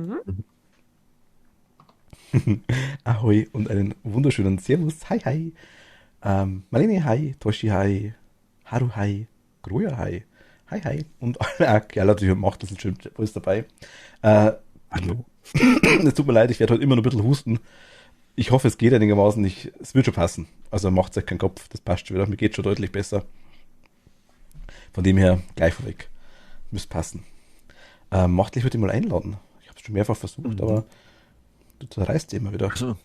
Mhm. Ahoi und einen wunderschönen Servus. Hi, hi. Marlene, hi. Toshi, hi. Haru, hi. Groja, hi. Hi, hi. Und ja, natürlich macht das ein schön alles dabei. Es tut, Hallo. es tut mir leid, ich werde heute immer noch ein bisschen husten. Ich hoffe, es geht einigermaßen. Es wird schon passen. Also macht euch keinen Kopf, das passt schon wieder. Mir geht schon deutlich besser. Von dem her, gleich vorweg. Müsste passen. Machtlich würde ich mal einladen. Ich habe es schon mehrfach versucht, Mhm. aber du zerreißt sie immer wieder. Also,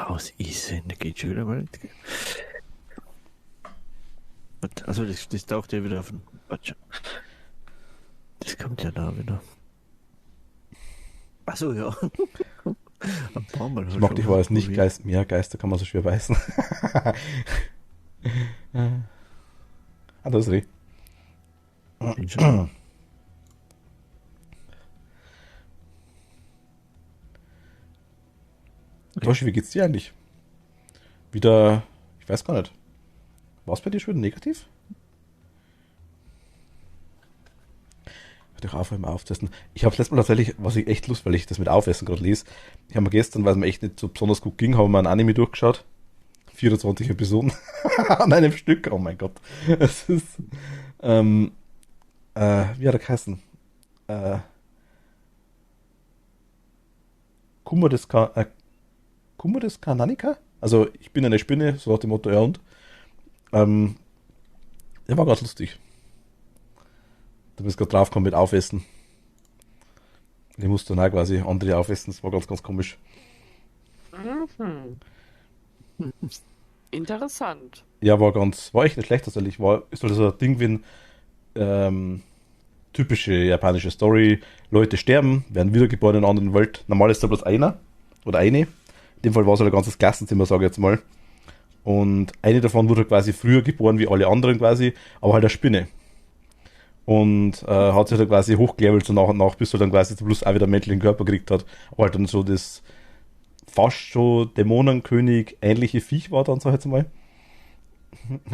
aus Isen, da geht schon wieder mal. Also, das taucht ja wieder auf den Quatsch. Das kommt ja da wieder. Achso, ja. Ein paar Mal Ich halt mag dich aber schon als probiert. Nicht-Geist. Mehr Geister kann man so schwer beißen. Ah, das ist richtig. Bin schon da. Okay. Toshi, wie geht's dir eigentlich? Wieder, ich weiß gar nicht. War es bei dir schon negativ? Ich auch einfach mal auftesten. Ich habe letztes Mal tatsächlich, was ich echt Lust, weil ich das mit Aufessen gerade lese. Ich habe mir gestern, weil es mir echt nicht so besonders gut ging, habe mir ein Anime durchgeschaut. 24 Episoden an einem Stück. Oh mein Gott. Es ist, ähm, wie hat er geheißen? Äh, Kuma Kuma des Kananika? Also, ich bin eine Spinne, so nach dem Motto, ja und. Ähm, der war ganz lustig. Da bist gerade draufgekommen mit Aufessen. Ich musste dann auch quasi andere aufessen, das war ganz, ganz komisch. Mhm. Interessant. Ja, war echt nicht schlecht tatsächlich. Ist halt so ein Ding wie ein ähm, typische japanische Story. Leute sterben, werden wiedergeboren in einer anderen Welt. Normal ist da bloß einer oder eine. In dem Fall war es halt ein ganzes Klassenzimmer, sage ich jetzt mal. Und eine davon wurde quasi früher geboren wie alle anderen quasi, aber halt eine Spinne. Und hat sich halt quasi hochgelevelt so nach und nach, bis er dann quasi zum Schluss auch wieder einen menschlichen Körper gekriegt hat. Aber halt dann so das fast schon Dämonenkönig ähnliche Viech war dann, sag ich jetzt mal.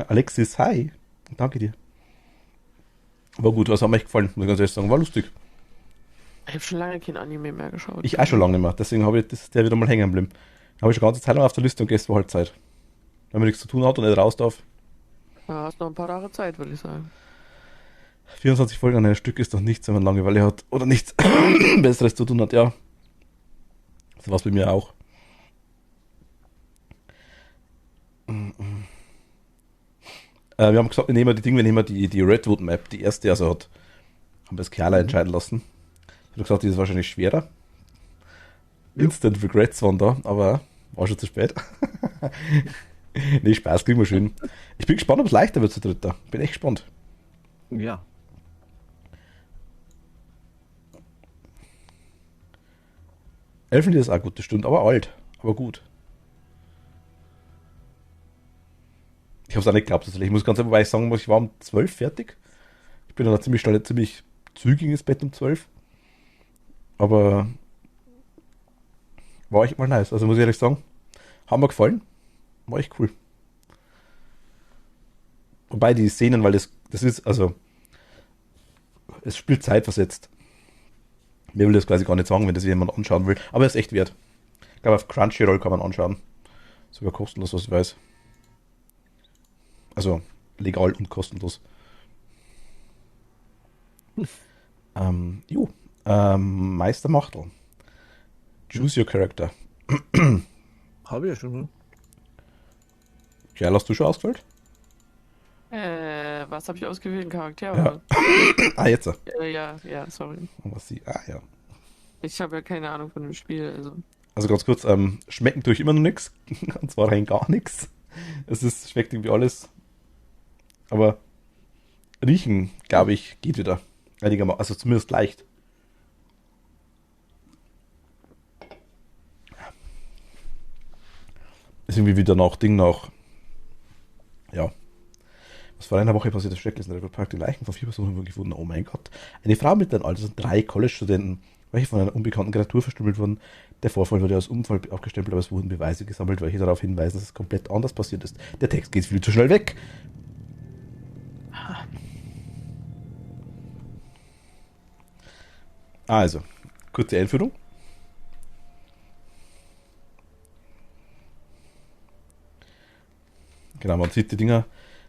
Alexis, hi. Danke dir. War gut, was hat mir echt gefallen, muss ich ganz ehrlich sagen. War lustig. Ich habe schon lange kein Anime mehr geschaut, Ich auch schon glaube lange nicht ich. mehr, deswegen habe ich das, der wieder mal hängen geblieben. Habe ich schon ganze Zeit lang auf der Liste und gestern war halt Zeit. Wenn man nichts zu tun hat und nicht raus darf. Da hast noch ein paar Tage Zeit, würde ich sagen. 24 Folgen an einem Stück ist doch nichts, wenn man Langeweile hat oder nichts Besseres zu tun hat, ja. So war es bei mir auch. Wir haben gesagt, wir nehmen die Redwood Map, die erste, also haben wir das Kerla Mhm. entscheiden lassen. Ich habe gesagt, die ist wahrscheinlich schwerer. Ja. Instant Regrets waren da, aber war schon zu spät. Nee, Spaß, kriegen wir schön. Ich bin gespannt, ob es leichter wird zu dritter. Bin echt gespannt. Ja. Elfenlied ist auch gut, das stimmt, aber alt. Aber gut. Ich habe es auch nicht geglaubt, tatsächlich. Ich muss ganz einfach sagen, ich war um 12 fertig. Ich bin dann ziemlich schnell, ziemlich zügig ins Bett um 12. Aber war echt mal nice. Also muss ich ehrlich sagen, haben mir gefallen. War echt cool. Wobei die Szenen, weil das ist, also, es spielt zeitversetzt. Mir will das quasi gar nicht sagen, wenn das jemand anschauen will. Aber es ist echt wert. Ich glaube, auf Crunchyroll kann man anschauen. Sogar kostenlos, was ich weiß. Also, legal und kostenlos. Jo. Meister Machtel. Hm. Choose your character. Habe ich ja schon. Ne? Kerl, hast du schon ausgewählt? Was habe ich ausgewählt? Ein Charakter, Ja. oder? Ah, jetzt. Ja, ja, sorry. Was sie. Ah, ja. Ich habe ja keine Ahnung von dem Spiel, also. Also ganz kurz, schmecken tue ich immer noch nichts. Und zwar rein gar nichts. Schmeckt irgendwie alles. Aber riechen, glaube ich, geht wieder. Einigermaßen. Also zumindest leicht. Ist irgendwie wieder nach Ding nach. Ja. Was vor einer Woche passiert? Das Schrecklichste in der Park. Die Leichen von 4 Personen wurden gefunden. Oh mein Gott. Eine Frau mit einem Alter, sind 3 College-Studenten, welche von einer unbekannten Kreatur verstümmelt wurden. Der Vorfall wurde als Unfall abgestempelt, aber es wurden Beweise gesammelt, welche darauf hinweisen, dass es komplett anders passiert ist. Der Text geht viel zu schnell weg. Also, kurze Einführung. Genau, man sieht die Dinger.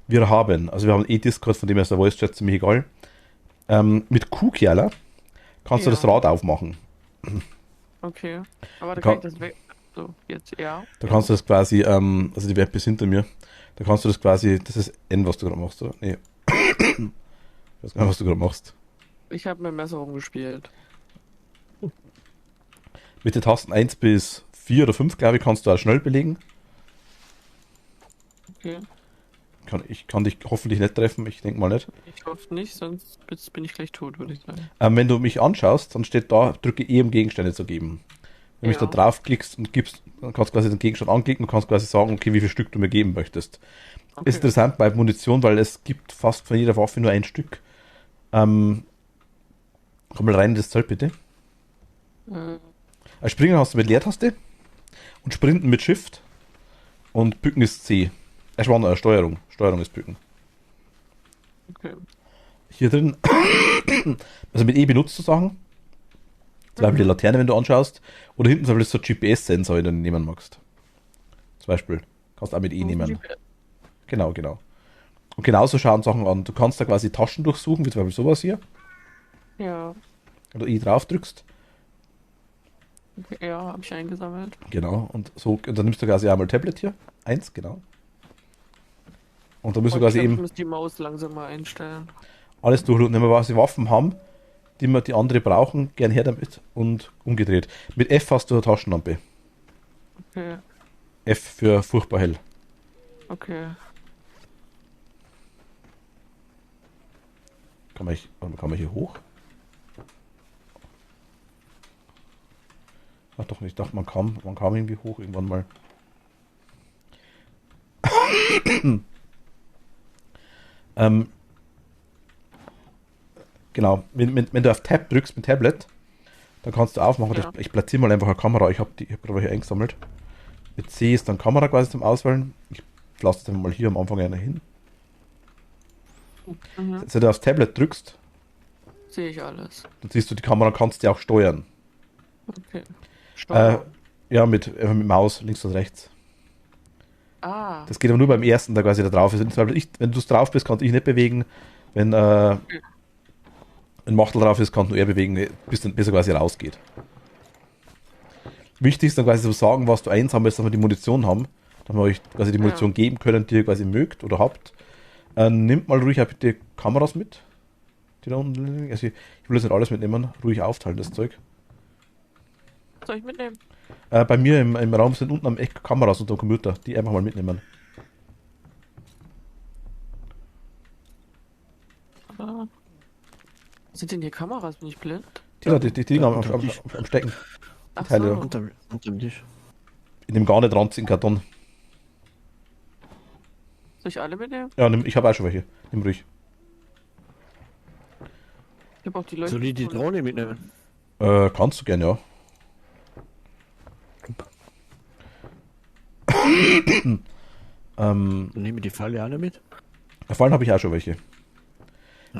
Wir haben Discord, von dem her ist der Voice-Chat ziemlich egal. Mit Q-Kerler kannst du Ja. das Rad aufmachen. Okay. Aber da Ka- kann ich das weg. So, jetzt, ja. Da kannst du das quasi, also die Web ist hinter mir, da kannst du das quasi, das ist N, was du gerade machst, oder? Nee. Ich weiß gar nicht, was du gerade machst. Ich habe mit dem Messer rumgespielt. Mit den Tasten 1 bis 4 oder 5, glaube ich, kannst du auch schnell belegen. Okay. Ich kann dich hoffentlich nicht treffen, ich denke mal nicht. Ich hoffe nicht, sonst bin ich gleich tot, würde ich sagen. Wenn du mich anschaust, dann steht da, drücke E, um Gegenstände zu geben. Wenn du Ja. da draufklickst und gibst, dann kannst du quasi den Gegenstand anklicken und kannst quasi sagen, okay, wie viel Stück du mir geben möchtest. Okay. Ist interessant bei Munition, weil es gibt fast von jeder Waffe nur ein Stück. Komm mal rein in das Zelt, bitte. Springen hast du mit Leertaste und Sprinten mit Shift und Bücken ist C. Steuerung. Steuerung ist Bücken. Okay. Hier drin, also mit E benutzt du Sachen. Zum Beispiel die Laterne, wenn du anschaust. Oder hinten zum Beispiel so ein GPS-Sensor, wenn du den nehmen magst. Zum Beispiel. Kannst auch mit E nehmen. Genau. Und genauso schauen Sachen an. Du kannst da quasi Taschen durchsuchen, wie zum Beispiel sowas hier. Ja. Wenn du E drauf drückst. Okay, ja, habe ich eingesammelt. Genau. Und dann nimmst du quasi einmal Tablet hier. 1, genau. Und dann müsst du Und ich quasi glaub, ich eben muss die Maus langsam mal einstellen. alles durchlooten. Wenn wir quasi Waffen haben, die andere brauchen, gern her damit und umgedreht. Mit F hast du eine Taschenlampe. Okay. F für furchtbar hell. Okay. Kann man hier hoch? Ach doch nicht, ich dachte, man kam irgendwie hoch irgendwann mal. Genau, wenn du auf Tab drückst mit Tablet, dann kannst du aufmachen. Ja. Ich platziere mal einfach eine Kamera. Ich habe gerade hier eingesammelt. Mit C ist dann Kamera quasi zum Auswählen. Ich lasse das mal hier am Anfang einer hin. Mhm. Wenn du aufs Tablet drückst, Sehe ich alles. dann siehst du die Kamera, kannst die auch steuern. Okay. Steuerung. Ja, mit Maus links und rechts. Das geht aber nur beim ersten, der quasi da drauf ist. Wenn du drauf bist, kannst ich nicht bewegen. Wenn ein Machtel drauf ist, kann nur er bewegen, bis er quasi rausgeht. Wichtig ist dann quasi zu sagen, was du einsammelst, dass wir die Munition haben. Dass wir euch quasi die Munition geben können, die ihr quasi mögt oder habt. Nehmt mal ruhig auch bitte Kameras mit. Die da unten liegen. Also ich will jetzt nicht alles mitnehmen. Ruhig aufteilen, das Zeug. Soll ich mitnehmen? Bei mir im Raum sind unten am Eck Kameras unter dem Computer. Die einfach mal mitnehmen. Ah. Sind denn hier Kameras? Bin ich blind? Die Dinger am Stecken. Ach Teile. so. Unterm Tisch. In dem gar nicht ranziehen Karton. Soll ich alle mitnehmen? Ja, ich habe auch schon welche. Nimm ruhig. Ich habe auch die Leute. Soll ich die Drohne mitnehmen? Kannst du gern, ja. Dann nehme ich die Falle alle mit. Fallen habe ich auch schon welche.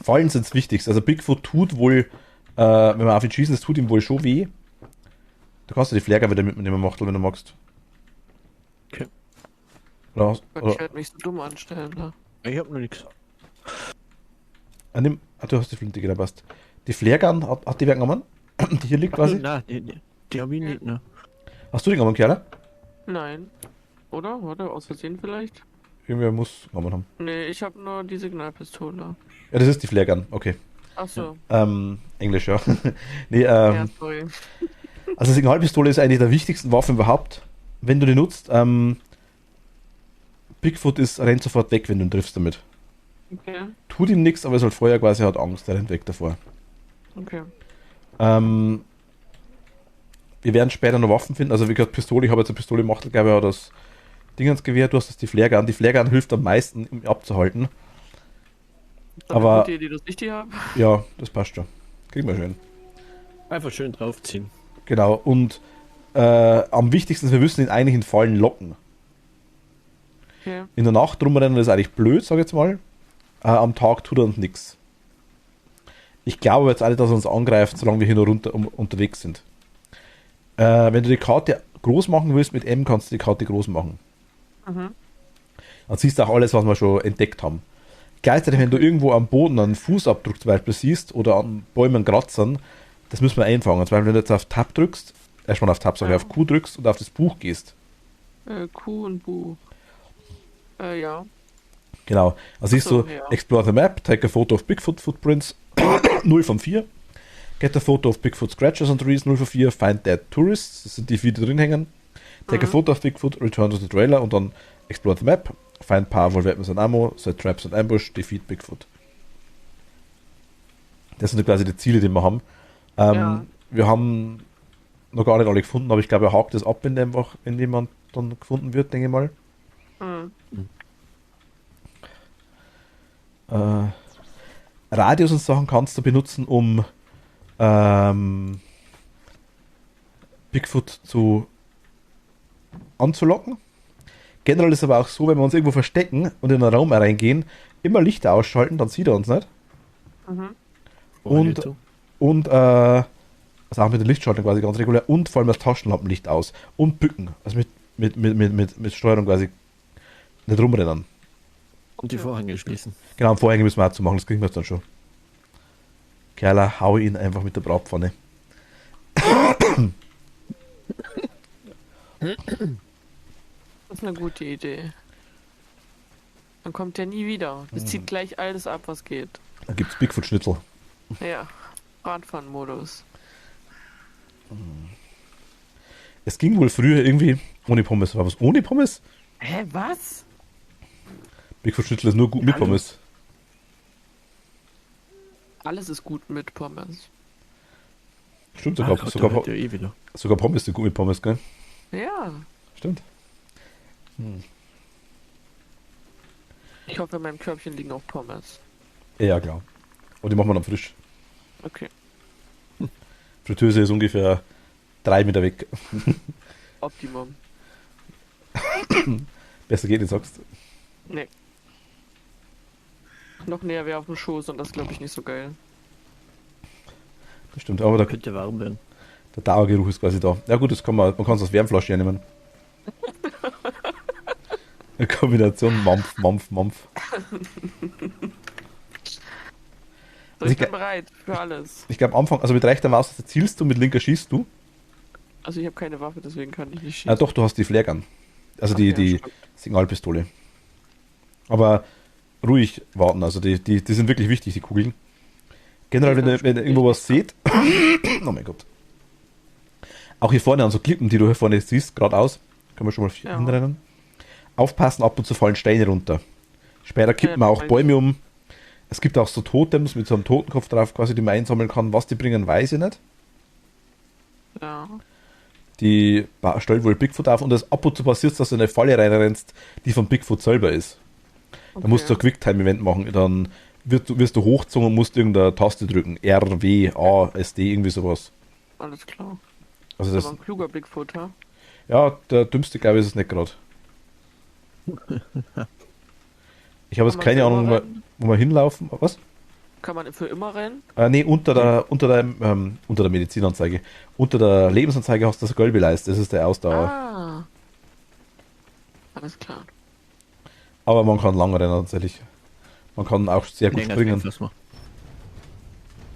Fallen sind das Wichtigste. Also Bigfoot tut wohl, wenn man auf ihn schießt, es tut ihm wohl schon weh. Du kannst die Flair wieder mitnehmen, Machtel, wenn du magst. Okay. Oder, Ich werde mich so dumm anstellen. Ne? Ich hab noch nichts. du hast die Flinte, genau, passt. Die Flairgun, hat die wer genommen? Die hier liegt quasi? Nein, die habe ich nicht, ne? Hast du die genommen, Kerle? Nein. Oder? Warte, aus Versehen vielleicht? Irgendwer muss genommen haben. Nee, ich habe nur die Signalpistole. Ja, das ist die Flairgun, okay. Ach so. Englisch, ja. Nee, Ja, sorry. also Signalpistole ist eine der wichtigsten Waffen überhaupt. Wenn du die nutzt, Bigfoot rennt sofort weg, wenn du ihn triffst damit. Okay. Tut ihm nichts, aber er ist halt vorher quasi, hat Angst, er rennt weg davor. Okay. Wir werden später noch Waffen finden, also wie gesagt Pistole, ich habe jetzt eine Pistole gemacht, glaube ich, auch das Ding ans Gewehr, du hast jetzt die Flairgun. Die Flairgun hilft am meisten, um ihn abzuhalten. Dann Aber- eine gute Idee, dass ich die habe. Ja, das passt schon. Kriegen wir schön. Einfach schön draufziehen. Genau, und am wichtigsten ist, wir müssen ihn eigentlich in Fallen locken. Okay. In der Nacht rumrennen ist eigentlich blöd, sag ich jetzt mal. Am Tag tut er uns nichts. Ich glaube jetzt alle, dass er uns angreift, solange wir hier nur unterwegs sind. Wenn du die Karte groß machen willst, mit M kannst du die Karte groß machen. Mhm. Dann siehst du auch alles, was wir schon entdeckt haben. Gleichzeitig, wenn du irgendwo am Boden einen Fußabdruck zum Beispiel siehst oder an Bäumen kratzern, das müssen wir einfangen. Zum Beispiel, wenn du jetzt auf Tab drückst, erstmal auf Tab, sag ich, auf Q drückst und auf das Buch gehst. Q und Buch. Ja. Genau. Also siehst so, du, ja. Explore the map, take a photo of Bigfoot footprints, 0 von 4. Get a photo of Bigfoot scratches on trees, 0 von 4. Find dead tourists, das sind die 4, die drin hängen. Take a photo of Bigfoot, return to the trailer und dann explore the map, find powerful weapons and ammo, set traps and ambush, defeat Bigfoot. Das sind quasi die Ziele, die wir haben. Ja. Wir haben noch gar nicht alle gefunden, aber ich glaube, er hakt das ab, wenn jemand dann gefunden wird, denke ich mal. Mhm. Radios und Sachen kannst du benutzen, um Bigfoot anzulocken. Generell ist aber auch so, wenn wir uns irgendwo verstecken und in einen Raum reingehen, immer Lichter ausschalten, dann sieht er uns nicht. Mhm. Und also auch mit der Lichtschaltung quasi ganz regulär und vor allem das Taschenlampenlicht aus und bücken, also mit Steuerung quasi nicht rumrennen. Und die Vorhänge schließen. Genau, Vorhänge müssen wir auch zumachen, das kriegen wir jetzt dann schon. Kerla, hau ihn einfach mit der Bratpfanne. Das ist eine gute Idee. Dann kommt er nie wieder. Es zieht gleich alles ab, was geht. Dann gibt's Bigfoot-Schnitzel. Ja. Radfahren-Modus. Es ging wohl früher irgendwie ohne Pommes. War was ohne Pommes? Hä, was? Bigfoot-Schnitzel ist nur gut mit Hallo? Pommes. Alles ist gut mit Pommes. Stimmt, Gott, da wird ja eh wieder. sogar Pommes sind gut mit Pommes, gell? Ja. Stimmt. Ich hoffe, in meinem Körbchen liegen auch Pommes. Ja, klar. Und die machen wir dann frisch. Okay. Fritteuse ist ungefähr 3 Meter weg. Optimum. Besser geht nicht, sagst du. Nee. Noch näher wäre auf dem Schoß und das glaube ich nicht so geil. Das stimmt, aber der Könnte warm werden. Dauergeruch ist quasi da. Ja gut, man kann es als Wärmflasche nehmen. Eine Kombination Mampf, Mampf, Mampf. So, ich bin bereit für alles. Ich glaube, am Anfang, also mit rechter Maustaste zielst du, mit linker schießt du. Also ich habe keine Waffe, deswegen kann ich nicht schießen. Ah, doch, du hast die Flaregun. Also Ach die, ja, die stimmt. Signalpistole. Aber ruhig warten, also die sind wirklich wichtig, die Kugeln. Generell, wenn ihr irgendwo was seht, oh mein Gott. Auch hier vorne an so Klippen, die du hier vorne siehst, geradeaus, können wir schon mal hinrennen. Aufpassen, ab und zu fallen Steine runter. Später kippen auch Bäume um. Es gibt auch so Totems mit so einem Totenkopf drauf, quasi, die man einsammeln kann. Was die bringen, weiß ich nicht. Ja. Die stellt wohl Bigfoot auf und es ab und zu passiert, dass du in eine Falle reinrennst, die von Bigfoot selber ist. Da musst du ein Quicktime-Event machen. Dann wirst du hochgezogen und musst irgendeine Taste drücken. R, W, A, S, D, irgendwie sowas. Alles klar. Also Das das, ist aber ein kluger Bigfoot, ha? ja, der dümmste, glaube ich, ist es nicht gerade. Ich habe jetzt Kann man keine für Ahnung, immer rennen? wo wir hinlaufen. Was? Kann man für immer rennen? Nee, unter der Medizinanzeige. Unter der Lebensanzeige hast du das gelbe Leiste. Das ist der Ausdauer. Ah. Alles klar. Aber man kann lang rennen, tatsächlich. Man kann auch sehr gut Länger springen. lass mal.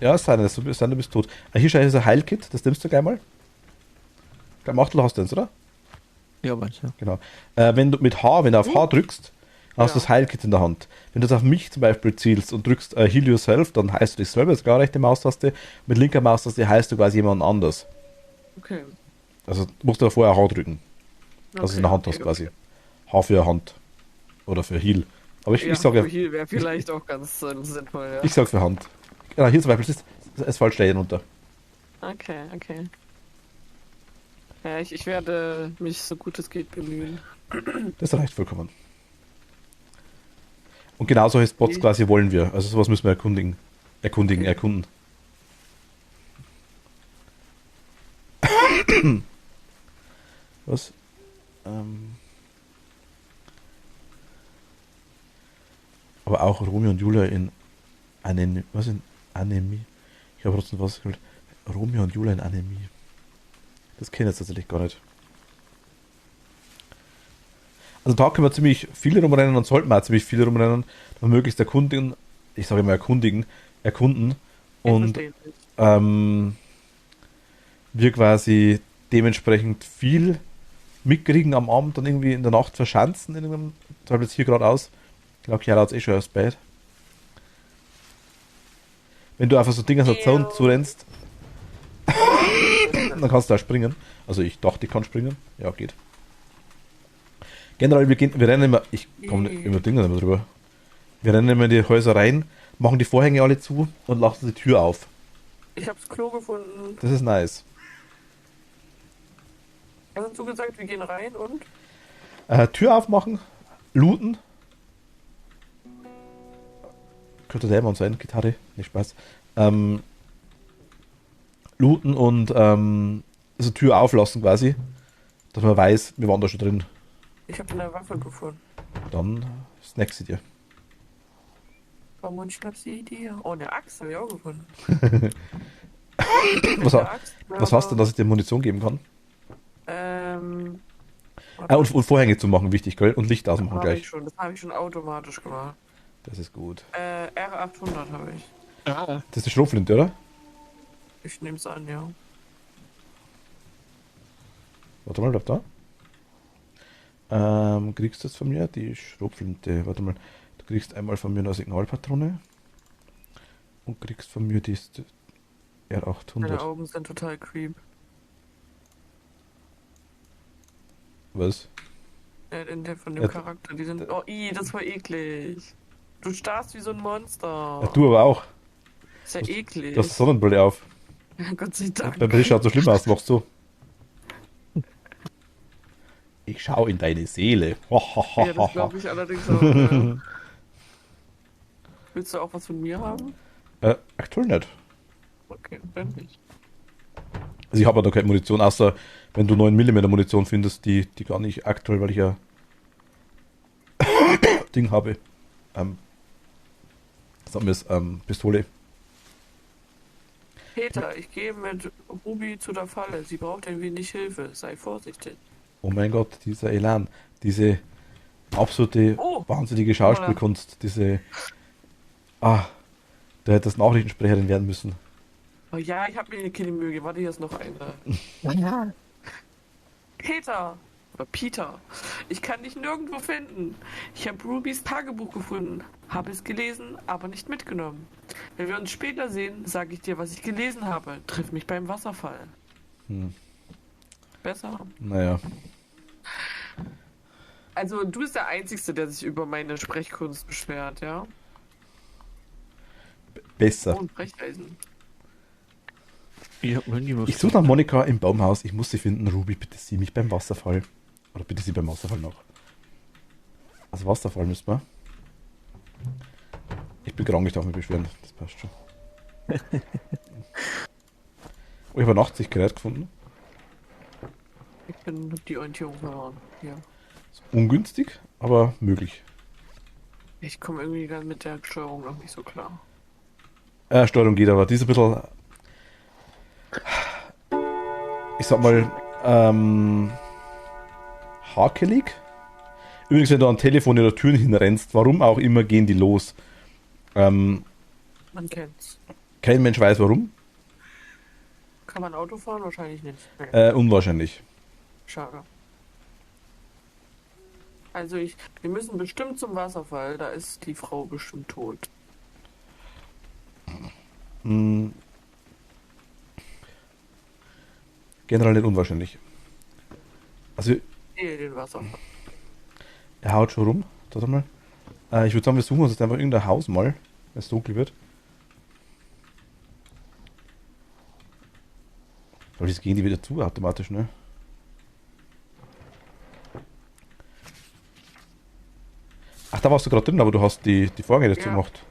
Ja, es sei denn, du bist tot. Hier ist ein Heilkit, das nimmst du gleich mal. Ich glaube, Achtel hast du eins, oder? Ja, meinst du? Genau. Wenn du auf H drückst, dann hast du Ja. das Heilkit in der Hand. Wenn du jetzt auf mich zum Beispiel zielst und drückst Heal Yourself, dann heißt du dich selber, das ist gar rechte Maustaste. Mit linker Maustaste heißt du quasi jemand anders. Okay. Also musst du vorher H drücken. Also Okay, in der Hand hast quasi. H für Hand. Oder für Heal. Aber ich sage hier wäre vielleicht auch ganz sinnvoll, ja. ich sag für Hand. Ja, hier zum Beispiel, es fällt Stein runter. Okay. Ja, ich werde mich so gut es geht bemühen. Das reicht vollkommen. Und genau solche Spots quasi wollen wir. Also sowas müssen wir erkunden. Was? Aber auch Romeo und Julia in Anämie. Ich habe trotzdem was gehört. Romeo und Julia in Anime. Das kenne ich jetzt tatsächlich gar nicht. Also da können wir ziemlich viele rumrennen und sollten wir auch ziemlich viele rumrennen, dann möglichst erkunden, ich sage immer erkunden und wir quasi dementsprechend viel mitkriegen am Abend, dann irgendwie in der Nacht verschanzen, in irgendeinem, da jetzt hier gerade aus. Ich glaube, hier hat es eh schon aus Bett. Wenn du einfach so Dinge so Zaun zurennst, dann kannst du da springen. Also ich dachte, ich kann springen. Ja, geht. Generell, wir rennen immer, ich komme immer Dinge nicht mehr drüber. Wir rennen immer in die Häuser rein, machen die Vorhänge alle zu und lassen die Tür auf. Ich hab's Klo gefunden. Das ist nice. Was hast du gesagt? Wir gehen rein und? Tür aufmachen, looten. Könnte der Dämon sein, Gitarre, nicht Spaß. Looten und also Tür auflassen quasi, dass man weiß, wir waren da schon drin. Ich habe eine Waffe gefunden. Dann snackst du dir. Komm und schnapp sie dir. Oh, eine Axt habe ich auch gefunden. Was hast du denn, dass ich dir Munition geben kann? Und Vorhänge zu machen, wichtig, gell? Und Licht ausmachen gleich. Das habe ich schon automatisch gemacht. Das ist gut. R800 habe ich. Ah. Das ist die Schrotflinte, oder? Ich nehme es an, ja. Warte mal, bleib da. Kriegst du das von mir? Die Schrotflinte. Warte mal. Du kriegst einmal von mir eine Signalpatrone. Und kriegst von mir die R800. Deine Augen sind total creep. Was? Von dem Charakter. Die sind. Oh, das war eklig. Du starrst wie so ein Monster. Ja, du aber auch. Ist ja eklig. Du hast Sonnenbrille auf. Gott sei Dank. Beim Bericht schaut so schlimm aus, machst du. Ich schau in deine Seele. Ja, das glaube ich allerdings auch. Ja. Willst du auch was von mir haben? Aktuell nicht. Okay, dann nicht. Also ich habe da keine Munition, außer wenn du 9mm Munition findest, die gar nicht aktuell, weil ich ja Ding habe. Sagen wir es, Pistole. Peter, ich gehe mit Ruby zu der Falle. Sie braucht ein wenig Hilfe. Sei vorsichtig. Oh mein Gott, dieser Elan, diese absolute wahnsinnige Schauspielkunst, diese da hätte das Nachrichtensprecherin werden müssen. Oh ja, ich habe mir keine Mühe gegeben. Warte, hier ist noch eine. Ja. Peter! Oder Peter. Ich kann dich nirgendwo finden. Ich habe Rubys Tagebuch gefunden. Habe es gelesen, aber nicht mitgenommen. Wenn wir uns später sehen, sage ich dir, was ich gelesen habe. Triff mich beim Wasserfall. Besser? Naja. Also, du bist der Einzige, der sich über meine Sprechkunst beschwert, ja? Besser. Oh, und Brecheisen. Ich suche nach Monika im Baumhaus. Ich muss sie finden. Ruby, bitte sieh mich beim Wasserfall. Oder bitte sie beim Wasserfall noch. Also Wasserfall müssen wir. Ich bin krank, ich darf mich beschweren. Das passt schon. Oh, ich habe ein Nachtsichtgerät gefunden. Ich bin die Orientierung verloren. Ja. Ist ungünstig, aber möglich. Ich komme irgendwie mit der Steuerung noch nicht so klar. Steuerung geht aber. Die ist ein bisschen, ich sag mal, hakelig. Übrigens, wenn du an Telefon oder Türen hinrennst, warum auch immer, gehen die los. Man kennt's. Kein Mensch weiß warum. Kann man Auto fahren? Wahrscheinlich nicht. Unwahrscheinlich. Schade. Also wir müssen bestimmt zum Wasserfall, da ist die Frau bestimmt tot. Generell nicht unwahrscheinlich. Also, Den Wasserfall. er haut schon rum. Warte mal. Ich würde sagen, wir suchen uns jetzt einfach irgendein Haus mal, wenn es dunkel wird. Aber jetzt gehen die wieder zu automatisch, ne? Ach, da warst du gerade drin, aber du hast die Vorgänge dazu gemacht.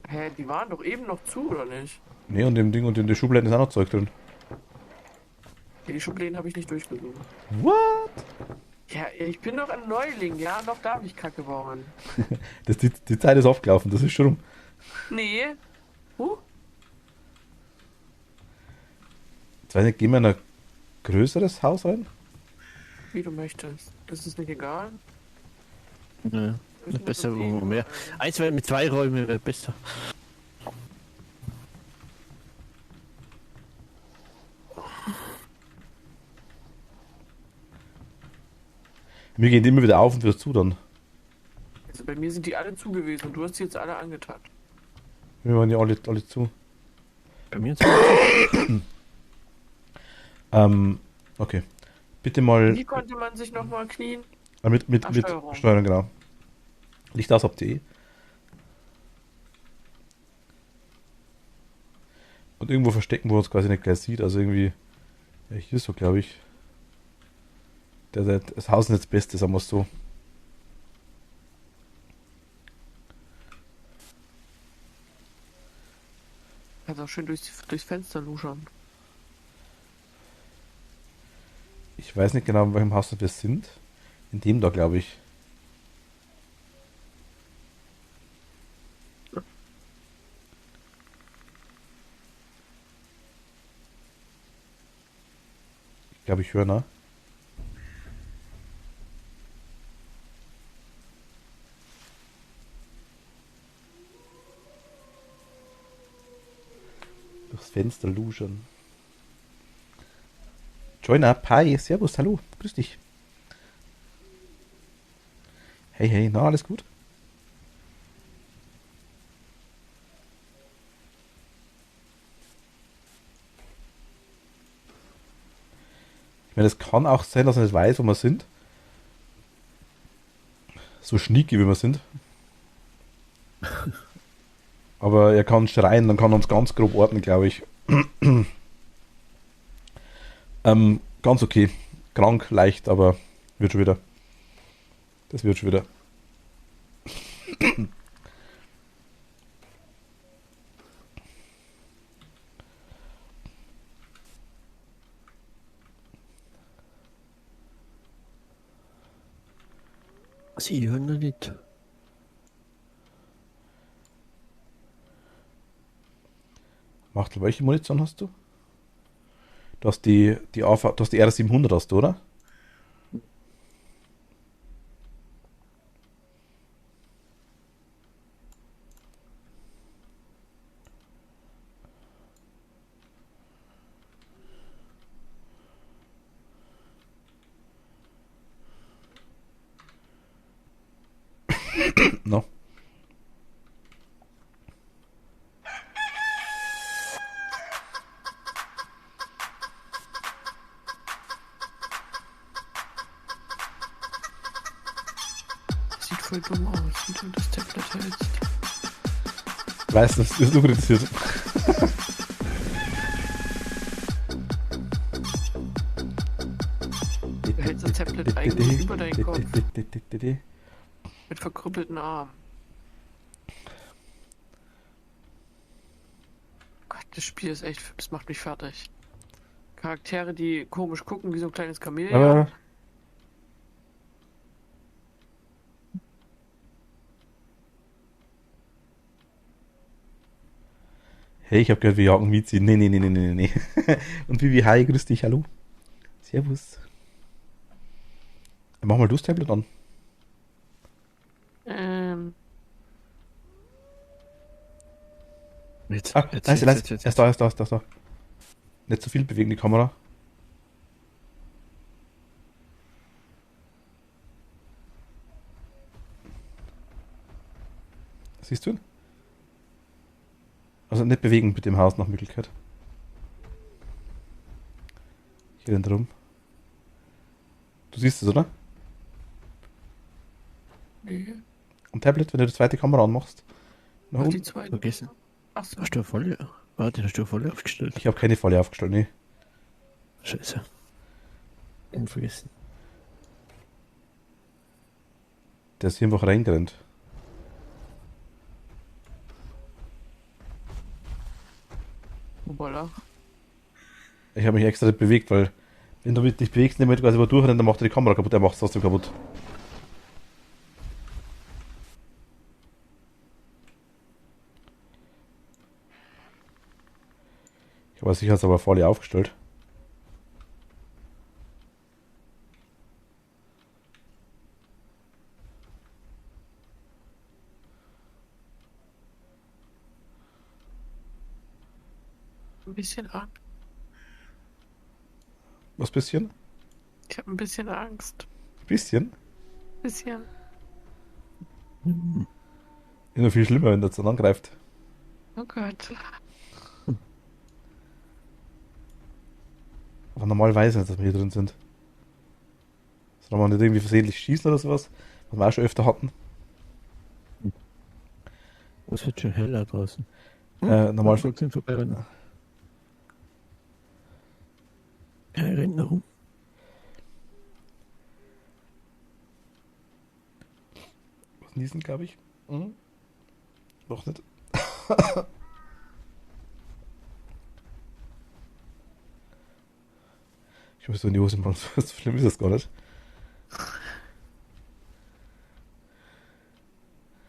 Hä, die waren doch eben noch zu, oder nicht? Ne, und im Ding und in der Schublade ist auch noch Zeug drin. Die Schubläden habe ich nicht durchgesucht. What? Ja, ich bin doch ein Neuling, ja? Noch darf ich Kacke bauen. Die Zeit ist aufgelaufen, das ist schon rum. Nee. Weiß nicht, gehen wir in ein größeres Haus rein? Wie du möchtest. Das ist nicht egal. Ja, Müssen wir besser, uns wo irgendwo mehr. ein- Eins wäre mit 2 Räumen wäre besser. Wir gehen immer wieder auf und wieder zu dann. Also bei mir sind die alle zu gewesen und du hast sie jetzt alle angetan. Wir waren ja alle zu. Bei mir Okay. Bitte mal Wie konnte man sich nochmal knien? mit Steuerung. Steuerung, genau. Licht aus habt ihr eh. Und irgendwo verstecken, wo man es quasi nicht gleich sieht. Also irgendwie, ja, hier so, glaube ich. Das Haus ist nicht das Beste, sagen wir es so. Kannst auch schön durchs Fenster luschern. Ich weiß nicht genau, in welchem Haus wir sind. In dem da, glaube ich. Ich glaube, ich höre, ne? Durchs Fenster luschern. Join up, hi, servus, hallo, grüß dich. Hey, hey, na, alles gut? Ich meine, es kann auch sein, dass er nicht weiß, wo wir sind. So schnieke, wie wir sind. Aber er kann schreien, dann kann er uns ganz grob ordnen, glaube ich. Ganz okay. Krank, leicht, aber wird schon wieder. Das wird schon wieder. Sie hören noch nicht. Macht, welche Munition hast du? Du hast die du hast die R700 hast du, oder? No. Sieht voll dumm aus, wie du das Tablet hältst. Weißt du, das ist nur kritisiert. Du hältst das Tablet eigentlich über deinen Kopf mit verkrüppelten Armen. Gott, das Spiel ist echt, das macht mich fertig. Charaktere, die komisch gucken, wie so ein kleines Chamäleon. Aber hey, ich habe gehört, wir jagen Miezi. Nee. Und Vivi, hi, grüß dich, hallo. Servus. Mach mal du das Tablet an. Jetzt, Ah, jetzt, leise. jetzt. Er ist da. Nicht so viel bewegen die Kamera. Siehst du ihn? Also nicht bewegen mit dem Haus nach Möglichkeit. Hier den drum. Du siehst es, oder? Nee, Am Tablet, wenn du die zweite Kamera anmachst. Nach ach, die unten. zweite. Vergessen. Achso. Hast du eine volle? Warte, hast du eine volle aufgestellt? Ich habe keine Falle aufgestellt, nee. Scheiße. Vergessen. Der ist hier einfach reingerannt. Voila. Ich habe mich extra nicht bewegt, weil wenn du dich bewegst, nicht mehr quasi über durchrennen, dann macht er die Kamera kaputt, der macht es trotzdem kaputt. Ich habe sicher aber Falle aufgestellt. Ein bisschen Angst. Was bisschen? Ich habe ein bisschen Angst. Bisschen? Bisschen. Hm. Ist noch viel schlimmer, wenn der dann angreift. Oh Gott. Aber normal weiß ich nicht, dass wir hier drin sind. Soll man nicht irgendwie versehentlich schießen oder sowas? Was wir auch schon öfter hatten. Es wird schon heller draußen. Normal. Sind vorbei. Er rennt noch rum. Was niesen, glaube ich. Mhm. Noch nicht. Ich muss so in die Hose machen. So schlimm ist das gar nicht.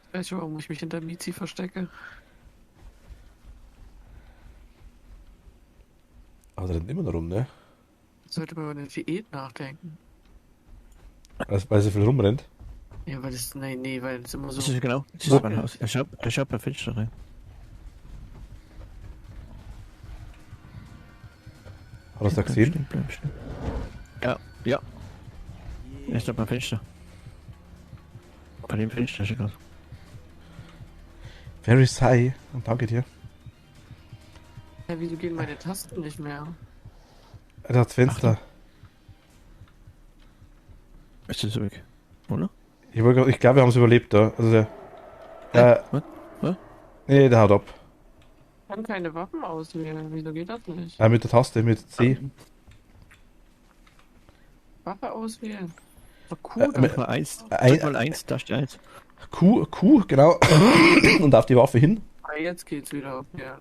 Ich weiß schon, warum ich mich hinter Mizi verstecke. Aber der rennt immer noch rum, ne? Sollte man über eine Diät nachdenken. Weil so viel rumrennt. Ja, weil das. Nee, weil es immer so. Das ist genau. Das Wo- ist mein Haus. Er schaut bei Fenster rein. Hat er es da Bleib gesehen? stehen, bleib stehen. Ja, ja. Er ist da beim Fenster. Bei dem Fenster ist er gerade. Very sigh. Und danke dir. Ja, wieso gehen meine Tasten nicht mehr? Er hat das Fenster. Ist das weg? Oder? Ich glaube, wir haben es überlebt da. Also der. Was? Nee, der haut ab. Ich kann keine Waffen auswählen. Wieso geht das nicht? Mit der Taste, mit C. Waffe auswählen. So Äh, cool. mit- Mal 1. Ein- Drück mal 1, da steht 1. Q, genau. Und auf die Waffe hin. Jetzt geht's wieder auf. Ja.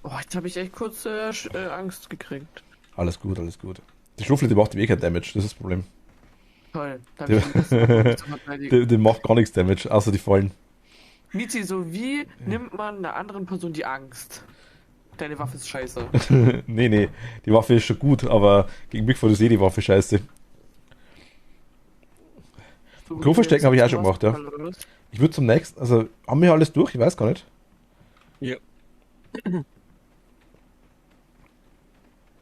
Oh, jetzt habe ich echt kurz Angst gekriegt. Alles gut, alles gut. Die Schnuffel, die macht eh kein Damage, das ist das Problem. Toll. Da hab Die, ich ein bisschen Angst zu verteidigen. die macht gar nichts Damage, außer die Fallen. Mizi, so wie nimmt man einer anderen Person die Angst? Deine Waffe ist scheiße. Nee, die Waffe ist schon gut, aber gegen Bigfoot ist eh die Waffe scheiße. So Klo verstecken habe ich auch schon gemacht, ja. Oder was? Ich würde zum nächsten, also haben wir alles durch? Ich weiß gar nicht. Ja.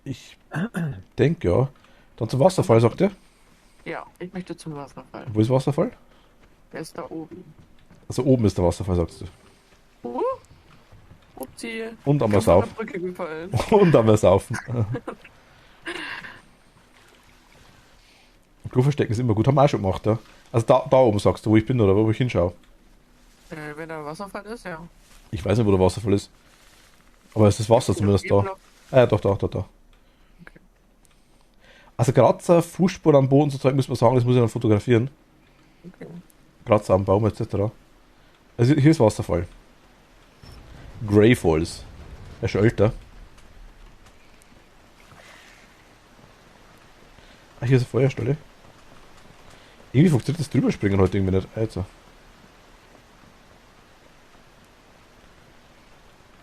Ich denke ja. Dann zum Wasserfall, sagt er. Ja, ich möchte zum Wasserfall. Wo ist Wasserfall? Der ist da oben. Also oben ist der Wasserfall, sagst du. Upsi. Und am Ich bin von der Saufen. Brücke gefallen. Und am Saufen. Klo verstecken ist immer gut, haben wir auch schon gemacht, ja. Also da oben sagst du, wo ich bin oder wo ich hinschaue. Wenn da Wasserfall ist, ja. Ich weiß nicht, wo der Wasserfall ist. Aber es ist Wasser zumindest da. Ah ja, doch, da. Okay. Also Kratzer, Fußspuren am Boden, so Zeug müssen wir sagen, das muss ich dann fotografieren. Okay. Kratzer am Baum etc. Also hier ist Wasserfall. Grey Falls. Er ist schon älter. Ah, hier ist eine Feuerstelle. Irgendwie funktioniert das Drüberspringen heute irgendwie nicht. Also.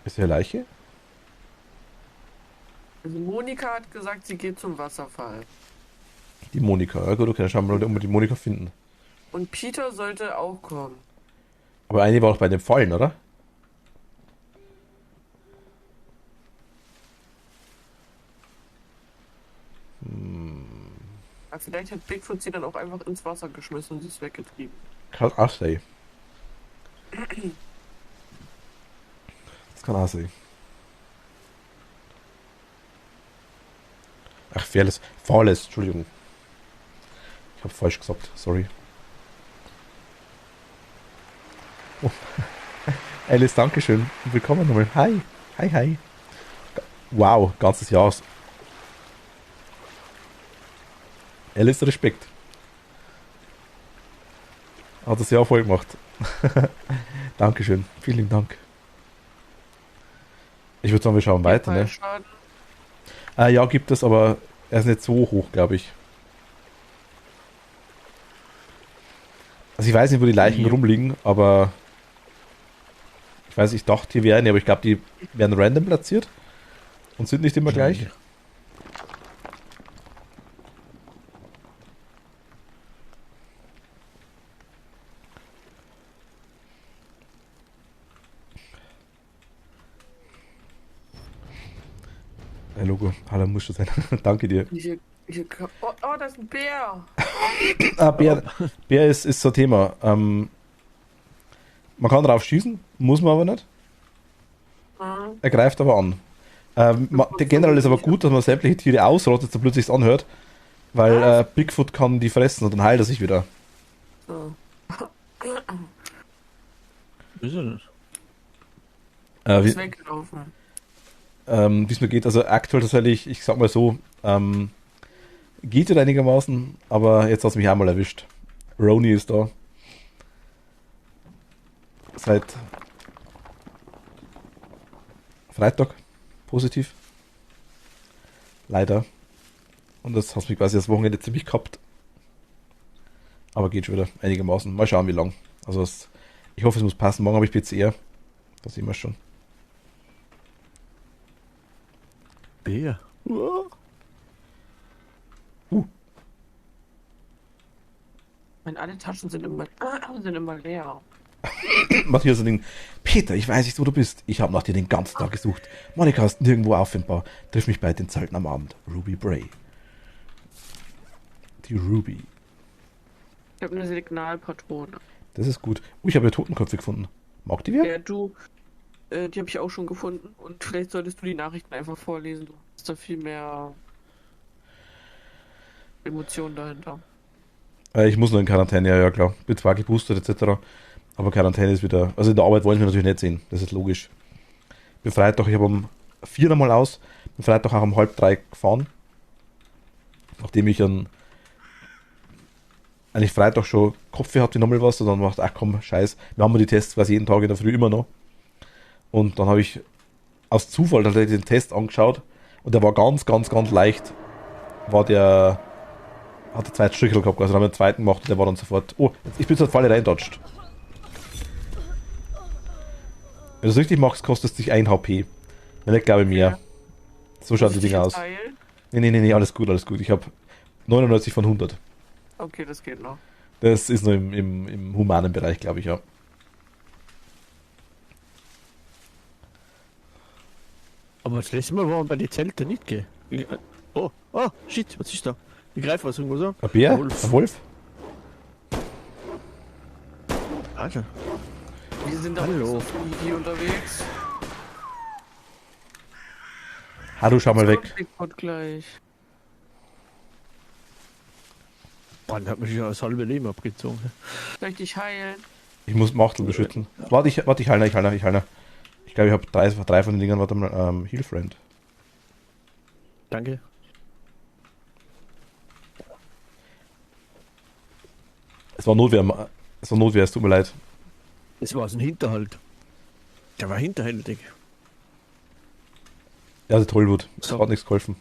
Ist hier eine Leiche? Also Monika hat gesagt, sie geht zum Wasserfall. Die Monika. Ja gut, okay, dann schauen wir mal, ob wir die Monika finden. Und Peter sollte auch kommen. Aber eine war auch bei dem Fallen, oder? Aber vielleicht hat Bigfoot sie dann auch einfach ins Wasser geschmissen und sie ist weggetrieben. Kann auch sein. Das kann auch sein. Ach, Faules, Entschuldigung. Ich habe falsch gesagt, sorry. Oh. Alice, Dankeschön. Willkommen nochmal. Hi. Hi. Wow, ganzes Jahr. Alice, Respekt. Hat das Jahr voll gemacht. Dankeschön. Vielen Dank. Ich würde sagen, wir schauen weiter, ne? Fallschaden. Ja, gibt es, aber er ist nicht so hoch, glaube ich. Also ich weiß nicht, wo die Leichen Ja. rumliegen, aber ich weiß, ich dachte, die wären, aber ich glaube, die werden random platziert und sind nicht immer gleich. Logo. Hallo, muss schon sein. Danke dir. Oh, da ist ein Bär. Bär ist so ein Thema. Man kann drauf schießen, muss man aber nicht. Mhm. Er greift aber an. Generell ist aber gut, dass man sämtliche Tiere ausrottet, so plötzlich es anhört. Weil Bigfoot kann die fressen und dann heilt er sich wieder. So. Ist er nicht? Ist weggelaufen. Wie es mir geht, also aktuell tatsächlich, ich sag mal so, geht es einigermaßen, aber jetzt hat es mich einmal erwischt. Roni ist da. Seit Freitag positiv. Leider. Und das hat mich quasi das Wochenende ziemlich gehabt. Aber geht schon wieder einigermaßen. Mal schauen, wie lang. Also ich hoffe, es muss passen. Morgen habe ich PCR. Da sehen wir schon. Bär. Alle Taschen sind immer leer. Matthias und Ding. Peter, ich weiß nicht, wo du bist. Ich habe nach dir den ganzen Tag gesucht. Monika ist nirgendwo auffindbar. Triff mich bei den Zelten am Abend. Ruby Bray. Die Ruby. Ich habe eine Signalpatrone. Das ist gut. Ich habe eine Totenköpfe gefunden. Mag die wer? Ja, die habe ich auch schon gefunden. Und vielleicht solltest du die Nachrichten einfach vorlesen. Du hast da viel mehr Emotionen dahinter. Ich muss nur in Quarantäne, ja klar. Bin zwar geboostert etc. Aber Quarantäne ist wieder. Also in der Arbeit wollen wir natürlich nicht sehen. Das ist logisch. Bin Freitag, ich habe um 4 nochmal aus. Bin Freitag auch um 2:30 gefahren. Nachdem ich eigentlich Freitag schon Kopfweh hatte, nochmal was. Und dann dachte ich, ach komm, scheiß. Wir haben die Tests quasi jeden Tag in der Früh immer noch. Und dann habe ich aus Zufall den Test angeschaut. Und der war ganz, ganz, ganz leicht. Hat der zweite Strickel gehabt. Also dann haben wir den zweiten gemacht und der war dann sofort. Oh, ich bin zur Falle reindatscht. Wenn du es richtig machst, kostet es dich 1 HP. Wenn nicht, glaube ich, mehr. Ja. So schauen Muss die ich Dinger jetzt aus. heilen? Nee, alles gut, alles gut. Ich habe 99 von 100. Okay, das geht noch. Das ist nur im humanen Bereich, glaube ich, ja. Aber das letzte Mal waren wir bei den Zelten nicht, gell? Oh, shit, was ist da? Ich greife was irgendwo so. Ein Bär? Ein Wolf. Ein Wolf? Alter. Wir sind aber Hallo. so hier unterwegs. Hallo, schau mal weg. Bigfoot gleich. Boah, der hat mich ja das halbe Leben abgezogen. Soll ich dich heilen? Ich muss Machtel beschützen. Warte, ich heile. Ich glaube, ich habe drei von den Dingern. Warte mal, Heal Friend. Danke. Es war Notwehr, es tut mir leid. Das war so ein Hinterhalt. Der war hinterhältig. Ja, der Tollwut. Das So. hat nichts geholfen.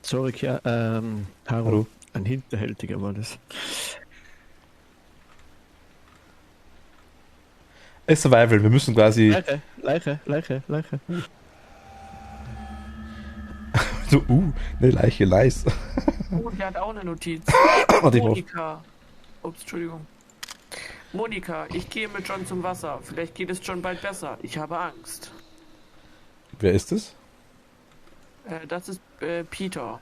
Sorry, Haro. Hallo. Ein hinterhältiger war das. Es ist Survival, wir müssen quasi. Leiche. So, eine Leiche, nice. Oh, der hat auch eine Notiz. Warte, ich mach. Monika. Ups, Entschuldigung. Monika, ich gehe mit John zum Wasser. Vielleicht geht es John bald besser. Ich habe Angst. Wer ist es? Das ist Peter.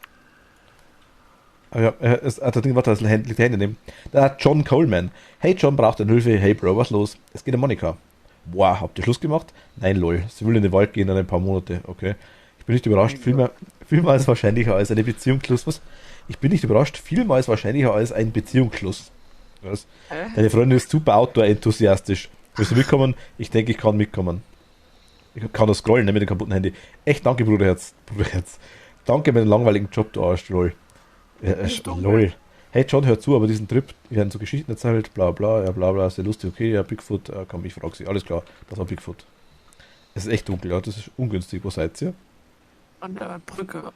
Ah ja, das Ding, warte, das liegt die Hände nehmen. Da hat John Coleman. Hey John, braucht eine Hilfe. Hey Bro, was los? Es geht um Monika. Boah, habt ihr Schluss gemacht? Nein, lol. Sie will in den Wald gehen in ein paar Monate. Okay. Ich bin nicht überrascht. Vielmals wahrscheinlicher als eine Beziehungsschluss. Was? Ich bin nicht überrascht. Vielmals wahrscheinlicher als ein Beziehungsschluss. Was? Deine Freundin ist super outdoor-enthusiastisch. Willst du mitkommen? Ich denke, ich kann mitkommen. Ich kann das scrollen, ne, mit dem kaputten Handy. Echt, danke, Bruderherz. Danke für den langweiligen Job, du Arsch, lol. Lol. Hey John, hör zu, aber diesen Trip, wir werden so Geschichten erzählt, bla bla, ja bla bla, ist ja lustig, okay, ja, Bigfoot, komm, ich frage sie, alles klar, das war Bigfoot. Es ist echt dunkel, ja, das ist ungünstig, wo seid ihr? An der Brücke.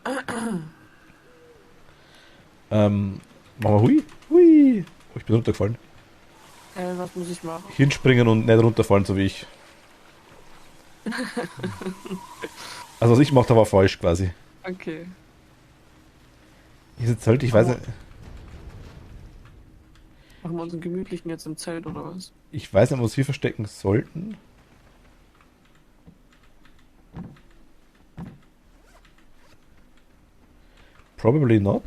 Machen wir Hui? Hui! Oh, ich bin runtergefallen. Was muss ich machen? Hinspringen und nicht runterfallen, so wie ich. Also was ich gemacht habe, war falsch quasi. Okay. Hier sitzt halt, ich weiß nicht, Machen wir uns einen gemütlichen jetzt im Zelt oder was? ich weiß nicht, was wir verstecken sollten. Probably not.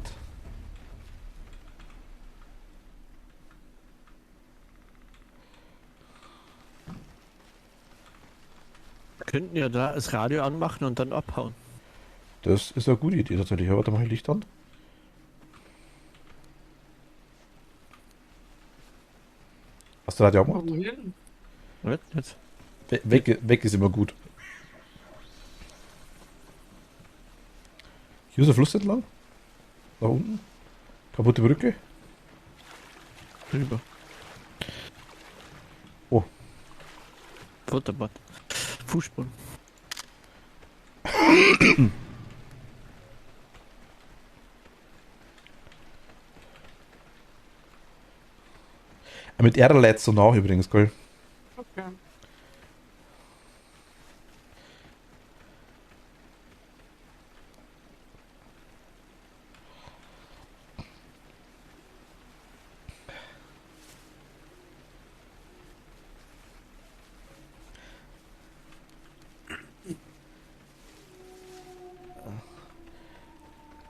Wir könnten ja da das Radio anmachen und dann abhauen. Das ist eine gute Idee tatsächlich. Ja, warte, mach ich Licht an. Hast du Radio gemacht? Wohin? Jetzt. Weg ist immer gut. Hier ist der Fluss entlang. Nach unten. Kaputte Brücke. Rüber. Oh. Futterbad. Fußspuren. Mit R lädt so nach übrigens, gell? Okay.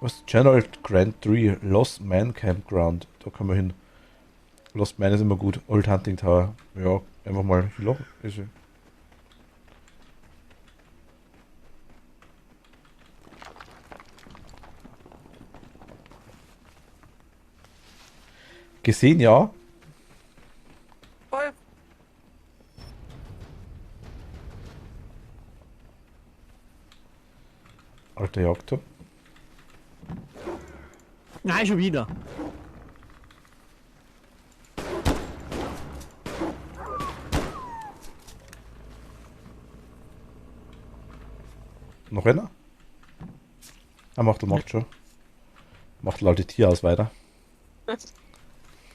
Was? General Grant 3, Lost Man Campground. Da kann man hin. Lost Man ist immer gut. Old Hunting Tower. Ja, einfach mal hinlachen. Ist ja. Gesehen, ja. Voll. Alter Jagdturm. Nein, schon wieder. Noch einer? Ah, macht schon. Macht alte Tier aus weiter.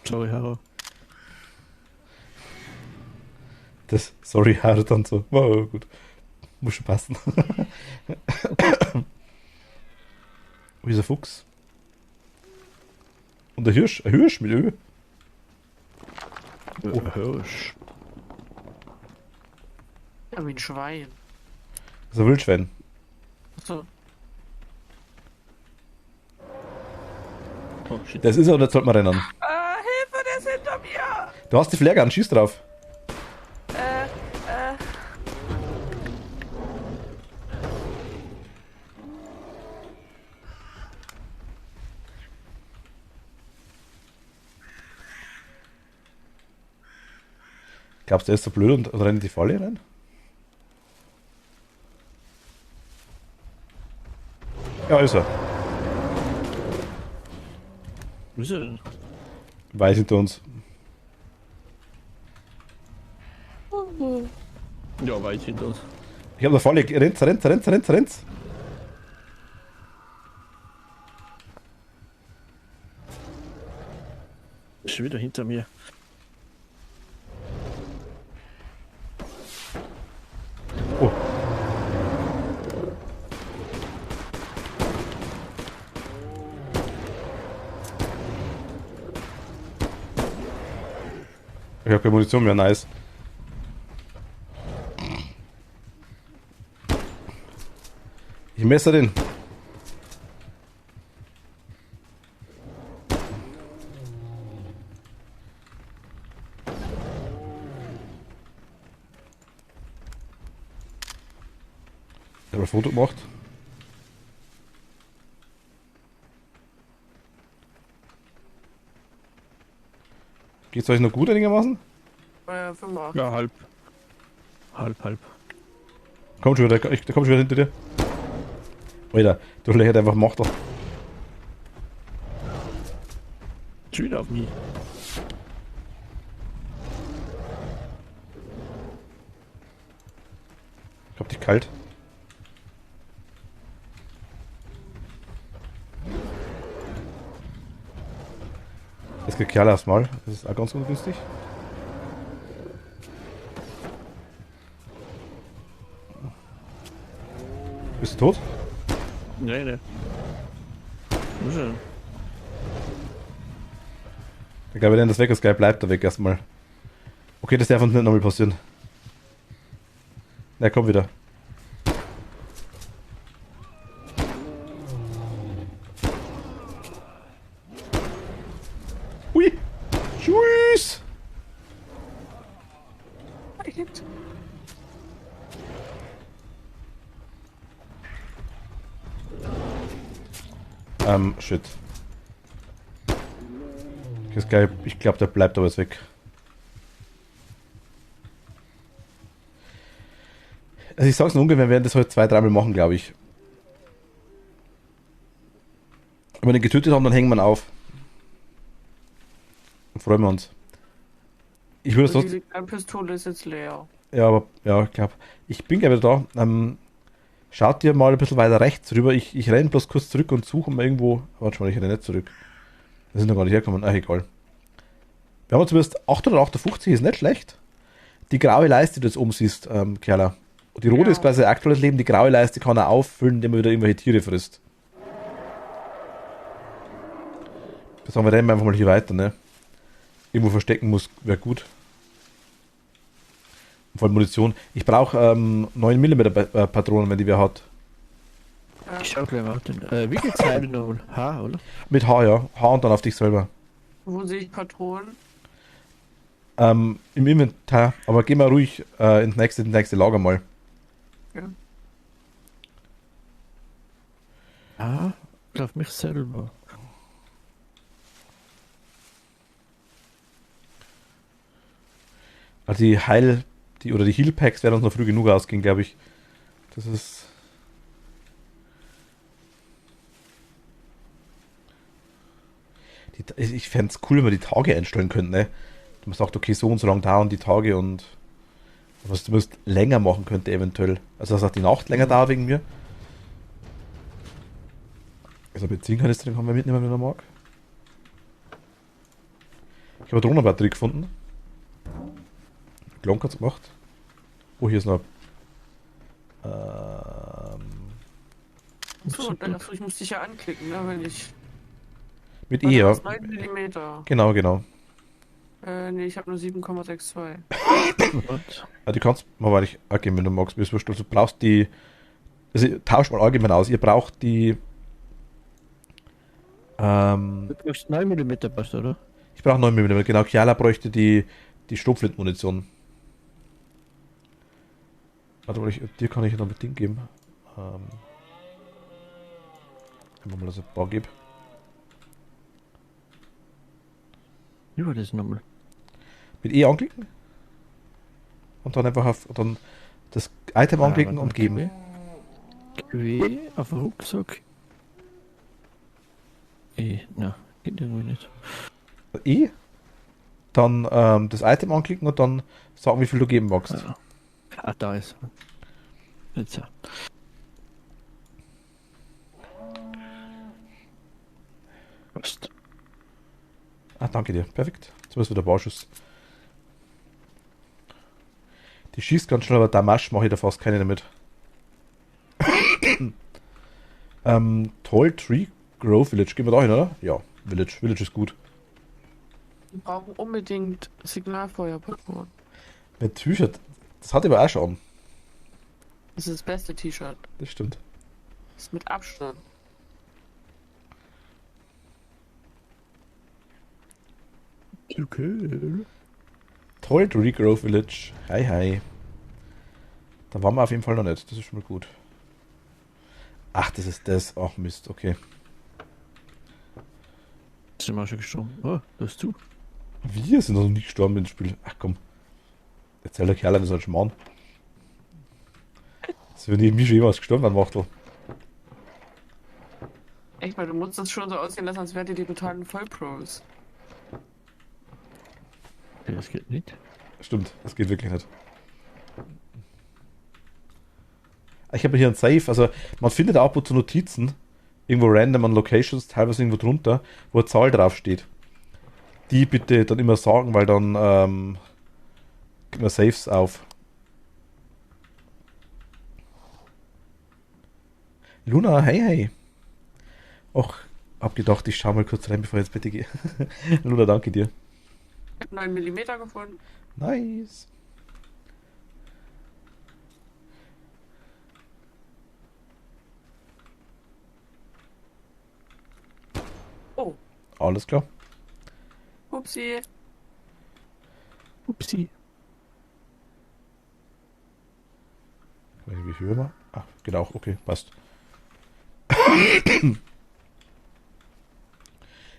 Sorry, Haro. Das, sorry, Haare dann so. Wow, gut. Muss schon passen. Wo ist der Fuchs? Und der Hirsch? Ein Hirsch mit Ö? Oh, Hirsch. Ja, wie ein Schwein. Das ist ein Wildschwein. So. Oh, shit. Das ist er und jetzt sollte man rennen. Hilfe, der ist hinter mir! Du hast die Flagge an, schieß drauf. Äh. Glaubst du, der ist so blöd und rennt in die Falle rein? Ja, ist er. Wo ist er denn? Weiß hinter uns. Ja, weit hinter uns. Ich hab eine Falle. Rennt. Ist schon wieder hinter mir. Oh. Ich hab keine Munition mehr, nice. Ich messe den. Ich habe ein Foto gemacht. Geht's euch noch gut einigermaßen? 85. Ja, halb. Halb. Kommt schon wieder, der kommt schon wieder hinter dir. Alter, du lächelt einfach Macht doch. Schon wieder auf mich. Ich hab dich kalt. Das kriegt Kerl erstmal. Das ist auch ganz ungünstig. Bist du tot? Nee. Wo ist er denn? Ich glaube, wenn das weg ist, geil, bleibt er weg erstmal. Okay, das darf uns nicht nochmal passieren. Na, komm wieder. Shit. Ich glaube, der bleibt aber jetzt weg. Also ich sag's nur ungefähr, wir werden das heute 2-3 Mal machen, glaube ich. Wenn wir den getötet haben, dann hängen wir ihn auf. Dann freuen wir uns. Ich würde sonst... Die Pistole ist jetzt leer. Ja, aber, ja, ich glaube. Ich bin gleich wieder da. Schaut dir mal ein bisschen weiter rechts rüber. Ich renne bloß kurz zurück und suche mal irgendwo... Warte mal, ich renne nicht zurück. Wir sind noch gar nicht hergekommen. Ach, egal. Wir haben zumindest 858, ist nicht schlecht. Die graue Leiste, die du jetzt oben siehst, Kerla. Die rote ist quasi aktuelles Leben, die graue Leiste kann er auffüllen, indem er wieder irgendwelche Tiere frisst. Das haben wir rennen einfach mal hier weiter, ne? Irgendwo verstecken muss, wäre gut. Und vor allem Munition. Ich brauche 9mm Patronen, wenn die wer hat. Ich schau gleich mal. Wie geht's Heil nochmal? H, oder? Mit H, ja. H und dann auf dich selber. Wo sehe ich Patronen? Im Inventar. Aber geh mal ruhig ins nächste Lager mal. Ja. Ah, auf mich selber. Also die die Heal Packs werden uns noch früh genug ausgehen, glaube ich. Das ist... Ich fände es cool, wenn wir die Tage einstellen könnten, ne? Man sagt, okay, so und so lang dauern die Tage und was du musst länger machen könnte eventuell. Also dass auch die Nacht länger dauert wegen mir. Also Benzinkanister kann man mitnehmen, wenn man mag. Ich habe eine Drohnenbatterie gefunden. Glonkers gemacht. Oh, hier ist noch. So, ich muss dich ja anklicken, ne, wenn ich... Mit E, ja. 9 mm. Genau. Nee, ich habe nur 7,62. Ja, die kannst du mal nicht angeben, wenn du magst. Mir ist wurscht. Du brauchst die. Also tauscht mal allgemein aus. Ihr braucht die. Du brauchst 9mm passt, oder? Ich brauche 9mm. Genau, Kiala bräuchte die Schrotflintenmunition. Warte mal, dir kann ich noch ein Ding geben. Wenn man mal das ein paar gebe. Wie war das nochmal? Mit E anklicken. Und dann einfach auf dann das Item anklicken und geben. W auf den Rucksack. E, na, geht irgendwie nicht. E. Dann das Item anklicken und dann sagen, wie viel du geben magst. Ah, da ist er. Jetzt ja. Passt. Ah, danke dir. Perfekt. Jetzt ist wieder Barschuss. Die schießt ganz schnell, aber Damasch mache ich da fast keine damit. Tall Tree Grove Village. Gehen wir da hin, oder? Ja, Village. Village ist gut. Wir brauchen unbedingt Signalfeuerpatronen. Mit T-Shirt. Das hat aber auch schon. Das ist das beste T-Shirt. Das stimmt. Das ist mit Abstand. Okay. Tall Tree Grove Village. Hi. Da waren wir auf jeden Fall noch nicht. Das ist schon mal gut. Ach, das ist das. Ach Mist, okay. Sind wir schon gestorben? Oh, das ist zu. Wir sind noch nicht gestorben im Spiel. Ach komm. Erzähl der Kerl, das ist ein Schmarrn. Das wird nicht schon jemals gestorben, dann macht er. Echt mal, du musst das schon so aussehen lassen, als wärt ihr die totalen Vollpros. Ja, das geht nicht. Stimmt, das geht wirklich nicht. Ich habe hier ein Safe, also man findet auch zu Notizen, irgendwo random an Locations, teilweise irgendwo drunter, wo eine Zahl draufsteht. Die bitte dann immer sagen, weil dann gibt man Safes auf. Luna, hey. Och, hab gedacht, ich schau mal kurz rein, bevor ich ins Bett gehe. Luna, danke dir. Ich habe 9 mm gefunden. Nice. Oh, Alles klar. upsie. Upsi. Wie viel wir? Ah, geht auch, okay, passt.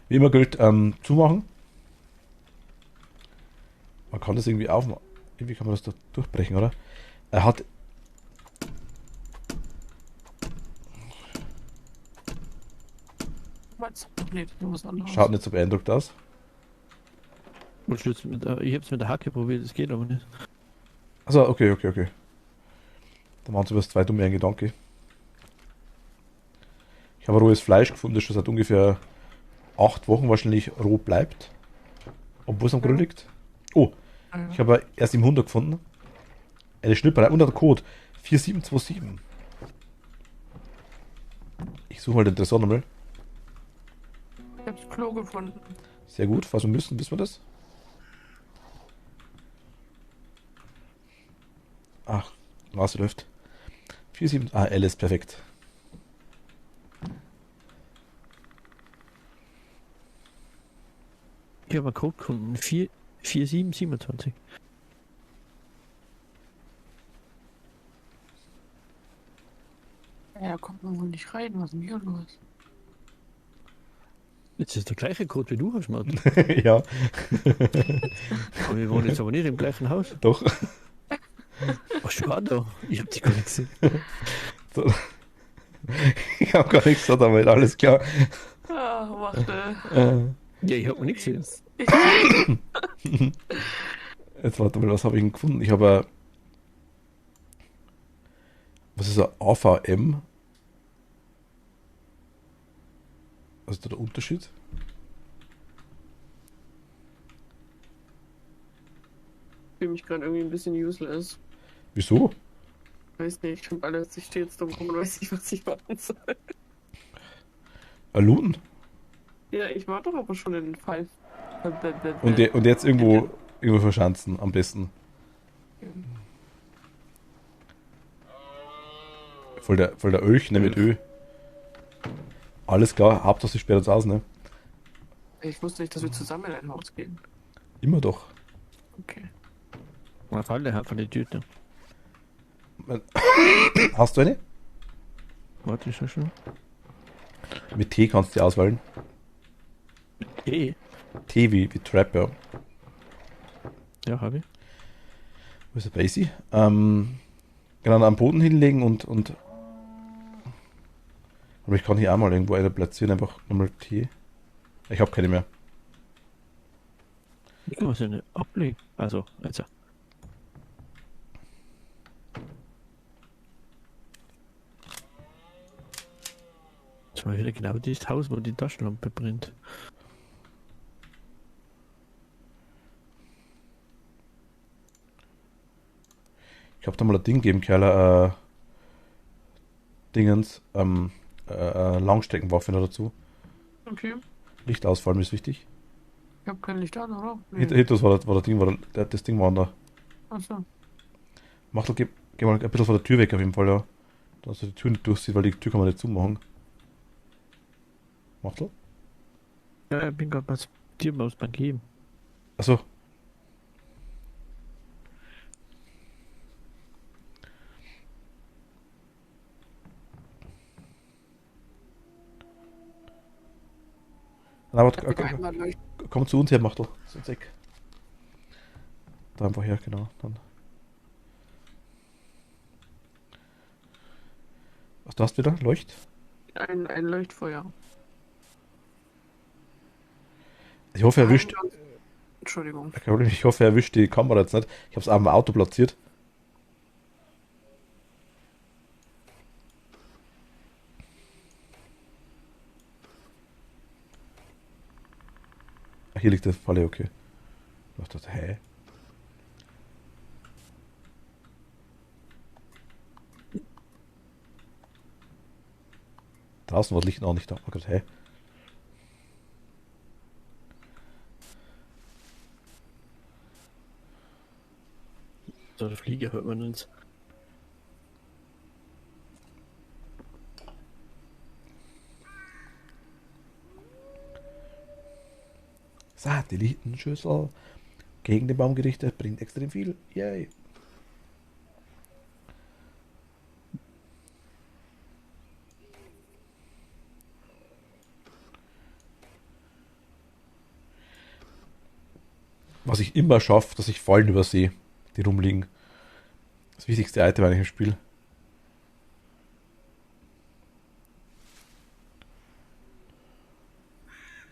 Wie immer gilt, zumachen. Man kann das irgendwie aufmachen. Irgendwie kann man das da durchbrechen, oder? Er hat. Was? Ach nee, das ist was anderes. Schaut nicht so beeindruckt aus. Ich hab's mit der Hacke probiert, das geht aber nicht. Also, okay. Da waren so was zwei dumme ein Gedanke. Ich habe rohes Fleisch gefunden, das schon seit ungefähr 8 Wochen wahrscheinlich roh bleibt. Obwohl es am Grill liegt. Oh, Ja. ich habe erst im 100 gefunden. Eine Schnipperei und der Code 4727. Ich suche mal den Tresor nochmal. Ich hab's Klo gefunden. Sehr gut, falls wir müssen, wissen wir das. Ach, Nase läuft. 47. Ah, L ist perfekt. Ich habe einen Code gefunden. 4727. Ja, da kommt man wohl nicht rein. Was ist denn hier los? Jetzt ist der gleiche Code wie du hast, Martin. Ja, Aber wir wohnen jetzt aber nicht im gleichen Haus. doch. Was war da? Ich hab dich gar nicht gesehen. So. Ich habe gar nichts gesagt, aber alles klar. Ah, warte. Äh, Ja, ich hab mir nichts gesehen. Jetzt warte mal, was habe ich denn gefunden? Ich habe. Was ist ein AVM? Was ist da der Unterschied? Ich fühle mich gerade irgendwie ein bisschen useless. Wieso? Weiß nicht, ich hab alles, ich stehe jetzt dumm rum und weiß nicht, was ich machen soll. Looten? Ja, ich war doch aber schon in den Fall. Und jetzt irgendwo verschanzen, am besten. Voll der Ölchner mit Ö. Alles klar, Hauptsache sie sperrt uns aus, ne? Ich wusste nicht, dass wir zusammen in ein Haus gehen. Immer doch. Okay. Man fällt halt von die Tüte. Hast du eine? Warte, ist das schon? Mit T kannst du die auswählen. Eh. T wie Trapper. Ja, habe ich. Wo ist der Basie? Genau, am Boden hinlegen und. Aber ich kann hier auch mal irgendwo eine platzieren, einfach nochmal T. Ich habe keine mehr. Ich kann was ja nicht ablegen. Also, jetzt. Das war wieder genau dieses Haus, wo die Taschenlampe brennt. Ich habe da mal ein Ding gegeben, Kerl. Dingens. Langstreckenwaffe noch dazu. Okay. Licht ausfallen ist wichtig. Ich hab kein Licht an, oder? Hinter uns war das Ding, das Ding war da. Achso. Mach doch, geh mal ein bisschen von der Tür weg auf jeden Fall, ja. Dass du die Tür nicht durchsiehst, weil die Tür kann man nicht zumachen. Macht doch. Ja, ich bin gerade was dir beim Geben. Achso. Na, aber komm zu uns her, mach doch. Sonst weg. Da einfach her, genau. Dann. Was du hast wieder? Leucht? Ein Leuchtfeuer. Ich hoffe, er erwischt. Entschuldigung. Ich hoffe, er erwischt die Kamera jetzt nicht. Ich habe es am Auto platziert. Ach, hier liegt der Falle, okay. Ich dachte, hä? Draußen war das Licht auch nicht da. Oh Gott, hä? So, der Flieger hört man uns. Satellitenschüssel gegen den Baum gerichtet, bringt extrem viel. Yay. Was ich immer schaffe, dass ich Fallen übersehe, die rumliegen. Das wichtigste Item eigentlich im Spiel.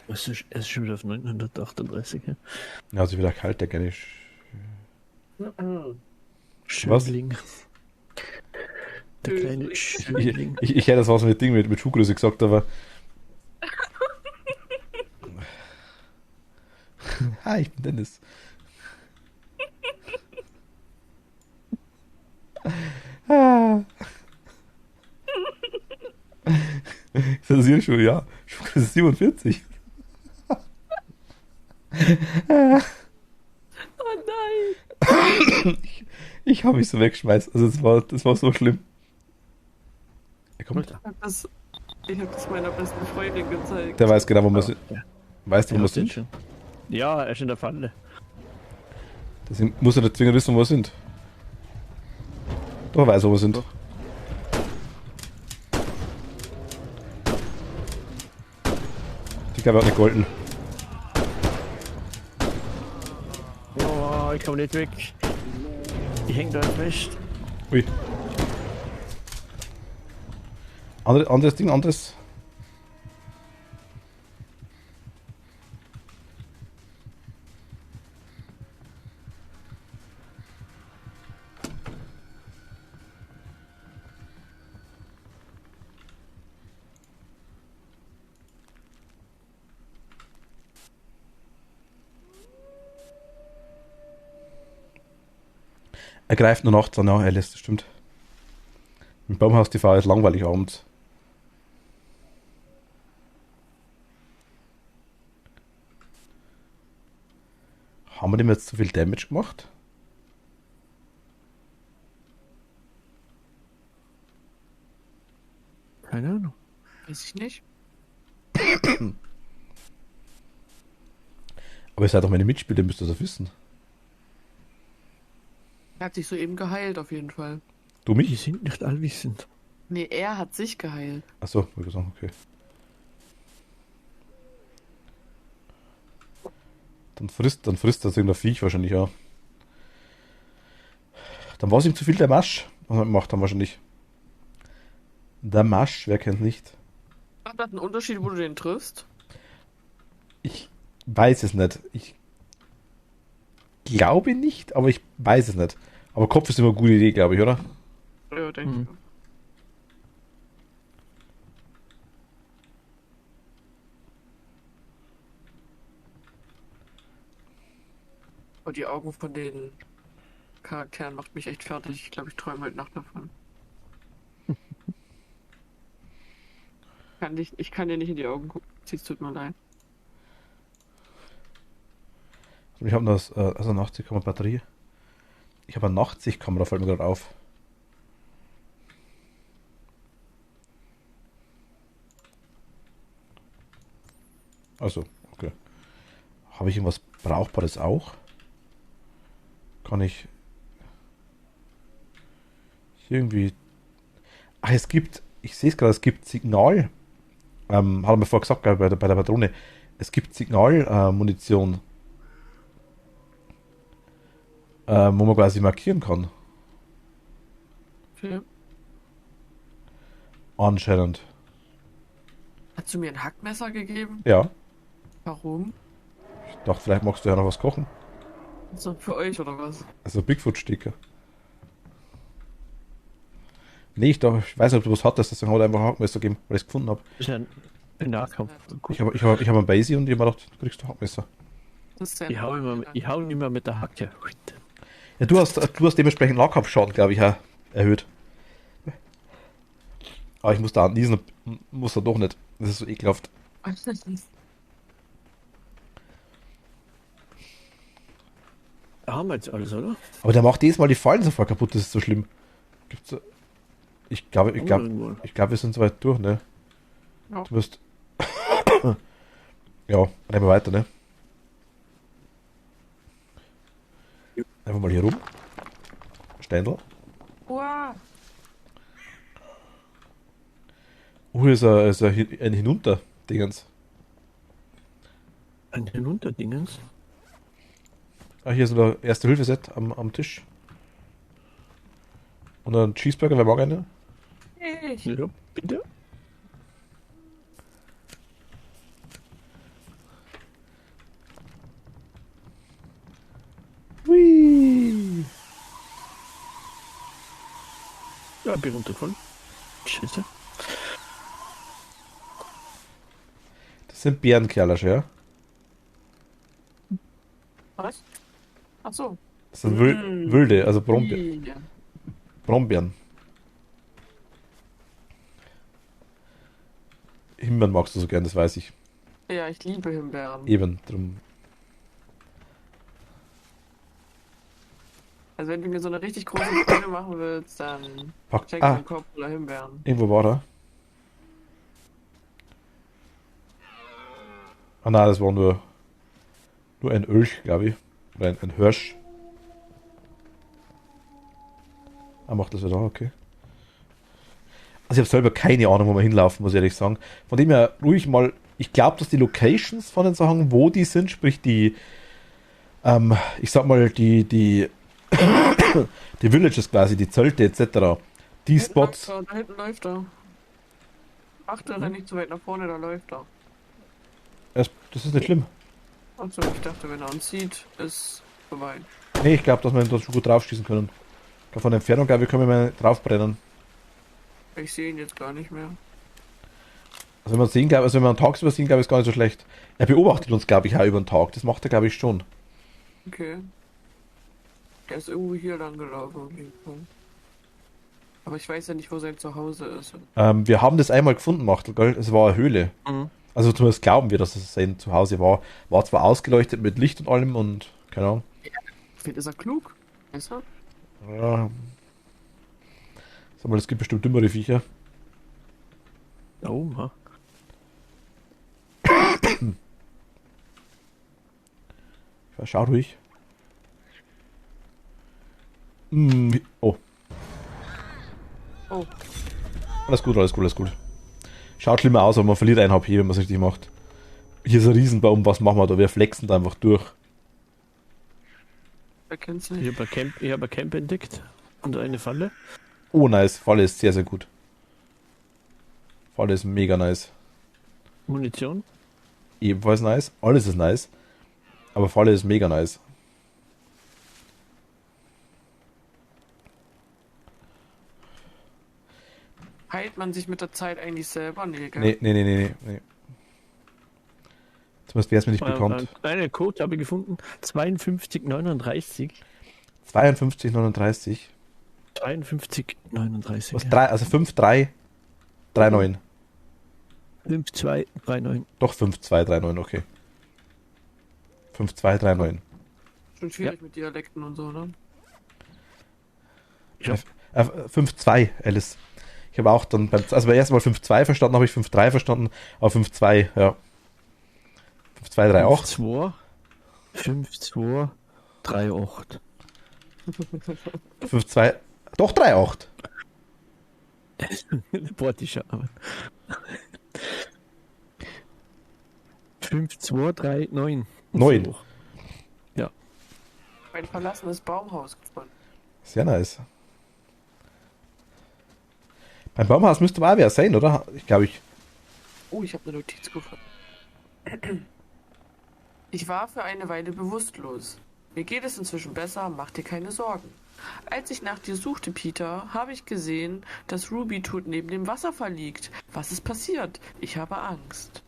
Es ist schon wieder auf 938. Ja. Ja, also wieder kalt, der gerne. Schönling. Der kleine Schönling. Ich hätte das was mit Ding mit Schuhgröße gesagt, aber. Hi, ich bin Dennis. Ist das hier schon, ja? Schuhgröße 47. Oh nein! Ich habe mich so weggeschmeißt. Also das war so schlimm. Er kommt. Ich hab das meiner besten Freundin gezeigt. Der weiß genau, wo wir sind. Ja. Weißt du, wo wir Ja, sind? schon. Ja, er ist in der Falle. Deswegen muss er nicht zwingend wissen, wo wir sind. Doch, er weiß, wo wir sind. Doch. Die glaube ich auch nicht golden. Oh, ich komme nicht weg. Ich häng da fest. Ui. Anderes Ding, anderes. Er greift nur nachts an, ja, Alice, das stimmt. Im Baumhaus TV ist langweilig abends. Haben wir dem jetzt zu viel Damage gemacht? Keine Ahnung. Weiß ich nicht. Aber ihr seid doch meine Mitspieler, ihr müsst das ja wissen. Er hat sich soeben geheilt, auf jeden Fall. Du Die mich? sind nicht allwissend. Nee, er hat sich geheilt. Achso, wollte ich sagen, okay. Dann frisst das irgendein Viech wahrscheinlich auch. Dann war es ihm zu viel der Masch. Was er gemacht haben wahrscheinlich. Der Masch, wer kennt nicht? Macht das einen Unterschied, wo du den triffst? Ich weiß es nicht. Ich glaube nicht, aber ich weiß es nicht. Aber Kopf ist immer eine gute Idee, glaube ich, oder? Ja, denke Mhm. ich. Und die Augen von den Charakteren macht mich echt fertig. Ich glaube, ich träume heute Nacht davon. Ich kann dir nicht in die Augen gucken. Es tut mir leid. Ich habe noch also eine 80-Kamera Batterie. Ich habe eine 80-Kamera, fällt mir gerade auf. Also, okay. Habe ich irgendwas Brauchbares auch? Kann ich hier irgendwie. Ach, ich sehe es gerade, es gibt Signal. Hat er mir vorher gesagt, glaub ich, bei der Patrone. Es gibt Signalmunition, wo man quasi markieren kann. Okay. Anscheinend. Hast du mir ein Hackmesser gegeben? Ja. Warum? Ich dachte, vielleicht magst du ja noch was kochen. So für euch oder was? Also Bigfoot-Sticker. Nee, ich weiß nicht, ob du was hattest, deswegen habe ich einfach ein Hackmesser gegeben, weil ich es gefunden habe. Das ist ein Nahkampf. Ich hab einen Basie und ich habe mir gedacht, du kriegst ein Hackmesser. Das ist ja Ich hau immer mit der Hacke. Ja, du hast dementsprechend Nahkampfschaden, glaube ich, auch erhöht. Aber ich muss da niesen, muss da doch nicht. Das ist so ekelhaft. Haben wir jetzt alles, oder? Aber der macht jedes Mal die Fallen sofort kaputt, das ist so schlimm. Gibt's so. Ich glaube, Irgendwo. wir sind soweit durch, ne? Ja. Du wirst. Ja, rennen wir weiter, ne? Einfach mal hier rum. Steindl. Wow. Hier ist ein Hinunter-Dingens. Ein Hinunterdingens. Ah, hier ist ein Erste-Hilfe-Set am Tisch. Und ein Cheeseburger, wer mag einen? Ich. Ja, bitte. Hui. Ja, bin runtergefallen. Scheiße. Das sind Bärenkerler, ja? Was? Ach so. Das sind wilde, also Brombeeren. Ja. Brombeeren. Himbeeren magst du so gern, das weiß ich. Ja, ich liebe Himbeeren. Eben, drum. Also wenn du mir so eine richtig große Freude machen willst, dann Pack, schenk mir ah, einen Kopf oder Himbeeren. irgendwo war er. Ah nein, das war nur ein Ölch, glaube ich. Oder ein Hirsch. Ah, macht das wieder, okay. Also ich habe selber keine Ahnung, wo wir hinlaufen, muss ich ehrlich sagen. Von dem her ruhig mal, ich glaube, dass die Locations von den Sachen, wo die sind, sprich die, ich sag mal, die Villages quasi, die Zelte etc., die Spots, Da hinten läuft er. Achte, renn nicht zu weit nach vorne, da läuft er. das ist nicht schlimm. Achso, ich dachte, wenn er uns sieht, ist vorbei. Nee, ich glaube, dass wir da schon gut draufschießen können. Ich glaub, von der Entfernung, glaube ich, können wir mal draufbrennen. Ich sehe ihn jetzt gar nicht mehr. Also wenn wir sehen, also wenn wir einen Tagsüber sehen, glaube ich, ist gar nicht so schlecht. Er beobachtet uns, glaube ich, auch über den Tag. Das macht er, glaube ich, schon. Okay. Der ist irgendwo hier lang gelaufen auf jeden Fall. Aber ich weiß ja nicht, wo sein Zuhause ist. Wir haben das einmal gefunden, Machtel, gell? Es war eine Höhle. Mhm. Also zumindest glauben wir, dass es sein Zuhause war. War zwar ausgeleuchtet mit Licht und allem und keine Ahnung. Vielleicht ist er klug. Weißt du? Ja. Sag mal, es gibt bestimmt dümmere Viecher. Oh, ha. Schau ruhig. Oh, Oh, alles gut, alles gut, alles gut. Schaut schlimmer aus, aber man verliert einen HP, wenn man es richtig macht. Hier ist ein Riesenbaum, was machen wir da? Wir flexen da einfach durch. er kennt's Ich nicht. habe ein Camp entdeckt. Und eine Falle. Oh, nice. Falle ist sehr, sehr gut. Falle ist mega nice. Munition. Ebenfalls nice. Alles ist nice. Aber Falle ist mega nice. Heilt man sich mit der Zeit eigentlich selber? Nee, gell? Nee. Zumindest wäre es mir nicht bekannt. Eine Code habe ich gefunden. 5239. 5239. 5239. Was? 3, also 5339. 5239. Doch 5239, okay. 5239. Schon schwierig mit Dialekten und so, ne? Ja. 5-2, Alice. Ich habe auch dann beim ersten Mal 5-2 verstanden, habe ich 5-3 verstanden, aber 5-2, ja. 5-2-3-8. 5238. 5-2, doch 3-8. Portischer. 5239. 9. Ein verlassenes Baumhaus gefunden. Sehr nice. Beim Baumhaus müsste aber auch wer sein, oder? Ich glaube, Oh, ich habe eine Notiz gefunden. Ich war für eine Weile bewusstlos. Mir geht es inzwischen besser, mach dir keine Sorgen. Als ich nach dir suchte, Peter, habe ich gesehen, dass Ruby tot neben dem Wasserfall liegt. Was ist passiert? Ich habe Angst.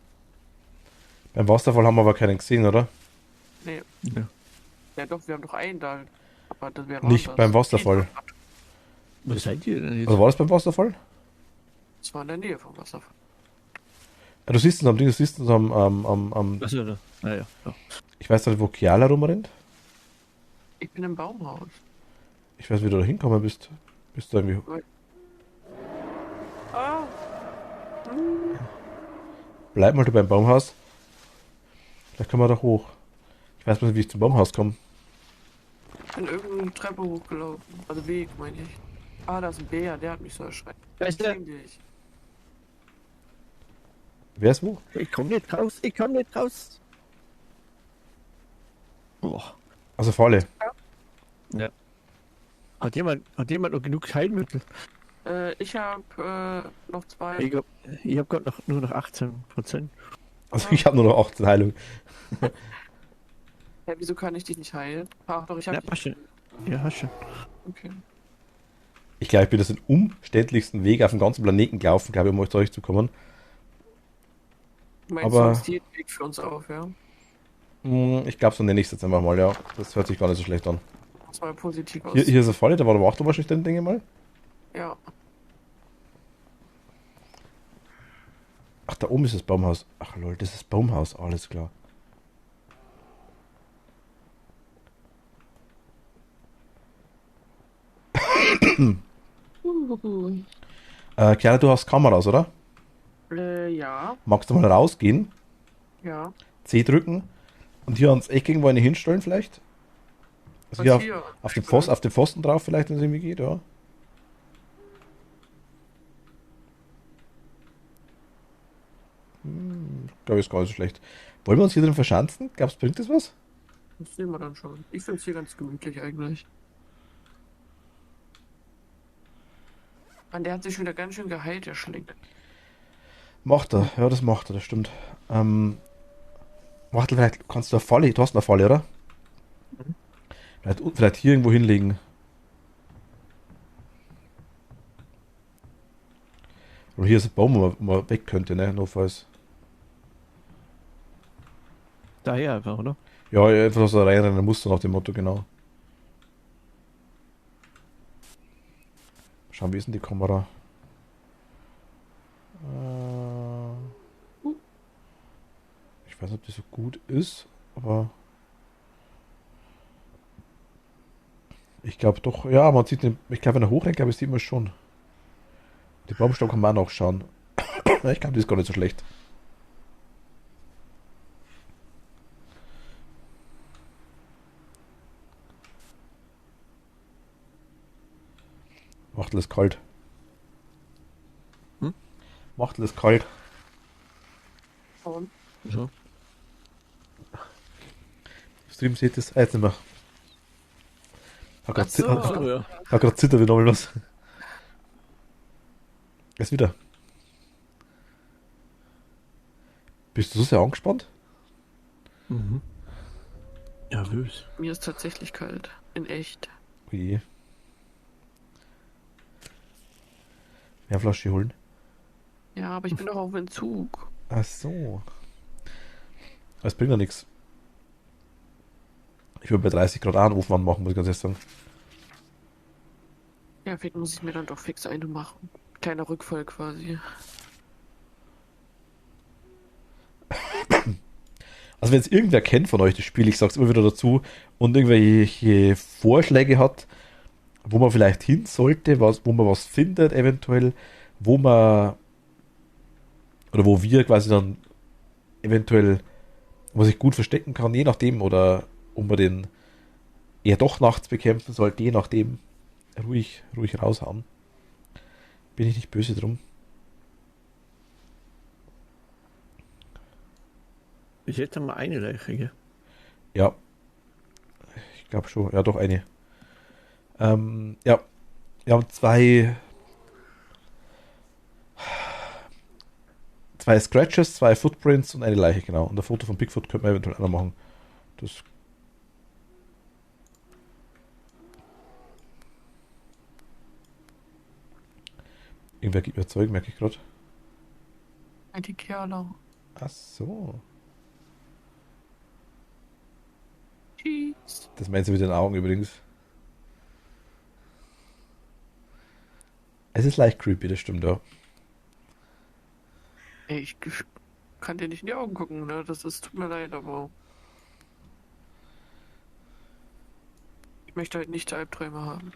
beim Wasserfall haben wir aber keinen gesehen, oder? Nee. Ja. Ja doch, wir haben doch einen da. Aber das wäre Nicht anders. beim Wasserfall. Was seid ihr denn jetzt? Also war das beim Wasserfall? Das war in der Nähe vom Wasserfall. Ja, du siehst es am Ding, du siehst es am Achso, da. Naja. Ja. ich weiß nicht, wo Kiala rumrennt. Ich bin im Baumhaus. Ich weiß, wie du da hinkommen bist. Bist du irgendwie. Ah, Bleib mal du beim Baumhaus. Vielleicht kommen wir da hoch. Ich weiß nicht, wie ich zum Baumhaus komme. ich bin irgendeine Treppe hochgelaufen. Also Weg, meine ich. Ah, da ist ein Bär, der hat mich so erschreckt. Eigentlich. Wer ist wo? Ich komme nicht raus. Boah. Also Falle. Ja. Hat jemand noch genug Heilmittel? Ich habe noch 2. Ich hab gerade nur noch 18%. Also ich habe nur noch 18 Heilung. Ja, wieso kann ich dich nicht heilen? Ach doch, ich habe Ja, dich. passt schon. Ja, hast schon. Okay. Ich glaube, ich bin das den umständlichsten Weg auf dem ganzen Planeten gelaufen, glaube ich, um euch zu euch zu kommen. Du meinst, du Aber machst jeden Weg für uns auf, ja? ich glaube, so nenne ich es jetzt einfach mal, ja. Das hört sich gar nicht so schlecht an. Das mal positiv aus. Hier ist eine Falle, da war der Wachturm wahrscheinlich drin, denke ich mal. Ja. Ach, da oben ist das Baumhaus. Ach lol, das ist das Baumhaus, alles klar. Uhuhu. Chiara, du hast Kameras, oder? Ja. Magst du mal rausgehen, Ja. C drücken und hier ans Eck irgendwo eine hinstellen vielleicht? Also Was hier hier? auf den Pfosten drauf vielleicht, wenn es irgendwie geht, ja. Glaube ich, ist gar nicht so schlecht. Wollen wir uns hier drin verschanzen? Glaubst du, bringt das was? Das sehen wir dann schon. Ich finde es hier ganz gemütlich eigentlich. Und der hat sich wieder ganz schön geheilt, der Schling. Macht er, ja, das macht er, das stimmt. Wachtel, vielleicht kannst du eine Falle, du hast eine Falle, oder? Mhm. Vielleicht hier irgendwo hinlegen. Oder hier ist ein Baum, wo man weg könnte, ne? Notfalls. Daher einfach, oder? Ja, einfach so reinrennen musst du nach dem Motto, genau. Schauen, wie ist denn die Kamera? Ich weiß nicht, ob die so gut ist, aber ich glaube doch, ja, man sieht den, ich glaube, wenn er hochrennt, glaube ich, sieht man es schon. Die Baumstamm kann man auch noch schauen. Ja, ich glaube, die ist gar nicht so schlecht. Machtel ist kalt. Hm? Machtel ist kalt. Und So. Stream sieht das jetzt nicht mehr. Hat Ach so. Ja. gerade zittert wie nochmal was. Jetzt wieder. Bist du so sehr angespannt? Mhm. Nervös. mir ist tatsächlich kalt. In echt. Oje. Mehr Flasche holen. Ja, aber ich bin doch auf dem Entzug. Ach so. Das bringt ja nichts. Ich würde bei 30 Grad auch einen Ofen anmachen, muss ich ganz ehrlich sagen. Ja, vielleicht muss ich mir dann doch fix eine machen. Kleiner Rückfall quasi. Also wenn es irgendwer kennt von euch das Spiel, ich sag's immer wieder dazu, und irgendwelche Vorschläge hat, wo man vielleicht hin sollte, wo man was findet eventuell, wo man oder wo wir quasi dann eventuell, wo man sich gut verstecken kann, je nachdem, oder ob man den eher doch nachts bekämpfen sollte, je nachdem, ruhig raushauen. Bin ich nicht böse drum. Ich hätte mal eine Leiche, gell? Ja, ich glaube schon. Ja, doch eine. Ja, wir haben zwei Scratches, zwei Footprints und eine Leiche, genau. Und ein Foto von Bigfoot könnte man eventuell auch noch machen. Das irgendwer gibt mir Zeug, merke ich gerade. Die Kerle. Ach so. Tschüss. Das meint sie mit den Augen übrigens. Es ist leicht creepy, das stimmt, ja. Ey, ich kann dir nicht in die Augen gucken, ne? Tut mir leid, aber. Ich möchte halt nicht Albträume haben.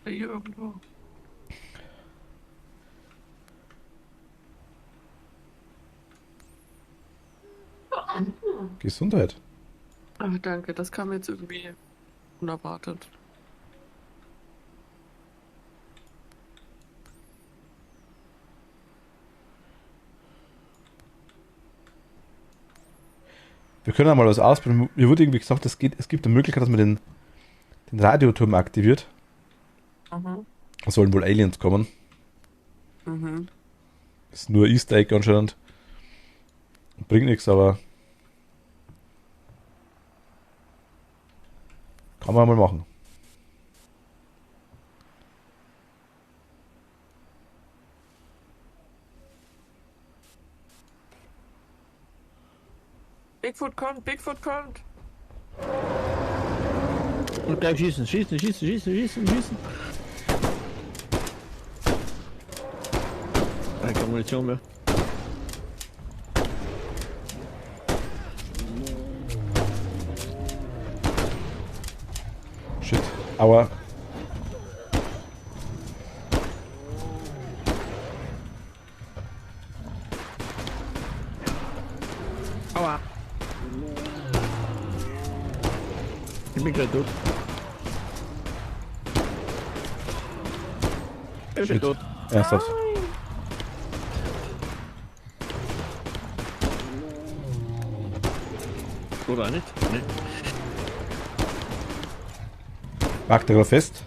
Hier irgendwo. Gesundheit. Ach, danke, das kam jetzt irgendwie unerwartet. Wir können ja mal was ausprobieren. Mir wurde irgendwie gesagt, es gibt eine Möglichkeit, dass man den Radioturm aktiviert. Mhm. Da sollen wohl Aliens kommen. Mhm. Ist nur Easter Egg anscheinend. Bringt nichts, aber kann man mal machen. Bigfoot kommt, Bigfoot kommt. Und gleich schießen. Keine Munition mehr. Shit. Aua. Aua. Ich bin gleich tot. Ich bin Shit. tot. Ernsthaft. Oder auch nicht? Nee. Macht er gerade fest?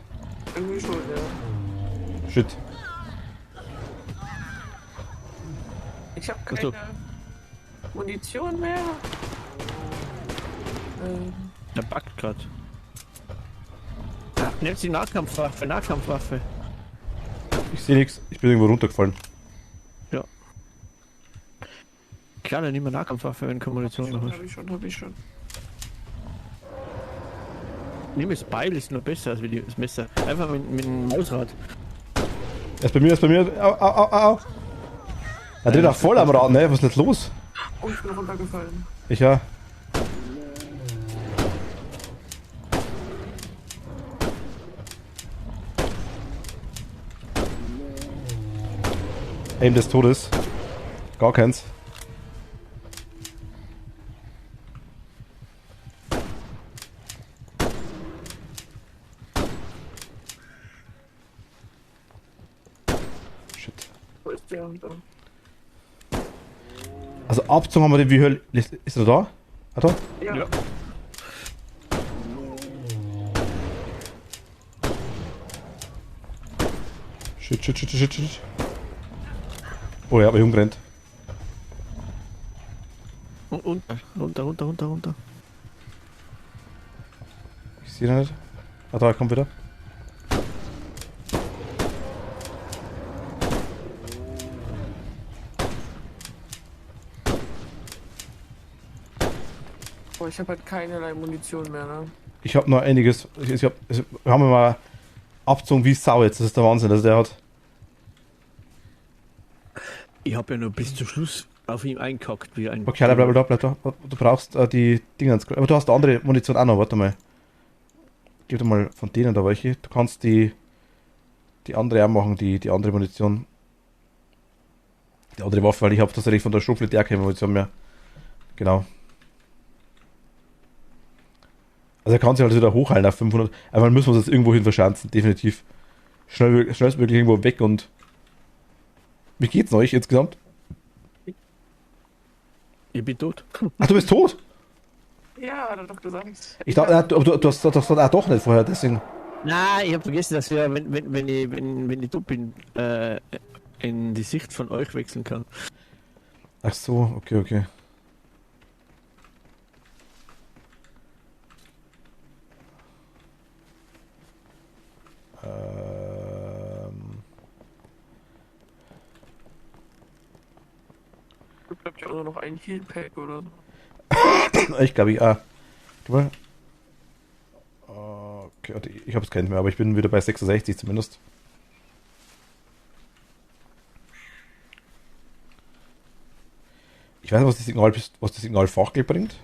Irgendwie schon, ja. Shit. Ich habe Ach so. keine Munition mehr. Der backt grad. Ja, nimmst die Nahkampfwaffe. Ich sehe nichts. Ich bin irgendwo runtergefallen. Ja. Klar, dann nimm mal Nahkampfwaffe, wenn keine Munition noch ist. Hab ich schon. Nimm das Beil, ist noch besser als wie das Messer. Einfach mit dem Mausrad. Er ist bei mir. Au, au, au, au. Er dreht auch voll am Rad, ne? Was ist jetzt los? Oh, ich bin runtergefallen. Ich ja. Aim des Todes. Gar keins. Shit. Wo ist der? Da. Also abgezogen haben wir den wie Hölle. Ist er da? Ah, da? Ja. Ja. Shit. Oh, er hat mich umgerannt. Und runter. Ich sehe ihn nicht. Ah, da, er kommt wieder. Oh, ich habe halt keinerlei Munition mehr, ne? Ich habe noch einiges. Wir haben mal abgezogen wie Sau jetzt. Das ist der Wahnsinn. Also der hat. Ich hab ja nur bis zum Schluss auf ihm eingekackt wie ein. Okay, bleib da. Du brauchst die Dinger. Aber du hast andere Munition auch noch. Warte mal. Gib dir mal von denen da welche. Du kannst die andere auch machen, die andere Munition. Die andere Waffe, weil ich habe tatsächlich von der Schrotflinte auch keine Munition mehr. Genau. Also er kann sich halt wieder hochhalten auf 500. Aber dann müssen wir uns jetzt irgendwo hin verschanzen, definitiv. Schnellstmöglich irgendwo weg und. Wie geht's euch insgesamt? Ich bin tot. Ach, du bist tot? Ja, hat er doch gesagt. Ich dachte, du hast doch nicht vorher, deswegen. Nein, ich hab vergessen, dass wir, wenn ich tot bin, in die Sicht von euch wechseln kann. Ach so, okay. Da bleibt ja auch nur noch ein Heal-Pack, oder? Ich glaube, ja. Guck mal. Okay, warte, ich habe es keinen mehr, aber ich bin wieder bei 66 zumindest. Ich weiß nicht, was das Signal Fachgel bringt.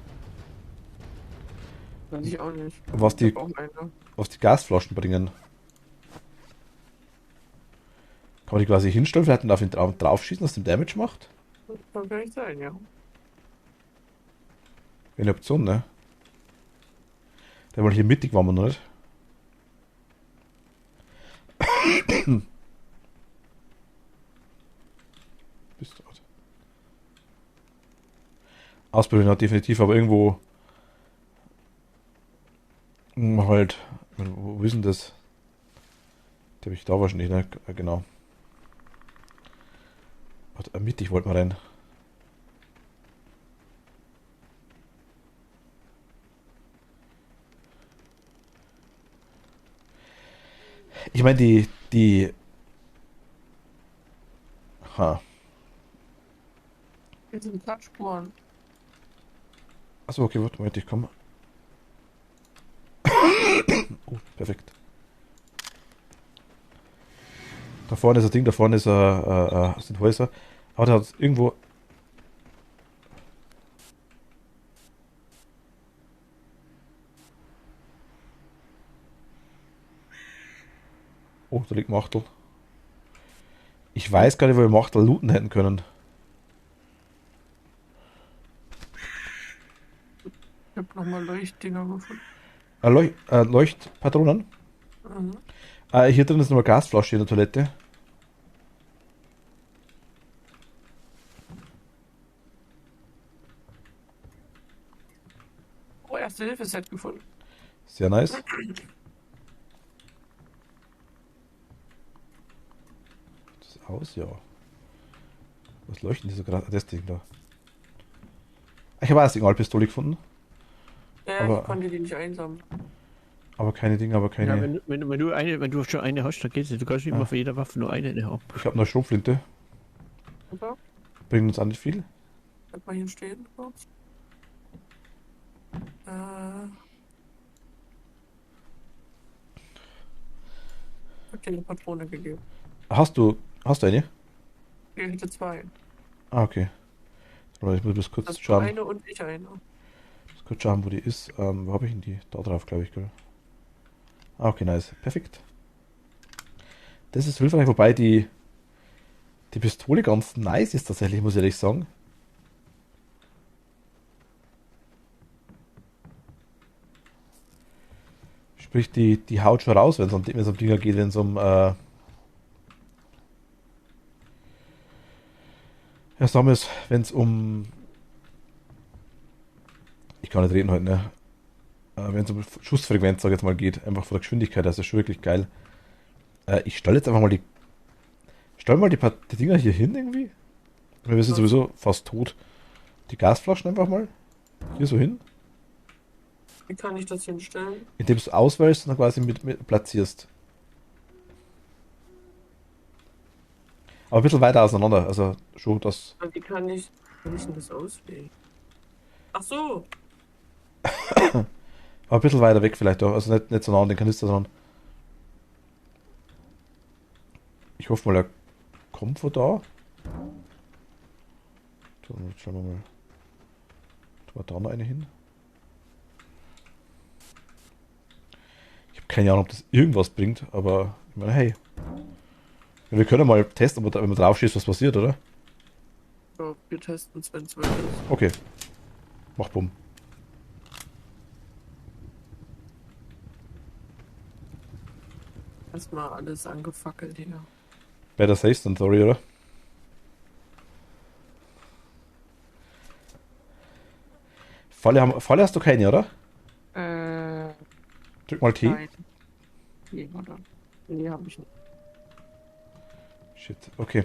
Weiß ich auch nicht. Was die, Ich hab auch eine. was die Gasflaschen bringen. Kann man die quasi hinstellen, vielleicht und auf ihn draufschießen, dass den Damage macht? Das kann gar nicht sein, ja. Wäre eine Option, ne? Der mal hier mittig waren wir noch nicht. Bist du dort? Ausbildung hat definitiv, aber irgendwo halt, wo ist denn das? Die habe ich da wahrscheinlich, ne? Genau. Warte, mittig wollte man rein. Ich meine, ha. Hier sind Platzspuren. Achso, okay, warte, Moment, ich komme. Oh, perfekt. Da vorne ist ein Ding, da vorne ist sind Häuser. Aber da hat irgendwo. Oh, da liegt Machtel. Ich weiß gar nicht, wo wir Machtel looten hätten können. Ich habe nochmal Leuchtdinger gefunden. Leuchtpatronen. Mhm. Hier drin ist nochmal Gasflasche in der Toilette. Oh, Erste-Hilfe-Set gefunden. Sehr nice. Das aus, ja. Was leuchten diese gerade? Das Ding da. Ich habe auch eine Signalpistole gefunden. Ja, Aber- ich konnte die nicht einsammeln. Aber keine Dinge, aber keine. Ja, wenn du schon eine hast, dann geht's nicht. Du kannst nicht immer Ah. für jede Waffe nur eine haben. Ich habe noch Schrotflinte. Oder? Bringt uns auch nicht viel. Bleib mal hier stehen kurz. Hab dir eine Patrone gegeben. Hast du eine? Ich hätte zwei. Ah, okay. Oder ich muss bloß kurz Das ist schauen. eine und ich eine. Muss kurz schauen, wo die ist. Wo habe ich denn die? Da drauf, glaube ich, gell? Ah, okay, nice. Perfekt. Das ist hilfreich, wobei die Pistole ganz nice ist tatsächlich, muss ich ehrlich sagen. Sprich, die haut schon raus, wenn es um Dinger geht, wenn es um ja, sagen wir es, wenn es um ich kann nicht reden heute, ne? Wenn es um Schussfrequenz, sag ich jetzt mal, geht, einfach von der Geschwindigkeit, das ist schon wirklich geil. Ich stelle jetzt einfach mal die Dinger hier hin irgendwie. Wir sind sowieso fast tot. Die Gasflaschen einfach mal hier so hin, Wie kann ich das hinstellen? indem du es auswählst und dann quasi mit platzierst. Aber ein bisschen weiter auseinander, also schon das. Wie kann ich denn das auswählen? Ach so. Aber ein bisschen weiter weg vielleicht auch, also nicht so nah an den Kanister, sondern. Ich hoffe mal, er kommt von da. Schauen wir mal. Tun wir da noch eine hin. Ich habe keine Ahnung, ob das irgendwas bringt, aber ich meine, hey. Wir können mal testen, ob wenn man drauf schießt, was passiert, oder? So, wir testen es, wenn es wirklich ist. Okay. Mach bumm. Erstmal alles angefackelt hier. Better safe than sorry, oder? Falle hast du keine, oder? Drück mal T. Nein. Nee, oder? Nee, hab ich nicht. Shit, okay.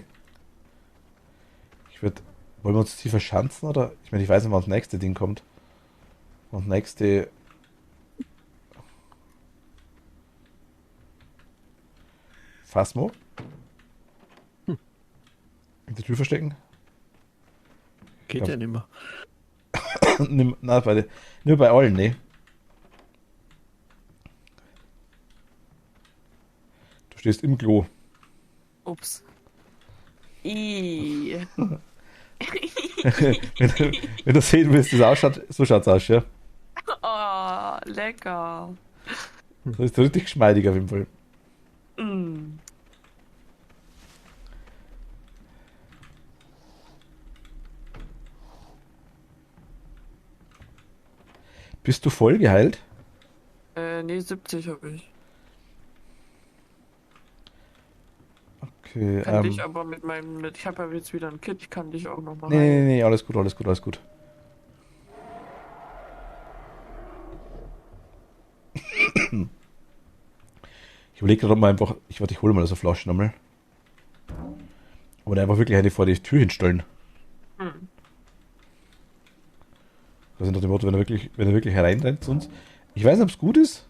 Wollen wir uns hier verschanzen, oder? Ich meine, ich weiß nicht, wann das nächste Ding kommt. Und das nächste. Phasmo? In der Tür verstecken? Geht Ja. ja nicht mehr. Nur bei allen, ne? Du stehst im Klo. Ups. I. wenn du sehen willst, wie es ausschaut, so schaut's aus, ja? Oh, lecker. Das ist richtig geschmeidig auf jeden Fall. Mm. Bist du voll geheilt? Nee, 70 habe ich. Okay, Kann dich aber mit meinem. Ich habe ja jetzt wieder ein Kit, ich kann dich auch noch mal nee, heilen. alles gut, alles gut, alles gut. Ich überlege gerade, ob man einfach, ich hole mal so eine Flasche nochmal. Aber dann einfach wirklich eine vor die Tür hinstellen. Hm. Also nach dem Motto, wenn er wirklich hereinrennt zu uns. Ich weiß nicht, ob es gut ist.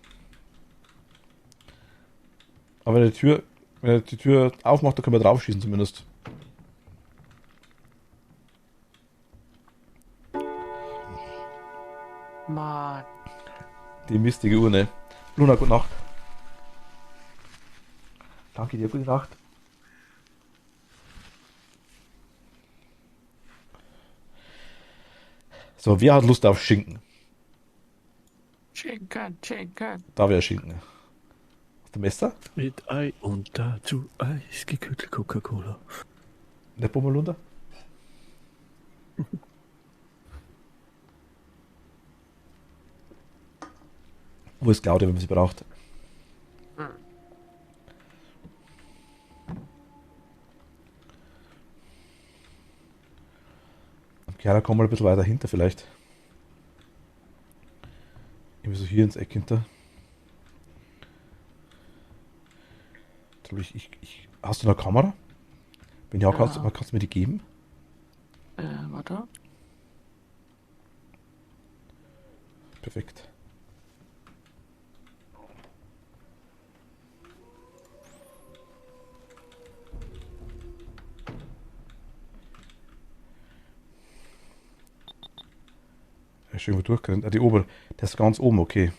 Aber wenn er die Tür aufmacht, dann können wir draufschießen zumindest. Mann. Die mistige Urne. Luna, gute Nacht. Danke dir, gute Nacht. So, wer hat Lust auf Schinken? Schinken. Da wäre Schinken. Auf dem Messer? Mit Ei und dazu eisgekühlte Coca-Cola. Der Pummelunder? Wo ist Claudia, wenn man sie braucht? Okay, da kommen wir ein bisschen weiter hinter vielleicht. Irgendwie so hier ins Eck hinter. Hast du eine Kamera? Wenn ja, kannst du mir die geben? Warte. Perfekt. Er ist irgendwo durchgerannt. Der ist ganz oben, okay.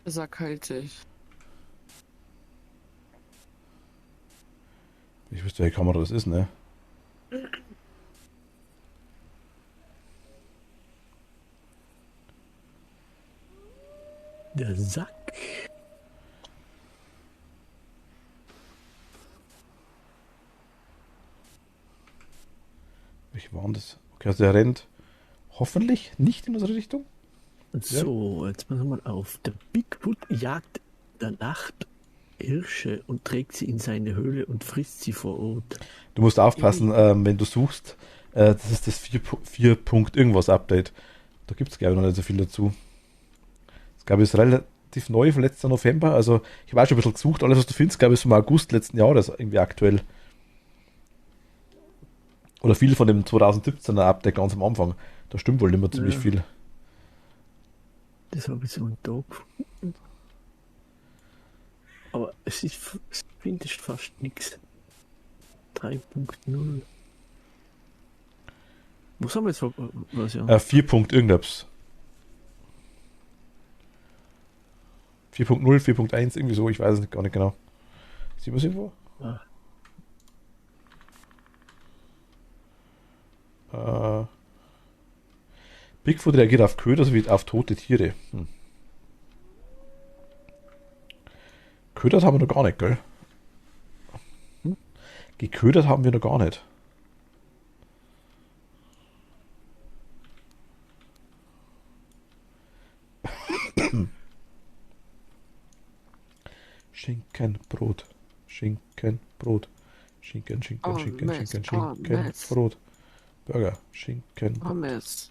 Sag kaltig. Ich wüsste, welche Kamera das ist, ne? Der Sack. Welche waren das? Okay, also der rennt hoffentlich nicht in unsere Richtung. So, jetzt passen wir mal auf. Der Bigfoot jagt der Nacht Hirsche und trägt sie in seine Höhle und frisst sie vor Ort. Du musst aufpassen, wenn du suchst. Das ist das 4 Punkt irgendwas Update. Da gibt es, glaube ich, noch nicht so viel dazu. Das glaube ich ist relativ neu von letzter November. Also ich habe auch schon ein bisschen gesucht. Alles, was du findest, glaube ich, ist vom August letzten Jahres irgendwie aktuell. Oder viel von dem 2017er Update ganz am Anfang. Da stimmt wohl immer ziemlich viel. Das habe ich so einen Tag gefunden. Aber es findest fast nichts. 3.0. Was haben wir jetzt für Version? 4 Punkt irgendwas. 4.0, 4.1, irgendwie so, ich weiß es gar nicht genau. Sieht man es irgendwo? Bigfoot reagiert auf Köder sowie auf tote Tiere. Ködert haben wir noch gar nicht, gell? Geködert haben wir noch gar nicht. Schinkenbrot. Schinkenbrot. Schinken, Brot. Burger. Schinken. Pommes.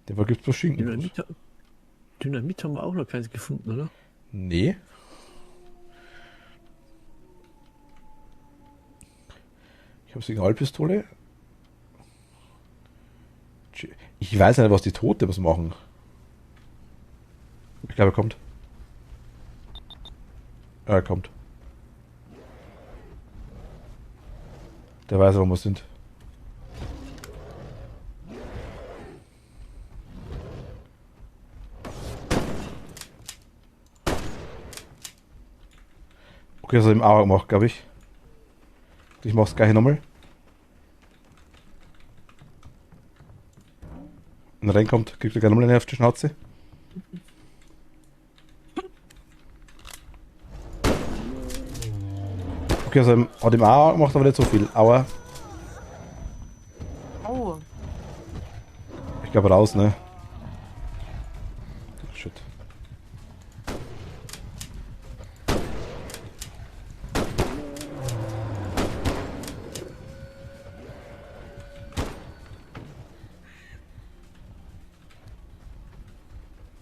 Der war gibt's bloß Schinken. Dynamit haben wir auch noch keins gefunden, oder? Nee. Ich habe Signalpistole. Ich weiß nicht, was die Tote was machen. Ich glaube, er kommt. Ja, er kommt. Der weiß, wo wir sind. Okay, das hat er im Auge gemacht, glaube ich. Ich mach's gleich nochmal. Wenn er reinkommt, kriegt er gleich nochmal eine auf die Schnauze. Okay, also hat im Auge gemacht, aber nicht so viel. Aua. Oh. Ich glaube raus, ne? Shit.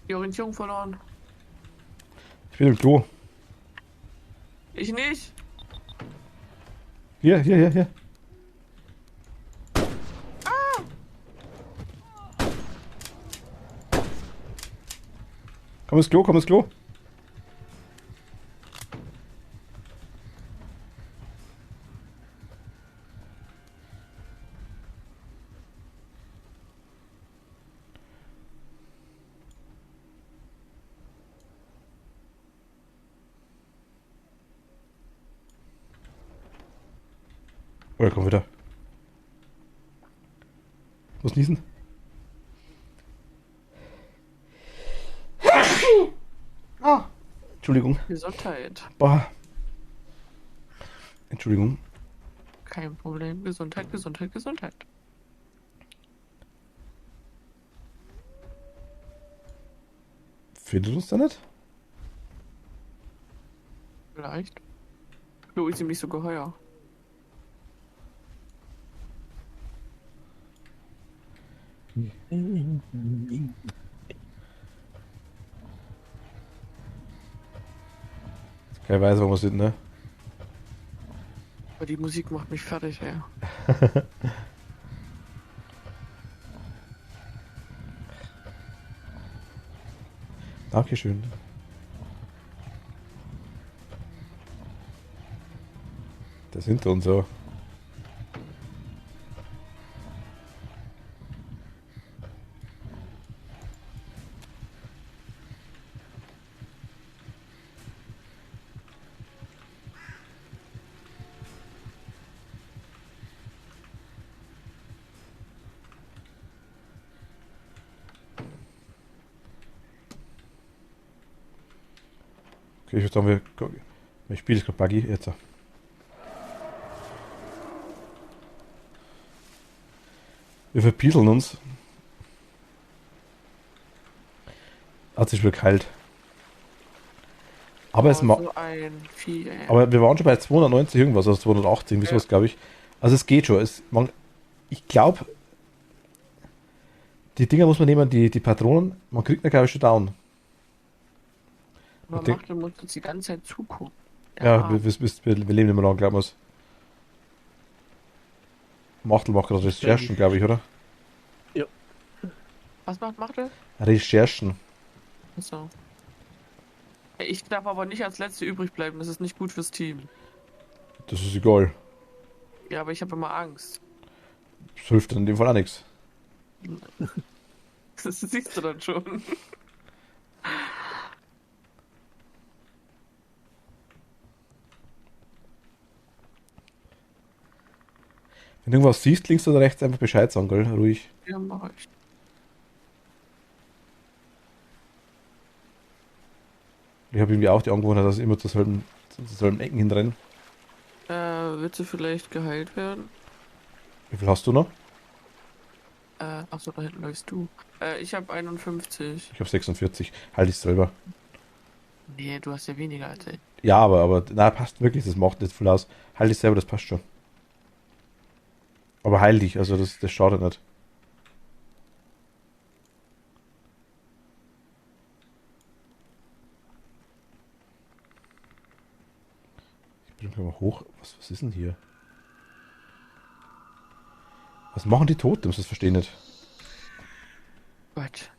Die Orientierung verloren. Ich bin im Klo. Ich nicht. Hier. Komm ins Klo. Oh, er kommt wieder. Ich muss niesen. Entschuldigung. Gesundheit. Boah. Entschuldigung. Kein Problem. Gesundheit. Findet uns da nicht? Vielleicht. Klo ist ihm nicht so geheuer. Keiner weiß, wo wir sind, ne? Aber die Musik macht mich fertig, ey. Dankeschön. Das sind hinter uns so. Okay, ich würde sagen, wir spielen jetzt gerade Buggy. Jetzt. Wir verpieseln uns. Hat sich wohl kalt. Aber es so ein Vieh, ey. Aber wir waren schon bei 290 irgendwas, also 280, wie sowas, Ja. glaube ich. Also es geht schon. Ich glaube, die Dinger muss man nehmen, die Patronen, man kriegt eine, glaube ich, schon down. Man ich denk- macht und muss uns die ganze Zeit zugucken. Ja, wir leben immer lang, glauben wir es. Machtel macht gerade Recherchen, glaube ich, oder? Was macht Machtel? Recherchen. Achso. Ich darf aber nicht als Letzte übrig bleiben, das ist nicht gut fürs Team. Das ist egal. Ja, aber ich habe immer Angst. Das hilft in dem Fall auch nichts. Das siehst du dann schon. Wenn du irgendwas siehst, links oder rechts, einfach Bescheid sagen, gell? Ruhig. Ja, mach ich. Ich habe irgendwie auch die Angewohnheit, dass ich immer zur selben Ecken hinrenne. Willst du vielleicht geheilt werden? Wie viel hast du noch? Achso, da hinten läufst du. Ich habe 51. Ich habe 46. Halte ich selber. Nee, du hast ja weniger als ich. Ja, aber na, passt wirklich, das macht nicht viel aus. Halte ich selber, das passt schon. Aber heil dich, also das schadet nicht. Ich bin mal hoch. Was ist denn hier? Was machen die Totems? Das verstehe ich nicht. Gott.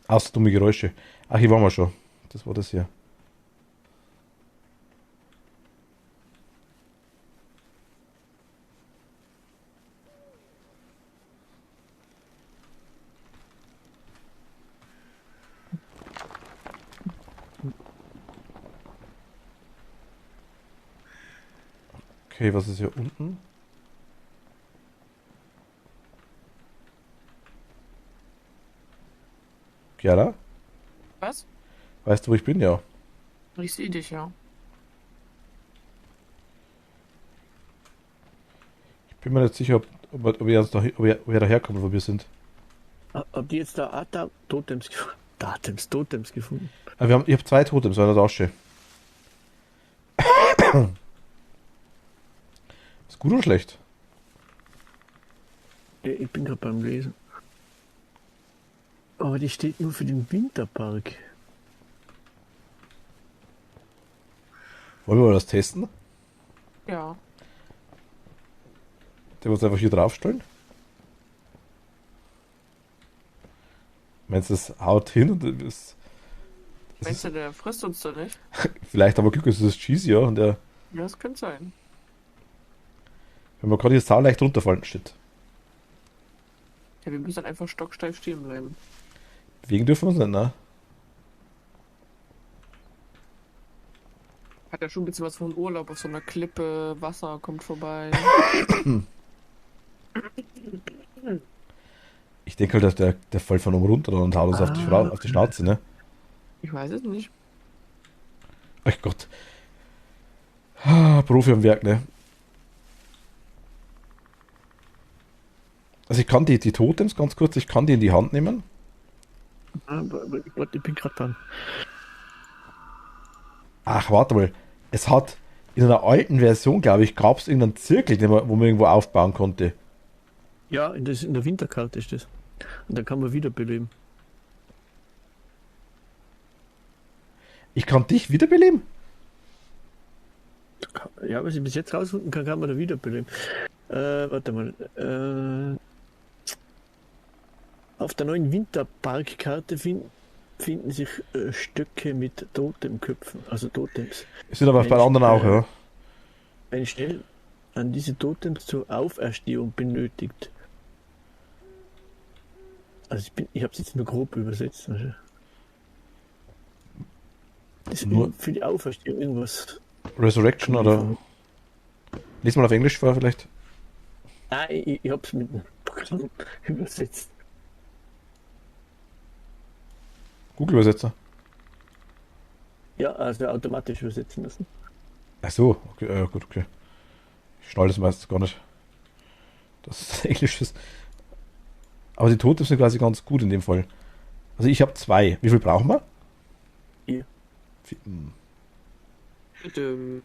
Außer dumme Geräusche. Ach, hier waren wir schon. Das war das hier. Okay, was ist hier unten? Chiara? Was? Weißt du, wo ich bin? Ja. Ich sehe dich, ja. Ich bin mir nicht sicher, ob ihr daherkommt, wo wir sind. Habt ihr jetzt da Totems gefunden? Totems gefunden? Ich habe 2 Totems, einer Tasche. Ist gut oder schlecht? Ich bin gerade beim Lesen. Aber die steht nur für den Winterpark. Wollen wir mal das testen? Ja. Den wir uns einfach hier draufstellen? Meinst du, das haut hin und Meinst du, der frisst uns doch nicht? vielleicht aber Glück, ist das Cheesy, ja, und der, Ja, das könnte sein. wenn man gerade hier sau leicht runterfallen, shit. Ja, wir müssen dann einfach stocksteif stehen bleiben. Bewegen dürfen wir uns nicht, ne? Hat ja schon ein bisschen was von Urlaub auf so einer Klippe, Wasser kommt vorbei. Ich denke halt, dass der fällt von oben runter und haut uns auf die Schnauze, ne? Ich weiß es nicht. Ach Gott. Profi am Werk, ne? Also ich kann die Totems ganz kurz, ich kann die in die Hand nehmen. Ich bin gerade dran. Ach, warte mal. Es hat in einer alten Version, glaube ich, gab es irgendeinen Zirkel, wo man irgendwo aufbauen konnte. Ja, in der Winterkarte ist das. Und da kann man wiederbeleben. Ich kann dich wiederbeleben? Ja, was ich bis jetzt rausfinden kann man da wiederbeleben. Warte mal. Auf der neuen Winterparkkarte finden sich Stöcke mit Totemköpfen, also Totems. Es sind aber bei anderen auch, ja. Wenn schnell an diese Totems zur Auferstehung benötigt. Also ich habe es jetzt nur grob übersetzt. Also. Das ist Nur- für die Auferstehung irgendwas. Resurrection oder. Lies mal auf Englisch vor, vielleicht. Ah, ich habe es mit dem Programm übersetzt. Google-Übersetzer. Ja, also automatisch übersetzen lassen. Ach so, okay, gut, okay. Ich schneide das meistens gar nicht. Das ist Englisch ist. Aber die Totems sind quasi ganz gut in dem Fall. Also ich habe 2. Wie viel brauchen wir? 4. Bitte.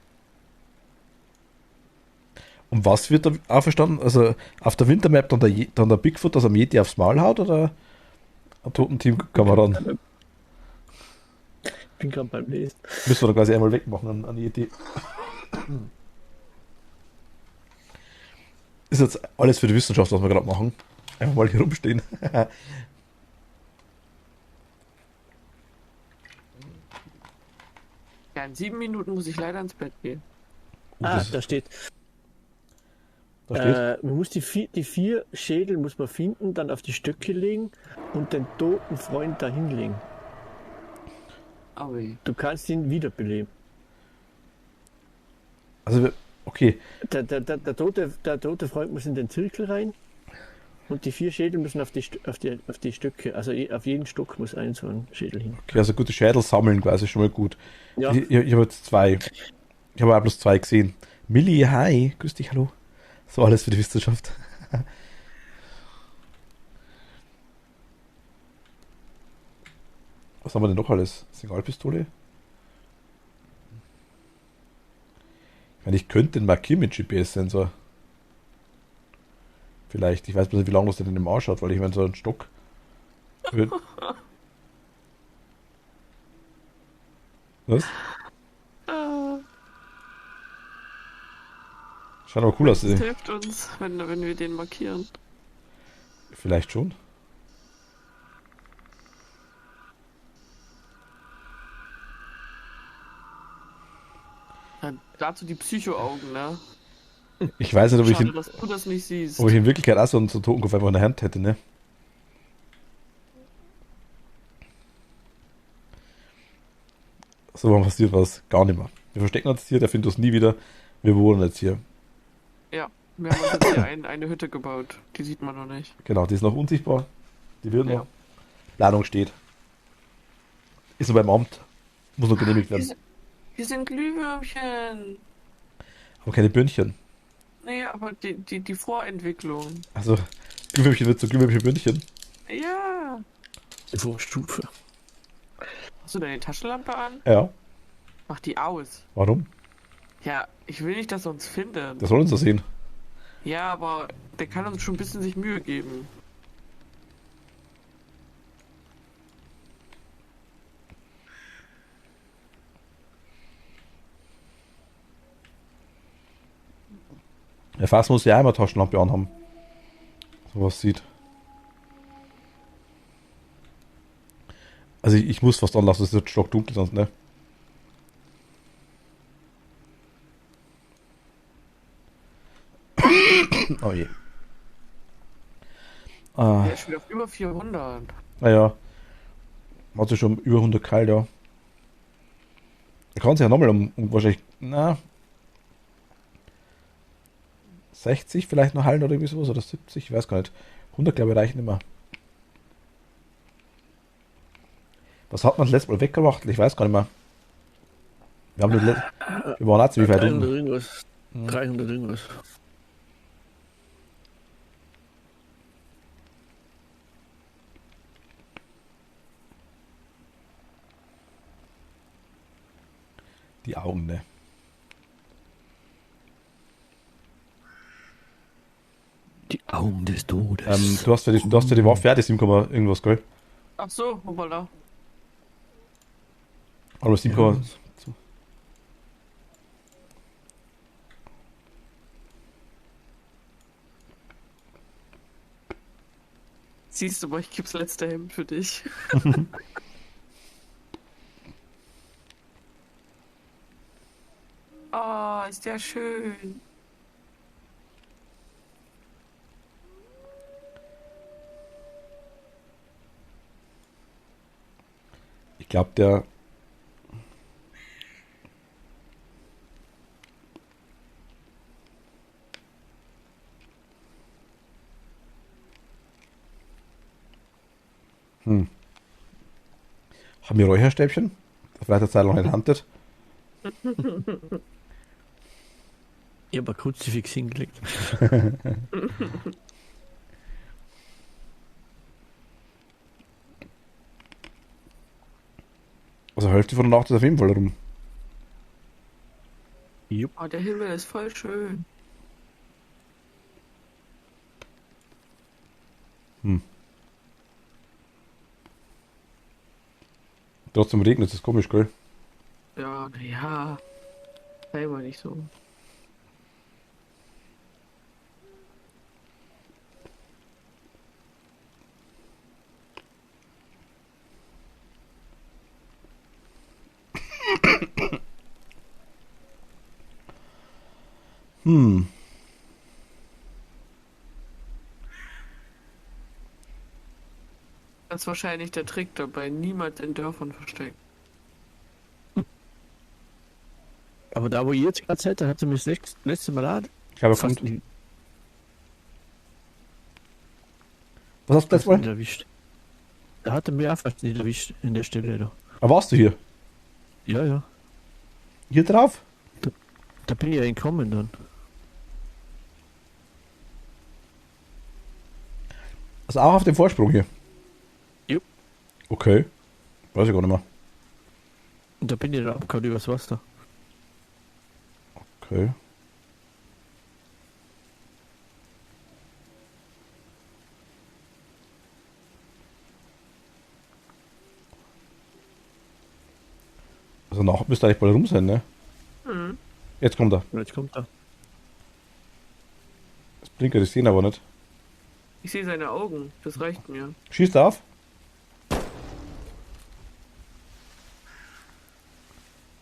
Und was wird da auferstanden? Also auf der Wintermap dann der Bigfoot, das am Yeti aufs Maul haut, oder ein Totenteam-Kamerad? Ich bin gerade beim Lesen. Müssen wir da quasi einmal wegmachen an Yeti. Ist jetzt alles für die Wissenschaft, was wir gerade machen. Einfach mal hier rumstehen. Ja, in 7 Minuten muss ich leider ins Bett gehen. Da steht. Da steht. Man muss die 4 Schädel muss man finden, dann auf die Stöcke legen und den toten Freund da hinlegen. Oh weh. Du kannst ihn wiederbeleben. Also, okay. Der tote Freund muss in den Zirkel rein und die 4 Schädel müssen auf die Stöcke, also auf jeden Stock muss so ein Schädel hin. Okay, also gute Schädel sammeln quasi schon mal gut. Ja. Ich habe jetzt 2. Ich habe auch bloß 2 gesehen. Milli, hi. Grüß dich, hallo. So alles für die Wissenschaft. Was haben wir denn noch alles? Signalpistole? Ich meine, ich könnte den markieren mit GPS-Sensor. Vielleicht. Ich weiß bloß nicht, wie lange das denn in dem ausschaut, weil ich meine, so ein Stock. Was? Schaut aber cool aus. Das hilft uns, wenn wir den markieren. Vielleicht schon. Ja, dazu die Psycho-Augen, ne? Ich weiß nicht, Schade, dass du das nicht siehst. ob ich in Wirklichkeit auch so einen Totenkopf einfach in der Hand hätte, ne? So, wann passiert was? Gar nicht mehr. Wir verstecken uns hier, der findet uns nie wieder. Wir wohnen jetzt hier. Ja, wir haben uns jetzt hier eine Hütte gebaut. Die sieht man noch nicht. Genau, die ist noch unsichtbar. Die wird Ja. noch. Planung steht. Ist noch beim Amt. Muss noch genehmigt werden. Hier sind Glühwürmchen. Aber keine Böhnchen. Nee, aber die Vorentwicklung. Also, Glühwürmchen wird zu Glühwürmchen-Böhnchen. Ja. Die Vorstufe. Hast du deine Taschenlampe an? Ja. Mach die aus. Warum? Ja, ich will nicht, dass er uns findet. Der soll uns das sehen. Ja, aber der kann uns schon ein bisschen sich Mühe geben. Ja, fast muss ja einmal Taschenlampe anhaben. So was sieht. Also ich muss fast anlassen, es wird stockdunkel sonst, ne? Oh je. Der ist schon auf über 400. Naja. Hat sich schon über 100 kalt, ja. Er kann sich ja nochmal um wahrscheinlich, 60 vielleicht noch halten oder irgendwie sowas, oder 70, ich weiß gar nicht. 100 glaube ich reichen immer. Was hat man das letzte Mal weggemacht? Ich weiß gar nicht mehr. Wir waren auch ziemlich weit 300 unten. irgendwas. 300 irgendwas. Die Augen, ne? Die Augen des Todes. Du hast ja die Waffe fertig, 7, irgendwas, gell? Ach so, hoppala. Aber 7, Ja. Siehst du mal, ich gib's letzte Hemd für dich. Oh, ist der schön. Ich glaube, der. Haben wir Räucherstäbchen? Vielleicht eine Zeit lang nicht handelt. Ich habe ein Kruzifix hingelegt. Also Hälfte von der Nacht ist auf jeden Fall rum. Jupp. Oh, der Himmel ist voll schön. Trotzdem regnet es, komisch, gell? Ja, naja. Sei mal nicht so. Das ist wahrscheinlich der Trick dabei. Niemand in Dörfern versteckt. Aber da, wo ihr jetzt gerade seid, da hat er mich das letzte Mal da. Ich habe Fast gefunden. nie, Was hast du das fast nie mal? erwischt. Da hat er mich auch fast nicht erwischt in der Stelle da. Ah, warst du hier? Ja, ja. Hier drauf? Da bin ich ja entkommen dann. Also auch auf dem Vorsprung hier? Jupp. Okay. Weiß ich gar nicht mehr. Und da bin ich dann abgehauen übers Wasser. Okay. Also nachher müsste eigentlich bald rum sein, ne? Mhm. Jetzt kommt er. Und jetzt kommt er. Das Blinker, das sehen aber nicht. Ich sehe seine Augen. Das reicht mir. Schießt er auf?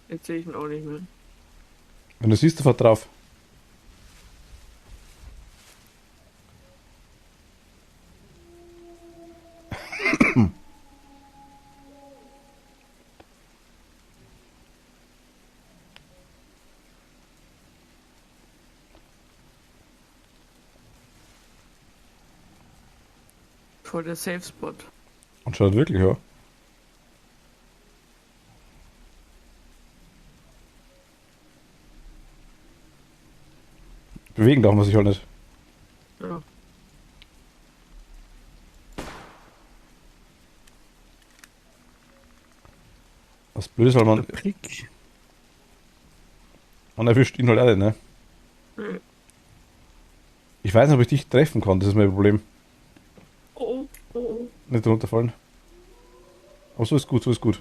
Jetzt sehe ich ihn auch nicht mehr. Wenn du siehst, sofort drauf. Vor der Safe Spot. Und schaut wirklich, ja. Bewegen darf man sich halt nicht. Ja. Was blöd ist, weil Der Blick. man erwischt ihn halt alle, ne? Mhm. Ich weiß nicht, ob ich dich treffen kann, das ist mein Problem. Oh, oh, oh. Nicht runterfallen. Aber so ist gut, so ist gut.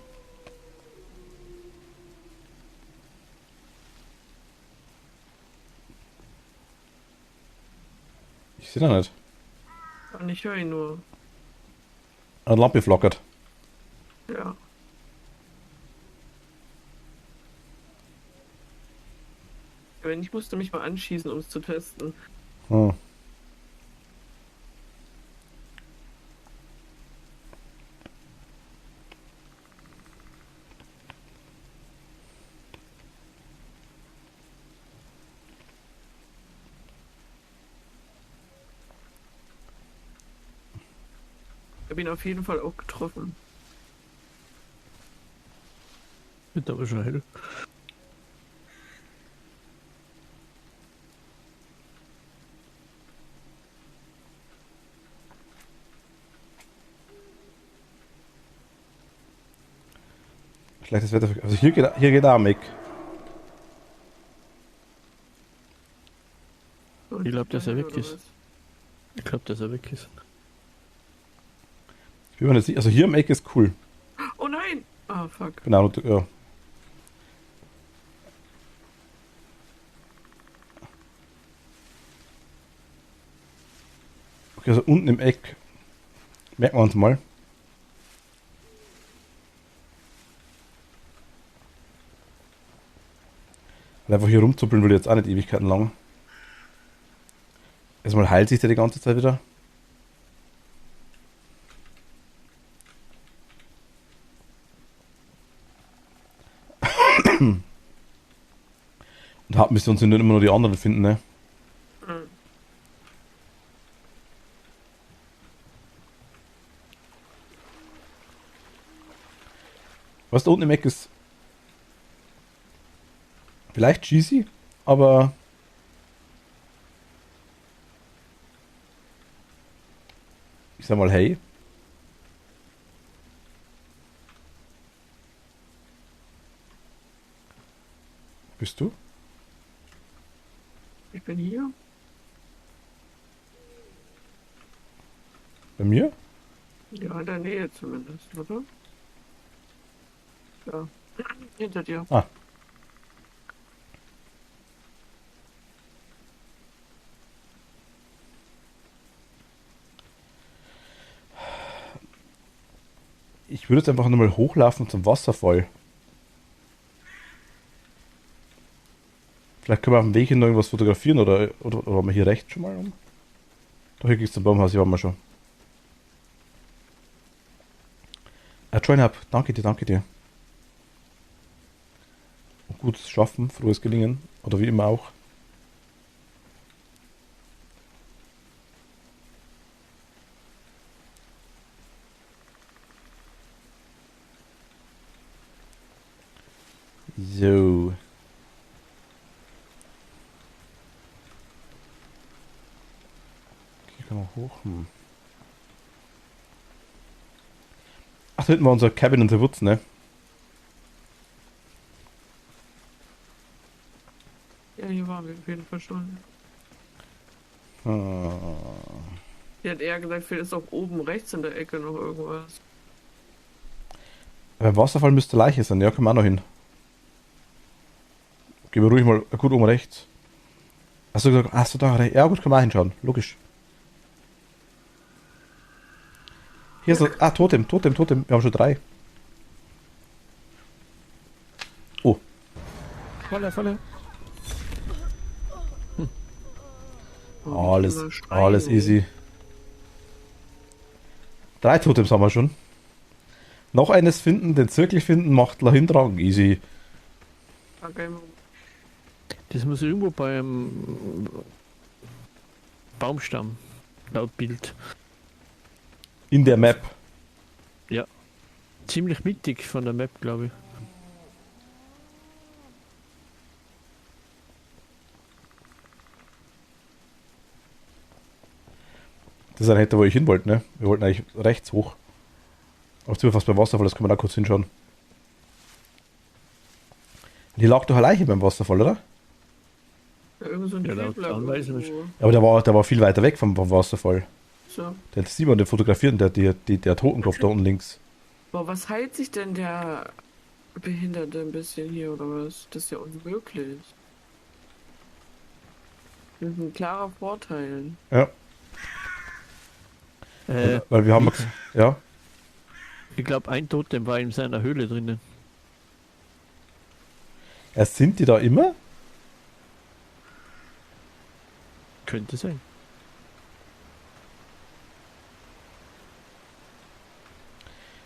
Ich sehe da nicht. Und ich höre ihn nur. Eine Lampe flackert. Ja. Wenn ich musste mich mal anschießen, um es zu testen. Hm. Ich habe ihn auf jeden Fall auch getroffen. Wird aber schon hell. Schlechtes Wetter. Also hier geht er am Eck. Und Ich glaube, dass er weg oder ist. was? Ich glaube, dass er weg ist. Ich bin mir nicht sicher. Also hier am Eck ist cool. Oh nein! Ah, fuck. Genau, ja. Okay, also unten im Eck. Merken wir uns mal. Weil einfach hier rumzuppeln will jetzt auch nicht Ewigkeiten lang. Erstmal heilt sich der die ganze Zeit wieder. Und müssen uns immer nur die anderen finden, ne? Mhm. Was da unten im Eck ist. Vielleicht cheesy, aber. Ich sag mal, hey. Bist du? Ich bin hier. Bei mir? Ja, in der Nähe zumindest, oder? Ja. Hinter dir. Ah. Ich würde jetzt einfach nur mal hochlaufen zum Wasserfall. Vielleicht können wir auf dem Weg hin noch irgendwas fotografieren oder waren wir hier rechts schon mal rum? Doch, hier geht's zum Baumhaus, hier waren wir schon. Join up, danke dir, danke dir. Gutes Schaffen, frohes Gelingen. Oder wie immer auch. So. Hier kann man hoch. Ach, da hinten war unser Cabin in the Woods, ne? Ja, hier waren wir auf jeden Fall schon. Ah. Die hat eher gesagt, vielleicht ist auch oben rechts in der Ecke noch irgendwas. Beim Wasserfall müsste Leiche sein, ja, können wir auch noch hin. Gehen wir ruhig mal gut oben rechts. Hast du gesagt, achso, da rechts. Ja, gut, können wir auch hinschauen, logisch. Hier ist das. Ah, Totem. Wir haben schon 3. Oh. Volle. Oh, Alles easy. 3 Totems haben wir schon. Noch eines finden, den Zirkel finden, macht dahin tragen. Easy. Okay. Das muss irgendwo beim Baumstamm, laut Bild. In der Map. Ja. Ziemlich mittig von der Map, glaube ich. Das ist ein Hätte, wo ich hin wollte, ne? Wir wollten eigentlich rechts hoch. Auch zu fast beim Wasserfall, das können wir da kurz hinschauen. Hier lag doch eine Leiche beim Wasserfall, oder? Ja, irgend so ein Ja, laut Typ lag Anweisung irgendwo. Ja, aber der war viel weiter weg vom Wasserfall. So. Der hat Simon den fotografiert und der Totenkopf da unten links. Boah, was heilt sich denn der Behinderte ein bisschen hier oder was? Das ist ja unmöglich. Das ist ein klarer Vorteil. Ja. Weil wir haben... Ja? Ich glaube, ein Totem war in seiner Höhle drinnen. Sind die da immer? Könnte sein.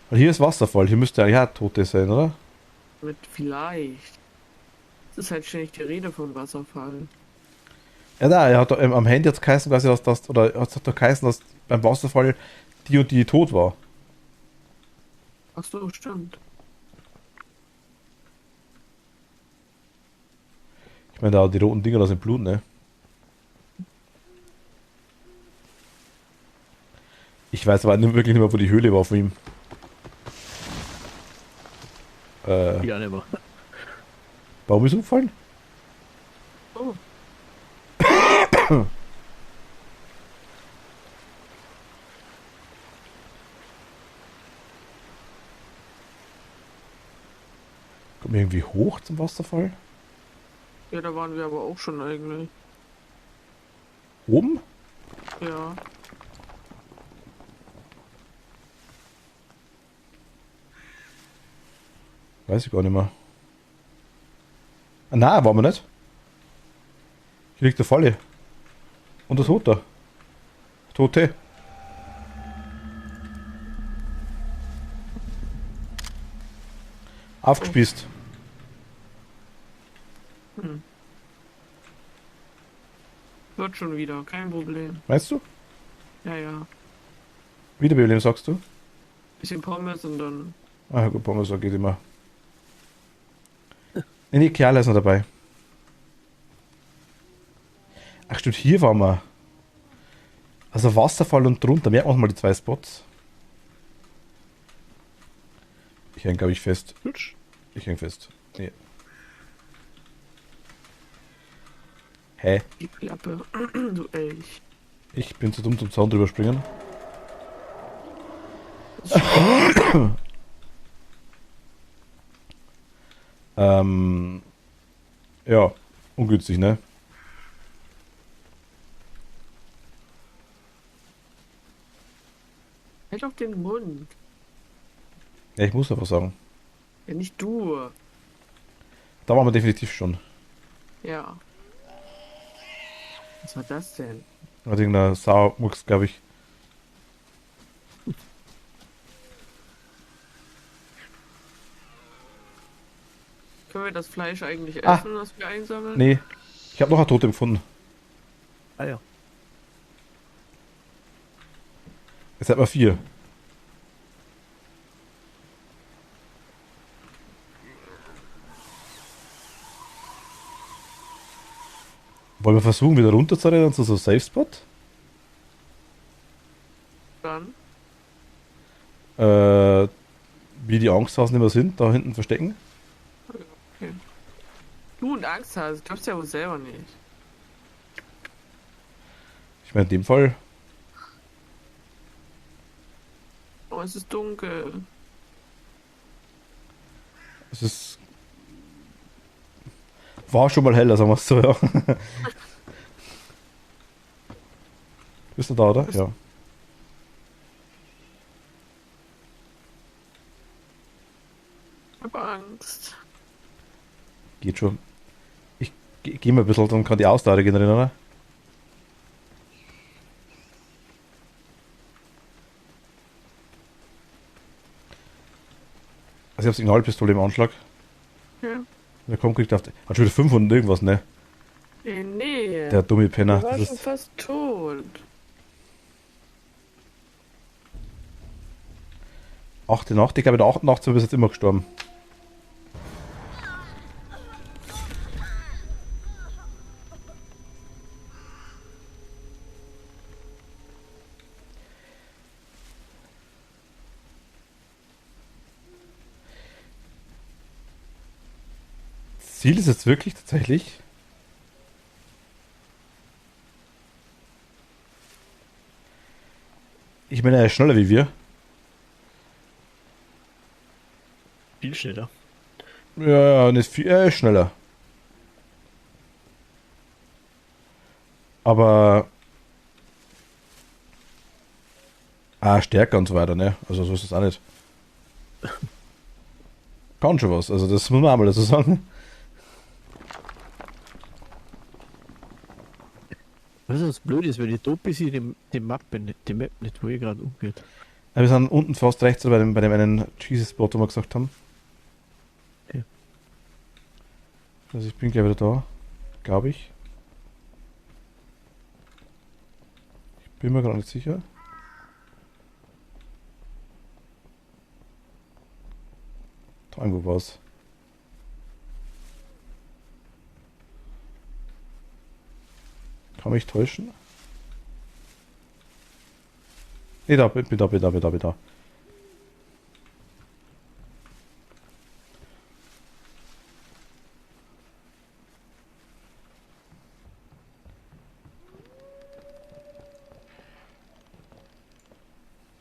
Weil hier ist Wasserfall, hier müsste ja Tote sein, oder? Mit vielleicht. Es ist halt ständig die Rede von Wasserfall. Ja, da, er hat doch, am Handy hat es geheißen, quasi, oder es hat doch geheißen, dass beim Wasserfall die und die tot war. Ach so, stimmt. Ich meine, da die roten Dinger, das sind Blut, ne? Ich weiß aber wirklich nicht mehr, wo die Höhle war von ihm. Ja, nicht mehr. Baum ist umgefallen? Oh, Kommt man irgendwie hoch zum Wasserfall? ja, da waren wir aber auch schon eigentlich. Oben? Ja. Weiß ich gar nicht mehr. Ah, nein, waren wir nicht. Hier liegt der Falle. Und der Tote. Tote. Aufgespießt. Wird schon wieder, kein Problem. Meinst du? Ja, ja. Wiederbeleben, sagst du? Bisschen Pommes und dann. Ah, gut, Pommes geht immer. Nee, Kerl ist noch dabei. Ach stimmt, hier waren wir. Also Wasserfall und drunter, merken wir uns mal die zwei Spots. Ich hänge, glaube ich, fest. Ich hänge fest. Nee. Hä? Die Klappe. Du Elch. Ich bin zu dumm zum Zaun drüber springen. Ja, ungünstig, ne? Halt auf den Mund. Ja, ich muss aber sagen. Ja, nicht du. Da waren wir definitiv schon. Ja. Was war das denn? Hat irgendeiner Sauermucks, glaube ich. Können wir das Fleisch eigentlich Ah. essen, was wir einsammeln? Nee, ich habe noch eine Tote gefunden. Ah ja. Jetzt hat man 4. Wollen wir versuchen, wieder runterzurennen zu so einem Safe Spot? Dann. Wie die Angsthasen immer sind, da hinten verstecken. Okay. Du und Angst hast, glaubst ja wohl selber nicht. Ich meine, in dem Fall, Oh, es ist dunkel. es ist. War schon mal heller, sagen wir es so, ja. Bist du da, oder? Ja. Ich hab Angst. Geht schon. Ich gehe mal ein bisschen, dann kann die Ausdauer generieren, oder? Also ich habe Signalpistole im Anschlag. Ja. Der kommt, kriegt auf. Hat schon wieder 500 irgendwas, ne? Nee. Der dumme Penner. Der war Das schon ist, fast tot. 88, ich glaube, der 88 ist bis jetzt immer gestorben. Ziel ist jetzt wirklich tatsächlich. Ich meine, er ist schneller wie wir. Viel schneller. Ja, nicht viel, er ist schneller. Aber stärker und so weiter, ne? Also so ist es auch nicht. Kann schon was, also das muss man auch mal dazu sagen. Was ist blöd ist, wenn ich tot bin, sehe ich die Map nicht, wo ihr gerade umgeht. Wir sind unten fast rechts bei dem einen Jesus-Spot, wo wir gesagt haben. Okay. Also ich bin gleich wieder da, glaube ich. Ich bin mir gerade nicht sicher. Da irgendwo war's. Kann mich täuschen? Nee, bin da.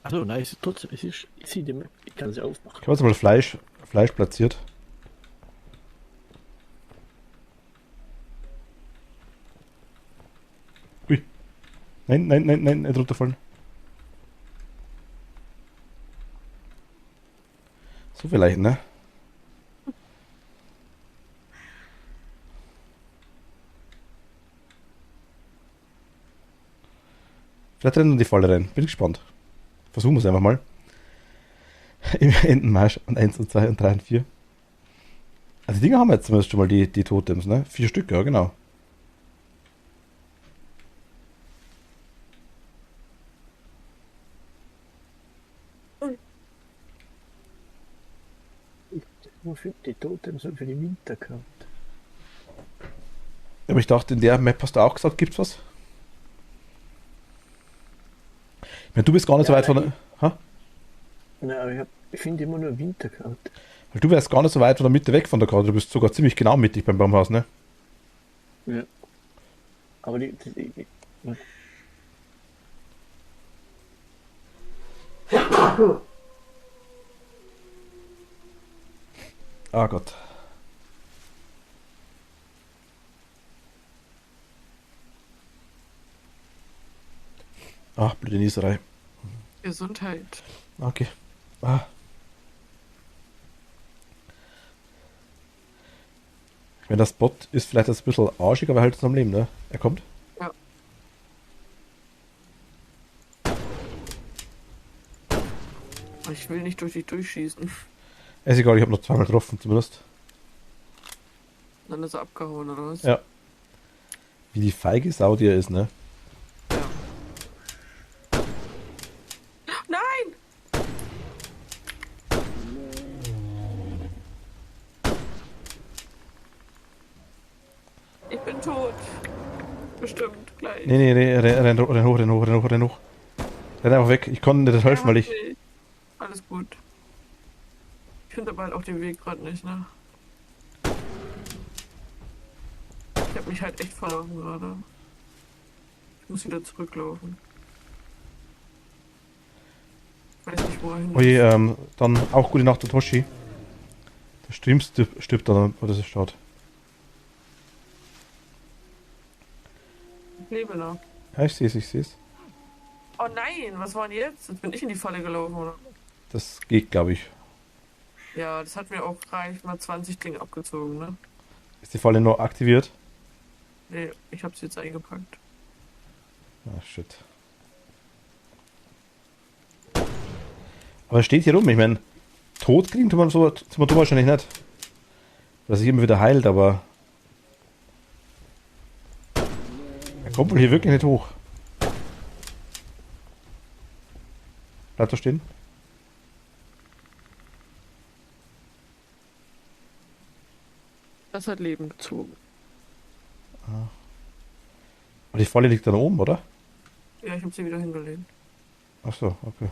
Achso, nein, es ist trotzdem, ich sehe die Map, ich kann sie aufmachen. Ich habe jetzt mal Fleisch platziert. Ui. Nein, nicht runterfallen. So vielleicht, ne? Vielleicht rennen wir in die Falle rein. Bin gespannt. Versuchen wir es einfach mal. Im Entenmarsch und 1 und 2 und 3 und 4. Also die Dinger haben wir jetzt zumindest schon mal die Totems, ne? 4 Stück, ja genau. Wofür die Totems und für die Winterkarte? Aber ich dachte, in der Map hast du auch gesagt, gibt's was? Ich meine, du bist gar nicht so weit von der. Ha? Nein, aber ich finde immer nur Winterkarte. Weil du wärst gar nicht so weit von der Mitte weg von der Karte. Du bist sogar ziemlich genau mittig beim Baumhaus, ne? Ja. Aber die Ah Gott. Ach, blöde Nieserei. Gesundheit. Okay. Ah. Ich meine, das Bot ist vielleicht jetzt ein bisschen arschig, aber halt jetzt am Leben, ne? Er kommt. Ja. Ich will nicht durch dich durchschießen. Ist egal, ich habe noch zweimal getroffen, zumindest. Dann ist er abgehauen, oder was? Ja. Wie die feige Sau, die er ist, ne? Nein! Ich bin tot. Bestimmt, gleich. Nee, renn hoch. Renn einfach weg. Ich konnte nicht helfen, weil ich. Nee. Alles gut. Ich finde aber halt auch den Weg gerade nicht, ne? Ich habe mich halt echt verloren gerade. Ich muss wieder zurücklaufen. Weiß nicht, wo er hin Oje, ist. dann auch gute Nacht, Toshi. Der Stream stirbt dann, oder es schaut. Ich lebe noch. Ja, ich seh's. Oh nein, was war denn jetzt? Jetzt bin ich in die Falle gelaufen, oder? Das geht, glaube ich. Ja, das hat mir auch gleich mal 20 Dinge abgezogen, ne? Ist die Falle noch aktiviert? Nee, ich hab's jetzt eingepackt. Ah, shit. Aber es steht hier rum, ich meine, tot kriegen tut man so wahrscheinlich nicht. Dass sich immer wieder heilt, aber. Er kommt wohl hier wirklich nicht hoch. Bleibt da stehen. Das hat Leben gezogen. Aber die Falle liegt dann oben, oder? Ja, ich hab sie wieder hingelegt. Ach so, okay.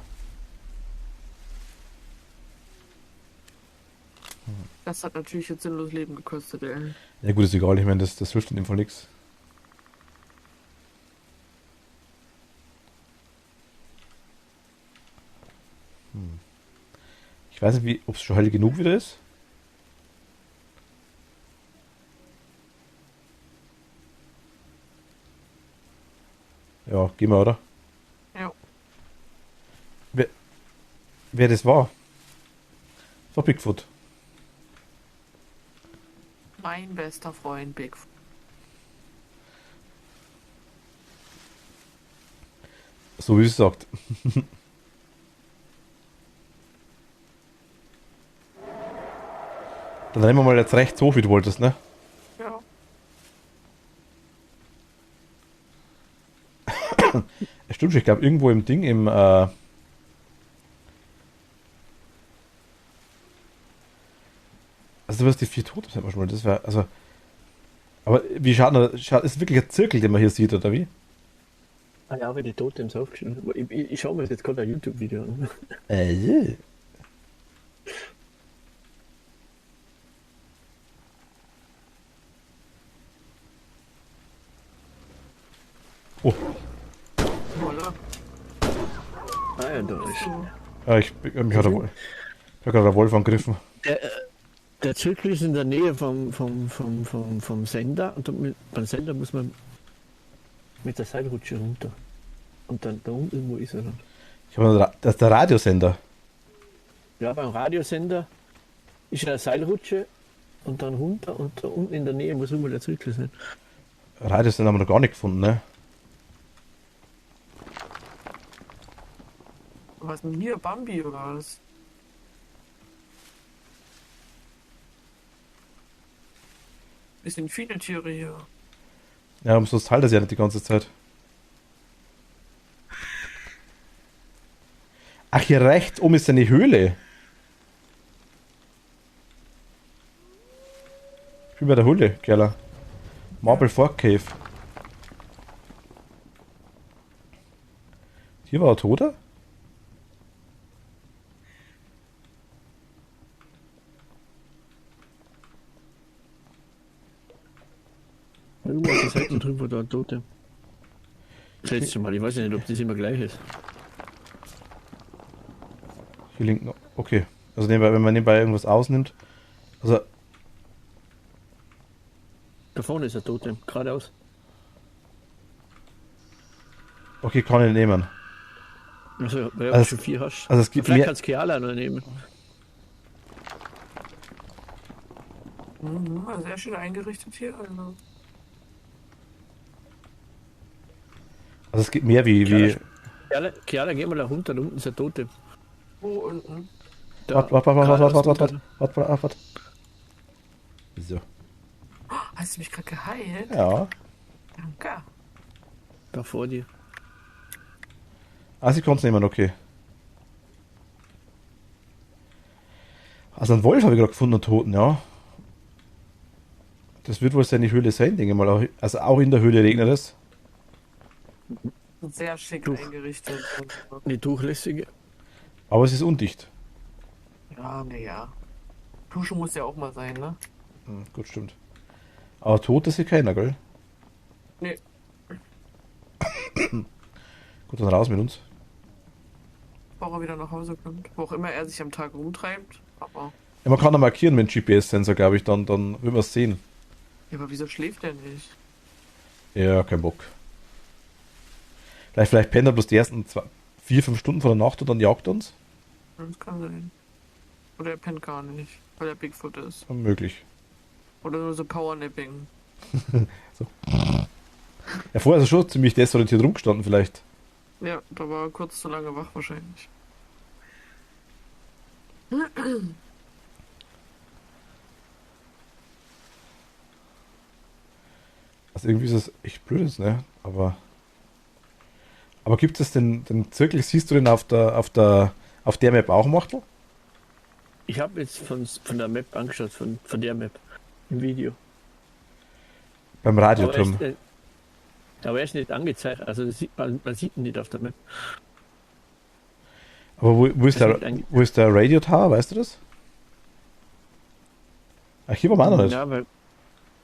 Das hat natürlich jetzt sinnlos Leben gekostet, ey. Ja gut, ist egal, ich meine, das hilft in dem Fall nichts. Ich weiß nicht, ob es schon hell genug wieder ist. Ja, gehen wir, oder? Ja. wer das war. Das war Bigfoot. Mein bester Freund Bigfoot. So wie es sagt. Dann nehmen wir mal jetzt rechts hoch, wie du wolltest, ne? Ja. Stimmt schon, ich glaube irgendwo im Ding, also du wirst die 4 Tote, sag mal schon mal, das wäre, also, aber wie schaut ist wirklich ein Zirkel, den man hier sieht, oder wie? Ah ja, wie die Totems aufgeschrieben haben. Ich schaue mir jetzt gerade ein YouTube-Video an. Yeah. Oh, Voila. Ah ja, da ist. So. ja, mich hat gerade der Wolf angegriffen. Der Zirkel ist in der Nähe vom Sender und beim Sender muss man mit der Seilrutsche runter. Und dann da unten irgendwo ist er dann. Das ist der Radiosender. Ja, beim Radiosender ist eine Seilrutsche und dann runter und da unten in der Nähe muss irgendwo der Zirkel sein. Radiosender haben wir noch gar nicht gefunden, ne? Was ist denn hier? Bambi oder was? Es sind viele Tiere hier. Ja, umsonst halt das ja nicht die ganze Zeit. Ach, hier rechts oben ist eine Höhle. Ich bin bei der Höhle, Kerler. Marble Fork Cave. Hier war ein Toter? Irgendwo auf der Seite drüben war da ein Tote. Das letzte Mal, ich weiß nicht, ob das immer gleich ist. Hier linken. Okay. Also nebenbei, wenn man nebenbei irgendwas ausnimmt. Also, Da vorne ist ein Tote, geradeaus. okay, kann ich nehmen. Also, weil Also du schon 4 hast. also es gibt Vielleicht mehr. kannst du Keala noch nehmen. Mhm, sehr schön eingerichtet hier. Also. Also es gibt mehr wie. Keala, geh mal da runter, da unten ist ein Tote. Wo unten? Da, Warte. So. Hast du mich gerade geheilt? Ja. Danke. da vor dir. Also ich kann es nehmen, okay. Also einen Wolf habe ich gerade gefunden, einen Toten, ja. Das wird wohl seine Höhle sein, denke ich mal. Also auch in der Höhle regnet es. Sehr schick Du. eingerichtet. Eine durchlässige. Aber es ist undicht. Ja, naja. Dusche muss ja auch mal sein, ne? Hm, gut, stimmt. Aber tot ist hier keiner, gell? Nee. Gut, dann raus mit uns. Bevor er wieder nach Hause kommt. Wo auch immer er sich am Tag rumtreibt. Aber. Ja, man kann da markieren mit dem GPS-Sensor, glaube ich, dann will man es sehen. Ja, aber wieso schläft er nicht? Ja, kein Bock. Vielleicht pennt er bloß die ersten 4-5 Stunden von der Nacht und dann jagt er uns. Das kann sein. Oder er pennt gar nicht, weil er Bigfoot ist. Möglich. Oder nur so Powernapping. Ja, vorher ist er schon ziemlich desorientiert rumgestanden, vielleicht. Ja, da war er kurz zu lange wach wahrscheinlich. Also irgendwie ist es echt blöd, ne? Aber gibt es den Zirkel, siehst du den auf der Map auch, Machtel? Ich habe jetzt von der Map angeschaut, von der Map im Video. Beim Radioturm. Aber er ist nicht angezeigt, also man sieht ihn nicht auf der Map. Aber wo ist der Radio Tower, weißt du das? Ach, hier waren wir auch noch nicht. Ja, weil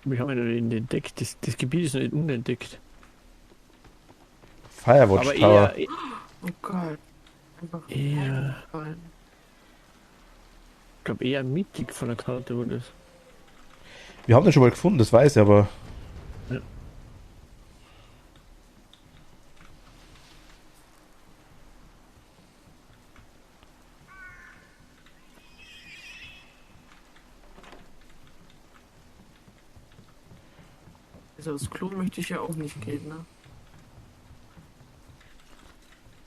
wir haben ihn noch nicht entdeckt. Das Gebiet ist noch nicht unentdeckt. Firewatch Aber Tower. Oh Gott. Einfach Eher, reingefallen. ich glaube eher mittig von der Karte, wo das. Wir haben den schon mal gefunden, das weiß ich, aber. Ja. Also das Klo möchte ich ja auch nicht gehen, ne?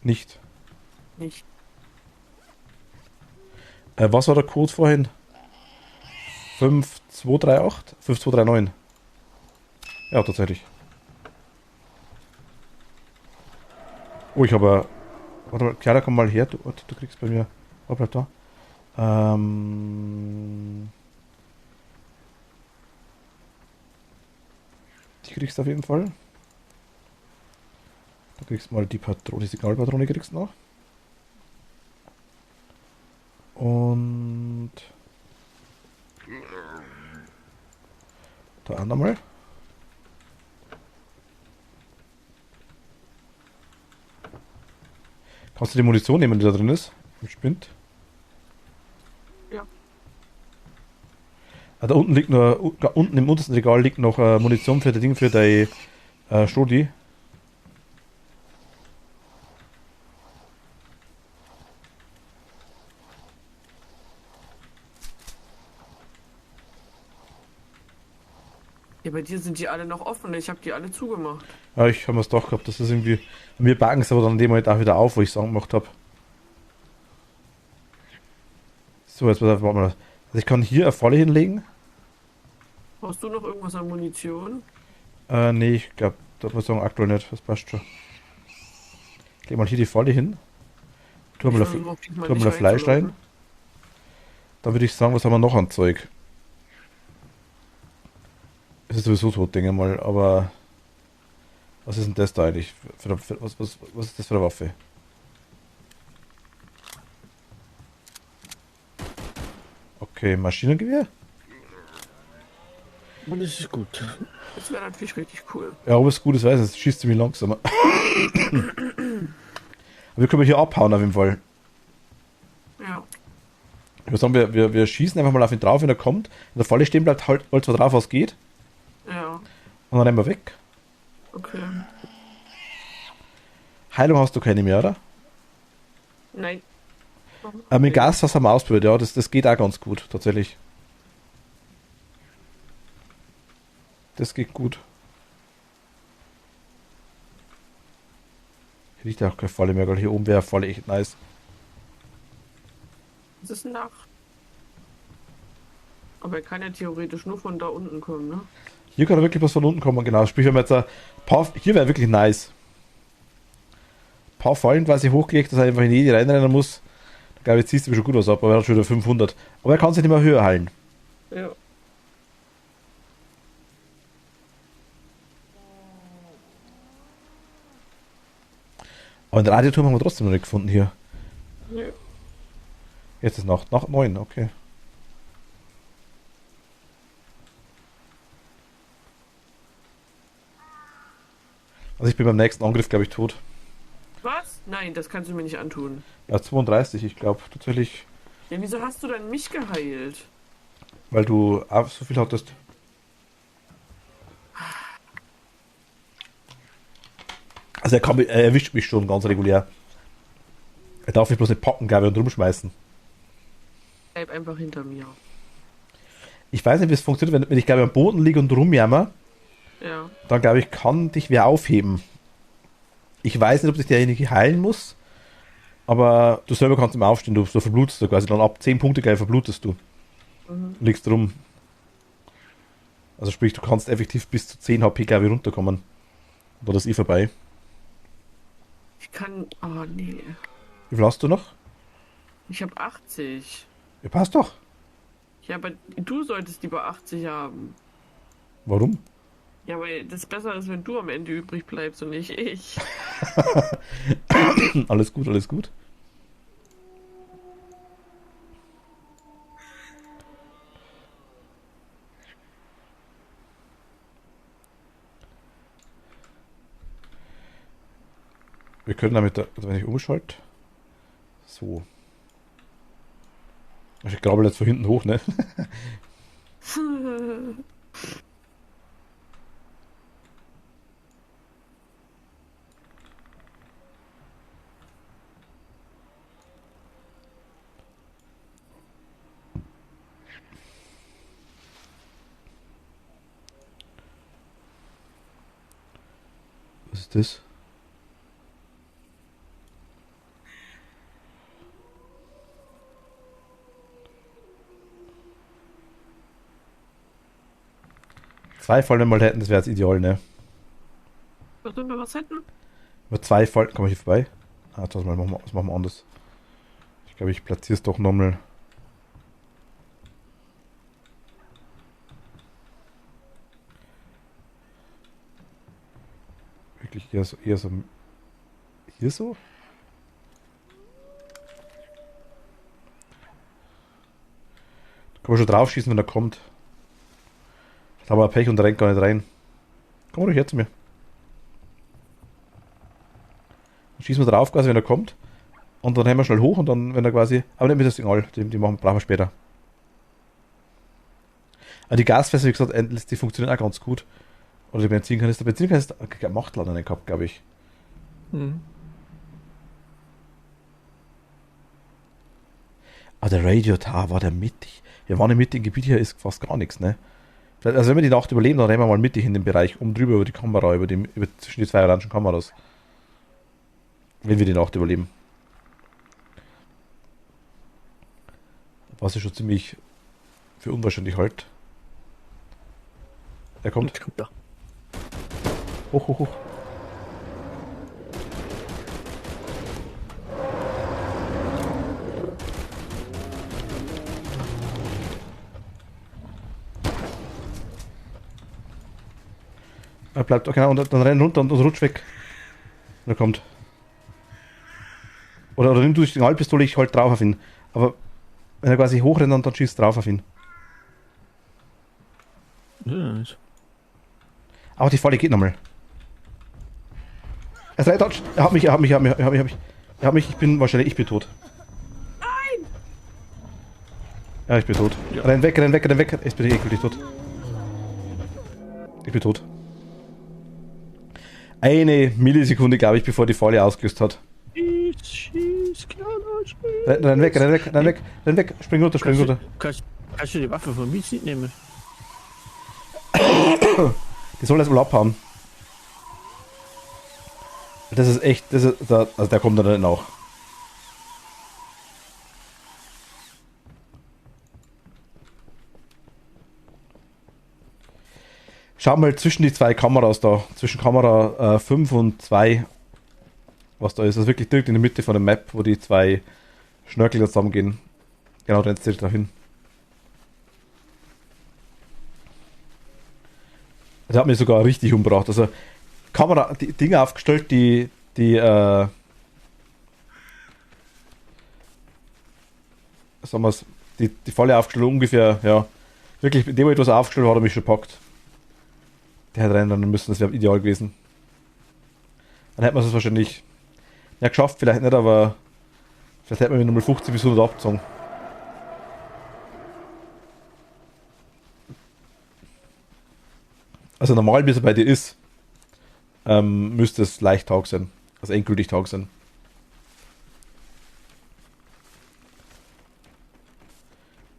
Nicht. Nicht. Was war der Code vorhin? 5238? 5239. Ja, tatsächlich. Oh, ich habe. Warte mal, Chiara, komm mal her. Du kriegst bei mir. Oh, bleib da. Die kriegst du auf jeden Fall. Du kriegst mal die Patrone, die Signalpatrone kriegst du noch. Und da auch nochmal. Kannst du die Munition nehmen, die da drin ist? Im Spind. Ja. Ah, da unten liegt noch, unten im untersten Regal liegt noch Munition für das Ding für dein Stodi. Ja, bei dir sind die alle noch offen. Ich habe die alle zugemacht. Ja, ich habe es doch gehabt, das ist irgendwie. Wir backen es aber dann in dem Moment auch wieder auf, wo ich es angemacht habe. So, jetzt warte mal. Also ich kann hier eine Falle hinlegen. Brauchst du noch irgendwas an Munition? Nee, ich glaube, das muss ich sagen, aktuell nicht. Das passt schon. Ich leg mal hier die Falle hin. Tu mal ein Fleisch rein. Dann würde ich sagen, was haben wir noch an Zeug? Es ist sowieso tot, denke ich mal, aber was ist denn das da eigentlich? Was ist das für eine Waffe? Okay, Maschinengewehr? Und das ist gut. Das wäre natürlich richtig cool. Ja, ob es gut ist, weiß ich, es schießt ziemlich langsamer. Aber wir können hier abhauen auf jeden Fall. Ja. Ich würde sagen, wir schießen einfach mal auf ihn drauf, wenn er kommt. In der Falle stehen bleibt, halt zwar drauf, was geht. Ja. Und dann rennen wir weg. Okay. Heilung hast du keine mehr, oder? Nein. Mit Gas haben wir ausprobiert, ja, das geht auch ganz gut, tatsächlich. Das geht gut. Hier liegt ja auch keine Falle mehr, weil hier oben wäre eine Falle echt nice. Es ist Nacht. Aber er kann ja theoretisch nur von da unten kommen, ne? Hier kann er wirklich was von unten kommen, genau. Sprich, wenn wir jetzt ein paar, hier wäre wirklich nice. Ein paar Fallen quasi hochgelegt, dass er einfach in jede reinrennen muss. Da glaube ich, ziehst du schon gut was ab, aber er hat schon wieder 500. Aber er kann sich nicht mehr höher heilen. Ja. Aber den Radioturm haben wir trotzdem noch nicht gefunden hier. Nö. Jetzt ist nach 9, okay. Also ich bin beim nächsten Angriff, glaube ich, tot. Was? Nein, das kannst du mir nicht antun. Ja, 32, ich glaube tatsächlich, Ja, wieso hast du dann mich geheilt? weil du auch so viel hattest. Also er erwischt mich schon ganz regulär. Er darf mich bloß nicht packen, glaube ich, und rumschmeißen. Bleib einfach hinter mir. Ich weiß nicht, wie es funktioniert, wenn ich, glaube ich, am Boden liege und rumjammer, Ja. dann, glaube ich, kann dich wer aufheben. Ich weiß nicht, ob sich derjenige heilen muss, aber du selber kannst immer aufstehen, du verblutest du quasi. Dann ab 10 Punkte gleich verblutest du. Mhm. Liegst rum. Also sprich, du kannst effektiv bis zu 10 HP, glaube ich, runterkommen. War das vorbei. Ich kann. Oh nee. Wie viel hast du noch? Ich habe 80. Ja, passt doch. Ja, aber du solltest lieber 80 haben. Warum? Ja, weil das besser ist, wenn du am Ende übrig bleibst und nicht ich. Alles gut, alles gut. Wir können damit, also wenn ich umschalte, so. Ich grabbel jetzt von hinten hoch, ne? Was ist das? Zwei Fallen, wenn wir mal hätten, das wäre jetzt ideal, ne? Wenn wir was hätten? Über zwei Fallen, komm ich hier vorbei? Ah, das machen wir anders. Ich glaube, ich platziere es doch nochmal. Wirklich eher so. Hier so? Da kann man schon drauf schießen, wenn er kommt. Da haben wir Pech und der rennt gar nicht rein. Komm doch her zu mir. Dann schießen wir drauf, quasi, wenn er kommt. Und dann hängen wir schnell hoch und dann, wenn er quasi. Aber nicht mit dem Signal, die brauchen wir später. Aber die Gasfässer, wie gesagt, die funktionieren auch ganz gut. Oder die Benzinkanister. Benzinkanister macht leider nicht gehabt, glaube ich. Mhm. Ah, der Radio Tower war der mittig. Wir waren im mittigen Gebiet, hier ist fast gar nichts, ne? Also wenn wir die Nacht überleben, dann rennen wir mal mittig in den Bereich, drüber über die Kamera, zwischen die zwei orangen Kameras. Wenn wir die Nacht überleben. Was ich schon ziemlich für unwahrscheinlich halt. Er kommt. Jetzt kommt er. Hoch, hoch, hoch. Er bleibt, okay, und dann renn runter und rutsch weg. Und er kommt. Oder nimm du die Signalpistole, ich halt drauf auf ihn. Aber wenn er quasi hochrennt, dann schießt drauf auf ihn. Ja, nice. Aber die Falle geht nochmal. Er ist rein, er hat mich, ich bin tot. Nein! Ja, ich bin tot. Ja. Renn weg. Jetzt bin ich endgültig tot. Ich bin tot. Eine Millisekunde, glaube ich, bevor die Falle ausgelöst hat. Schieß, kleiner, schieß. Renn weg. Spring runter. Kannst du die Waffe von mir nicht nehmen? Die soll das wohl abhauen. Das ist echt, also der kommt dann nicht nach. Schau mal zwischen die zwei Kameras da, zwischen Kamera 5 und 2, was da ist. Das ist wirklich direkt in der Mitte von der Map, wo die zwei Schnörkel zusammengehen. Genau, da direkt dahin. Der hat mich sogar richtig umgebracht. Also Kamera, die Dinge aufgestellt, die sagen wir's, die Falle aufgestellt ungefähr, ja. Wirklich, in dem etwas aufgestellt hat er mich schon gepackt. Der hätte rennen müssen, das wäre ideal gewesen. Dann hätte man es wahrscheinlich ja geschafft, vielleicht nicht, aber vielleicht hätte man nochmal 50 bis 100 abgezogen. Also normal, bis er bei dir ist, müsste es leicht Tag sein. Also endgültig Tag sein.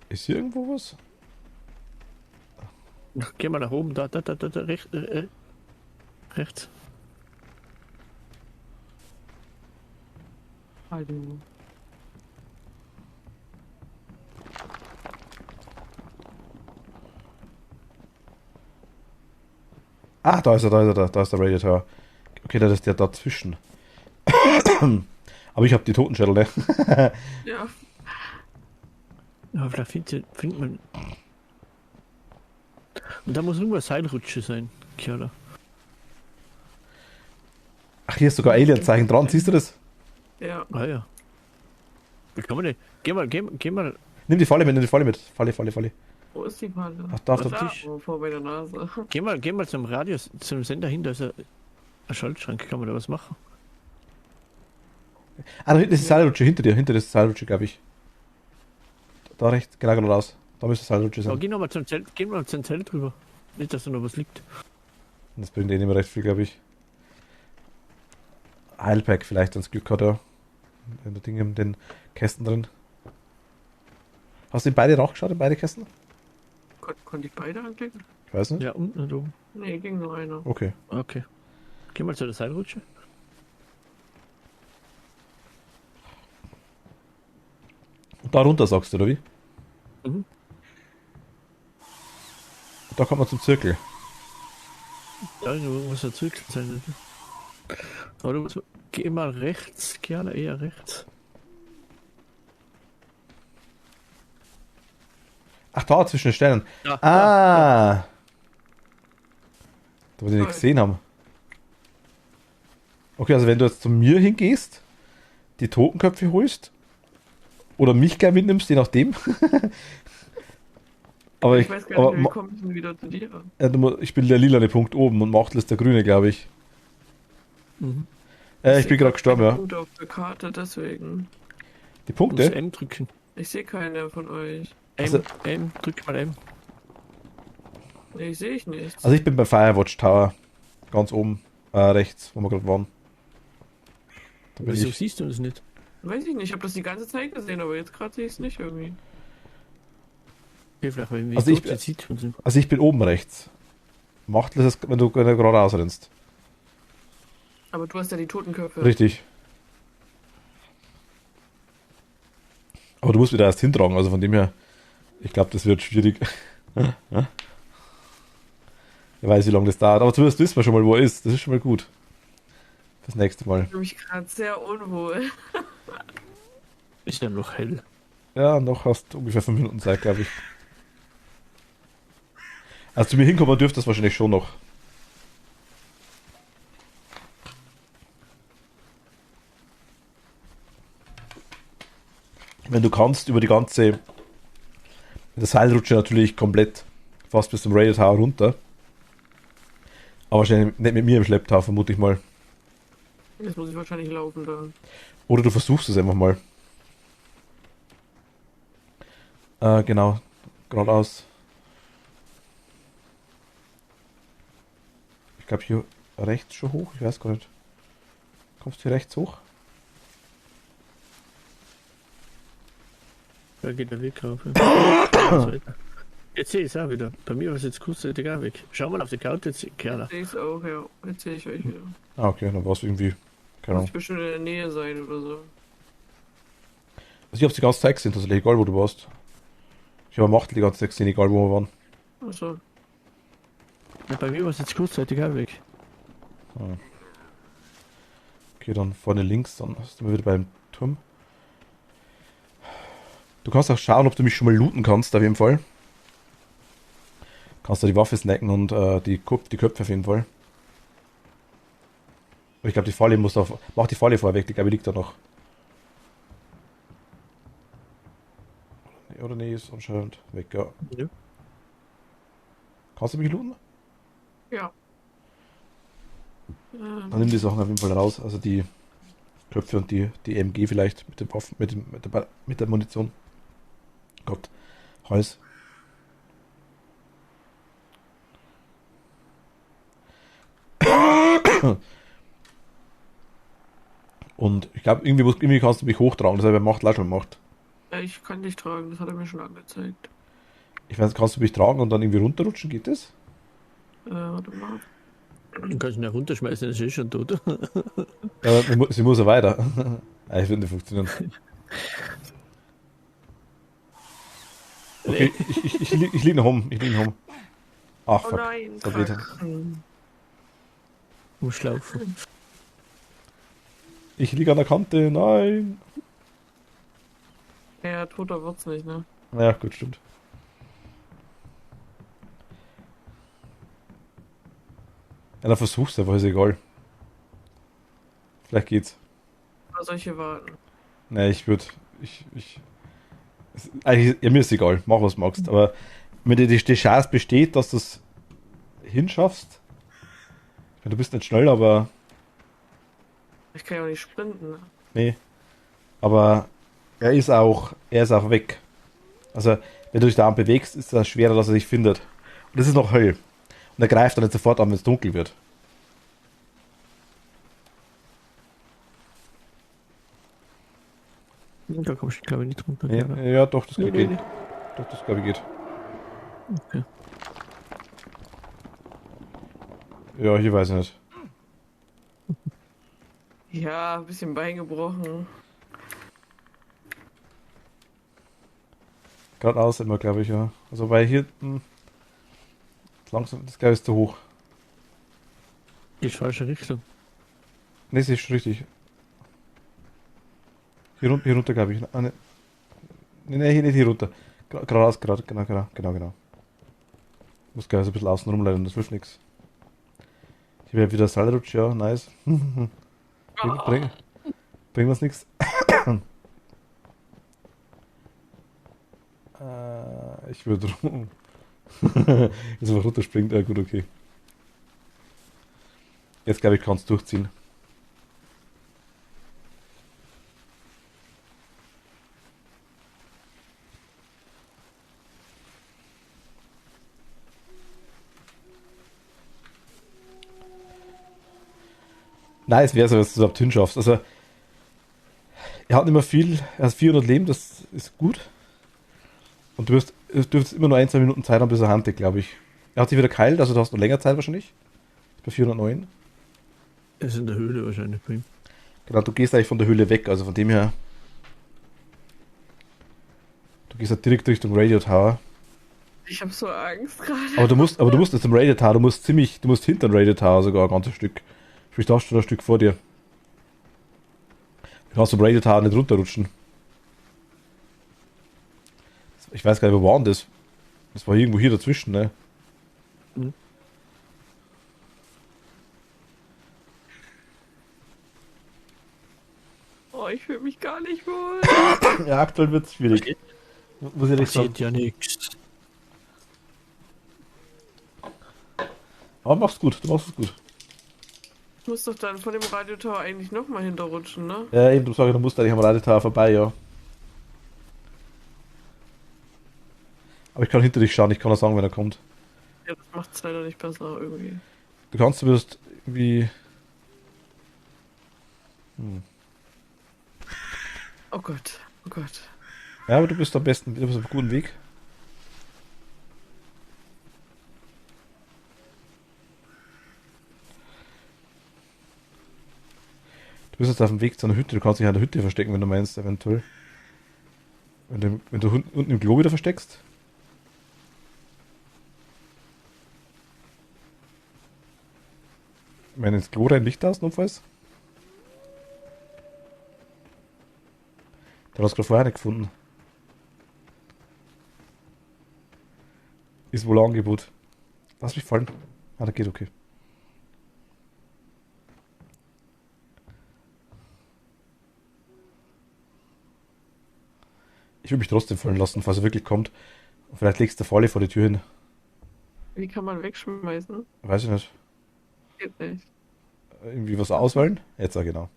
Ist hier irgendwo was? Geh mal nach oben, da, rechts. Hallo. Ah, da ist er, da ist der Radiator. Okay, das ist der dazwischen. Aber ich habe die Totenschädel, ne? Ja. Aber vielleicht findet man. Und da muss irgendwo Seilrutsche sein, Kerl. Ach, hier ist sogar Alien-Zeichen dran, siehst du das? Ja. Ah ja. Wie kann man denn? Geh mal. Nimm die Falle mit, Falle. Wo ist die Falle? Ach, da auf Was dem da? Tisch. Oh, vor meiner Nase. Geh mal zum Radius, zum Sender hin, da ist ein Schaltschrank, kann man da was machen? Ah, da hinten ist die Seilrutsche, hinter dir ist die Seilrutsche, glaube ich. Da rechts, genau raus. Da müsste die Seilrutsche Aber sein. geh mal zum Zelt drüber. Nicht, dass da noch was liegt. Das bringt eh nicht mehr recht viel, glaube ich. Heilpack vielleicht, wenn es Glück hat, ja. In der Dinge in den Kästen drin. Hast du in beide rausgeschaut, in beide Kästen? Konnte ich beide anklicken? Ich weiß nicht. Ja, unten und oben. Nee, ging nur einer. Okay. Okay. Geh mal zu der Seilrutsche. Und da runter sagst du, oder wie? Mhm. Und da kommt man zum Zirkel. Ja, du musst ja zurück sein. Nicht? Aber du musst, geh mal rechts, gerne eher rechts. Ach, da zwischen den Sternen. Ja, Da, wo die nicht gesehen haben. Okay, also wenn du jetzt zu mir hingehst, die Totenköpfe holst, oder mich gern mitnimmst, je nachdem. Aber Ich weiß gar nicht, wie komme ich denn wieder zu dir? ich bin der lilane Punkt oben und Machtel ist der grüne, glaube ich. Mhm. Ich bin gerade gestorben, ja. Punkte auf der Karte, deswegen. Die Du musst Punkte? M drücken. Ich sehe keine von euch. M, M, drück mal M. Nee, sehe ich nichts. Also ich bin bei Firewatch Tower. Ganz oben, rechts, wo wir gerade waren. Da bin Wieso ich. siehst du das nicht? Weiß ich nicht, ich habe das die ganze Zeit gesehen, aber jetzt gerade sehe ich es nicht irgendwie. Okay, vielleicht, weil wir Also ich- dort sieht und so. Also ich bin oben rechts. Machtel ist es, wenn du geradeaus rennst. Aber du hast ja die Totenköpfe. Richtig. Aber du musst wieder erst hintragen, also von dem her, ich glaube, das wird schwierig. Ich weiß, wie lange das dauert, aber zumindest wissen wir schon mal, wo er ist. Das ist schon mal gut. Fürs nächste Mal. Ich fühle mich gerade sehr unwohl. Ist ja noch hell. Ja, noch hast du ungefähr 5 Minuten Zeit, glaube ich. Also zu mir hinkommen dürfte das wahrscheinlich schon noch. Wenn du kannst, über die ganze mit der Seilrutsche natürlich komplett fast bis zum Radio Tower runter. Aber wahrscheinlich nicht mit mir im Schlepptau, vermute ich mal. Jetzt muss ich wahrscheinlich laufen da. Oder du versuchst es einfach mal. Genau. Geradeaus. Ich glaube hier rechts schon hoch. Ich weiß gar nicht. Kommst du hier rechts hoch? Da geht der Weg rauf. Ja. Jetzt sehe ich es auch wieder. Bei mir war es jetzt kurzzeitig auch weg. Schau mal auf die Karte, jetzt Kerl. Sehe ich auch, ja. Jetzt sehe ich euch wieder. Ah, okay, dann war es irgendwie. Keine Muss Ahnung. bestimmt in der Nähe sein oder so. Also ich hab's die ganze Zeit gesehen, tatsächlich, egal wo du warst. Ich habe Machtel die ganze Zeit gesehen, egal wo wir waren. Achso. Ja, bei mir war es jetzt kurzzeitig auch weg. Okay, dann vorne links, dann hast du mal wieder beim Turm. Du kannst auch schauen, ob du mich schon mal looten kannst, auf jeden Fall. Kannst du die Waffe snacken und die Köpfe auf jeden Fall. Aber ich glaube, die Falle muss auf. Mach die Falle vorweg, die glaube ich liegt da noch. Oder nee, ist anscheinend weg, ja. Ja. Kannst du mich looten? Ja. Dann nimm die Sachen auf jeden Fall raus. Also die Köpfe und die MG vielleicht mit dem Waffen, mit der Munition. Gott. Hals. Und ich glaube, irgendwie kannst du mich hochtragen. Das hat er Macht schon gemacht. Ich kann dich tragen, das hat er mir schon angezeigt. Ich weiß, kannst du mich tragen und dann irgendwie runterrutschen? Geht das? Warte mal. Du kannst ihn ja runterschmeißen, das ist schon tot. Ja, sie muss ja weiter. Ich würde nicht funktionieren. Okay, ich lieg noch um. Ich lieg noch um. Ach, Oh fuck. nein, So geht fuck. Muss laufen. Ich lieg an der Kante. Nein. Ja, toter wird's nicht, ne? Ja, gut, stimmt. Ja, dann versuch's einfach, ist egal. Vielleicht geht's. Oder soll ich hier warten? Ne, eigentlich, ja, mir ist egal, mach was du magst, aber wenn die Chance besteht, dass du es hinschaffst, ich meine, du bist nicht schnell, aber Ich kann ja auch nicht sprinten, ne? nee, aber er ist auch weg. Also, wenn du dich da bewegst, ist es schwerer, dass er dich findet. Und das ist noch Hölle. Und er greift dann nicht sofort an, wenn es dunkel wird. Da kommst du, glaube ich, nicht runter. Ja, Kerl. ja doch, das Nee, geht. nee. Doch, das glaube ich geht. Okay. Ja, hier weiß ich nicht. Ja, ein bisschen Bein gebrochen. Geradeaus immer, glaube ich, ja. Also weil hier langsam, das glaube ich ist zu hoch. Die falsche Richtung. Ne, das ist schon richtig. Hier runter, glaube ich. Ah, ne, ne, hier nicht hier runter. Geradeaus, genau. Muss gleich so ein bisschen außen rumleiten, das hilft nichts. Hier wäre wieder Seilrutsch, ja, nice. Bringt uns nichts. Ich würde rum. Jetzt einfach runterspringt, ja gut, okay. Jetzt glaube ich, kann es durchziehen. Nice wäre es, wenn du es überhaupt hinschaffst. Also, er hat nicht mehr viel, er hat 400 Leben, das ist gut. Und du dürftest immer nur 1, 2 Minuten Zeit haben, bis er handelt, glaube ich. Er hat sich wieder geheilt, also du hast noch länger Zeit wahrscheinlich. Bei 409. Er ist in der Höhle wahrscheinlich bei ihm. Genau, du gehst eigentlich von der Höhle weg, also von dem her. Du gehst halt direkt Richtung Radio Tower. Ich habe so Angst gerade. Aber du musst jetzt zum Radio Tower, du musst hinter den Radio Tower sogar ein ganzes Stück. Sprich, da hast du ein Stück vor dir. Du kannst zum Radio Tower nicht runterrutschen. Ich weiß gar nicht, wo war denn das? Das war irgendwo hier dazwischen, ne? Mhm. Oh, ich fühle mich gar nicht wohl. Ja, aktuell wird es schwierig. Muss ich nicht sagen. Passiert ja nichts. Aber machst gut, du machst es gut. Ich muss doch dann von dem Radiotor eigentlich nochmal hinterrutschen, ne? Ja, eben, du sagst, du musst eigentlich am Radio Tower vorbei, ja. Aber ich kann hinter dich schauen, ich kann auch sagen, wenn er kommt. Ja, das macht es leider nicht besser irgendwie. Du kannst zumindest irgendwie. Oh Gott, oh Gott. Ja, aber du bist am besten, du bist auf einem guten Weg. Du bist jetzt auf dem Weg zu einer Hütte, du kannst dich an der Hütte verstecken, wenn du meinst, eventuell. Wenn du unten im Klo wieder versteckst. Ich meine, ins Klo rein Licht aus, notfalls. Der hast du gerade vorher nicht gefunden. Ist wohl ein Angebot. Lass mich fallen. Ah, da geht okay. Ich will mich trotzdem fallen lassen, falls er wirklich kommt. Und vielleicht legst du eine Falle vor die Tür hin. Wie kann man wegschmeißen? Weiß ich nicht. Geht nicht. Irgendwie was auswählen? Jetzt ja, genau.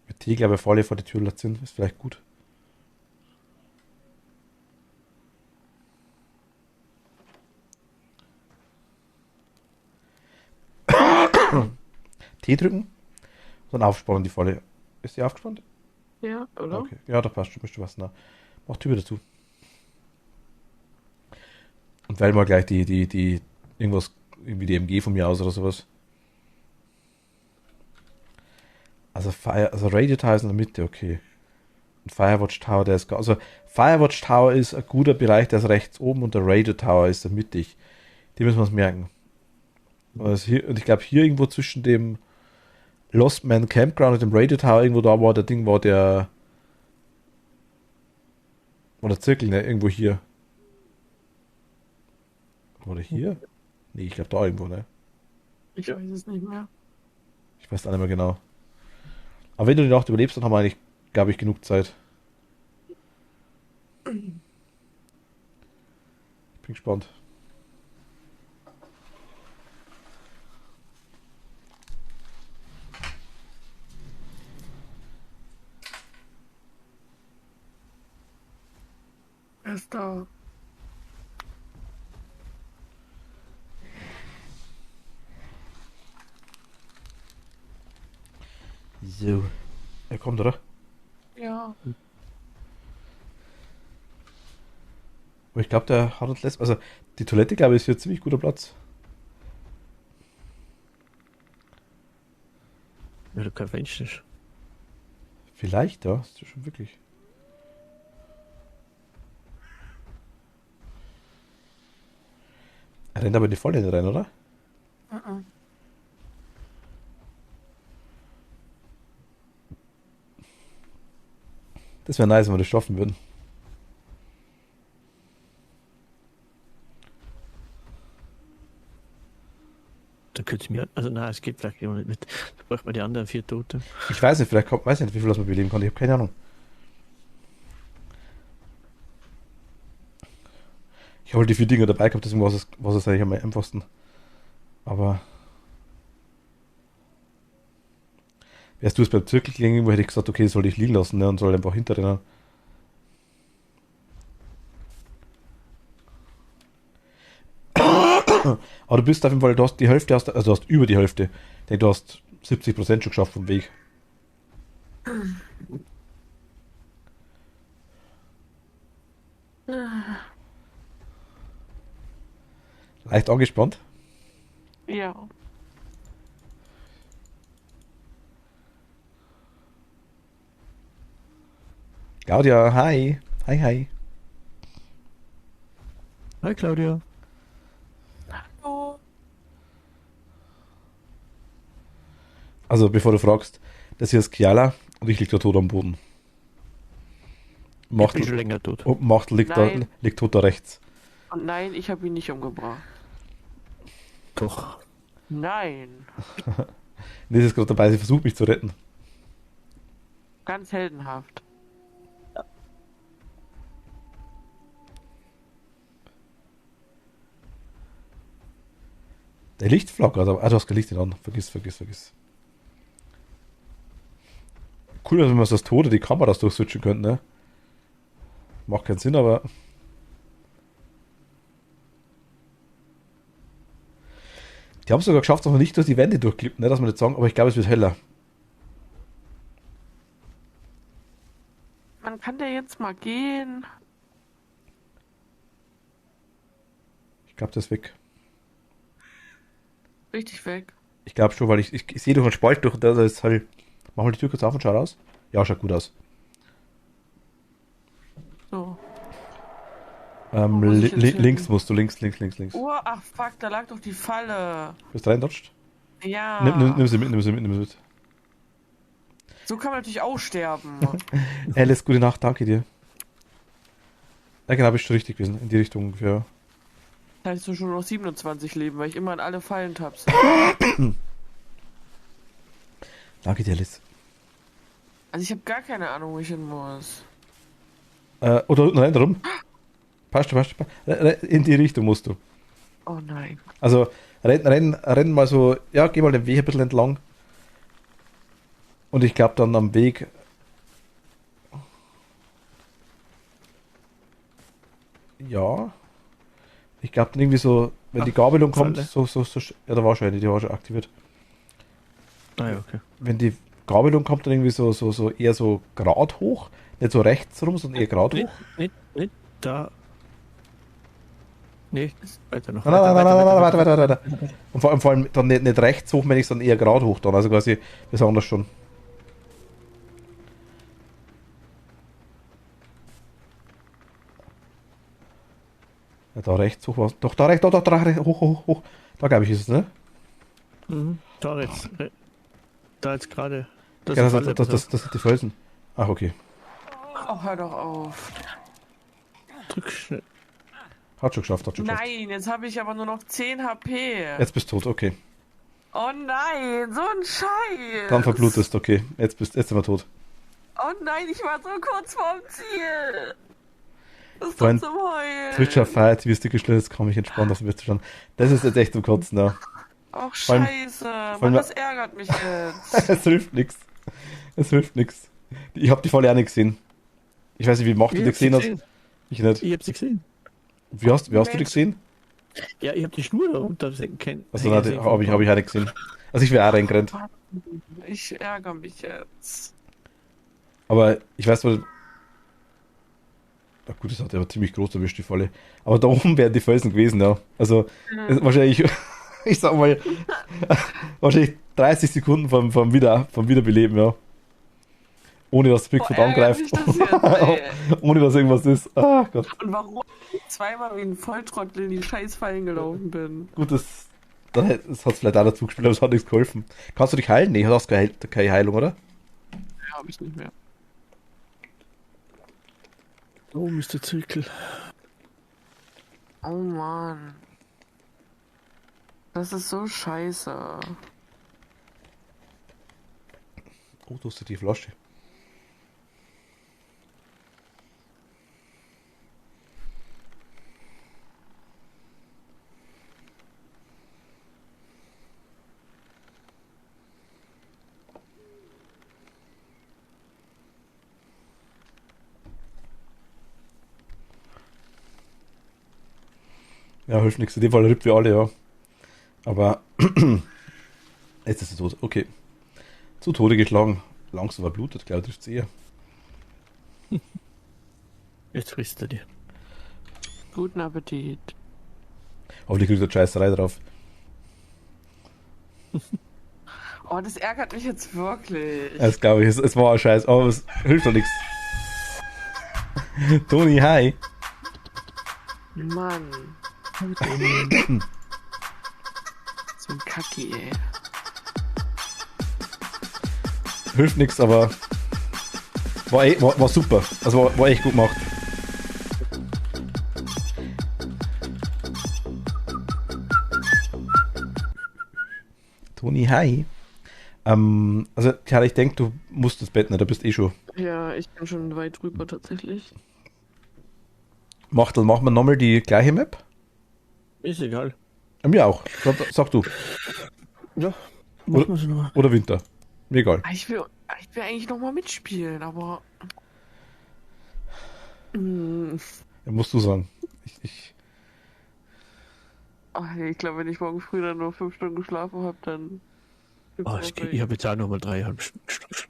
Mit Tee, glaube ich, Falle vor die Tür lassen, ist vielleicht gut. Tee drücken und dann aufspannen die Falle. Ist die aufgespannt? Ja, oder? Okay. Ja, da passt schon, bist du was. Na, mach Tür dazu. Und wähl mal gleich die irgendwas, irgendwie die MG von mir aus oder sowas. Also Radio Tower ist in der Mitte, okay. Und Firewatch Tower, der ist also Firewatch Tower ist ein guter Bereich, der ist rechts oben und der Radio Tower ist da mittig. Die müssen wir uns merken. Und ich glaube hier irgendwo zwischen dem Lost Man Campground und dem Radio Tower, irgendwo da war der Ding, war der Zirkel, ne? Irgendwo hier. Oder hier? Nee, ich glaube da irgendwo, ne? Ich weiß es nicht mehr. Ich weiß auch nicht mehr genau. Aber wenn du die Nacht überlebst, dann haben wir eigentlich, glaube ich, genug Zeit. Ich bin gespannt. Er ist da. So. Er kommt, oder? Ja. Aber ich glaube, der hat uns also die Toilette, glaube ich, ist hier ziemlich guter Platz. Weil da kein Fenster ist. Vielleicht, ja. Ist schon wirklich. Er rennt aber in die Volle rein, oder? Das wäre nice, wenn wir das schaffen würden. Da könnte ich mir. Also nein, es geht vielleicht immer nicht mit. Da braucht man die anderen 4 Tote. Ich weiß nicht, vielleicht kommt, weiß nicht, wie viel das man beleben kann. Ich habe keine Ahnung. Ich habe halt die 4 Dinger dabei gehabt, deswegen war es eigentlich am einfachsten. Aber. Wärst du es beim Zirkel gelegen, wo hätte ich gesagt, okay, soll ich liegen lassen, ne, und soll einfach hinterrennen. Aber du bist auf jeden Fall, du hast die Hälfte, also du hast über die Hälfte. Ich denke, du hast 70% schon geschafft vom Weg. Leicht angespannt. Ja. Claudia, hi. Hi, hi. Hi Claudia. Oh. Also, bevor du fragst, das hier ist Kiala und ich liege da tot am Boden. Ich bin schon länger tot. Macht Nein. liegt tot da rechts. Und nein, ich habe ihn nicht umgebracht. Doch. Nein. Liz ist gerade dabei, sie versucht mich zu retten. Ganz heldenhaft. Der Licht flackert, aber du hast kein Licht an. Vergiss. Cool, wenn man das Tode die Kameras durchswitchen könnte, ne? Macht keinen Sinn, aber. Die haben es sogar geschafft, dass man nicht durch die Wände durchklippt, ne? Dass man nicht sagen, aber ich glaube, es wird heller. Man kann der jetzt mal gehen. Ich glaube, das ist weg. Richtig weg. Ich glaube schon, weil ich sehe durch einen Spalt durch und da ist halt. Mach mal die Tür kurz auf und schau raus. Ja, schaut gut aus. So. Li muss ich jetzt hin? links musst du, links. Oh, ach fuck, da lag doch die Falle. Bist du reindotscht? Ja. Nimm sie mit. So kann man natürlich auch sterben. Alice, gute Nacht, danke dir. Ja, genau, bist du richtig gewesen. In die Richtung ungefähr. Da hast du schon noch 27 Leben, weil ich immer an alle Fallen tappse. Danke dir, Alice. Also ich habe gar keine Ahnung, wo ich hin muss. Oder unten rein, darum. Passt. In die Richtung musst du. Oh nein. Also, renn mal so, ja, geh mal den Weg ein bisschen entlang. Und ich glaube dann am Weg. Ja. Ich glaube dann irgendwie so, wenn die Gabelung kommt, Falle. ja, da war schon eine, die war schon aktiviert. Ah ja, okay. Wenn die Gabelung kommt, dann irgendwie so eher so gerade hoch. Nicht so rechts rum, sondern eher gerade hoch. Nicht da. Nee, weiter noch. Nein, warte. Und vor allem dann nicht rechts hoch, wenn ich sondern eher gerade hoch dann. Also quasi, wir sagen das schon. Ja, da rechts hoch was. Doch, da rechts, hoch. Da glaube ich ist es, ne? Mhm. Da jetzt. Da jetzt gerade. Das Ja, ist das Falle, sind die Felsen. Ach, okay. Oh, hör doch auf. Drück schnell. Hat schon geschafft. Nein, jetzt habe ich aber nur noch 10 HP. Jetzt bist du tot, okay. Oh nein, so ein Scheiß. Dann verblutest, okay. Jetzt sind wir tot. Oh nein, ich war so kurz vorm Ziel. Das ist Freund, doch zum Heulen. Twitcher feiert, wie es dir geschnitten ist, kann mich entspannen, das wird schon. Das ist jetzt echt zum Kotzen, ja. Ach allem- scheiße, allem- Mann, das ärgert mich jetzt. Es hilft nichts. Ich habe die Falle auch nicht gesehen. Ich weiß nicht, wie macht du die gesehen hast. Ich nicht. Ich hab sie gesehen. Wie hast du die gesehen? Ja, ich hab die Schnur da runtersenken können. Also, habe ich auch nicht gesehen. Also, ich wäre auch reingerannt. Ich ärgere mich jetzt. Aber ich weiß wohl. Na gut, das hat ja ziemlich groß erwischt, die Falle. Aber da oben wären die Felsen gewesen, ja. Also, wahrscheinlich, ich sag mal, wahrscheinlich 30 Sekunden vom Wiederbeleben, ja. Ohne dass Bigfoot angreift. Ohne dass irgendwas ist. Ah Gott. Und warum ich zweimal wie ein Volltrottel in die scheiß Fallen gelaufen bin. Gut, das hat vielleicht auch dazu gespielt, aber es hat nichts geholfen. Kannst du dich heilen? Nee, du hast keine Heilung, oder? Ja, hab ich nicht mehr. Oh, Mr. Zirkel. Oh Mann. Das ist so scheiße. Oh, du hast ja die Flasche. Ja, hilft nichts. In dem Fall rippt wir alle, ja. Aber jetzt ist er tot. Okay. Zu Tode geschlagen. Langsam verblutet, glaube ich, trifft eher. Jetzt frisst er dir. Guten Appetit. Hoffentlich kriegt er Scheißerei drauf. Oh, das ärgert mich jetzt wirklich. Das glaube ich, es war ein Scheiß, aber es hilft doch nichts. Toni, hi. Mann. So ein Kacki, ey. Hilft nichts, aber war super. Also war echt gut gemacht. Toni, hi. Also, Karl, ich denke, du musst das Bett nicht, du bist eh schon. Ja, ich bin schon weit drüber tatsächlich. Machen wir nochmal die gleiche Map? Ist egal. Mir auch. Sag du. Ja, machen wir so nochmal. Oder Winter. Mir egal. Ich will eigentlich noch mal mitspielen, aber... Ja, musst du sagen. Ich glaube, wenn ich morgen früh dann nur 5 Stunden geschlafen habe, dann... Oh, ich habe jetzt auch nochmal 3,5 Stunden geschlafen.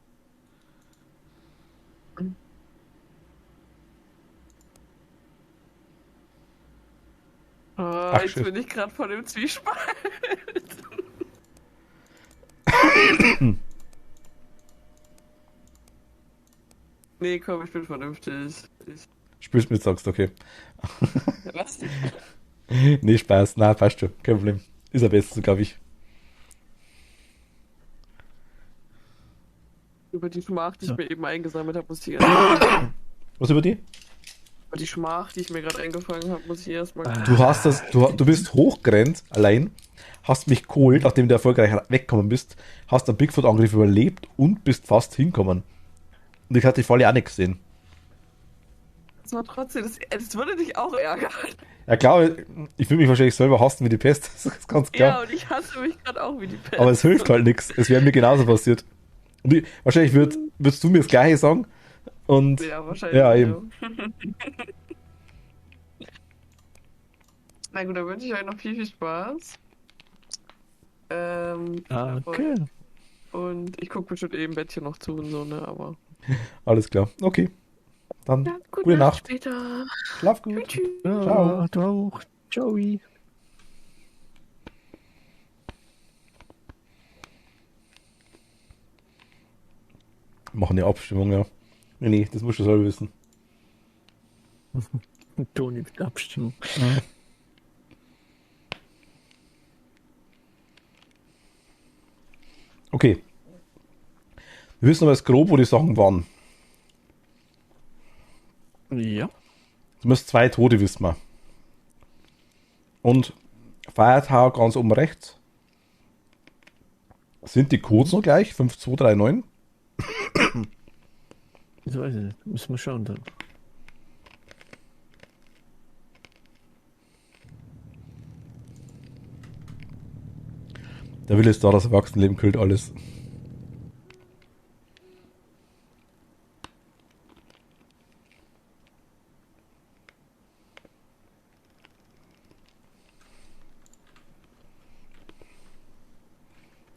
Jetzt schön. bin ich gerade vor dem Zwiespalt. Nee, komm, ich bin vernünftig. Spielst mit, sagst du, okay. Was? Nee, Spaß. Na, passt schon. Kein Problem. Ist am besten, glaube ich. Über die Schmach, die ich Ja. mir eben eingesammelt habe, muss ich Was über die? über die Schmach, die ich mir gerade eingefangen habe, muss ich erstmal. Du bist hochgerannt, allein, hast mich geholt, nachdem du erfolgreich weggekommen bist, hast einen Bigfoot-Angriff überlebt und bist fast hinkommen. Und ich hatte die Falle auch nicht gesehen. Das war trotzdem, das würde dich auch ärgern. Ja klar, ich will mich wahrscheinlich selber hassen wie die Pest, das ist ganz Ja, klar. und ich hasse mich gerade auch wie die Pest. Aber es hilft halt nichts, es wäre mir genauso passiert. Und wahrscheinlich würdest du mir das Gleiche sagen und Ja, wahrscheinlich. ja, eben. Na gut, dann wünsche ich euch noch viel Spaß. Okay. Und ich gucke bestimmt eben Bettchen noch zu und so, ne, aber. Alles klar, okay. Dann Ja, gute Nacht. Später. Schlaf gut. Tschüss. Ja, Ciao. du auch. Ciao. Machen eine Abstimmung, ja. Nee, das musst du selber wissen. Toni mit Abstimmung. Okay. Wir wissen aber jetzt grob, wo die Sachen waren. Ja. Zumindest 2 Tote wissen wir. Und Feiertag ganz oben rechts. Sind die Codes noch gleich? 5239? Das weiß ich nicht. Müssen wir schauen dann. Der Wille ist da, das Erwachsenenleben killt alles.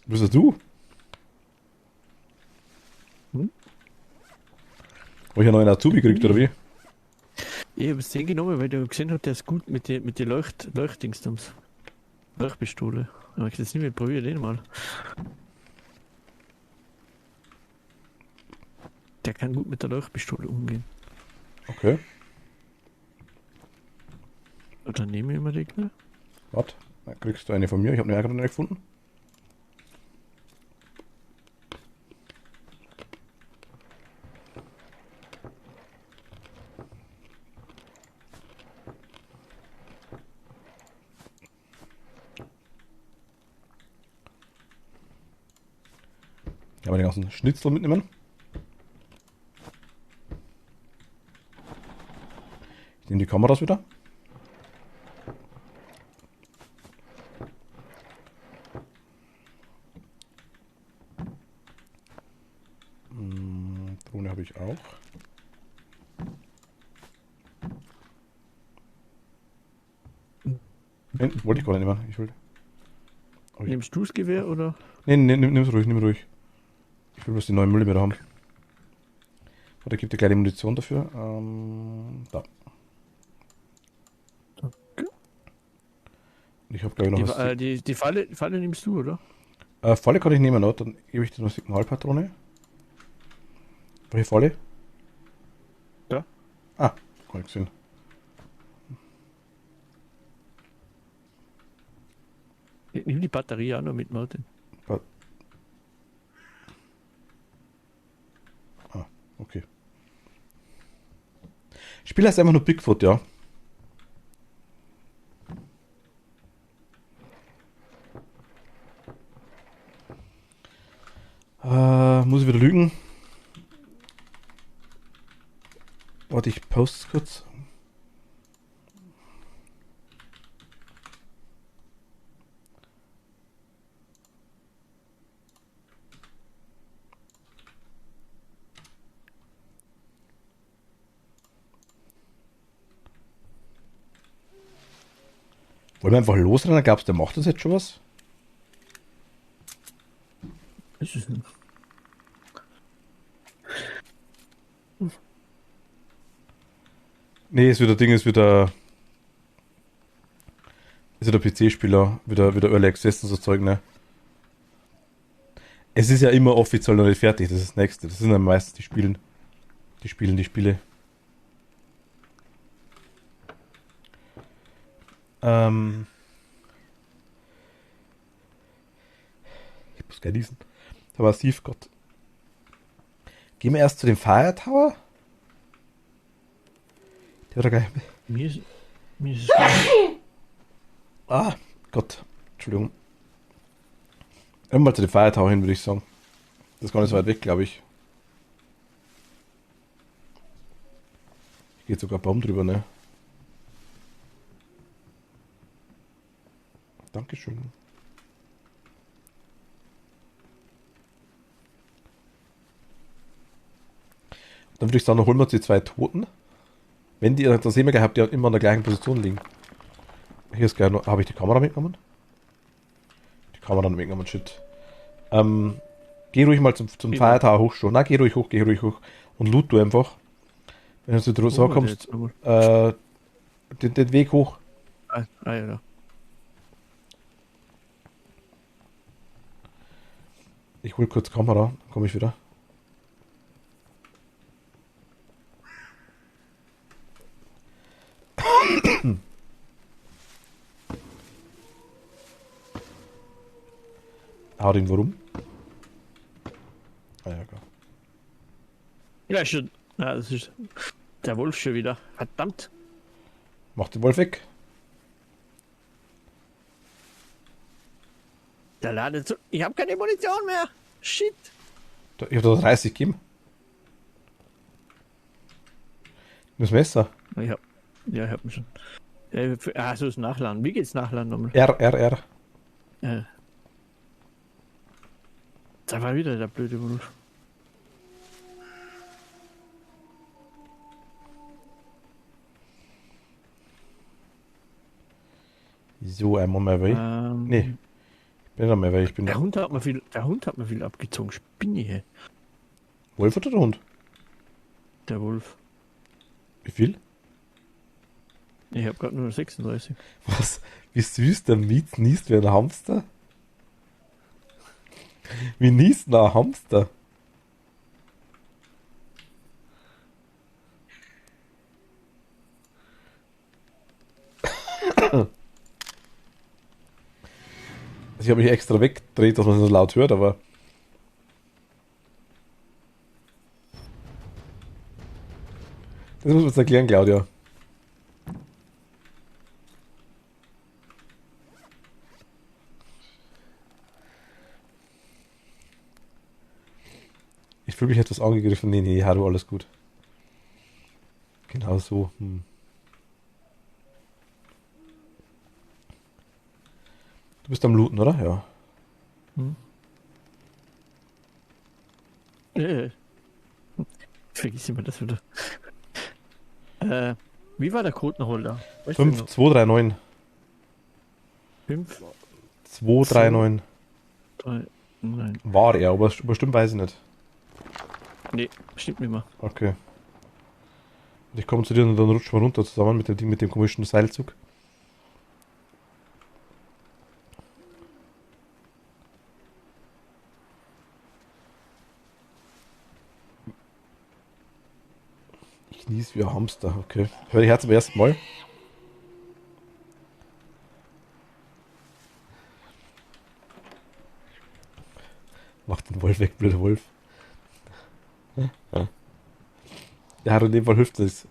Bist das du? Hm? Habe ich einen neuen Azubi gekriegt, oder wie? Ich habe es den genommen, weil der gesehen hat, der ist gut mit den Leuchtdingsdums. Leuchtpistole. Aber ich das nicht mehr probiert, den mal. Der kann gut mit der Leuchtpistole umgehen. Okay, Oder nehme ich immer die Knarre? warte. Dann kriegst du eine von mir. Ich habe eine gerade nicht gefunden. Ich habe den ganzen Schnitzel mitnehmen. Ich nehme die Kameras wieder. Drohne habe ich auch. Nein, wollte ich gar nicht mehr. Ich wollte. Nimmst du das Gewehr oder? Nee, nimm's ruhig, nimm ruhig. Ich will bloß die neuen Millimeter haben. Oder gibt dir gleich die Munition dafür? Da. Danke. Und ich habe glaube ich noch was. Die Falle nimmst du, oder? Falle kann ich nehmen, oder? Dann gebe ich dir noch Signalpatrone. Welche Falle? Ja. Ah, kann ich gesehen. Ich nehme die Batterie auch noch mit, Martin. Okay. Spiel heißt einfach nur Bigfoot, ja. Muss ich wieder lügen? Warte, ich poste es kurz. Wollen wir einfach losrennen? Gab's, der macht das jetzt schon was? Ist es nicht. Nee, ist wieder Ding, ist wieder PC-Spieler, wieder Early Access und so Zeug, ne? Es ist ja immer offiziell noch nicht fertig, das ist das Nächste. Das sind ja meistens die Spiele. Ich muss gleich niesen. Da war Steve Gott. Gehen wir erst zu dem Fire Tower? Der war gleich. Mir ist es gleich. Ah, Gott. Entschuldigung. Einmal zu dem Fire Tower hin, würde ich sagen. Das ist gar nicht so weit weg, glaube ich. Hier geht sogar ein Baum drüber, ne? Dankeschön. Dann würde ich sagen, holen wir uns die zwei Toten. Wenn die, das sehen wir gehabt, die immer in der gleichen Position liegen. Hier ist gleich noch, habe ich die Kamera mitgenommen? Die Kamera nicht mitgenommen, shit. Geh ruhig mal zum Fire Tower hoch schon. Na, geh ruhig hoch. Und loot du einfach. Wenn du so kommst, den Weg hoch. Ja. Ich hol kurz Kamera, dann komme ich wieder. Hau den warum? Ah ja, klar. Ja, schon. Ja, das ist der Wolf schon wieder. Verdammt. Mach den Wolf weg. Der ladet so. Ich habe keine Munition mehr. Shit. Ich hab da 30 gegeben. Das Messer. Ich hab ihn schon. So ist Nachladen. Wie geht's Nachladen nochmal? R. Da war wieder der blöde Wolf. So, einmal mehr weg. Nee. Ich bin nicht mehr weg. Der Hund hat mir viel abgezogen. Spinne hier. Wolf oder der Hund? Der Wolf. Wie viel? Ich habe gerade nur 36. Was? Wie süß der Miet niest wie ein Hamster? Wie niest ein Hamster? Ich habe mich extra weggedreht, dass man es so laut hört, aber. Das muss man jetzt erklären, Claudia. Ich fühle mich etwas angegriffen. Nee, hallo, alles gut. Genau so. Du bist am Looten, oder? Ja. Äh, Vergiss immer das wieder. Wie war der Code noch, Holder? 5239. 5, 239. 3, nein. War er, aber bestimmt weiß ich nicht. Nee, stimmt nicht mehr. Okay. Und ich komme zu dir und dann rutschen wir runter zusammen mit dem Ding, mit dem komischen Seilzug. Ich nies wie ein Hamster, okay. Hör die Herz zum ersten Mal. Mach den Wolf weg, blöder Wolf. Ja, in dem Fall hilft es.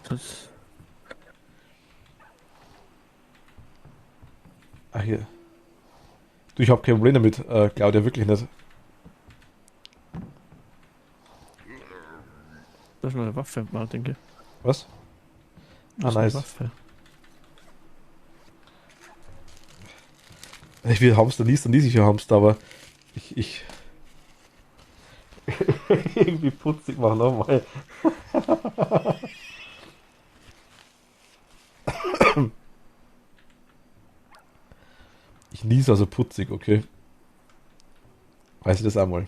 Das. Ah, hier. Du, ich habe kein Problem damit, Claudia, wirklich nicht. Das ist noch eine Waffe, Martin, gell? Was? Das ist nice. eine Waffe. Ich will Hamster nies, dann nies ich ja Hamster, aber ich irgendwie putzig machen nochmal. Ich nies also putzig, okay. Weiß ich das einmal.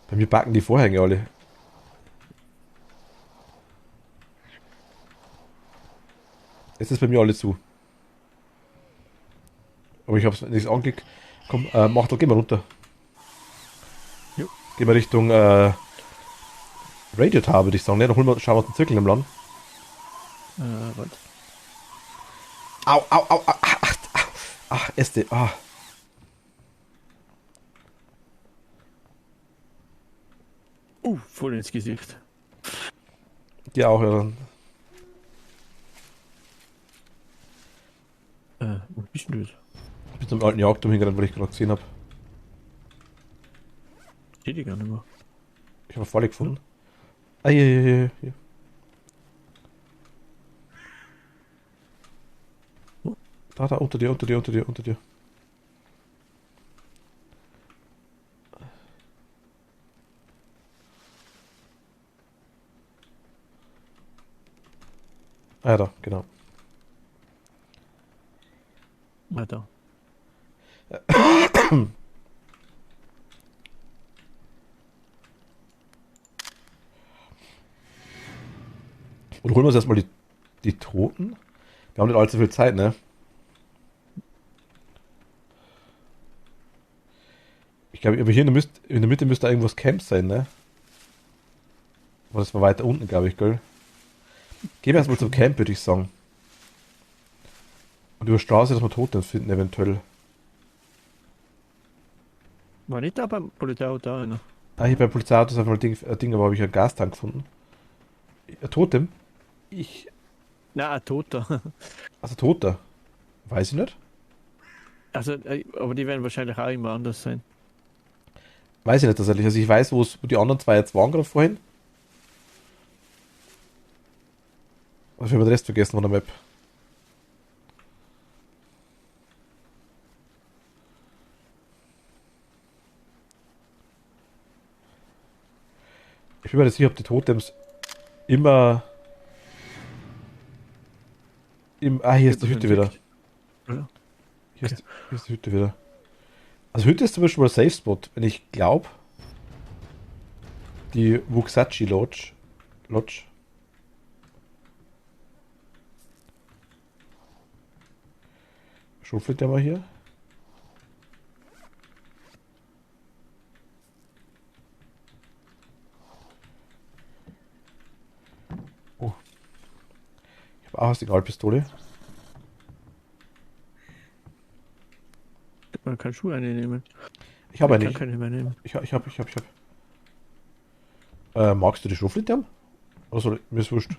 Bei mir backen die Vorhänge alle. Jetzt ist bei mir alle zu. Aber ich hab's nicht angeklickt. Komm, mach doch, geh mal runter. Jo. Geh mal Richtung Radio Tower, würde ich sagen. Ne, dann schauen wir uns den Zirkel im Land. Warte. Au. Ach, Äste. Voll ins Gesicht. Die auch, ja. Dann. Wo bist du jetzt? Ich bin zum alten Jagdturm hingerannt, weil ich gerade gesehen habe. Steht die gar nicht mehr. Ich habe eine Falle gefunden. Ah, hier. Da, unter dir. Ah ja, da, genau. Weiter. Und holen wir uns erstmal die Toten. Wir haben nicht allzu viel Zeit, ne? Ich glaube, aber hier in der Mitte müsste irgendwas Camp sein, ne? Aber das war weiter unten, glaube ich, gell? Gehen wir erstmal zum Camp, würde ich sagen. Und über Straße, dass wir Tote finden, eventuell. War nicht da beim Polizeiauto da einer? Ah, hier beim Polizeiauto ist einfach ein Ding, aber habe ich einen Gastank gefunden. Ein Totem? Na, ein Toter. Also Toter. Weiß ich nicht. Also, aber die werden wahrscheinlich auch immer anders sein. Weiß ich nicht tatsächlich. Also ich weiß, wo die anderen zwei jetzt waren gerade vorhin. Aber ich habe den Rest vergessen von der Map. Ich bin mir nicht sicher, ob die Totems immer... hier ist die Hütte wieder. Ja. Hier ist die Hütte wieder. Also Hütte ist zum Beispiel mal ein Safe Spot, wenn ich glaube. Die Wuxachi Lodge. Schuffelt der mal hier? Auch eine Signalpistole. Man kann Schuhe nehmen. Ich habe eine. Kann keine mehr nehmen. Ich hab. Magst du die Schrotflinte haben? Oder soll ich? Mir ist wurscht.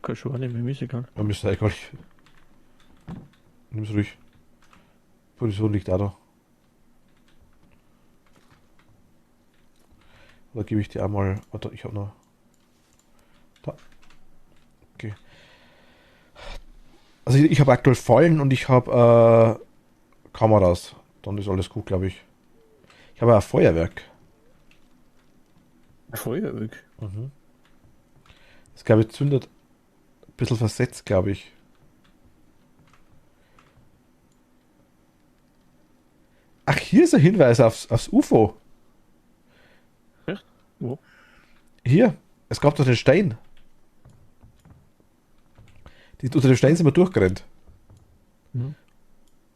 Kann Schuhe nehmen, mir ist egal. Ja, mir ist ja egal. Nimm's ruhig. Position liegt auch da. Oder gebe ich dir einmal. Warte, ich habe noch. Da. Okay. Also ich habe aktuell Fallen und ich habe Kameras. Dann ist alles gut, glaube ich. Ich habe ein Feuerwerk. Feuerwerk. Das glaube ich zündet ein bisschen versetzt, glaube ich. Ach, hier ist ein Hinweis aufs UFO. Echt? Wo? Hier, es gab doch den Stein. Unter dem Stein sind wir durchgerannt. Mhm.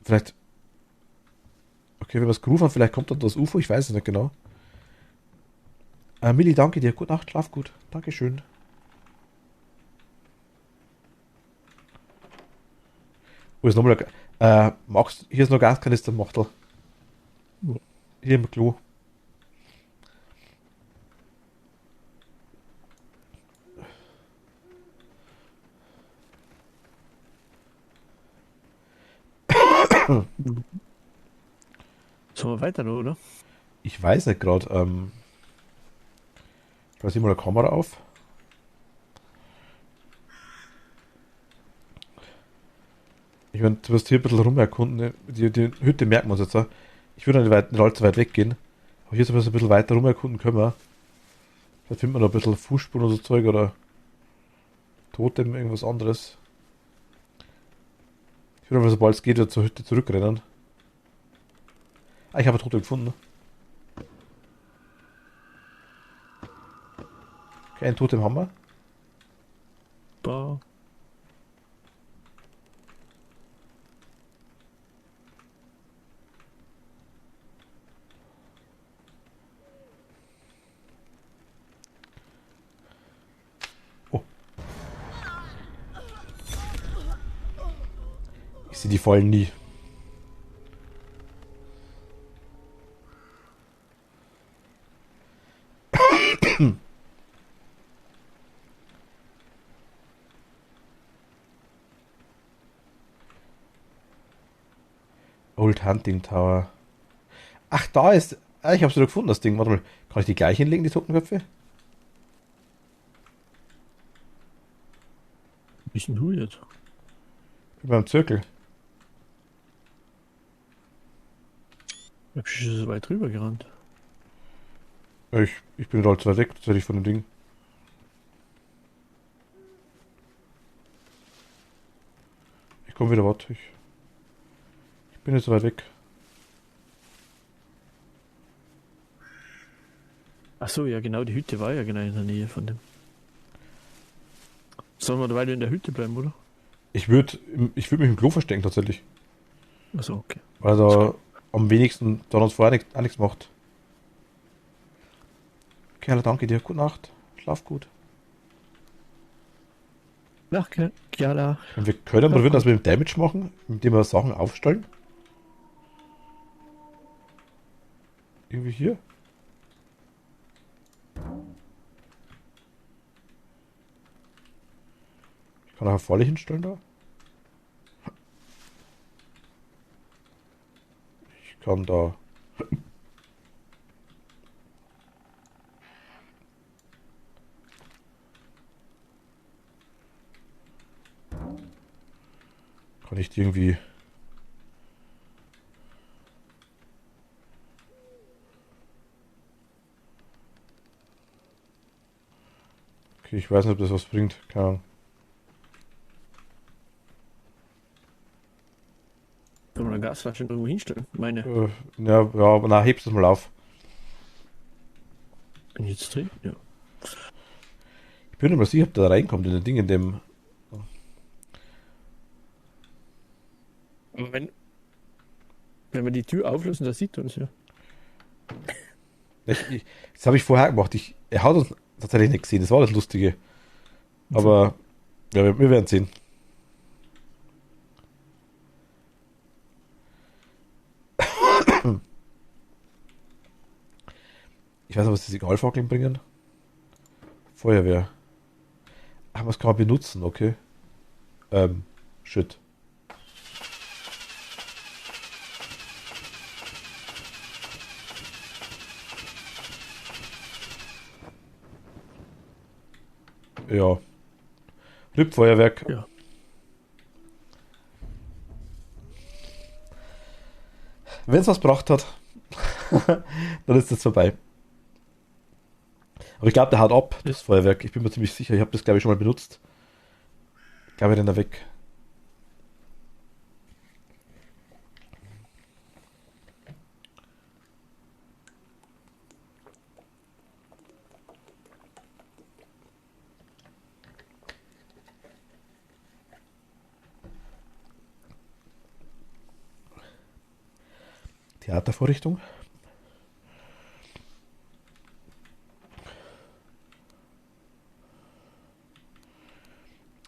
Vielleicht. Okay, wenn wir es gerufen haben, vielleicht kommt dann das UFO, ich weiß es nicht genau. Milli, danke dir. Gute Nacht, schlaf gut. Dankeschön. Wo ist nochmal Max, hier ist noch Gaskanister im Machtel. Wo? Hier im Klo. Sollen wir weiter, oder? Ich weiß nicht gerade. Ich weiß immer eine Kamera auf. Ich meine, du wirst hier ein bisschen rumerkunden. Ne? Die Hütte merken wir uns jetzt auch. Ich würde nicht allzu weit weggehen. Aber hier so ein bisschen weiter rumerkunden können wir. Vielleicht finden wir noch ein bisschen Fußspuren oder so Zeug oder Totem, irgendwas anderes. Ich würde aber, sobald es geht, wieder zur Hütte zurückrennen. Ah, ich habe ein Totem gefunden. Okay, ein Totem haben wir. Bah. Ich sehe die Fallen nie. Old Hunting Tower. Ach, da ist. Ah, ich hab's wieder gefunden, das Ding. Warte mal. Kann ich die gleich hinlegen, die Totenköpfe? Bist denn du jetzt? Wie beim Zirkel. Ich hab schon so weit drüber gerannt. Ja, ich bin halt zu weit weg, tatsächlich von dem Ding. Ich komme wieder, warte. Ich bin jetzt so weit weg. Ach so, ja genau, die Hütte war ja genau in der Nähe von dem. Sollen wir weiter in der Hütte bleiben, oder? Ich würde mich im Klo verstecken, tatsächlich. Achso, okay. Weil da am wenigsten, da uns vorher auch nichts macht. Okay, Alter, danke dir. Gute Nacht. Schlaf gut. Ach, ja, Und wir können probieren, dass wir im Damage machen, indem wir Sachen aufstellen. Irgendwie hier. Ich kann auch eine Falle hinstellen da. Ich kann da. Kann ich die irgendwie. Okay, ich weiß nicht, ob das was bringt. Keine Ahnung. Können wir eine Gasflasche irgendwo hinstellen? Meine. Ja, aber na, hebst es mal auf. Bin ich jetzt drin? Ja. Ich bin nicht mal sicher, ob der da reinkommt in den Ding, in dem. Aber wenn wir die Tür auflösen, das sieht uns ja. Das habe ich vorher gemacht. Er hat uns tatsächlich nicht gesehen, das war das Lustige. Aber Ja, wir werden sehen. Ich weiß nicht, was die Signalfackeln bringen. Feuerwehr. Ach, was kann man benutzen? Okay. Shit. Ja. Rippfeuerwerk. Ja. Wenn es was gebracht hat, dann ist das vorbei. Aber ich glaube, der haut ab, das Feuerwerk. Ich bin mir ziemlich sicher. Ich habe das, glaube ich, schon mal benutzt. Ich glaube, den da weg. Theatervorrichtung.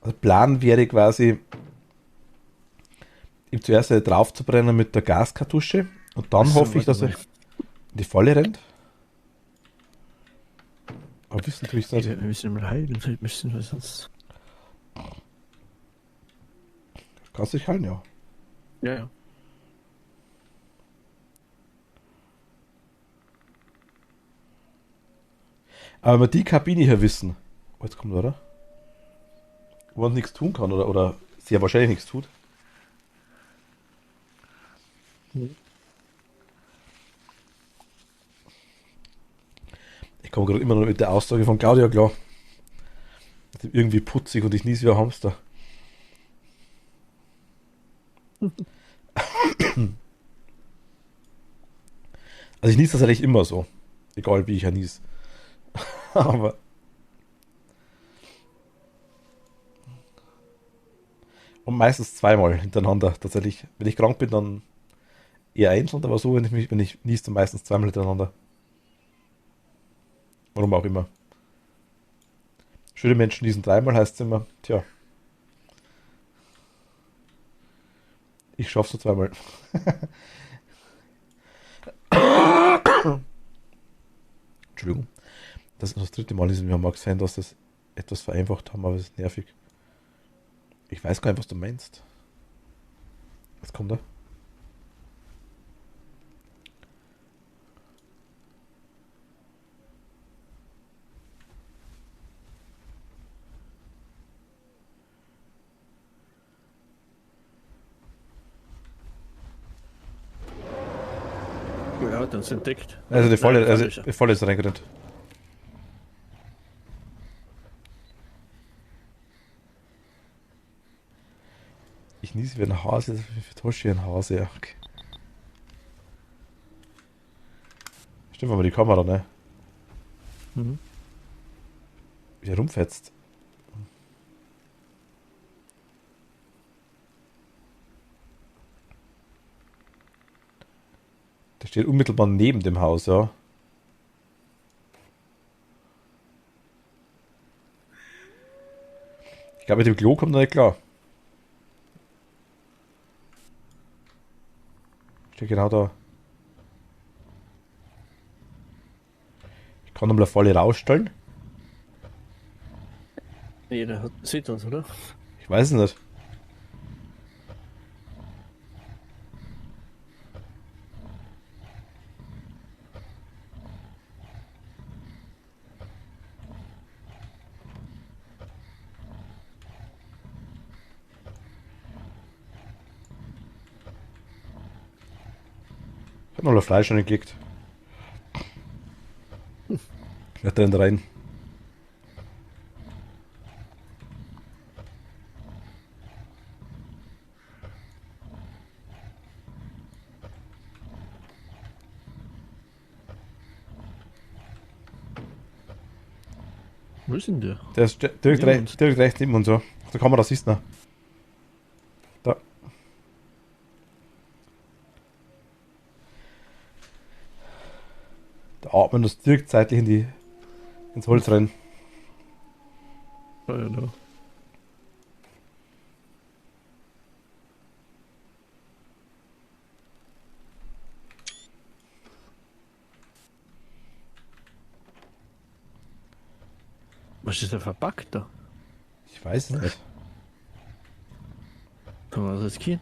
Also Plan wäre quasi, ihm zuerst drauf zu brennen mit der Gaskartusche und dann Achso, hoffe ich, dass er warte in die Falle rennt. Aber wissen tue ich es mal. nicht. Wir müssen mal heilen, vielleicht müssen wir sonst. Kannst du dich heilen, ja. Ja, ja. Aber wenn wir die Kabine hier wissen, oh, jetzt kommt, oder? Wo man nichts tun kann oder sehr wahrscheinlich nichts tut. Ich komme gerade immer noch mit der Aussage von Claudia klar. Irgendwie putzig und ich nies wie ein Hamster. Also ich nies das eigentlich immer so. Egal wie ich ja nies. Aber und meistens zweimal hintereinander. Tatsächlich, wenn ich krank bin, dann eher einzeln, aber so, wenn ich nies, dann meistens zweimal hintereinander. Warum auch immer. Schöne Menschen niesen dreimal, heißt es immer, tja. Ich schaff's nur zweimal. Entschuldigung. Das ist das dritte Mal in diesem Jahr. Mag sein, dass das etwas vereinfacht haben, aber es ist nervig. Ich weiß gar nicht, was du meinst. Jetzt kommt er. Ja, dann ist entdeckt. Also die Falle, Nein, die Falle ist reingerannt. Ich niese wie ein Hase, ich täusche wie ein Hase. Ja, okay. Stimmt aber die Kamera, ne? Mhm. Wie er rumfetzt. Der steht unmittelbar neben dem Haus, ja. Ich glaube, mit dem Klo kommt er nicht klar. Steht genau da. Ich kann nochmal eine Falle rausstellen. Nee, sieht das, oder? Ich weiß es nicht. Ich habe noch Fleisch reingeklickt. Wer drin rein? Wo ist denn der? Der ist direkt rechts neben uns, so. Auf der Kamera siehst du ihn. Da. Da atmen das direkt seitlich ins Holz rein. Ah, ja, da. Was ist da verpackt da? Ich weiß es nicht. Kann man das riskieren?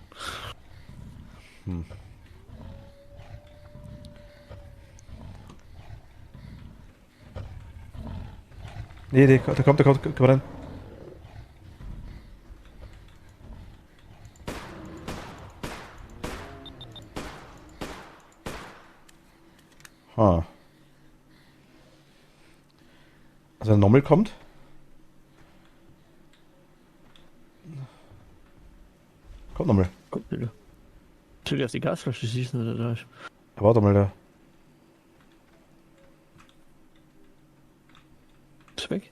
Nee, der kommt, komm rein. Ha. Also der Nommel kommt. Kommt Nommel. Kommt wieder. Soll ich auf die Gasflasche schießen oder da ist? Ja, warte mal da. Ist weg?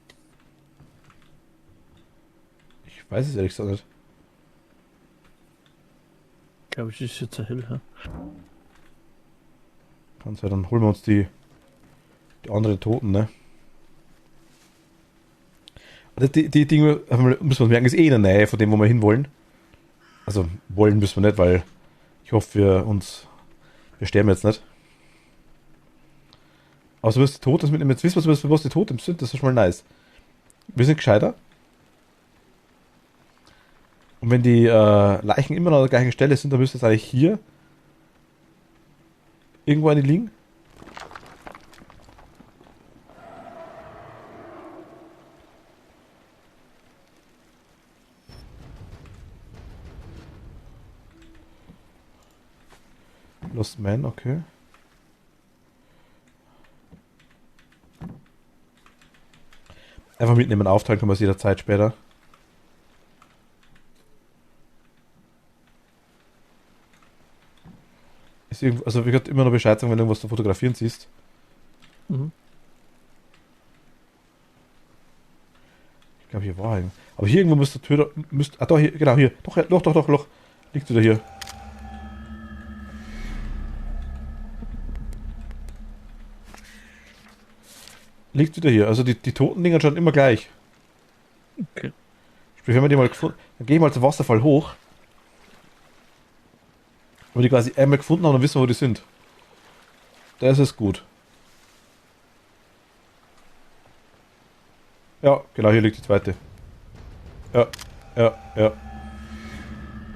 Ich weiß es ehrlich gesagt nicht. Ich glaube, es ist jetzt ein hell, ha? Kann sein, dann holen wir uns die anderen Toten, ne? Also die Dinge müssen wir uns merken, ist eh in der Nähe von dem, wo wir hinwollen. Also wollen müssen wir nicht, weil ich hoffe, wir sterben jetzt nicht. Aber so wirst du tot mitnehmen. Jetzt wissen wir, was die Toten sind, das ist schon mal nice. Wir sind gescheiter. Und wenn die Leichen immer noch an der gleichen Stelle sind, dann müsste es eigentlich hier irgendwo eine liegen. Lost Man, okay. Einfach mitnehmen, aufteilen können wir es jederzeit später. Ist irgendwo, also wir können immer noch Bescheid sagen, wenn du irgendwas zu fotografieren siehst. Mhm. Ich glaube, hier war ein. Aber hier irgendwo müsste Tür. Ah, da, hier, genau, hier. Doch. Loch. Liegt wieder hier. Liegt wieder hier. Also die toten Dinger schauen immer gleich. Okay. Sprich, wenn wir die mal gefunden. Dann gehen wir mal zum Wasserfall hoch. Wenn wir die quasi einmal gefunden haben, dann wissen wir, wo die sind. Das ist gut. Ja, genau, hier liegt die zweite. Ja.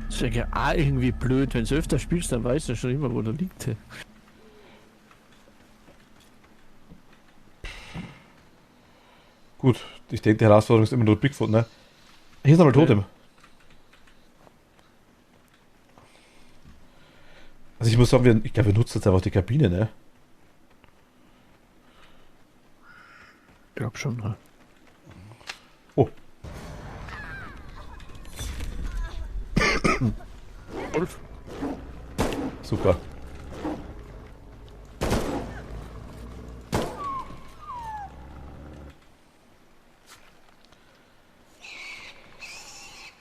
Das ist ja auch irgendwie blöd, wenn du öfter spielst, dann weißt du schon immer, wo der liegt. Gut, ich denke, die Herausforderung ist immer nur Bigfoot, ne? Hier ist nochmal Totem. Also ich muss sagen, ich glaube, wir nutzen jetzt einfach die Kabine, ne? Ich glaube schon, ja. Oh. Wolf. Super.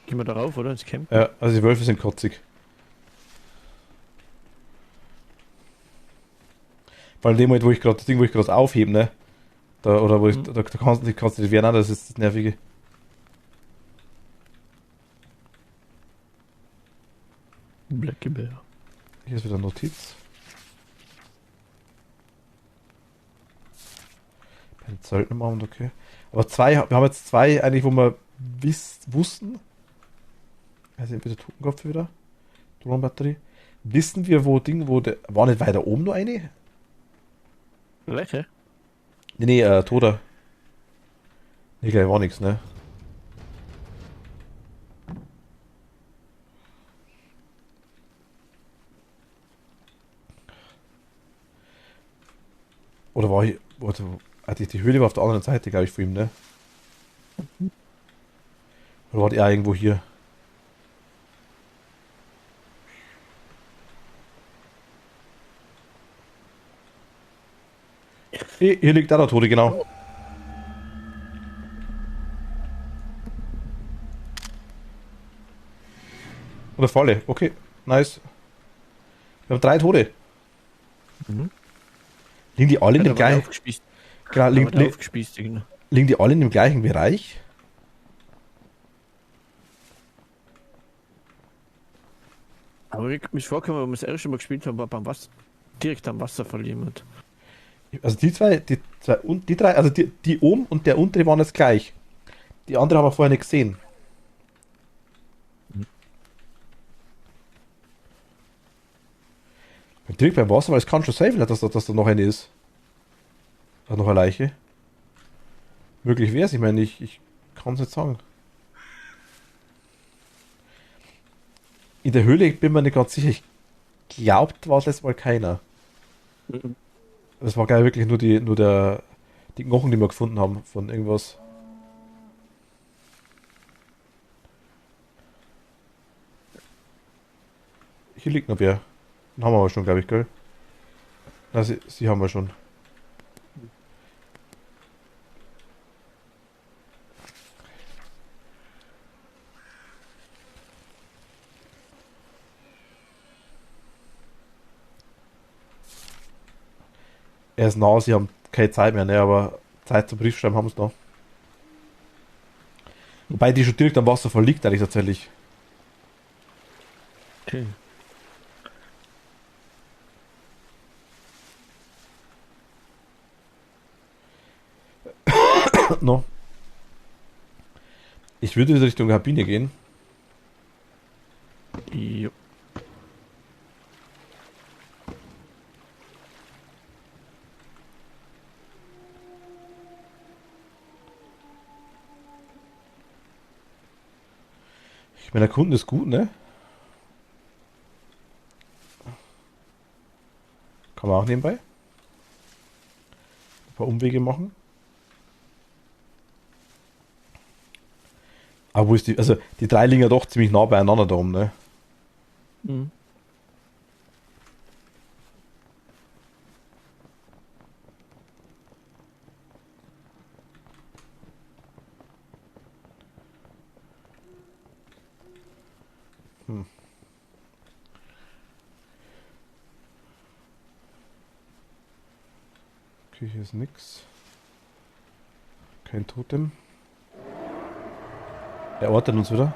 Gehen wir darauf, oder? Ins Camp? Ja, also die Wölfe sind kotzig. Weil in dem Moment, wo ich gerade aufhebe, ne? Da, oder wo ich, da kannst du nicht wehren, das ist das Nervige. Blacky Bear. Hier ist wieder eine Notiz. Bei den Söldnermord, okay. Aber wir haben jetzt zwei eigentlich, wo wir wussten. Also bitte Totenkopf wieder. Drohnenbatterie. Wissen wir, wo war nicht weiter oben nur eine? Welche? Nee, Toter. Nee, gleich war nichts, ne? Oder war hier. Die Höhle war auf der anderen Seite, glaube ich, von ihm, ne? Oder war die auch irgendwo hier? Hier liegt da der Tote, genau. Oder Falle, okay, nice. Wir haben 3 Tote. Mhm. Liegen die alle in dem gleichen... Genau, liegen die alle in dem gleichen Bereich? Aber ich mich vorkommen, wenn wir das erste Mal gespielt haben, war beim Wasser, direkt am Wasserfall jemand. Also die zwei und die drei, also die oben und der untere waren jetzt gleich. Die andere haben wir vorher nicht gesehen. Direkt beim Wasser, weil es kann schon sein, dass da noch eine ist. Also noch eine Leiche. Möglich wäre es, ich meine, ich kann es nicht sagen. In der Höhle, ich bin mir nicht ganz sicher, ich glaubt, war das mal keiner. Mhm. Das war geil, wirklich die Knochen, die wir gefunden haben von irgendwas. Hier liegt noch wer. Den haben wir aber schon, glaube ich, gell? Na, sie haben wir schon. Er ist nah, sie haben keine Zeit mehr, ne? Aber Zeit zum Briefschreiben haben sie noch. Wobei die schon direkt am Wasser liegt, eigentlich tatsächlich. Okay. No. Ich würde wieder Richtung Kabine gehen. Jo. Ich meine, der Kunde ist gut, ne? Kann man auch nebenbei. Ein paar Umwege machen. Aber wo ist die, also die drei liegen ja doch ziemlich nah beieinander da oben, ne? Mhm. Hm. Okay, hier ist nix. Kein Totem. Er ortet uns wieder.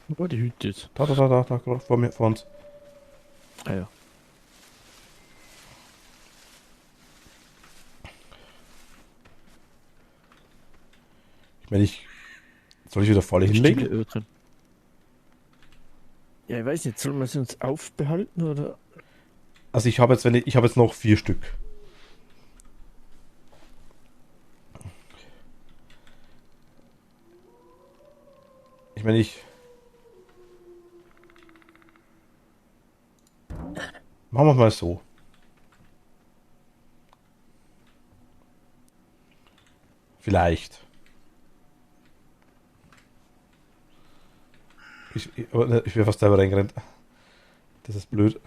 Wo die Hütte ist. Da, gerade vor uns. Ah ja. Ich meine, soll ich wieder voll Stille hinlegen? Öl drin. Ja, ich weiß nicht, sollen wir sie uns aufbehalten oder? Also ich habe jetzt noch 4 Stück. Ich meine, machen wir mal so. Vielleicht. Ich wäre fast selber reingerannt. Das ist blöd.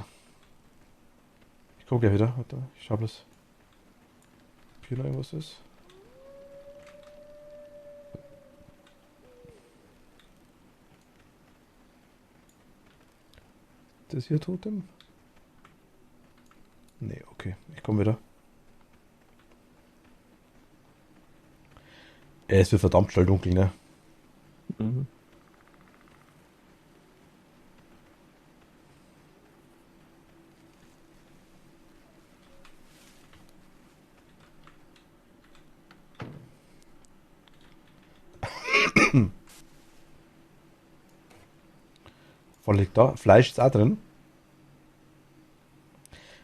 Ich komme gleich wieder. Warte, ich schau bloß, ob hier noch irgendwas ist. Das hier Totem? Nee, okay. Ich komme wieder. Es wird verdammt schnell dunkel, ne? Mhm. Voll liegt da. Fleisch ist auch drin.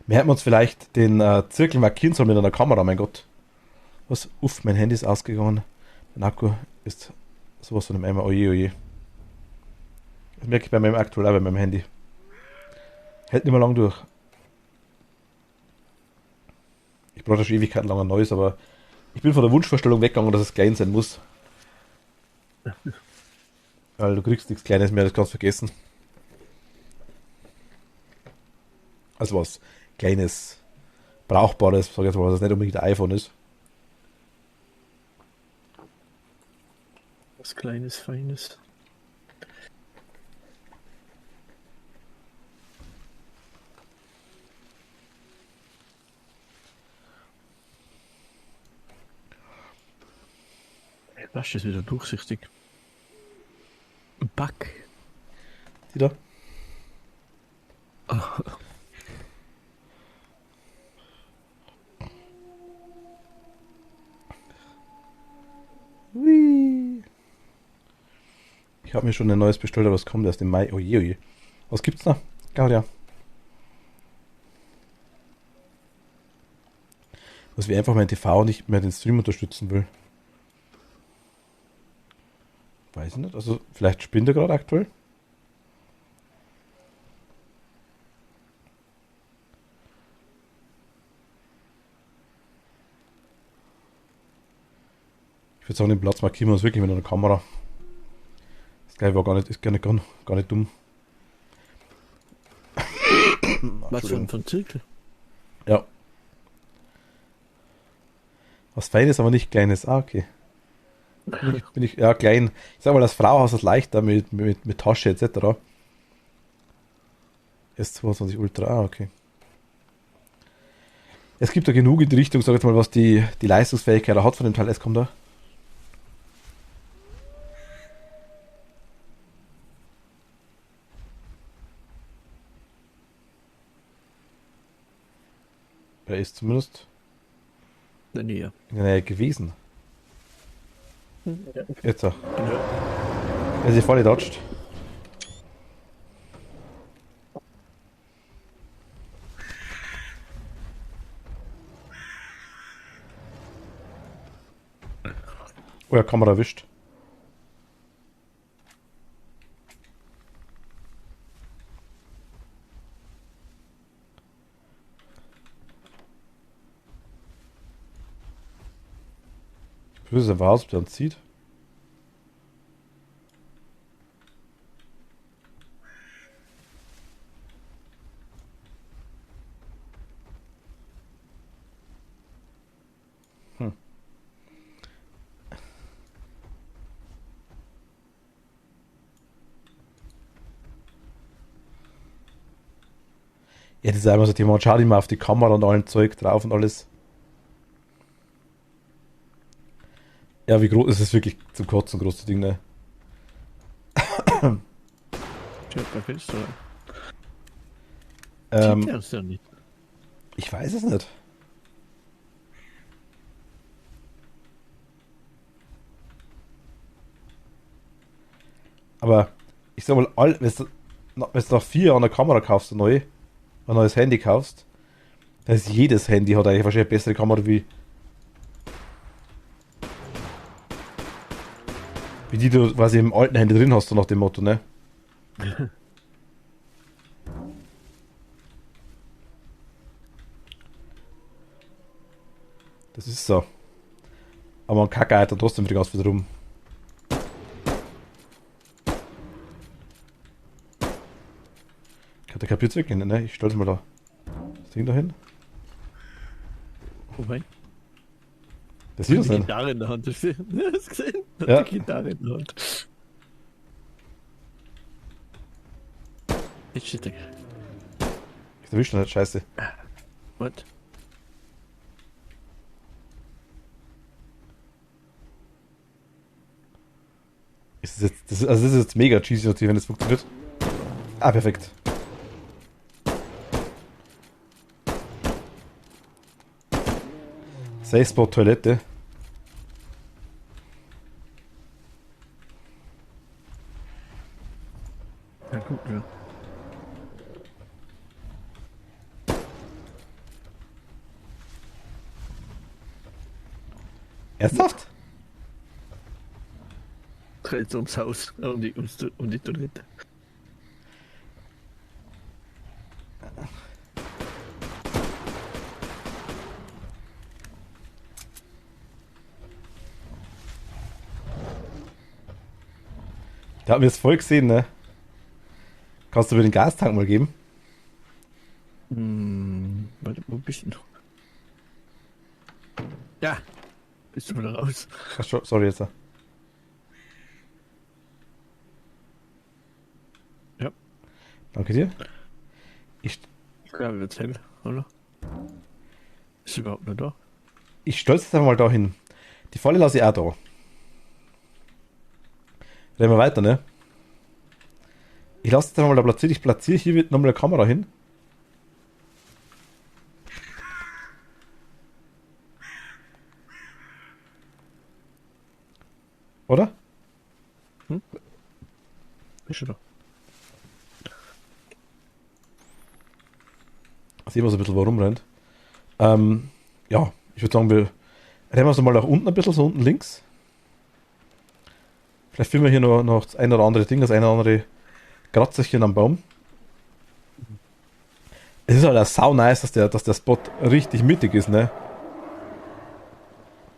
Wir hätten uns vielleicht den Zirkel markieren sollen mit einer Kamera, mein Gott. Was? Uff, mein Handy ist ausgegangen. Mein Akku ist sowas von dem Eimer. Oje, oje. Das merke ich bei meinem aktuell auch bei meinem Handy. Hält nicht mehr lang durch. Ich brauche schon Ewigkeiten lang ein neues, aber ich bin von der Wunschvorstellung weggegangen, dass es klein sein muss. Weil du kriegst nichts Kleines mehr, das kannst du vergessen. Also was Kleines, Brauchbares, sag ich jetzt mal, was das nicht unbedingt ein iPhone ist. Was Kleines, Feines. Flasche ist wieder durchsichtig. Ein Pack. Die da? Hui. Ich habe mir schon ein neues bestellt, aber es kommt erst im Mai. Oje, oje. Was gibt's da? Claudia. Was wir einfach mein TV nicht mehr den Stream unterstützen will. Weiß ich nicht. Also vielleicht spinnt er gerade aktuell. Ich würde sagen, den Platz markieren wir uns wirklich mit einer Kamera. Das Geil war ist gar nicht dumm. Was von Zirkel? Ja. Was Feines, aber nicht Kleines. Ah, okay. Bin ich ja klein. Ich sag mal, das Frauhaus ist leichter mit Tasche etc. S22 Ultra, ah, okay. Es gibt da genug in die Richtung, sag ich mal, was die Leistungsfähigkeit hat von dem Teil. Es kommt da. Er ist zumindest In der Nähe. in der Nähe gewesen. Ja. Jetzt. Er ist hier voll gedodged. Oh ja, Kamera erwischt. Ich prüfe es einfach aus, ob der uns zieht. Ja, das ist einfach so Thema. Schau dir mal auf die Kamera und allen Zeug drauf und alles. Ja, wie groß ist es wirklich zum Kotzen, große Ding, ne? Steht bei Fenster. Ähm, Sieht er es ja nicht. ich weiß es nicht. Aber ich sag mal, wenn du nach 4 Jahren eine Kamera kaufst, ein neues Handy kaufst, dann ist jedes Handy hat eigentlich wahrscheinlich eine bessere Kamera wie die du quasi im alten Handy drin hast, so nach dem Motto, ne? Das ist so. Aber man kackt halt dann trotzdem wieder rum. Der kapiert wirklich nicht, ne? Ich stelle mal da das Ding da hin. Wobei? Das sieht Die das nicht. Gitarre in der Hand. Hast du das gesehen? Ja. Die Gitarre in der Hand. Jetzt steht er. Ich erwische nicht, scheiße. Was? Das ist jetzt mega cheesy natürlich, wenn das funktioniert. Ah, perfekt. Safe Spot Toilette. Ja, gut, ja. Ernsthaft? Dreht ums Haus, um die Toilette. Da haben wir es voll gesehen, ne? Kannst du mir den Gastank mal geben? Warte, wo bist du noch? Ja, bist du wieder raus. Ach, sorry jetzt. Ja. Danke dir. Ja, wird's hell, oder? Ist überhaupt nicht da? Ich stelle es jetzt einfach mal da hin. Die Falle lasse ich auch da. Reden wir weiter, ne? Ich lasse jetzt einmal da platziert. Ich platziere hier nochmal eine Kamera hin. Oder? Ist schon da. Sehen wir so ein bisschen, warum rennt. Ja, ich würde sagen, wir rennen wir so mal nach unten ein bisschen, so unten links. Vielleicht finden wir hier noch das ein oder andere Ding, das eine oder andere Kratzerchen am Baum. Es ist halt auch sau nice, dass der Spot richtig mittig ist, ne?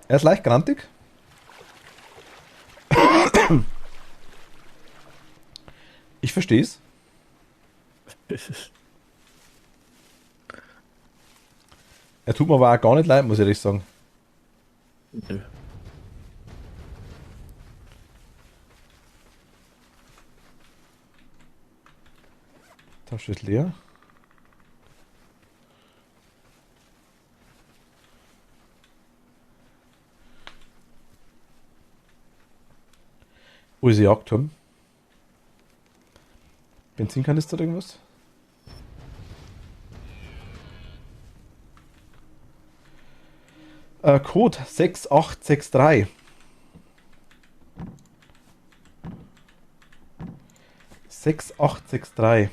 Er ist leicht grantig. Ich verstehe es. Er tut mir aber auch gar nicht leid, muss ich ehrlich sagen. Nö. Tasche ist leer. Wo ist die Jagdturm? Benzinkanister oder irgendwas? Code 6863. 6863.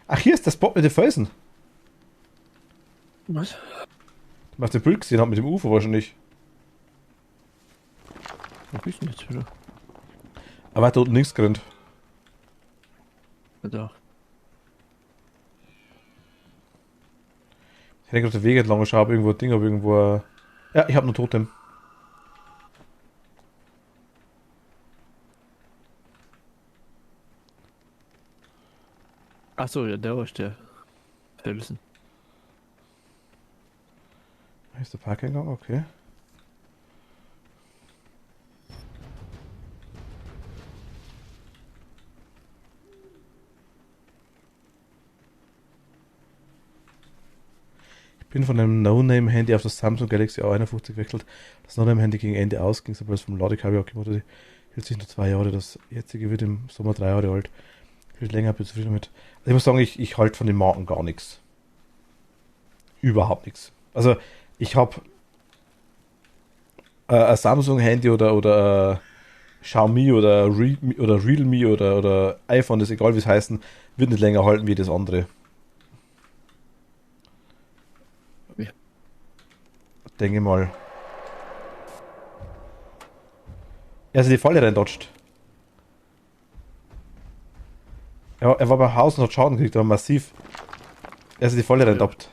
Ach, hier ist der Spot mit den Felsen. Was? Du hast den Bild gesehen, hat mit dem Ufer wahrscheinlich. Wo bist du denn jetzt wieder? Aber weiter unten links gerannt. Da. Ich hätte gerade den Weg entlang geschaut, ob irgendwo ein Ding, ob irgendwo. Ja, ich habe nur Totem. Achso, ja, da ist der Felsen. Hier ist der Parkeingang, okay. Ich bin von einem No-Name-Handy auf das Samsung Galaxy A51 gewechselt. Das No-Name-Handy gegen Ende ausging, sobald es vom Ladekabel abgemacht wurde. Hielt sich nur 2 Jahre. Das jetzige wird im Sommer 3 Jahre alt. Ich bin länger, bin zufrieden damit. Also ich muss sagen, ich halte von den Marken gar nichts. Überhaupt nichts. Also ich habe ein Samsung-Handy oder Xiaomi oder Realme oder iPhone, das egal wie es heißen, wird nicht länger halten wie das andere. Ja. Denke mal. Also die Falle reindodged. Ja, er war beim Haus und hat Schaden gekriegt, aber massiv. Er ist in die Falle reindoppt.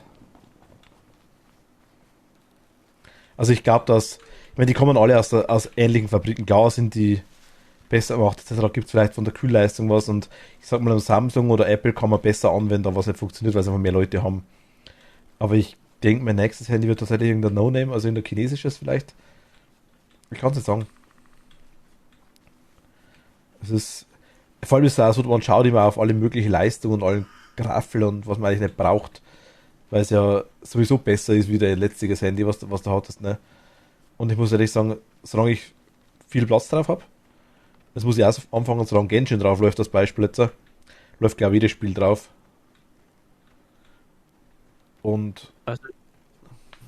Also ich glaube, dass, ich meine, die kommen alle aus ähnlichen Fabriken. Klar sind die besser gemacht, etc. Gibt es vielleicht von der Kühlleistung was und ich sag mal, am Samsung oder Apple kann man besser anwenden, was nicht funktioniert, weil sie einfach mehr Leute haben. Aber ich denke, mein nächstes Handy wird tatsächlich irgendein No-Name, also irgendein chinesisches vielleicht. Ich kann es nicht sagen. Es ist, vor allem ist es auch so, man schaut immer auf alle möglichen Leistungen und allen Graffel und was man eigentlich nicht braucht, weil es ja sowieso besser ist wie dein letztes Handy, was du hattest, ne? Und ich muss ehrlich sagen, solange ich viel Platz drauf habe, das muss ich auch so anfangen, solange Genshin drauf läuft, das Beispiel jetzt, läuft glaube ich jedes Spiel drauf. Und Also,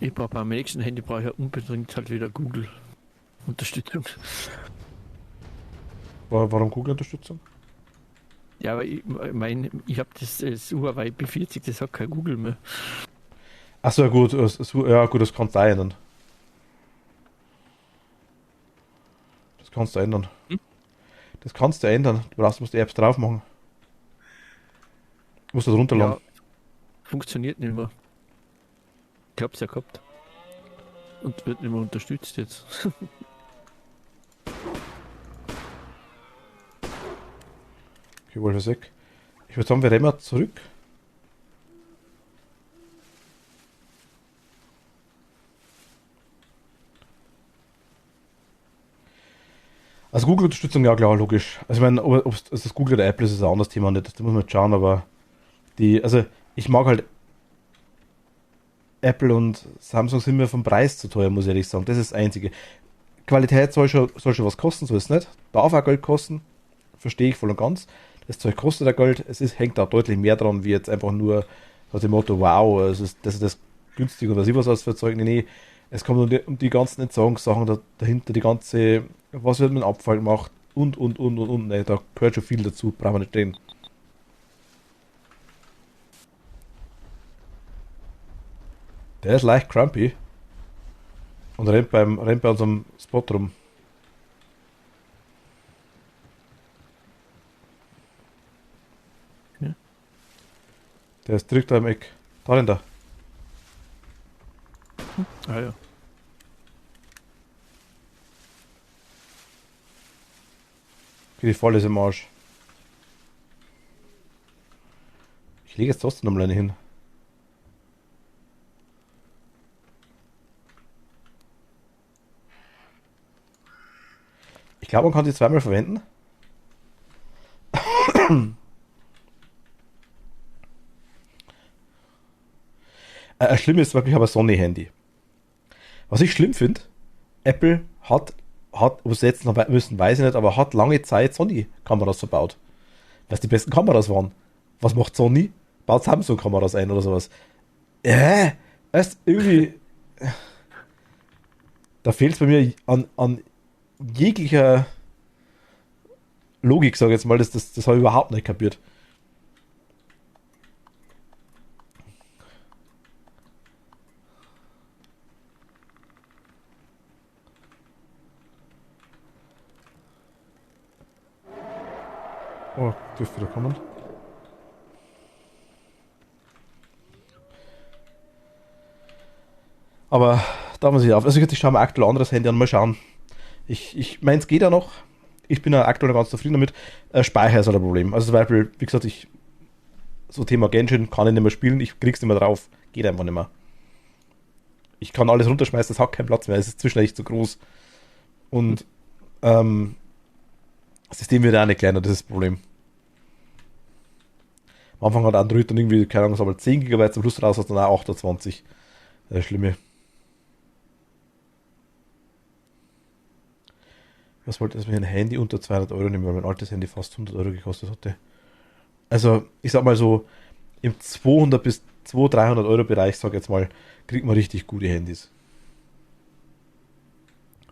ich brauche beim nächsten Handy brauche ich ja unbedingt halt wieder Google-Unterstützung. warum Google-Unterstützung? Ja, aber ich meine, ich habe das Huawei P40, das hat kein Google mehr. Achso, ja gut, ja gut, das kannst du auch ändern. Das kannst du ändern. Hm? Das kannst du ändern. Du musst die Apps drauf machen. Du musst das runterladen. Ja, funktioniert nicht mehr. Ich hab's ja gehabt. Und wird nicht mehr unterstützt jetzt. Okay, Wolf ist weg. Ich würde sagen, wir rennen mal zurück. Also Google-Unterstützung, ja klar, logisch. Also ich meine, ob es das Google oder Apple ist, ist ein anderes Thema, nicht. Das muss man jetzt schauen, aber also ich mag halt Apple und Samsung sind mir vom Preis zu teuer, muss ich ehrlich sagen. Das ist das Einzige. Qualität soll schon was kosten, so ist es nicht. Darf auch Geld kosten, verstehe ich voll und ganz. Das Zeug kostet auch Geld, hängt auch deutlich mehr dran, wie jetzt einfach nur nach dem Motto, wow, das ist das günstig oder was ich was als für Zeug. Nee, es kommt um die ganzen Entsorgungssachen dahinter, die ganze, was wird mit dem Abfall gemacht und. Nee, da gehört schon viel dazu, brauchen wir nicht reden. Der ist leicht crumpy und rennt bei unserem Spot rum. Ja. Der ist direkt da im Eck. Da rennt er. Ah ja. Okay, die Falle ist im Arsch. Ich lege jetzt trotzdem nochmal eine hin. Ich glaube, man kann die zweimal verwenden. Schlimm ist wirklich aber Sony-Handy. Was ich schlimm finde, Apple hat, ob sie jetzt noch müssen, weiß ich nicht, aber hat lange Zeit Sony-Kameras verbaut. Was die besten Kameras waren. Was macht Sony? Baut Samsung-Kameras ein oder sowas. Erst irgendwie. Da fehlt es bei mir an jeglicher Logik, sage ich jetzt mal, das habe ich überhaupt nicht kapiert. Oh, dürfte wieder kommen. Aber da muss ich auf. Also ich schaue mir aktuell ein anderes Handy an, mal schauen. Ich meins geht ja noch. Ich bin ja aktuell ganz zufrieden damit. Speicher ist halt ein Problem. Also zum Beispiel, wie gesagt, so Thema Genshin kann ich nicht mehr spielen, ich krieg's nicht mehr drauf. Geht einfach nicht mehr. Ich kann alles runterschmeißen, das hat keinen Platz mehr, es ist zwischendurch zu groß. Und das System wird auch nicht kleiner, das ist das Problem. Am Anfang hat Android dann irgendwie, keine Ahnung, sagen wir 10 GB, zum Schluss raus hat dann auch 28. Das ist schlimme. Was wollte, dass mir ein Handy unter 200 Euro nehmen, weil mein altes Handy fast 100 Euro gekostet hatte. Also, ich sag mal so, im 200 bis 200, 300 Euro Bereich, sag jetzt mal, kriegt man richtig gute Handys.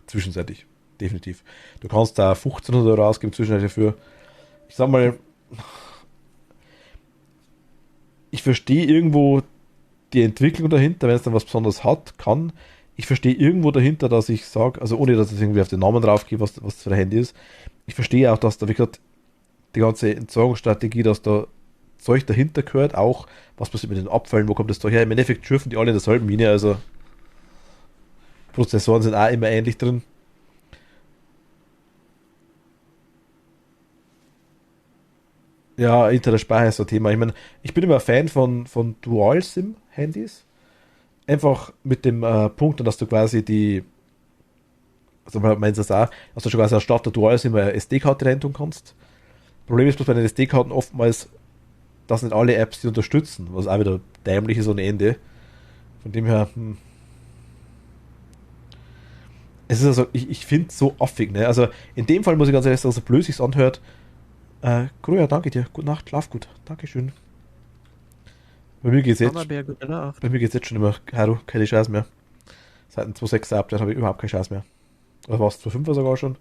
Zwischenzeitlich. Definitiv. Du kannst da 1500 Euro ausgeben zwischenzeitlich dafür. Ich sag mal, ich verstehe irgendwo die Entwicklung dahinter, wenn es dann was Besonderes hat, kann. Ich verstehe irgendwo dahinter, dass ich sage, also ohne dass ich irgendwie auf den Namen drauf gehe, was das für ein Handy ist. Ich verstehe auch, dass da, wie gesagt, die ganze Entsorgungsstrategie, dass da Zeug dahinter gehört, auch was passiert mit den Abfällen, wo kommt das da her? Im Endeffekt schürfen die alle in derselben Mine, also Prozessoren sind auch immer ähnlich drin. Ja, interner Speicher ist so ein Thema. Ich meine, ich bin immer ein Fan von Dual-SIM-Handys. Einfach mit dem Punkt, dass du quasi also meinst du das auch, dass du schon quasi anstatt der Dual-SIM eine SD-Karte rein tun kannst. Problem ist bloß bei den SD-Karten oftmals, dass nicht alle Apps die unterstützen, was auch wieder dämlich ist ohne Ende. Von dem her, es ist also, ich finde es so affig, ne? Also in dem Fall muss ich ganz ehrlich sagen, so blöd sich's anhört. Gruja, danke dir. Gute Nacht, schlaf gut. Dankeschön. Bei mir geht's jetzt. Mama-Bär, gute Nacht. Bei mir geht's jetzt schon immer, Haru, keine Chance mehr. Seit dem 2.6er Update habe ich überhaupt keine Chance mehr. Oder war es 2.5er sogar schon?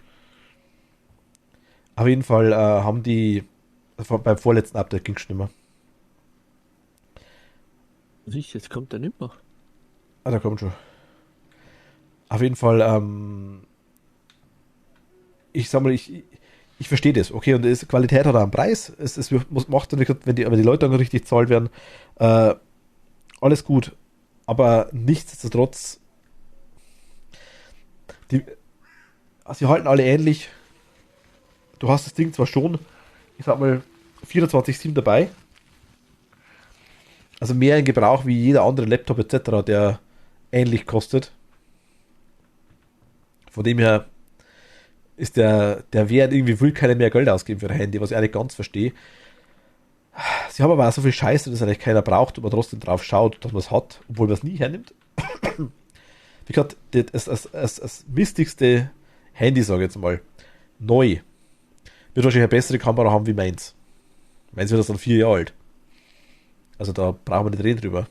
Auf jeden Fall haben die beim vorletzten Update ging es schon immer. Jetzt kommt er nicht mehr. Ah, da kommt schon. Auf jeden Fall, ich sag mal, ich verstehe das, okay, und Qualität hat auch einen Preis. Es macht dann, wenn die Leute dann richtig zahlt werden, alles gut. Aber nichtsdestotrotz, sie halten alle ähnlich. Du hast das Ding zwar schon, ich sag mal, 24/7 dabei. Also mehr in Gebrauch wie jeder andere Laptop etc., der ähnlich kostet. Von dem her ist der Wert irgendwie, will keiner mehr Geld ausgeben für ein Handy, was ich eigentlich ganz verstehe. Sie haben aber auch so viel Scheiße, dass eigentlich keiner braucht, aber trotzdem drauf schaut, dass man es hat, obwohl man es nie hernimmt. Wie gesagt, das wichtigste Handy, sage ich jetzt mal, neu, wird wahrscheinlich eine bessere Kamera haben wie meins. Meins wird das dann 4 Jahre alt. Also da brauchen wir nicht reden drüber.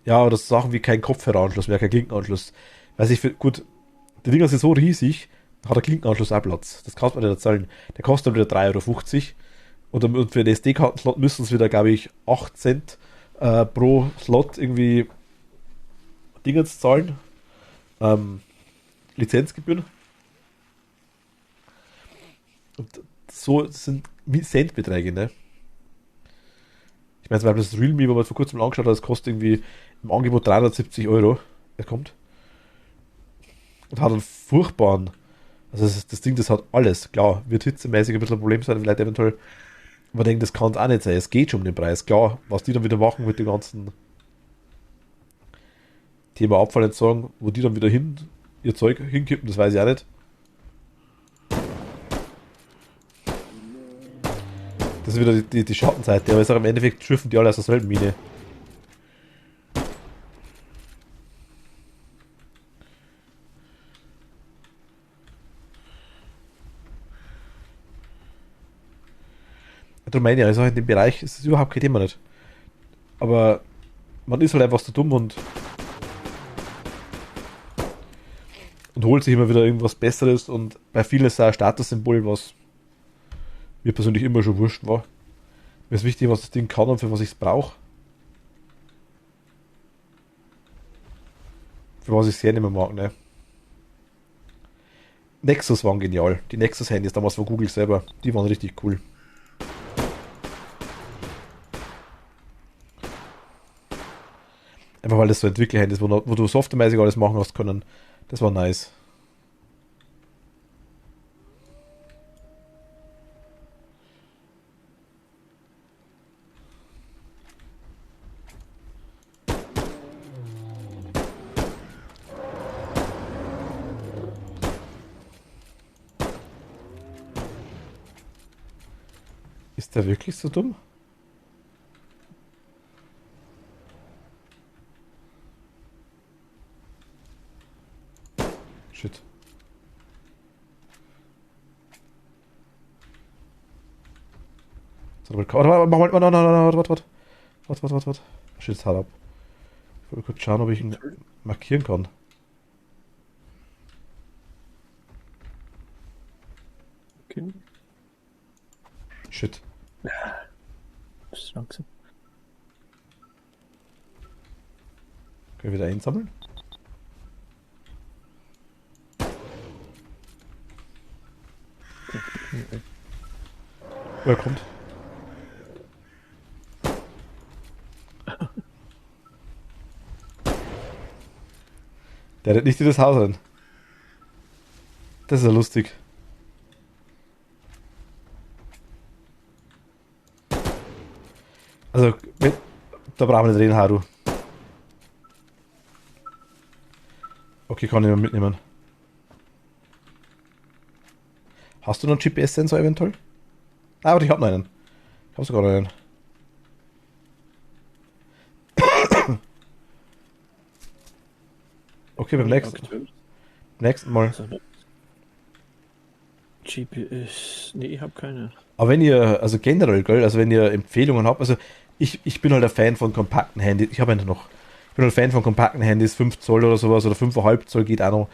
Ja, oder so Sachen wie kein Kopfhöreranschluss mehr, kein Klinkenanschluss. Weiß ich, gut, die Dinger sind so riesig, hat der Klinkenanschluss auch Platz. Das kannst du mir nicht erzählen. Der kostet dann wieder 3,50 € und für den SD-Karten-Slot müssen es wieder, glaube ich, 8 Cent pro Slot irgendwie Dingens zahlen. Lizenzgebühren. Und so sind Centbeträge, ne? Ich meine, zum Beispiel das Realme, wo man vor kurzem angeschaut hat, das kostet irgendwie im Angebot 370 €. Er kommt. Und hat einen furchtbaren. Also das Ding, das hat alles. Klar, wird hitzemäßig ein bisschen ein Problem sein, vielleicht eventuell. Aber ich denke, das kann es auch nicht sein. Es geht schon um den Preis. Klar, was die dann wieder machen mit dem ganzen Thema Abfallentsorgung, wo die dann wieder ihr Zeug hinkippen, das weiß ich auch nicht. Das ist wieder die Schattenseite, aber ich sage, im Endeffekt schürfen die alle aus derselben Mine. Darum meine ich, also in dem Bereich ist es überhaupt kein Thema nicht. Aber man ist halt einfach so dumm und holt sich immer wieder irgendwas Besseres und bei vielen ist es auch ein Statussymbol, was mir persönlich immer schon wurscht war. Mir ist wichtig, was das Ding kann und für was ich es brauche. Für was ich es hernehmen mag, ne? Nexus waren genial. Die Nexus-Handys damals von Google selber, die waren richtig cool. Einfach weil das so Entwickler-Handys ist, wo du softwaremäßig alles machen hast können. Das war nice. Ist der wirklich so dumm? Shit. So, warte. Shit, ist hart ab. Ich wollte kurz schauen, ob ich ihn markieren kann. Okay. Shit. Das ist langsam. Können wir wieder einsammeln? Er kommt. Der rennt nicht in das Haus rein. Das ist ja lustig. Also, da brauchen wir nicht reden, Haru. Okay, kann ich mal mitnehmen. Hast du noch einen GPS-Sensor eventuell? Ah, aber ich habe noch einen. Ich habe sogar noch einen. Okay, beim nächsten Mal. GPS. Nee, ich habe keine. Aber wenn ihr, also generell, gell, also wenn ihr Empfehlungen habt, also ich bin halt ein Fan von kompakten Handys. Ich habe einen noch. Ich bin halt ein Fan von kompakten Handys, 5 Zoll oder sowas oder 5,5 Zoll geht auch noch.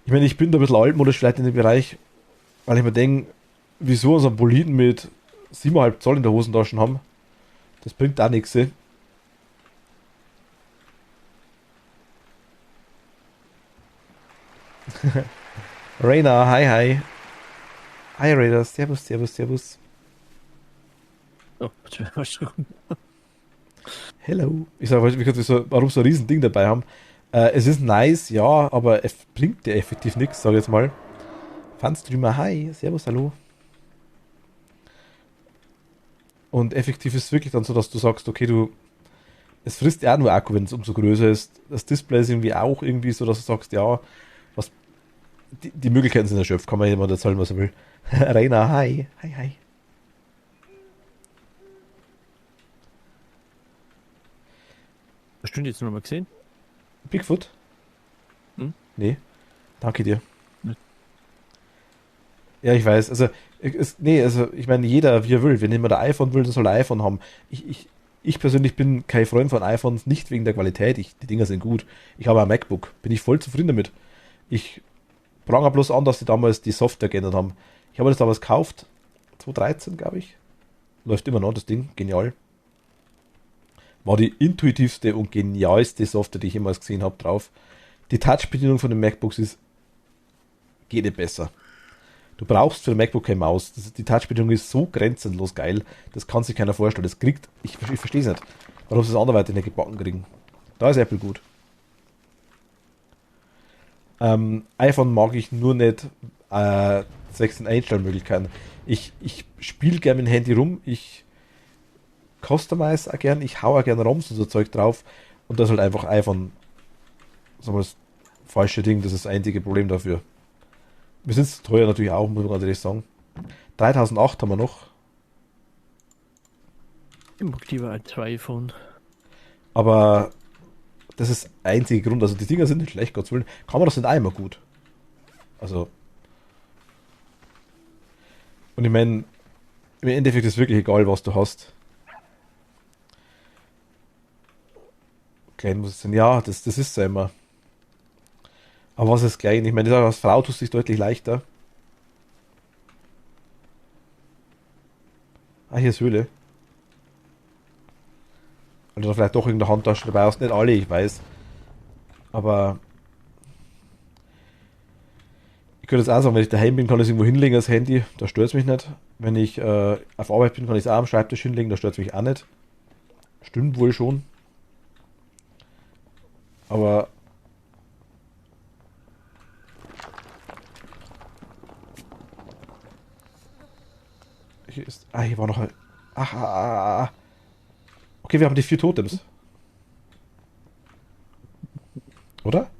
Ich meine, ich bin da ein bisschen altmodisch vielleicht in dem Bereich, weil ich mir denke, wieso unseren Boliden mit 7,5 Zoll in der Hosentasche haben? Das bringt auch nichts. Rainer, hi. Hi Raider, servus. Oh, Entschuldigung. Hello. Ich sage, warum so ein riesen Ding dabei haben. Es ist nice, ja, aber es bringt dir effektiv nichts, sag ich jetzt mal. Fanstreamer, hi, servus, hallo. Und effektiv ist es wirklich dann so, dass du sagst, okay, es frisst ja auch nur Akku, wenn es umso größer ist. Das Display ist irgendwie auch irgendwie so, dass du sagst, ja, die Möglichkeiten sind erschöpft, kann man jemand erzählen, was er will. Rainer, hi. Hi, hi. Hast du ihn jetzt noch mal gesehen? Bigfoot? Hm? Nee. Danke dir. Nicht. Ja, ich weiß. Also, ich meine, jeder, wie er will. Wenn jemand ein iPhone will, dann soll er ein iPhone haben. Ich persönlich bin kein Freund von iPhones, nicht wegen der Qualität. Die Dinger sind gut. Ich habe ein MacBook. Bin ich voll zufrieden damit. Ich prangere bloß an, dass die damals die Software geändert haben. Ich habe das damals gekauft. 2013, glaube ich. Läuft immer noch, das Ding. Genial. War die intuitivste und genialste Software, die ich jemals gesehen habe, drauf. Die Touch-Bedienung von den MacBooks geht nicht besser. Du brauchst für ein MacBook keine Maus. Die Touch-Bedienung ist so grenzenlos geil, das kann sich keiner vorstellen. Ich verstehe es nicht, warum sie das anderweitig nicht gebacken kriegen. Da ist Apple gut. iPhone mag ich nur nicht 16 Einstellmöglichkeiten. Ich spiele gerne mit dem Handy rum, ich customize auch gern, ich hau auch gern ROMs und so Zeug drauf und das ist halt einfach iPhone, sagen wir das falsche Ding, das ist das einzige Problem dafür. Wir sind es teuer natürlich auch, muss man ganz ehrlich sagen. 3008 haben wir noch. Ich mag lieber ein 2 iPhone. Aber das ist der einzige Grund. Also die Dinger sind nicht schlecht, Gottes Willen. Kameras sind auch immer gut. Also. Und ich meine, im Endeffekt ist wirklich egal, was du hast. Klein muss es sein. Ja, das ist ja immer. Aber was ist klein? Ich meine, als Frau tust du dich deutlich leichter. Ah, hier ist Höhle. Also vielleicht doch irgendeine Handtasche dabei hast. Nicht alle, ich weiß. Aber ich könnte jetzt auch sagen, wenn ich daheim bin, kann ich es irgendwo hinlegen, das Handy. Da stört es mich nicht. Wenn ich auf Arbeit bin, kann ich es auch am Schreibtisch hinlegen. Da stört es mich auch nicht. Stimmt wohl schon. Aber hier ist. Ah, hier war noch ein. Ach. Okay, wir haben die 4 Totems. Oder?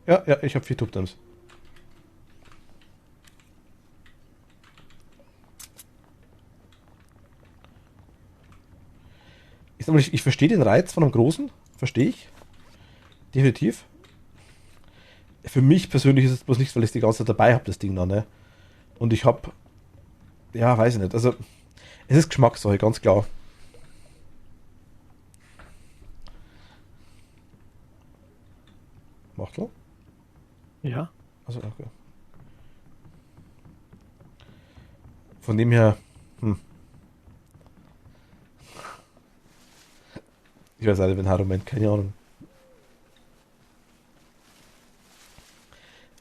Ja, ich habe 4 Totems. Ich verstehe den Reiz von einem Großen. Verstehe ich. Definitiv. Für mich persönlich ist es bloß nichts, weil ich es die ganze Zeit dabei habe, das Ding dann, ne? Und ich habe. Ja, weiß ich nicht. Also, es ist Geschmackssache, ganz klar. Machtel? Ja. Also, okay. Von dem her. Ich weiß nicht, wenn Harument, keine Ahnung.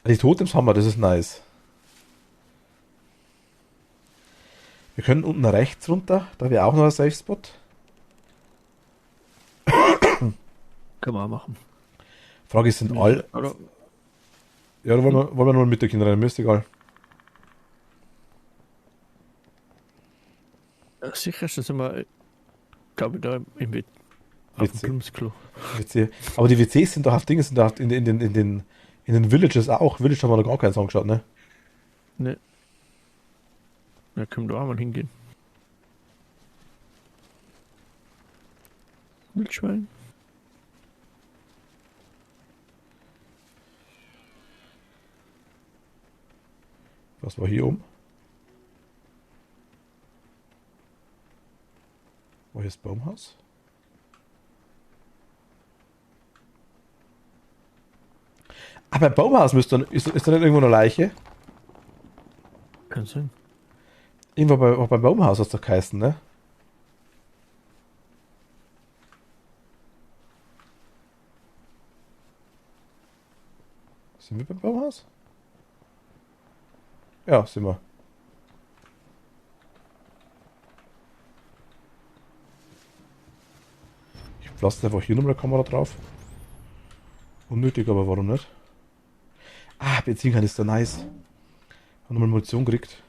Die Totems haben wir, das ist nice. Wir können unten rechts runter, da wäre auch noch ein Safe Spot. Können wir auch machen. Frage ist, sind alle. Oder? Ja, da wollen wir nur mit der Kinder rein, mir ist egal. Sicher sind wir, glaube ich, da im WC. Auf dem Plumpsklo. WC. Aber die WCs sind doch auf Dinge, sind doch in den Villages auch. Village haben wir noch gar keins angeschaut, ne? Ne. Da können wir auch mal hingehen. Wildschwein. Was war hier oben? War hier das Baumhaus? Ah, beim Baumhaus ist da nicht irgendwo eine Leiche? Kann sein. Irgendwo auch beim Baumhaus hat es doch geheißen, ne? Sind wir beim Baumhaus? Ja, sind wir. Ich pflaster einfach hier nochmal eine Kamera drauf. Unnötig, aber warum nicht? Ah, Benzinkanister, nice. Haben nochmal Munition gekriegt.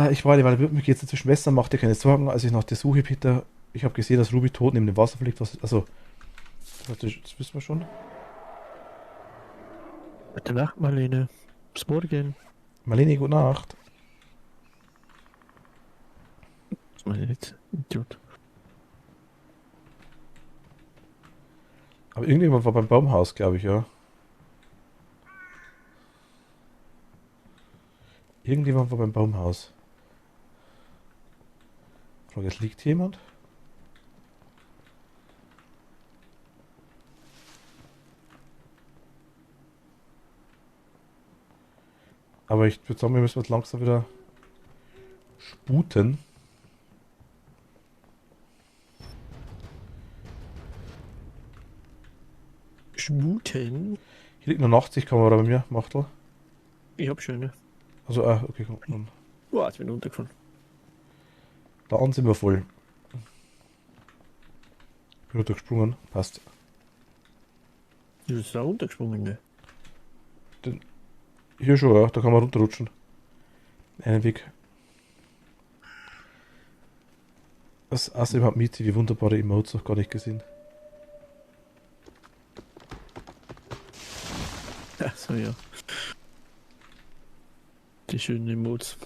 Ich warte, weil mir geht's inzwischen besser, mach dir keine Sorgen, als ich nach der Suche, Peter, Ich habe gesehen, dass Ruby tot neben dem Wasser fliegt. Also, das wissen wir schon. Gute Nacht, Marlene. Bis morgen. Marlene, gute Nacht. Das meine ich nicht. Idiot. Aber irgendjemand war beim Baumhaus, glaube ich, ja. Irgendjemand war beim Baumhaus. Frage, es liegt jemand? Aber ich würde sagen, wir müssen jetzt langsam wieder sputen. Schmuten? Hier liegt eine 80-Kamera bei mir, Machtel. Ich hab schöne. Also, okay, komm. Dann. Boah, jetzt bin ich runtergefallen. Da an sind wir voll. Bin runtergesprungen, passt. Du bist da runtergesprungen, ne? Hier schon, ja, da kann man runterrutschen. Einen Weg. Das außerdem hat Mizi die wunderbare Emotes noch gar nicht gesehen. Achso, ja. Die schönen Emotes.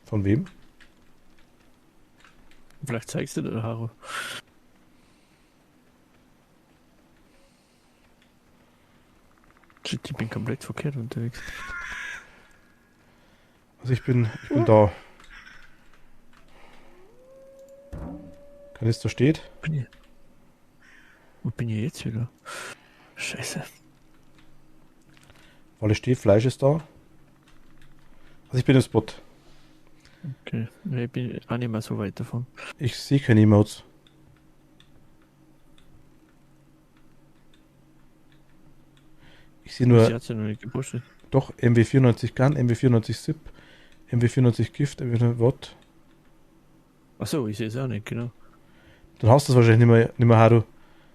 Von wem? Vielleicht zeigst du dir, Haro. Shit, ich bin komplett verkehrt unterwegs. Also ich bin da. Kanister steht. Wo bin ich jetzt wieder? Scheiße. Alles steht, Fleisch ist da. Also ich bin im Spot. Okay, ja, ich bin auch nicht mehr so weit davon. Ich sehe keine Emotes. Ich sehe Sie nur, hat's ja noch nicht gepostet. doch, MW94 Gun, MW94 SIP, MW94 Gift, MW94 Watt. Achso, ich sehe es auch nicht, genau. Dann hast du es wahrscheinlich nicht mehr, Haru.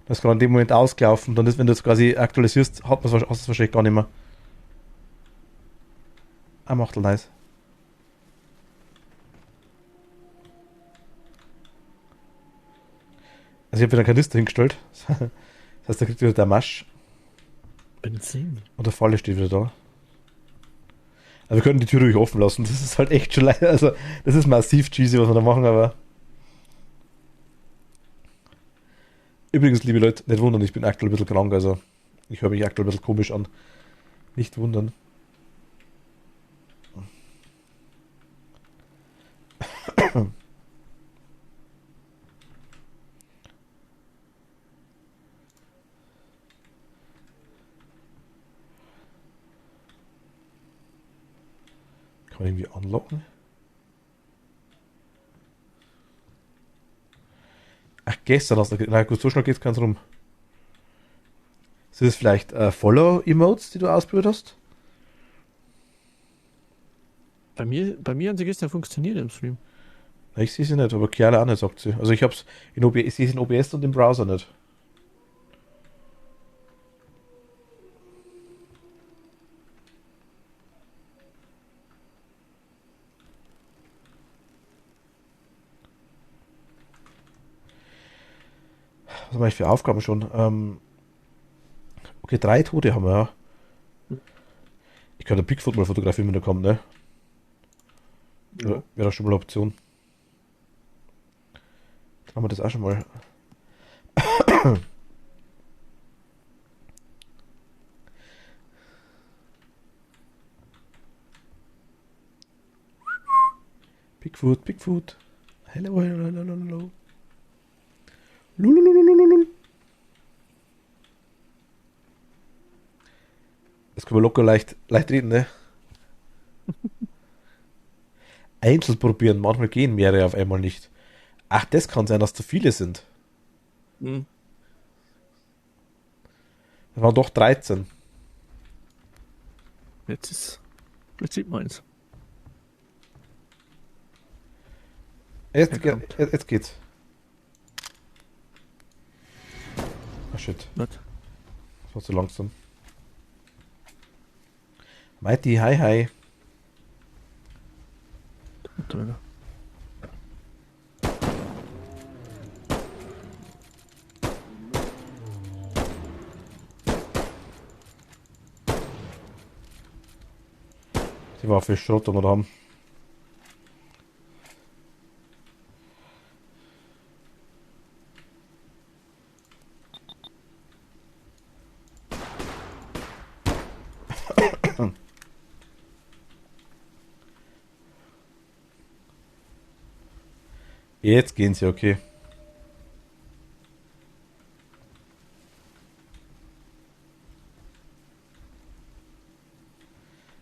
Das ist gerade in dem Moment ausgelaufen. Dann ist, wenn du es quasi aktualisierst, hast du es wahrscheinlich gar nicht mehr. Ah, macht nice. Also ich habe wieder einen Kanister hingestellt. Das heißt, da kriegt wieder der Masch. Benzin. Und der Falle steht wieder da. Also wir können die Tür ruhig offen lassen. Das ist halt echt schon leider. Also das ist massiv cheesy, was wir da machen, aber... Übrigens, liebe Leute, nicht wundern, ich bin aktuell ein bisschen krank, also ich höre mich aktuell ein bisschen komisch an. Nicht wundern. Kann man irgendwie anlocken? Ach, gestern hast du... Na gut, so schnell geht's keins rum. Sind das vielleicht Follow-Emotes, die du ausprobiert hast? Bei mir haben sie gestern funktioniert im Stream. Na, ich sehe sie nicht, aber Kiala auch nicht, sagt sie. Also ich hab's in OBS, ich sehe es in OBS und im Browser nicht. Was mache ich für Aufgaben schon? Okay, 3 Tote haben wir, ja. Ich kann den Bigfoot mal fotografieren, wenn er kommt, ne? Ja. Wäre das schon mal eine Option. Dann haben wir das auch schon mal. Bigfoot, Bigfoot. Hello, hello, hello, hello. Lulululululul. Das können wir locker leicht reden, ne? Einzeln probieren, manchmal gehen mehrere auf einmal nicht. Ach, das kann sein, dass zu viele sind. Hm. Das waren doch 13. Jetzt sieht man es. Jetzt kommt. geht's. Ah, shit. Was? Das war zu langsam. Mighty, hi, hi. Die war viel Schrott, die wir da haben. Jetzt gehen sie, okay.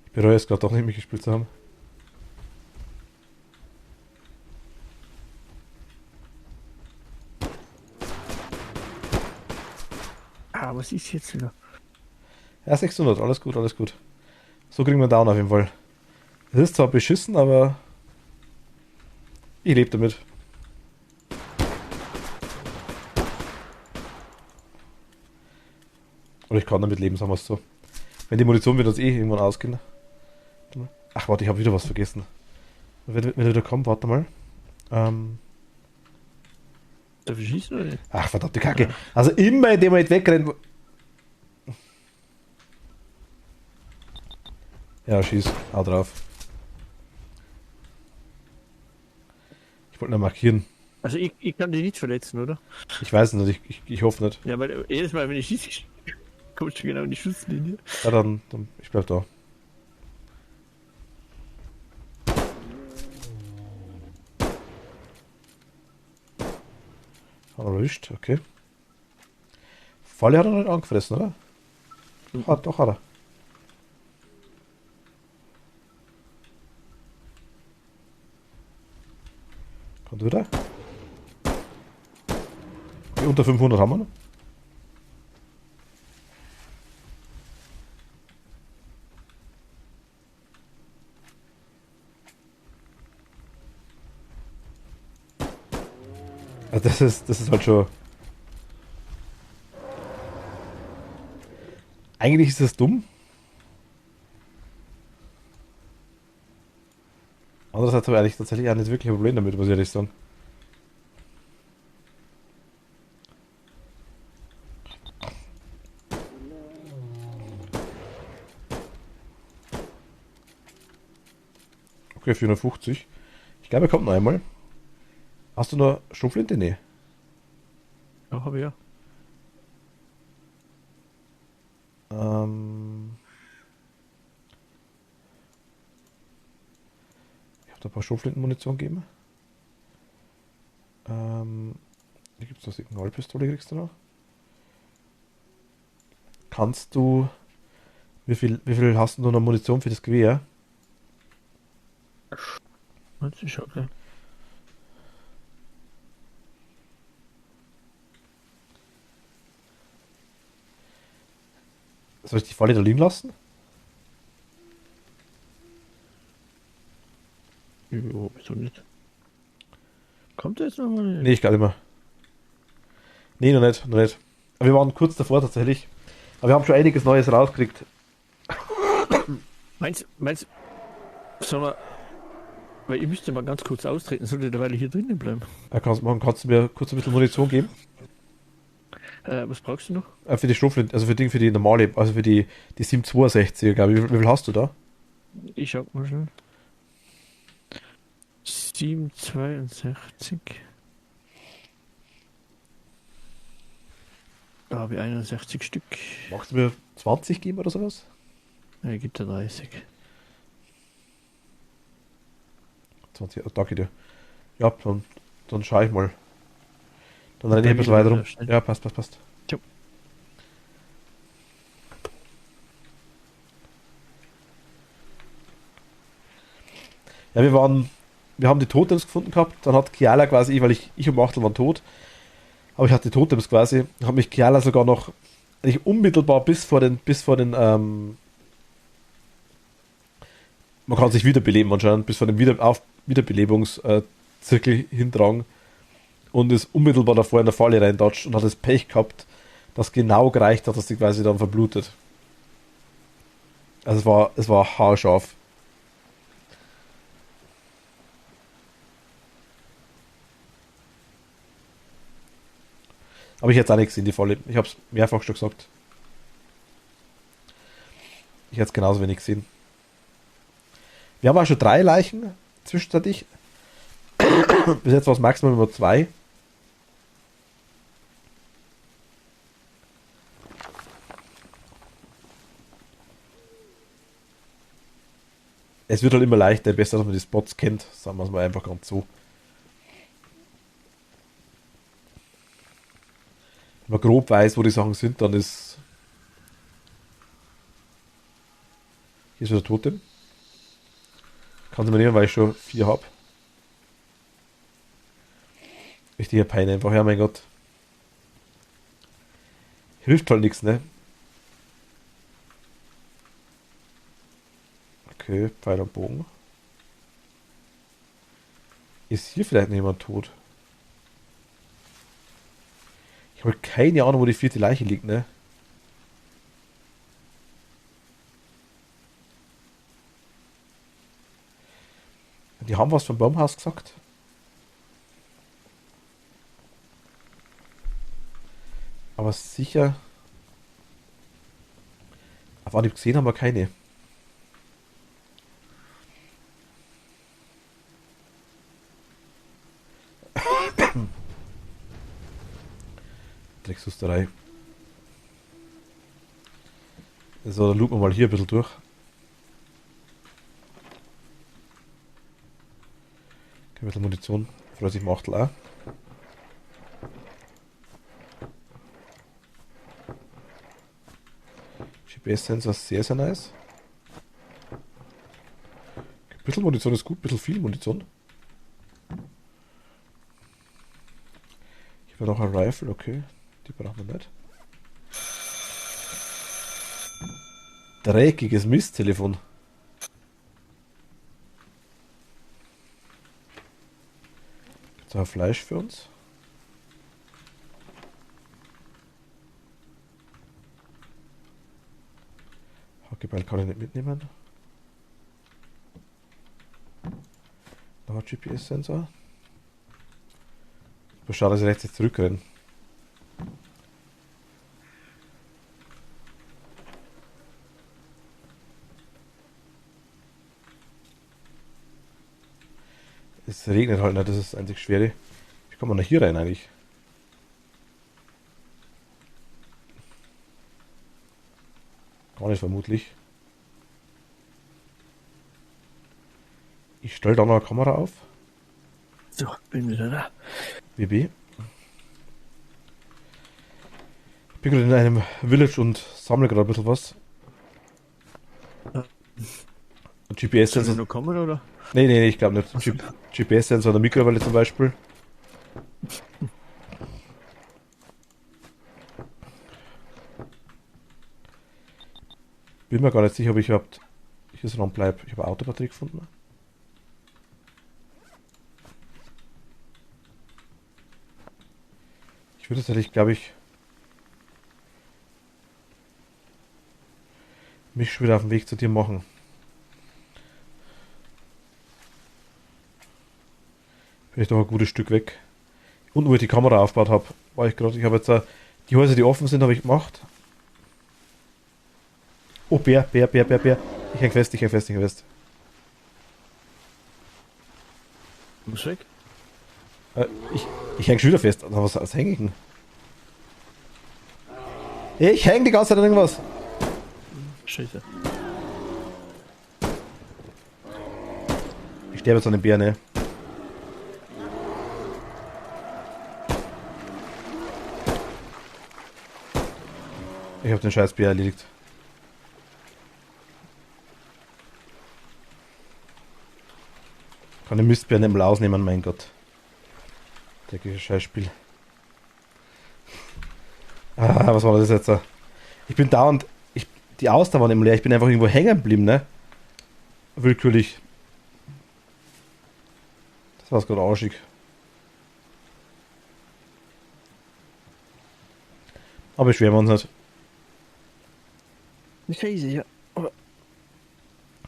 Ich bereue es gerade doch nicht mitgespielt zu haben. Ah, was ist jetzt wieder? Ja, 600, alles gut, alles gut. So kriegen wir Down auf jeden Fall. Es ist zwar beschissen, aber ich lebe damit. Oder ich kann damit leben, sagen wir es so. Wenn die Munition wird uns eh irgendwann ausgehen. Ach, warte, ich habe wieder was vergessen. Wenn er wieder kommt, warte mal. Darf ich schießen oder nicht? Ach, verdammte Kacke. Also immer, indem man nicht wegrennt. Ja, schieß. Hau drauf. Ich wollte nur markieren. Also ich kann dich nicht verletzen, oder? Ich weiß es nicht, ich hoffe nicht. Ja, weil jedes Mal, wenn ich schieße, kommst du genau in die Schusslinie. Ja, dann ich bleib da. Hat er erwischt, okay. Falle hat er noch nicht angefressen, oder? Doch, hat er. Kommt wieder. Okay, unter 500 haben wir noch. Also das ist halt schon. Eigentlich ist das dumm. Andererseits habe ich eigentlich tatsächlich auch nicht wirklich ein Problem damit, muss ich ehrlich sagen. Okay, 450. Ich glaube, er kommt noch einmal. Hast du noch Schrotflinte? Nee. Ja, habe ich ja. Ich habe da ein paar Schrotflintenmunition gegeben. Hier gibt es eine Signalpistole, kriegst du noch. Kannst du. Wie viel hast du noch Munition für das Gewehr? Das ist okay. Soll ich die Falle da liegen lassen? Jo, wieso nicht? Kommt der jetzt nochmal? Nee, ich glaube nicht mehr. Nee, noch nicht, noch nicht. Aber wir waren kurz davor tatsächlich. Aber wir haben schon einiges Neues rausgekriegt. Meinst sag mal, weil ich müsste mal ganz kurz austreten, sollte derweil hier drinnen bleiben. Ja, kannst du mir kurz ein bisschen Munition geben? Was brauchst du noch? Für die Schrotflinte, also für die normale, also für die 762er, glaube ich. Wie viel hast du da? Ich schau mal schnell. 762. Da habe ich 61 Stück. Magst du mir 20 geben oder sowas? Ja, gibt er 30. 20, oh, danke dir. Ja, dann schaue ich mal. Dann renne ich ein bisschen weiter rum. Ja, passt. Jo. Ja, wir haben die Totems gefunden gehabt, dann hat Kiala quasi, weil ich und Machtel waren tot, aber ich hatte die Totems quasi, hat mich Kiala sogar noch nicht unmittelbar bis vor den man kann sich wiederbeleben anscheinend, bis vor den Wiederbelebungszirkel hintragen und ist unmittelbar davor in der Falle reindatscht und hat das Pech gehabt, das genau gereicht hat, dass sie quasi dann verblutet. Also es war haarscharf. Aber ich hätte es auch nicht gesehen, die Falle. Ich habe es mehrfach schon gesagt. Ich hätte es genauso wenig gesehen. Wir haben auch schon 3 Leichen zwischenzeitlich. Bis jetzt war es maximal nur 2. Es wird halt immer leichter, besser, dass man die Spots kennt. Sagen wir es mal einfach ganz so. Wenn man grob weiß, wo die Sachen sind, dann ist... Hier ist wieder Totem. Kann sie mir nehmen, weil ich schon 4 habe. Richtiger Pein einfach, ja mein Gott. Hilft halt nichts, ne? Okay, Pfeil und Bogen. Ist hier vielleicht noch jemand tot? Ich habe keine Ahnung, wo die 4. Leiche liegt, ne? Die haben was vom Baumhaus gesagt. Aber sicher. Auf Anhieb gesehen haben wir keine. Dreckshusterei. So, dann looten wir mal hier ein bisschen durch. Ein bisschen Munition. Freut sich Machtel auch. GPS-Sensor sehr, sehr nice. Ein bisschen Munition ist gut, ein bisschen viel Munition. Hier war noch ein Rifle, okay. Die brauchen wir nicht. Dreckiges Misttelefon. Gibt's auch Fleisch für uns? Hackeball kann ich nicht mitnehmen. Noch ein GPS-Sensor. Aber schade, dass ich rechts zurückrenne. Es regnet halt nicht, das ist das einzig Schwere. Wie kommt man da hier rein eigentlich? Gar nicht vermutlich. Ich stelle da noch eine Kamera auf. So, bin wieder da. BB. Ich bin gerade in einem Village und sammle gerade ein bisschen was. Ja. Und Soll ich GPS-Sensor. noch kommen, oder? Nee, ich glaube nicht. Ach so. GPS-Sensor der Mikrowelle zum Beispiel. Bin mir gar nicht sicher, ob ich überhaupt hier so lang bleibe. Ich habe eine Autobatterie gefunden. Ich würde tatsächlich, glaube ich, mich schon wieder auf den Weg zu dir machen. Bin ich doch ein gutes Stück weg. Und wo ich die Kamera aufgebaut habe, war ich gerade. Ich habe jetzt die Häuser, die offen sind, habe ich gemacht. Oh, Bär. Ich häng fest. Muss weg. Ich häng schon wieder fest. Was häng ich denn? Ich häng die ganze Zeit an irgendwas. Scheiße. Ich sterbe jetzt an den Bär, ne? Ich habe den scheiß Bär erledigt. Kann den Mistbär nicht mal ausnehmen, mein Gott. Dreckiges Scheißspiel. Was war das jetzt? Ich bin dauernd. Die Ausdauer war nicht leer. Ich bin einfach irgendwo hängen geblieben, ne? Willkürlich. Das war's gerade arschig. Aber beschweren wir uns nicht. Scheiße, ja. Aber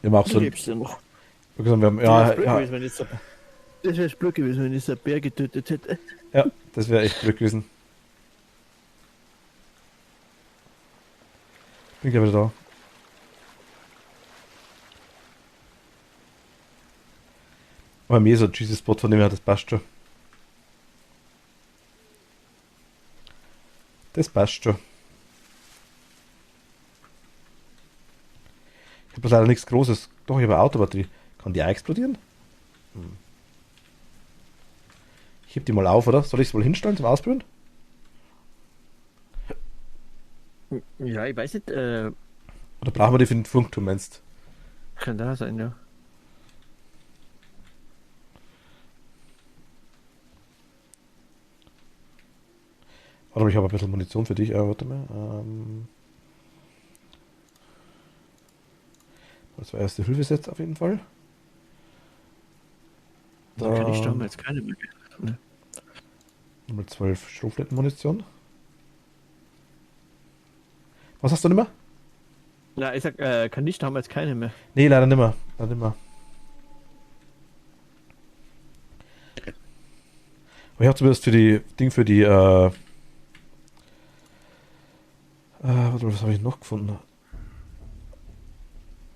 Wir haben auch du so. lebst ja noch. Wir haben, Das ja, wäre blöd gewesen, wenn ich so einen Bär getötet hätte. ja, das wäre echt Glück gewesen. Bin gleich wieder da. Aber mehr so ein cheesy Spot von dem her, das passt schon. Das passt schon. Ich habe leider nichts Großes. Doch, ich habe eine Autobatterie. Kann die auch explodieren? Ich heb die mal auf, oder? Soll ich es mal hinstellen zum Ausprobieren? Ja, ich weiß nicht, Oder brauchen wir die für den Funkturm, meinst kann da sein, ja. du? Warte mal, ich habe ein bisschen Munition für dich. Warte mal. Das war erste Hilfeset auf jeden Fall. Da kann ich doch mal jetzt keine mehr. Ne? Nummer 12 Schrotflintenmunition. Was hast du nicht mehr? Na, ich sag, kann ich damals keine mehr. Nee, leider nicht mehr. Leider nicht mehr. Aber ich habe zumindest für die warte mal, was habe ich noch gefunden?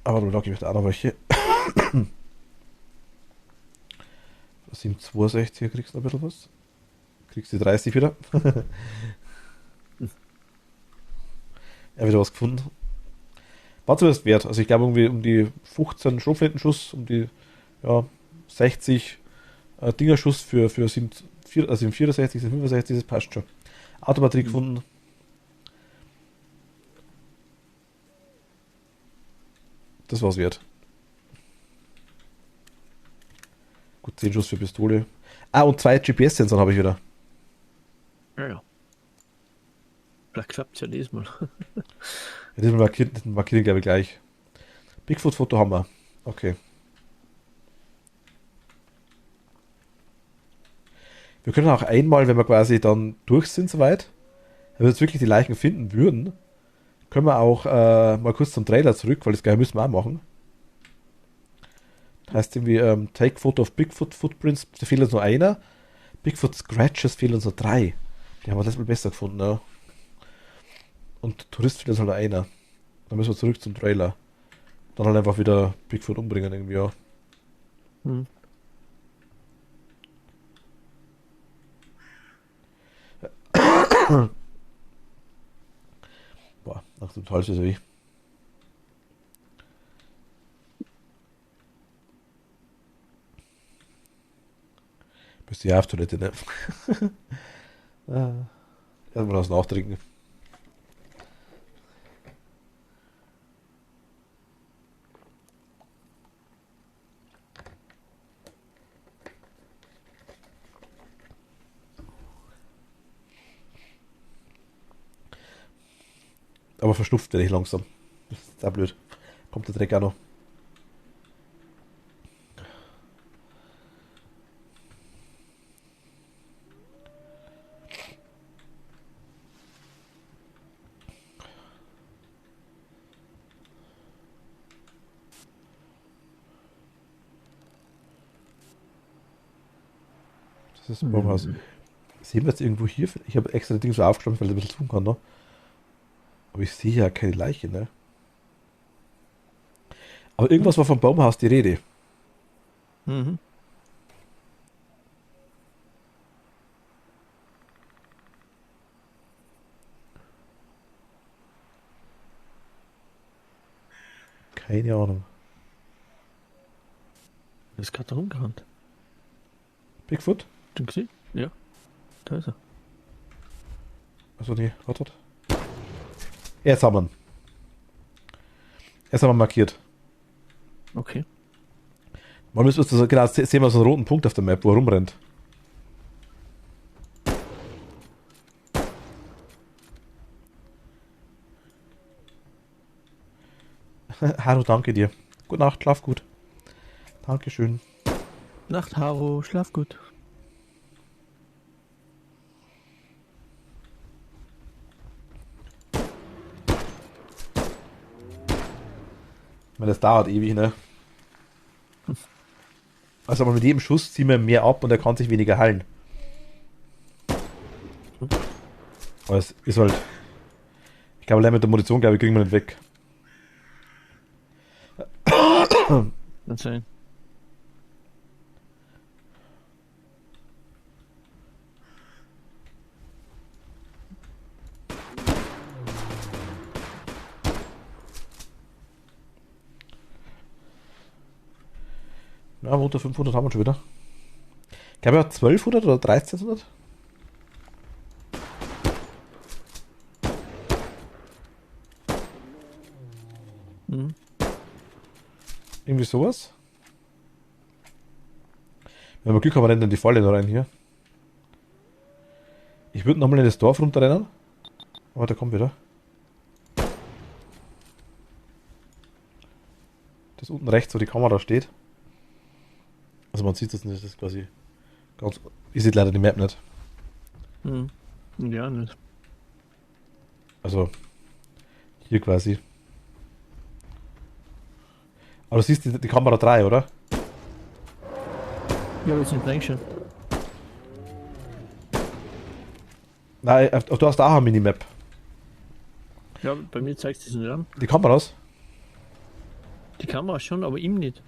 Aber da gebe ich da auch noch welche. 762 kriegst du noch ein bisschen was. Kriegst die 30 wieder. Ja, wieder was gefunden. War zuerst wert. Also ich glaube irgendwie um die 15 Schrotflintenschuss, um die 60 Dingerschuss für 64, 65, das passt schon. Autobatterie gefunden. Das war's wert. Gut, 10 Schuss für Pistole. Und 2 GPS-Sensoren habe ich wieder. Ja. Vielleicht klappt es ja diesmal. Ja, diesmal markieren glaube ich gleich. Bigfoot-Foto haben wir. Okay. Wir können auch einmal, wenn wir quasi dann durch sind soweit, wenn wir jetzt wirklich die Leichen finden würden, können wir auch mal kurz zum Trailer zurück, weil das gleich müssen wir auch machen. Heißt irgendwie Take Photo of Bigfoot Footprints, da fehlt uns nur einer. Bigfoot Scratches fehlen uns nur 3. Die haben wir das mal besser gefunden, ja. Und Tourist fehlt uns halt nur einer. Dann müssen wir zurück zum Trailer. Dann halt einfach wieder Bigfoot umbringen irgendwie, ja. Hm. Boah, nach dem Hals ist er weh. Bist du ja auf Toilette, ne? Erstmal was nachtrinken. Aber verschnupft werde ich langsam. Das ist auch blöd. Kommt der Dreck auch noch. Das ist ein Baumhaus. Sehen wir jetzt irgendwo hier? Ich habe extra das Ding so aufgeschlagen, weil ich ein bisschen tun kann, ne? Aber ich sehe ja keine Leiche, ne? Aber irgendwas war vom Baumhaus die Rede. Mhm. Keine Ahnung. Das ist gerade rumgerannt. Bigfoot? Du gesehen? Ja. Da ist er. Also nee, warte. Jetzt haben wir ihn. Jetzt haben wir markiert. Okay. Man müsste so, genau, sehen wir so einen roten Punkt auf der Map, wo er rumrennt. Hallo, danke dir. Gute Nacht, schlaf gut. Dankeschön. Nacht, Haro. Schlaf gut. Ich meine, das dauert ewig, ne? Also aber mit jedem Schuss ziehen wir mehr ab und er kann sich weniger heilen. Aber es ist halt... Ich glaube, allein mit der Munition, glaube ich, kriegen wir nicht weg. Kann sein. Ja, unter 500 haben wir schon wieder. Ich glaube, er hat 1200 oder 1300. Mhm. Irgendwie sowas. Wenn wir Glück haben, rennen in die Falle noch rein hier. Ich würde nochmal in das Dorf runterrennen. Aber der kommt wieder. Das unten rechts, wo die Kamera steht. Also man sieht das nicht, das ist quasi ganz... Ich sehe leider die Map nicht. Mhm. Ja, nicht. Also hier quasi. Aber du siehst die Kamera 3, oder? Ja, wir sind reingeschaut. Nein, du hast auch eine Minimap. Ja, bei mir zeigt es nicht an. Die Kameras? Die Kamera schon, aber ihm nicht.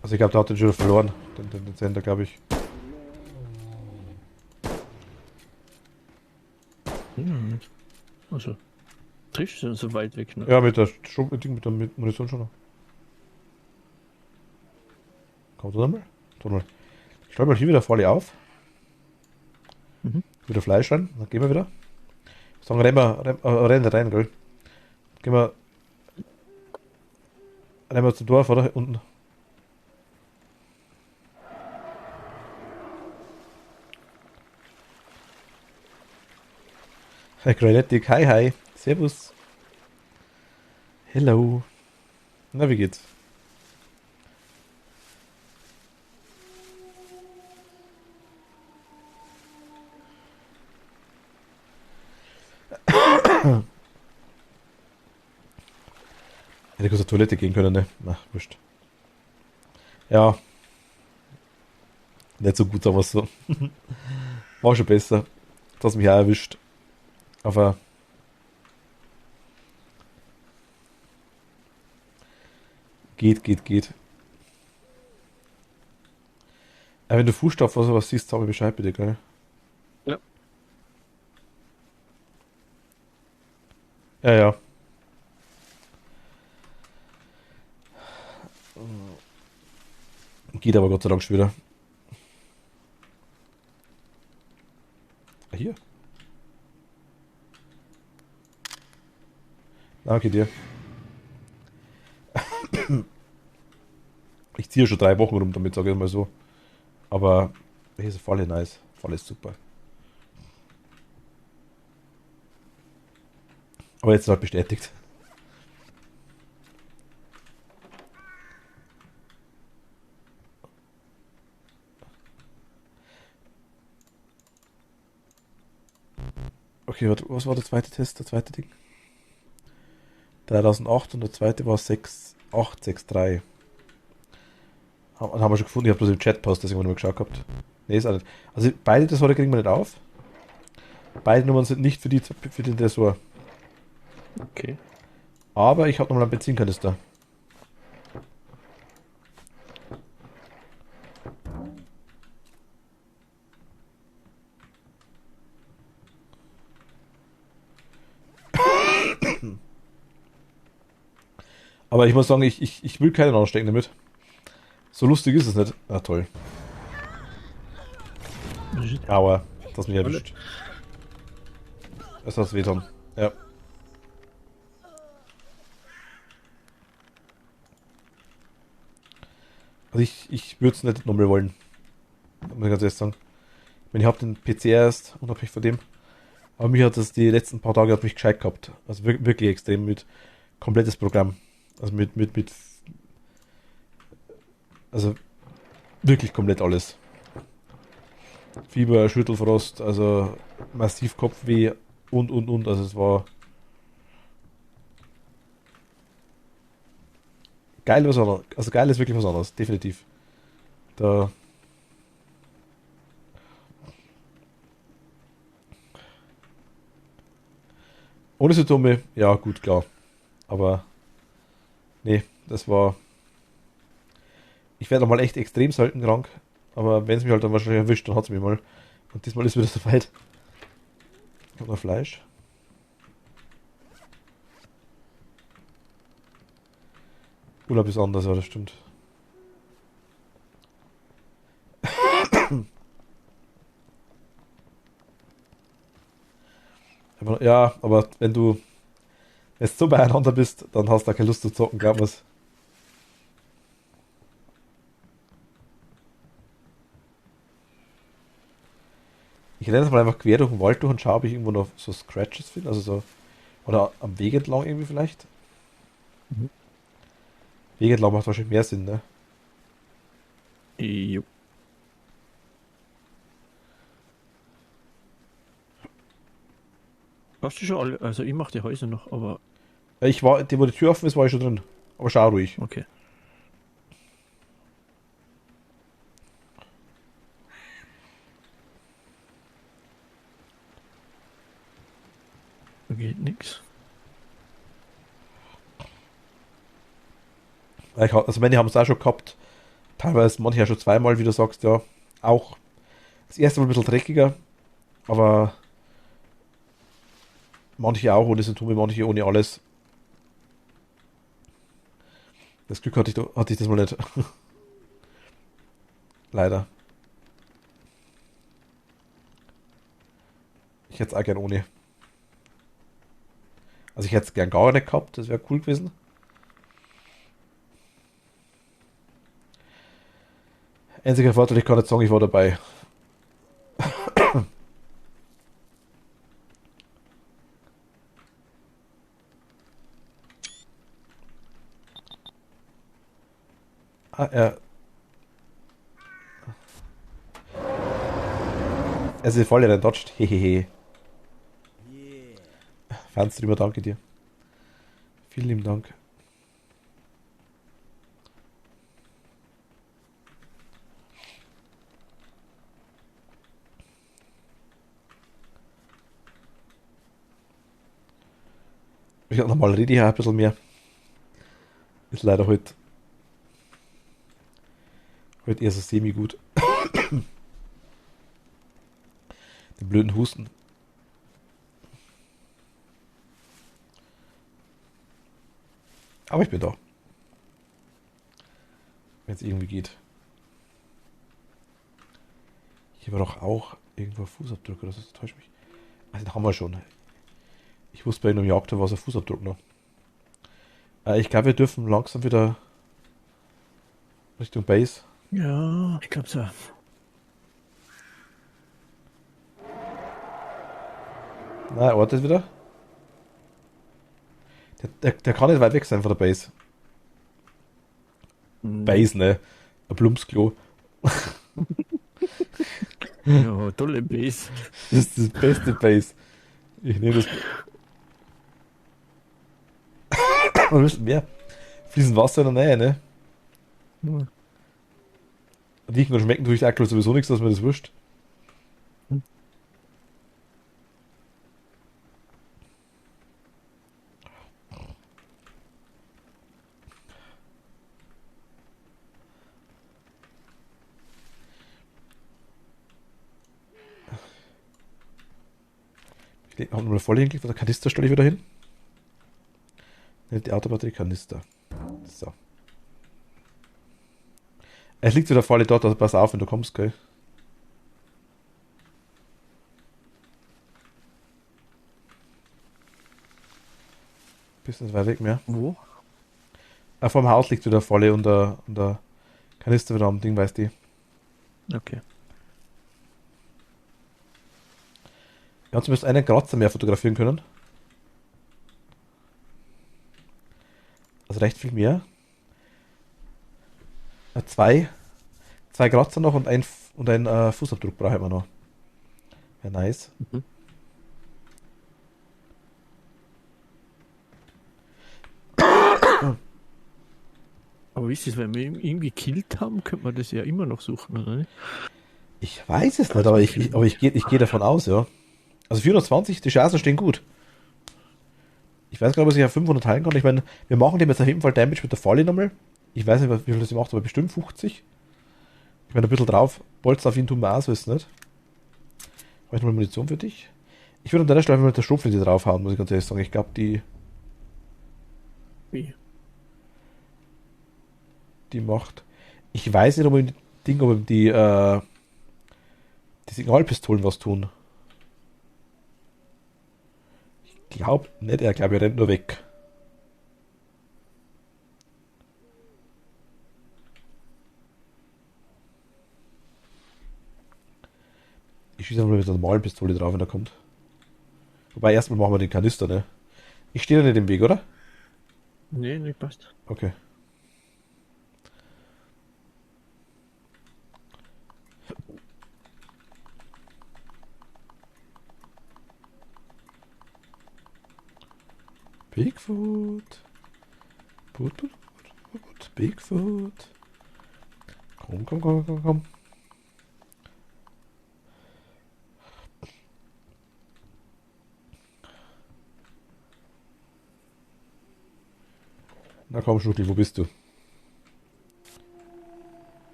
Also ich glaube, der hat den schon verloren. Den Sender, glaube ich. Ja, nicht. Also, triffst du so weit weg, ne? Ja, mit der Munition schon noch. Kommt er mal? Stell mal hier wieder voll auf. Mhm. Wieder Fleisch rein, dann gehen wir wieder. Sagen, rennen rein, gell? Gehen wir. Rennen wir zum Dorf, oder? Unten. Hi Granitic, hi. Servus. Hello. Na, wie geht's? Hätte kurz zur Toilette gehen können, ne? Na, wurscht. Ja. Nicht so gut, aber so. War schon besser. Das hat mich auch erwischt. Aber. Geht. Aber wenn du Fußstapfen oder sowas siehst, sag mir Bescheid bitte, gell? Ja. Ja. Geht aber Gott sei Dank schon wieder. Hier. Danke dir. Ich ziehe schon 3 Wochen rum damit, sage ich mal so. Aber hier ist Falle nice. Falle ist super. Aber jetzt ist halt bestätigt. Okay, was war der zweite Test, der zweite Ding? 3008 und der zweite war 6863. Haben wir schon gefunden, ich habe bloß im Chat passt, deswegen habe ich mal geschaut gehabt. Ne, ist auch nicht. Also beide Tresore kriegen wir nicht auf. Beide Nummern sind nicht für den Tresor. Okay. Aber ich habe nochmal einen Benzinkanister. Aber ich muss sagen, ich will keinen anstecken damit. So lustig ist es nicht. Ah, toll. Aua, das mich erwischt. Das hat's wehtan. Ja. Also ich würde es nicht nochmal wollen. Muss ich ganz ehrlich sagen. Ich meine, ich habe den PC erst, unabhängig von dem. Aber mich hat das die letzten paar Tage hat mich gescheit gehabt. Also wirklich extrem mit komplettes Programm. Also mit also wirklich komplett alles. Fieber, Schüttelfrost, also massiv Kopfweh und. Also es war geil was anderes. Also geil ist wirklich was anderes, definitiv. Da ohne Symptome, ja gut, klar. Aber nee, das war. Ich werde nochmal echt extrem selten krank. Aber wenn es mich halt dann wahrscheinlich erwischt, dann hat es mich mal. Und diesmal ist wieder so weit. Ich habe noch Fleisch. Urlaub ist anders, ja, das stimmt. Ja, aber wenn du jetzt so beieinander bist, dann hast du auch keine Lust zu zocken, glaub mir's. Ich renne jetzt mal einfach quer durch den Wald durch und schaue, ob ich irgendwo noch so Scratches finde, also so, oder am Weg entlang irgendwie vielleicht. Mhm. Weg entlang macht wahrscheinlich mehr Sinn, ne? Jo. Hast du schon alle? Also ich mache die Häuser noch, aber Ja, ich war, wo die Tür offen ist, war ich schon drin. Aber schau ruhig. okay. Da geht nix. Also meine haben es auch schon gehabt. Teilweise manche ja schon zweimal, wie du sagst, ja. Auch das erste Mal ein bisschen dreckiger, aber manche auch ohne Symptome, manche ohne alles. Das Glück hatte ich das mal nicht. Leider. Ich hätte es auch gern ohne. Also ich hätte es gern gar nicht gehabt, das wäre cool gewesen. Einziger Vorteil, ich kann nicht sagen, ich war dabei. Er ist die Falle dodged. Hehehe. Fanstreamer, danke dir. Vielen lieben Dank. Ich hab nochmal rede hier ein bisschen mehr. Ist leider heute eher so semi-gut. Den blöden Husten. Aber ich bin da. Wenn es irgendwie geht. Hier war doch auch irgendwo ein Fußabdruck, oder so, das täuscht mich. Also, den haben wir schon. Ich wusste bei einem Jagd, da war so ein Fußabdruck noch. Ich glaube, wir dürfen langsam wieder Richtung Base. Ja, ich glaube so. Nein, wartet wieder. Der kann nicht weit weg sein von der Base. Base, ne? Ein Plumpsklo. Ja, tolle Base. Das ist das beste Base. Ich nehme das. Wir müssen mehr. Fließend Wasser in der Nähe, ne? Ja. Riechen und schmecken tue ich aktuell sowieso nichts, dass mir das wurscht. Ich habe nochmal voll hingeklickt, der Kanister stelle ich wieder hin. Die Autobatterie Kanister. So. Es liegt wieder voll dort, also pass auf, wenn du kommst, gell? Bist nicht weit weg mehr. Wo? Vor dem Haus liegt wieder voll und der Kanister wieder am Ding, weißt du. Okay. Ja, und zumindest einen Kratzer mehr fotografieren können. Also recht viel mehr. Zwei Kratzer noch und ein Fußabdruck brauchen wir noch. Ja, nice. Mhm. Aber wie ist es, wenn wir ihn gekillt haben, könnte man das ja immer noch suchen, oder nicht? Ich weiß es nicht, aber ich gehe davon aus, ja. Also 420, die Chancen stehen gut. Ich weiß gar nicht, ob ich auf 500 teilen kann. Ich meine, wir machen dem jetzt auf jeden Fall Damage mit der Falle nochmal. Ich weiß nicht, wie viel das macht, aber bestimmt 50. Ich meine, ein bisschen drauf. Bolzen auf ihn tun wir auch, so ist es nicht. Habe ich nochmal Munition für dich? Ich würde an deiner Stelle mit der Schrotflinte draufhauen, muss ich ganz ehrlich sagen. Ich glaube, die... Wie? die macht. Ich weiß nicht, ob ihm die Signalpistolen was tun. Ich glaube nicht, er rennt nur weg. Ich schieße einfach mit der normalen Pistole drauf, wenn er kommt. Wobei, erstmal machen wir den Kanister, ne? Ich stehe da nicht im Weg, oder? Nee, nicht passt. Okay. Bigfoot. Bigfoot. Komm. Na komm, Schnucki, wo bist du?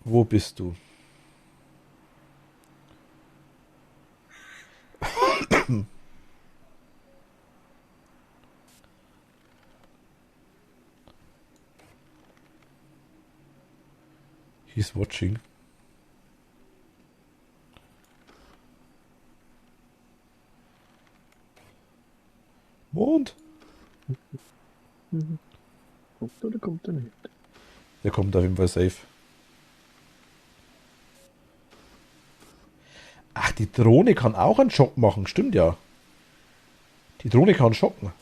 Wo bist du? He's watching. Mond? Kommt oder kommt er nicht? Der kommt auf jeden Fall safe. Ach, die Drohne kann auch einen Schock machen, stimmt ja. Die Drohne kann schocken.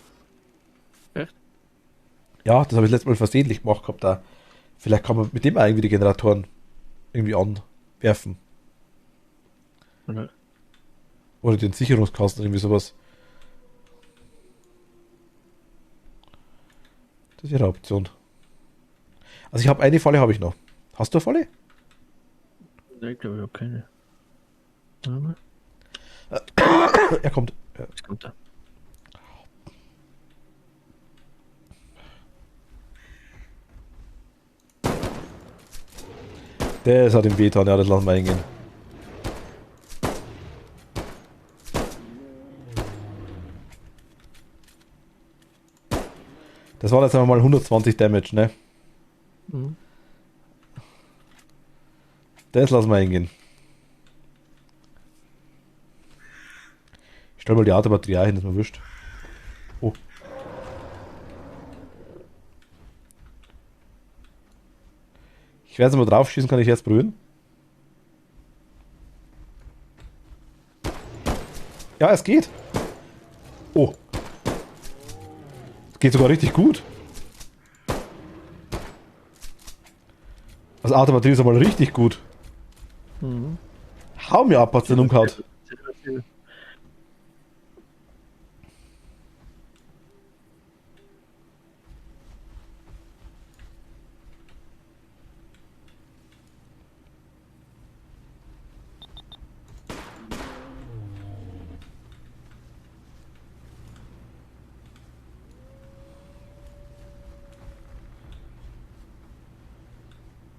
Echt? Ja, das habe ich letztes Mal versehentlich gemacht gehabt. Da. Vielleicht kann man mit dem irgendwie die Generatoren irgendwie anwerfen. Oder? Oder den Sicherungskasten, irgendwie sowas. Das wäre eine Option. Also ich habe eine Falle, habe ich noch. Hast du eine Falle? Nee, ich glaube, ich habe keine. Aber Er kommt. Ja. was kommt da? Das hat ihm wehgetan, ja, das lassen wir hingehen. Das waren jetzt einmal 120 Damage, ne? Mhm. Das lassen wir hingehen. Ich stell mal die Autobatterie ein, das ist mir wurscht. Oh. Ich werde es mal drauf schießen, kann ich jetzt probieren? Ja, es geht. Oh. Es geht sogar richtig gut. Das Autobatterie ist einmal richtig gut. Mhm. Hau mir ab, was den umgehaut.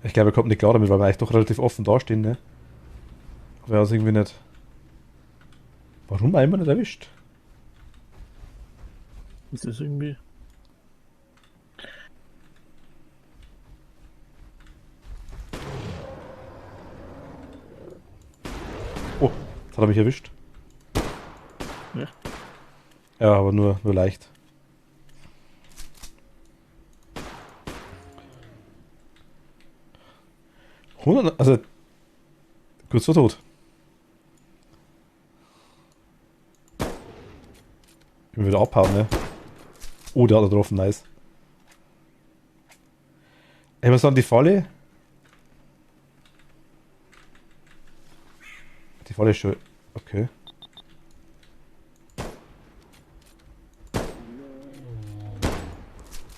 Ich glaube, er kommt nicht klar damit, weil wir eigentlich doch relativ offen dastehen, ne? Aber er hat es irgendwie nicht. Warum einmal nicht erwischt? Ist das irgendwie. Oh, jetzt hat er mich erwischt. Ja. Ja, aber nur leicht. Also, kurz vor tot. Ich will wieder abhauen, ne? Oh, der hat er getroffen, nice. Ey, was war denn die Falle? Die Falle ist schon. Okay.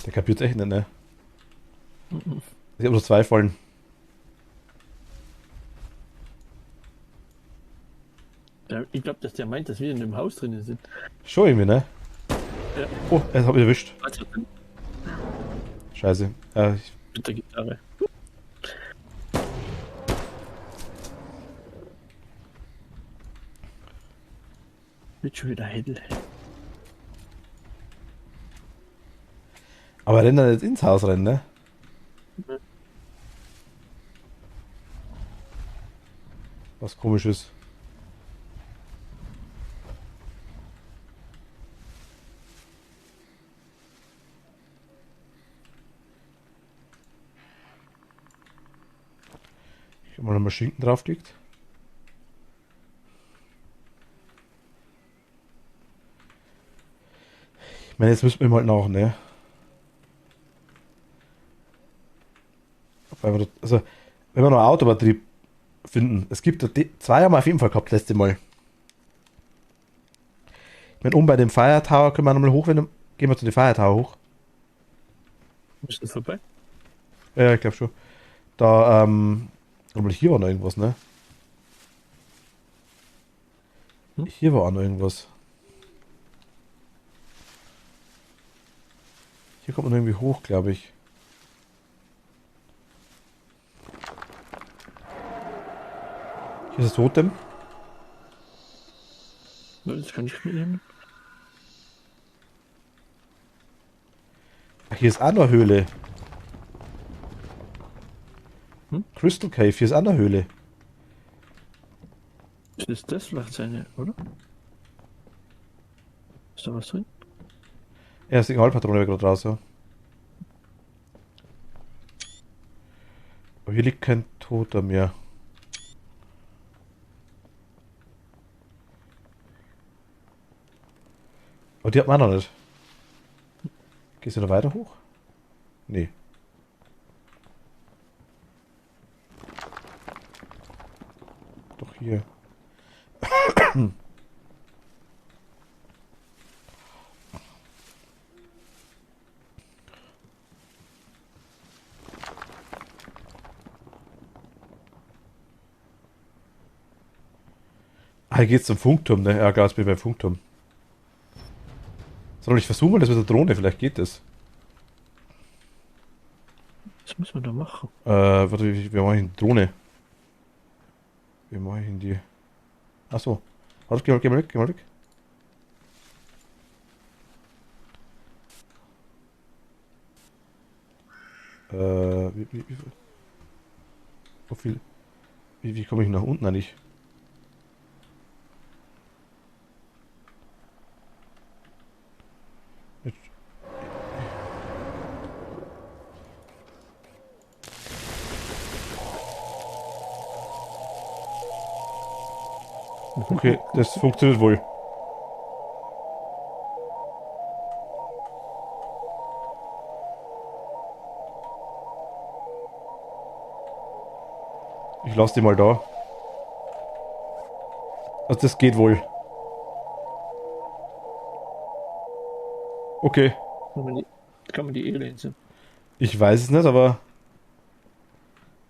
Der kapiert echt nicht, ne? Ich habe nur 2 Fallen. Ja, ich glaube, dass der meint, dass wir in dem Haus drinnen sind. Schon irgendwie, ne? Ja. Oh, er hat mich erwischt. Also, Scheiße. Ich, mit der Gitarre. Wird schon wieder hell. Aber renn da nicht ins Haus rein, ne? Was komisch ist. Ich habe mal nochmal Schinken draufgelegt. Ich meine, jetzt müssen wir ihm halt nach, ne? Also, wenn wir noch eine Autobatterie finden. Es gibt zwei haben wir auf jeden Fall gehabt, letzte Mal. Ich meine, bei dem Fire Tower können wir nochmal hoch, gehen wir zu den Fire Tower hoch. Ist das vorbei? Ja, ich glaube schon. Da, hier war noch irgendwas, ne? Hier war auch noch irgendwas. Hier kommt man irgendwie hoch, glaube ich. Hier ist das Totem. Das kann ich mitnehmen. Ach, hier ist auch noch eine Höhle. Crystal Cave, hier ist auch eine Höhle. Ist das vielleicht seine, oder? Ist da was drin? Ja, Signalpatrone gerade raus, ja. Aber hier liegt kein Toter mehr. Aber die hat man noch nicht. Gehst du da weiter hoch? Nee. Doch hier. Ah, hier geht's zum Funkturm, ne? Ja, klar, jetzt bin ich beim Funkturm. Soll ich versuchen, das mit der Drohne? Vielleicht geht das. Was müssen wir da machen? Warte, wie mache ich die Drohne? Wie mache ich denn die? Achso. Warte, geh mal weg, geh mal weg. Wie viel? Wie komme ich nach unten eigentlich? Okay, das funktioniert wohl. Ich lasse die mal da. Also das geht wohl. Okay. Kann man die E-Lense? Ich weiß es nicht, aber...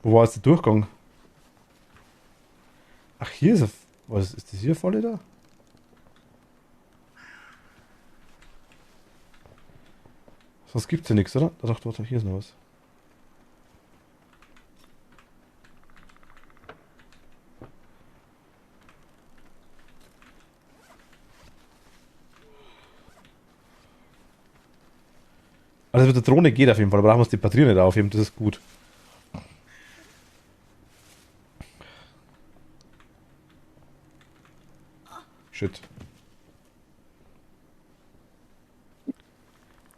Wo war jetzt der Durchgang? Ach, hier ist er. Was ist das hier volle da? Sonst gibt's ja nichts, oder? Ach, warte, hier ist noch was. Also mit der Drohne geht auf jeden Fall, aber brauchen wir uns die Batterie nicht aufheben, das ist gut. Shit.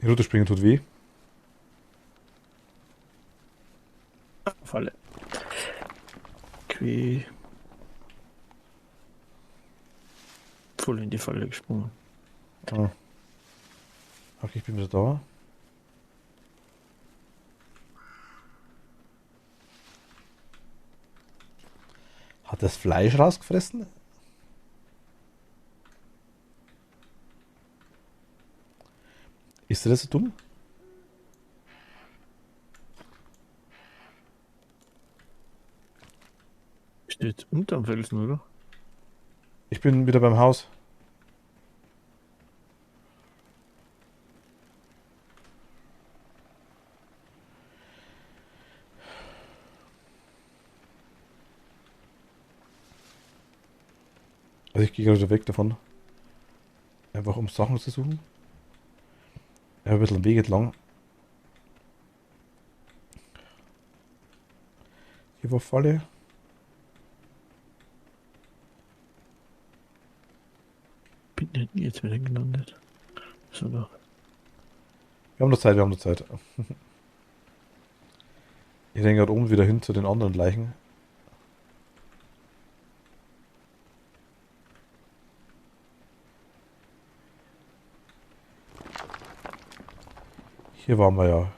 Die Route springen tut weh. Falle. Okay. Voll in die Falle gesprungen. Ah. Okay, ich bin wieder da. Hat das Fleisch rausgefressen? Ist das so dumm? Steht unterm Felsen, oder? Ich bin wieder beim Haus. Also ich gehe gerade weg davon. Einfach um Sachen zu suchen. Ja, ein bisschen Weg entlang. Hier war Falle. Bin hinten jetzt wieder gelandet. So noch. Wir haben noch Zeit, wir haben noch Zeit. Ich renn gerade oben wieder hin zu den anderen Leichen. Hier waren wir ja.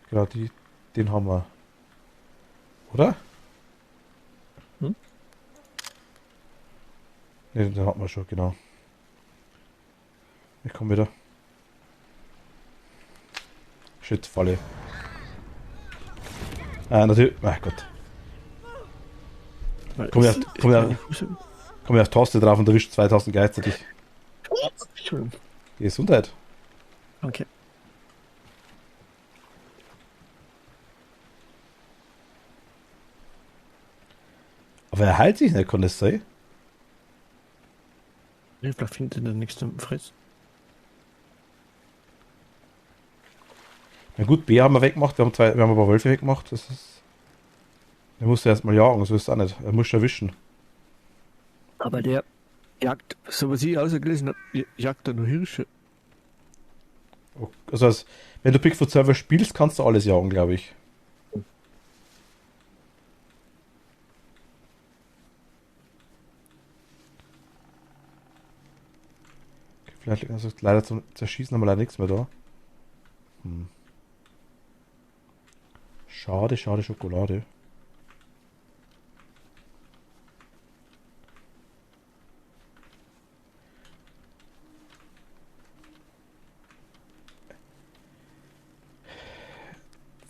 Genau, den haben wir. Oder? Hm? Ne, den hatten wir schon, genau. Ich komme wieder. Shit, Falle. Natürlich. Ach Gott. Komm ja auf Taste drauf und erwischt 2000 gleichzeitig. Entschuldigung. Gesundheit. Okay. Aber er heilt sich nicht, kann das sein? Nee, vielleicht findet er nichts zum Fressen. Na gut, B haben wir weggemacht, wir haben ein paar Wölfe weggemacht. Das ist. Er musste erstmal jagen, so ist es auch nicht. Er muss erwischen. Aber der jagt, so was ich ausgelesen habe, jagt er nur Hirsche. Also, wenn du Bigfoot Server spielst, kannst du alles jagen, glaube ich. Okay, vielleicht also leider zum Zerschießen haben wir leider nichts mehr da. Schade, schade Schokolade.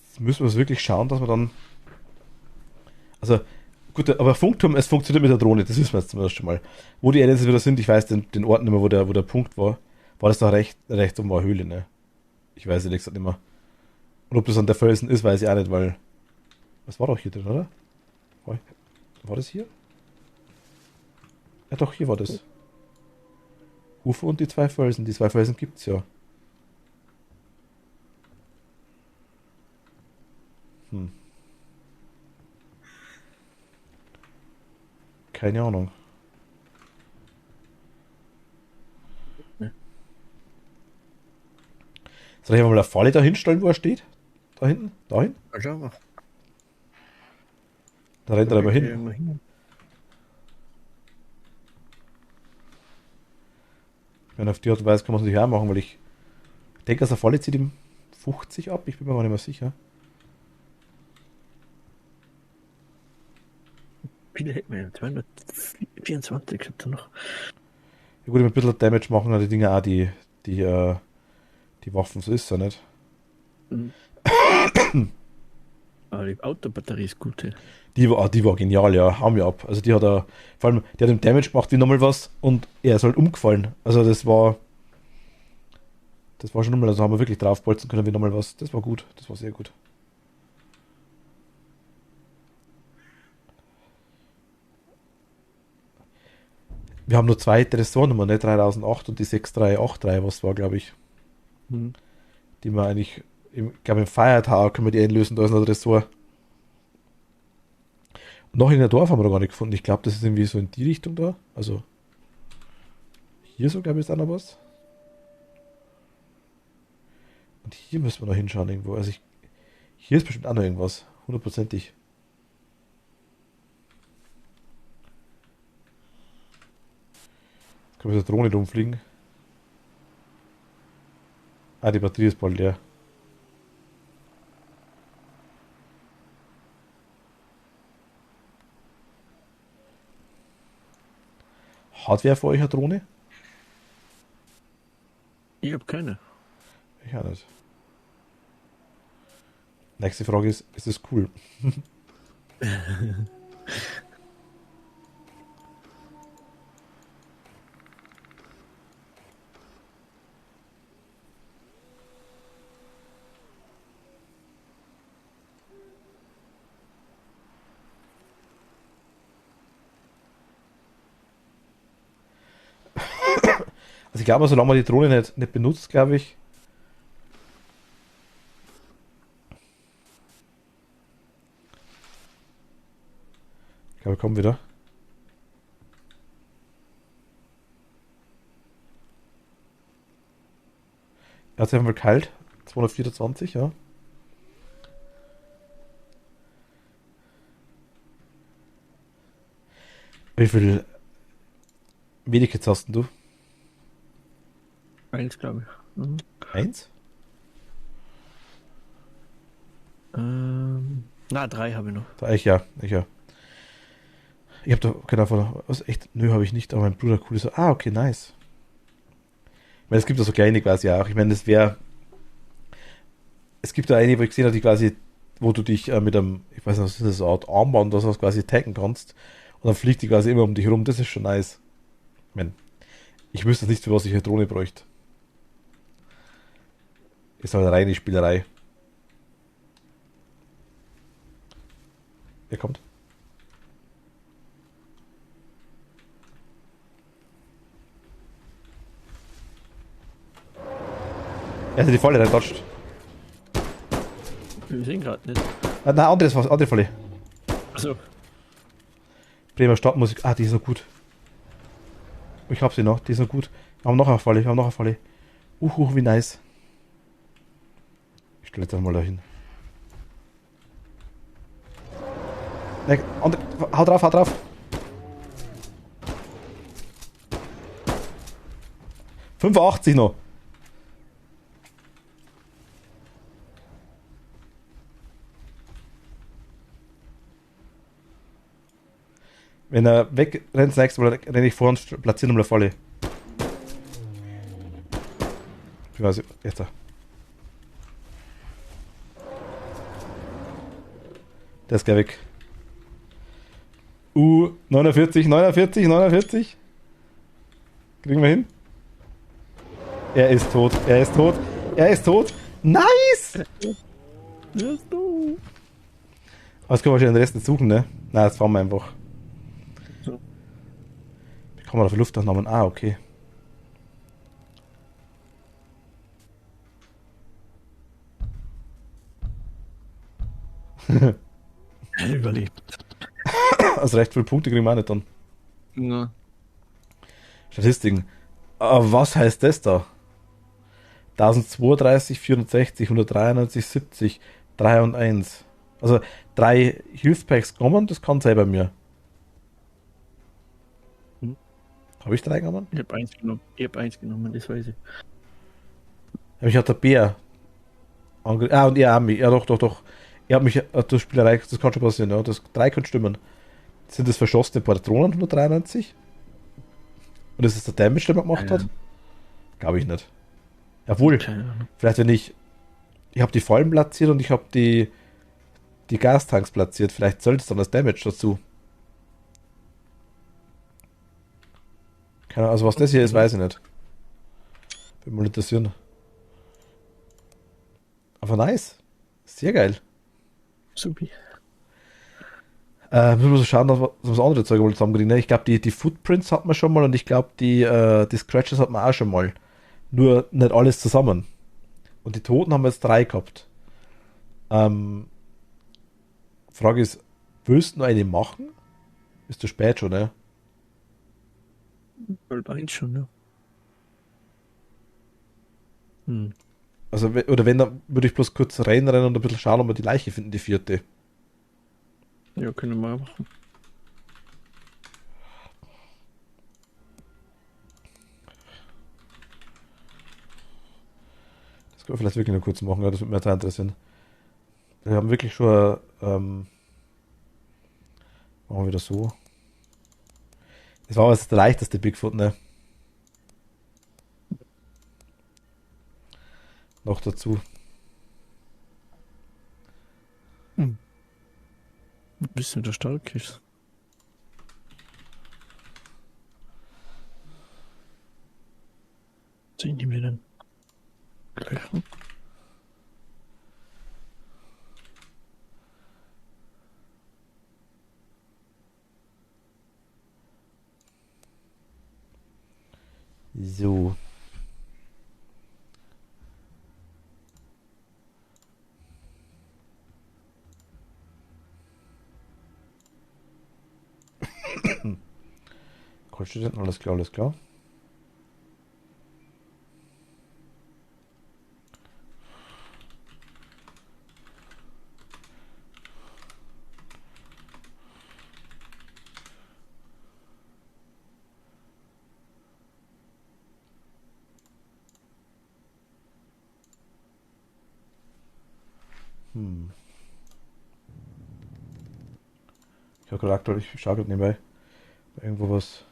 Jetzt müssen wir wirklich schauen, dass wir dann. Also, gut, aber Funkturm, es funktioniert mit der Drohne, das wissen wir jetzt zumindest schon mal. Wo die Aliens wieder sind, ich weiß den Ort nicht mehr, wo der Punkt war. War das da rechts um eine Höhle, ne? Ich weiß ehrlich gesagt nicht mehr. Und ob das an der Felsen ist, weiß ich auch nicht, weil. Was war doch hier drin, oder? War das hier? Ja doch, hier war das. Ufer und die 2 Felsen. Die 2 Felsen gibt's ja. Keine Ahnung. Ne. Soll ich mal eine Falle da hinstellen, wo er steht? Da hinten? Dahin? Mal schauen wir. Da rennt er aber hin. hin. Ich meine, auf die Art und Weise kann man es nicht auch machen, weil ich denke, dass eine Falle zieht ihm 50 ab. Ich bin mir gar nicht mehr sicher. Viele hätten wir ja. 224 hat er noch. Ja gut, ein bisschen Damage machen die Dinger auch die Waffen, so ist es ja nicht. Mhm. Aber die Autobatterie ist gut. Ja. Die war genial, ja, haben wir ab. Also die hat er, vor allem, die hat ihm Damage gemacht wie nochmal was und er ist halt umgefallen. Also das war schon nochmal, also haben wir wirklich draufbolzen können wie nochmal was. Das war gut, das war sehr gut. Wir haben nur 2 Tresornummern, ne? 3008 und die 6383, was war, glaube ich. Mhm. Die wir eigentlich, ich glaube im Fire Tower können wir die einlösen, da ist noch ein Tresor. Und noch in der Dorf haben wir da gar nicht gefunden. Ich glaube, das ist irgendwie so in die Richtung da. Also hier so, glaube ich, ist auch noch was. Und hier müssen wir noch hinschauen irgendwo. Also hier ist bestimmt auch noch irgendwas. 100%ig. Jetzt kann mit der Drohne rumfliegen. Ah, die Batterie ist bald leer. Hat wer für euch eine Drohne? Ich habe keine. Ich auch nicht. Nächste Frage ist es cool? Also ich glaube, solange man die Drohne nicht benutzt, glaube ich. Ich glaube, wir kommen wieder. Er hat sich einmal kalt. 224, ja. Wie viel Medikits hast denn du? Eins, glaube ich. Mhm. Eins? Na, 3 habe ich noch. Da, ich ja, ich ja. Ich habe da keine Ahnung, was echt, nö, habe ich nicht, aber mein Bruder cool ist so, okay, nice. Ich meine, es gibt da so kleine quasi auch. Ich meine, es gibt da eine, wo ich gesehen habe, die quasi, wo du dich mit einem, ich weiß nicht, was ist das, eine Art Armband oder sowas quasi taggen kannst und dann fliegt die quasi immer um dich rum. Das ist schon nice. Ich meine, ich wüsste nicht, für was ich eine Drohne bräuchte. Ist halt eine reine Spielerei. Wer kommt? Er hat die Falle reintatscht. Wir sehen gerade nicht. Ah, nein, andere Falle. Achso. Bremer Stadtmusik. Ah, die ist so gut. Ich hab sie noch, die ist so gut. Wir haben noch eine Falle, wir haben noch eine Falle. Wie nice. Ich stelle jetzt einmal dahin. Ne, hau drauf, hau drauf. 85 noch. Wenn er wegrennt, das nächste Mal renne ich vor und platziere nochmal eine Falle. Ich weiß nicht, jetzt da. Der ist gleich weg. 49, 49, 49. Kriegen wir hin? Er ist tot, er ist tot, er ist tot. Nice! Wirst du? Was können wir schon den Rest nicht suchen, ne? Nein, jetzt fahren wir einfach. So. Wie kann man auf die Luftaufnahmen? Ah, okay. Überlebt. Also recht viele Punkte kriegen wir auch nicht dann. Ja. Statistiken. Was heißt das da? 1032, 460, 193, 70, 3 und 1. Also 3 Hilfspacks genommen, das kann sein bei mir. Hm. Habe ich 3 genommen? Ich habe eins genommen. Ich habe eins genommen, das weiß ich. Mich hat der Bär und ihr auch mich. Ja, doch. Ihr habt mich durch Spielerei, das kann schon passieren, ja. Das 3 könnte stimmen. Sind das verschossene Patronen 193? Und ist das der Damage, den man gemacht hat? Glaube ich nicht. Jawohl. Keine Ahnung. Vielleicht wenn ich habe die Fallen platziert und ich habe die Gastanks platziert. Vielleicht sollte es dann das Damage dazu. Keine Ahnung, also was das hier ist, weiß ich nicht. Würde mal interessieren. Aber nice. Sehr geil. Supi. Müssen wir so schauen, dass wir das andere Zeug mal zusammenkriegen. Ne? Ich glaube, die Footprints hat man schon mal und ich glaube, die Scratches hat man auch schon mal. Nur nicht alles zusammen. Und die Toten haben wir jetzt 3 gehabt. Frage ist, willst du noch eine machen? Ist zu spät schon, ne? Halb eins schon, ja. Also, oder wenn, dann würde ich bloß kurz reinrennen und ein bisschen schauen, ob wir die Leiche finden, die 4. Ja, können wir machen. Das können wir vielleicht wirklich nur kurz machen, ja, das würde mich total interessieren. Wir haben wirklich schon, machen wir wieder so. Das war aber das leichteste Bigfoot, ne? Noch dazu. Ein bisschen der stark ist. Sehen die mir denn? Gleich. So. Goldstudenten, alles klar, alles klar. Ich habe gerade aktuell, ich schaue gerade nebenbei irgendwo was.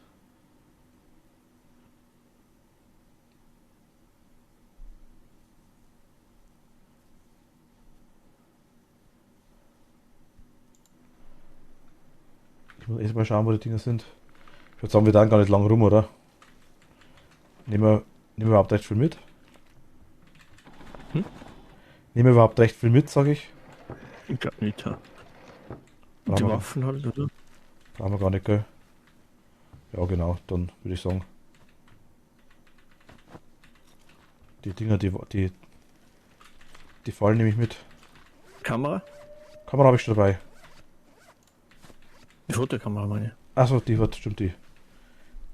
Ich muss erst mal schauen, wo die Dinger sind. Ich würde sagen, wir dauern gar nicht lang rum, oder? Nehmen wir überhaupt recht viel mit? Hm? Nehmen wir überhaupt recht viel mit, sage ich? Ich glaube nicht, ja. Brauchen Die wir, Waffen halt, oder? brauchen wir gar nicht, gell? Ja, genau, dann würde ich sagen. Die Dinger, die fallen nämlich mit. Kamera? Kamera habe ich schon dabei. Die Fotokamera meine ich. Achso, die wird, stimmt, die.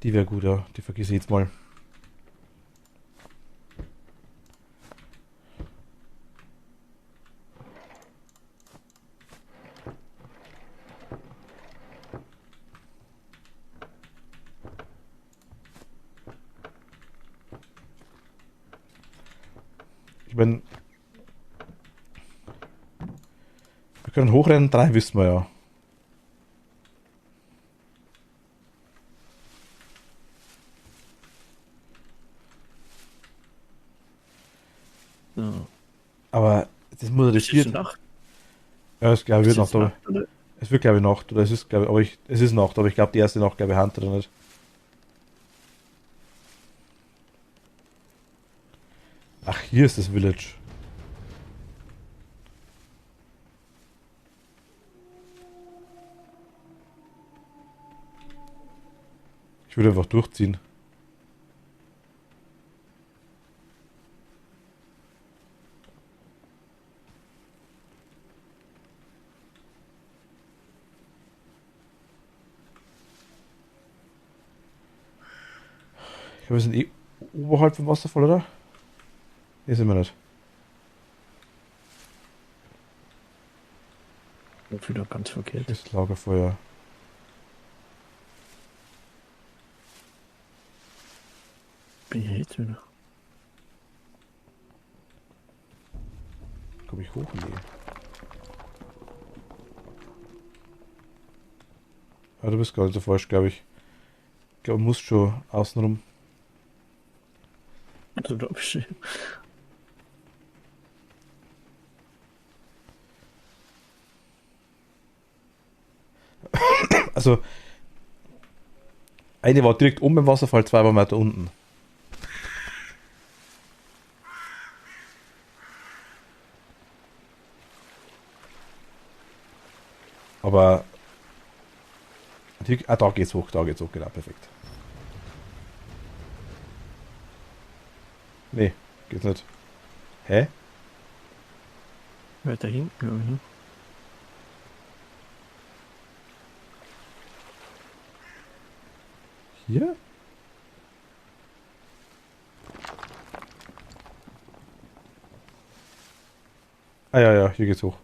Die wäre gut, ja. Die vergesse ich jetzt mal. Ich meine, wir können hochrennen, 3 wissen wir ja. Ja. Aber das muss ja das Ist vierte. Nacht? Ja, es glaube ich Ist wird jetzt Nacht, aber Nacht, oder? es wird glaube ich Nacht, oder es ist glaube ich, aber es ist Nacht, aber ich glaube die erste Nacht glaube ich Hand oder nicht. Ach, hier ist das Village. Ich würde einfach durchziehen. Ich glaube, wir sind eh oberhalb vom Wasserfall, oder? Hier sind wir nicht. Ich bin wieder ganz verkehrt. Das Lagerfeuer. Bin ich jetzt wieder? Komme ich hoch? Nee. Ja, du bist gar nicht so falsch, glaube ich. Ich glaube, man muss schon außenrum. Also da bist du. Also, eine war direkt oben im Wasserfall, 2 waren weiter unten. Aber da geht's hoch, genau, perfekt. Nee, geht's nicht. Hä? Weiter hinten, glaube ich. Ne? Hier? Ah ja, ja, hier geht's hoch.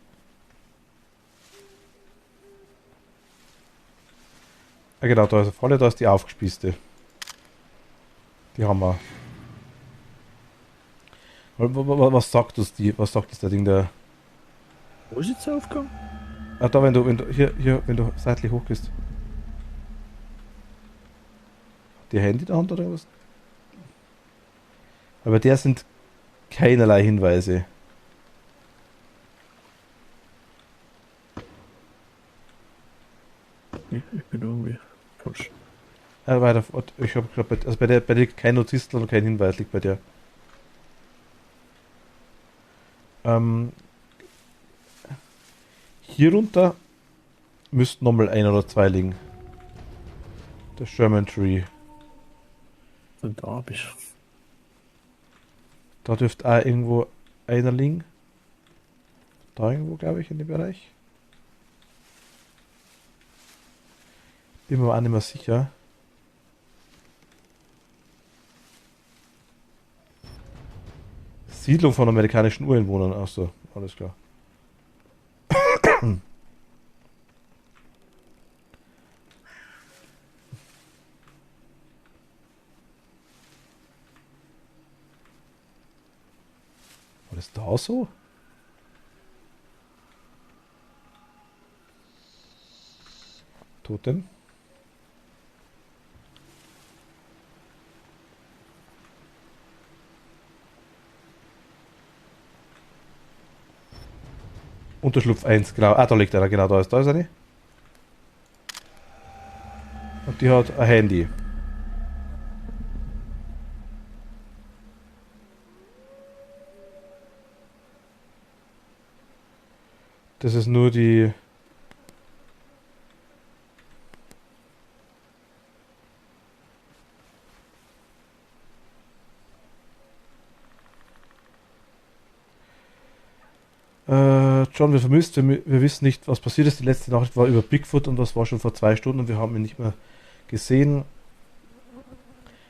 Ah genau, da ist eine Falle, da ist die aufgespießte. Die haben wir. Was sagt das was sagt das der Ding da? Wo ist jetzt der Aufgang? Ah, da, wenn du, wenn du seitlich hochgehst. Die Handy in der Hand oder was? Aber der sind keinerlei Hinweise. Ich bin irgendwie falsch. Weiter, ich habe gerade, also bei der liegt kein Notizblatt und kein Hinweis liegt bei der. Hier runter müssten nochmal 1 oder 2 liegen. Der Sherman Tree. Und da bist Da dürfte auch irgendwo einer liegen. Da irgendwo, glaube ich, in dem Bereich. Bin mir auch nicht mehr sicher. Siedlung von amerikanischen Ureinwohnern. Achso, alles klar. War das da so? Totem? Unterschlupf 1, genau. Ah, da liegt einer, genau, da ist eine. Und die hat ein Handy. Das ist nur die... John, wir vermisst, wir wissen nicht, was passiert ist. Die letzte Nachricht war über Bigfoot und das war schon vor 2 Stunden und wir haben ihn nicht mehr gesehen.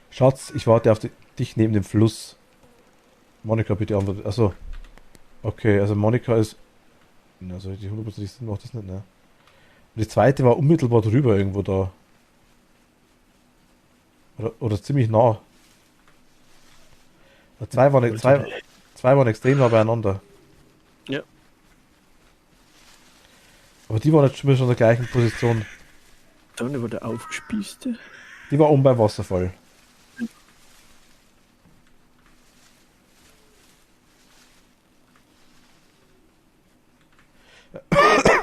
Schatz, ich warte auf dich neben dem Fluss. Monika, bitte antworten. Also, okay, also Monika ist... Also die 100% Sinn macht das nicht, ne? Und die zweite war unmittelbar drüber irgendwo da. Oder ziemlich nah. Zwei waren extrem nah beieinander. Ja. Aber die waren jetzt schon in der gleichen Position. Dann war der aufgespießte. Die war oben beim Wasserfall.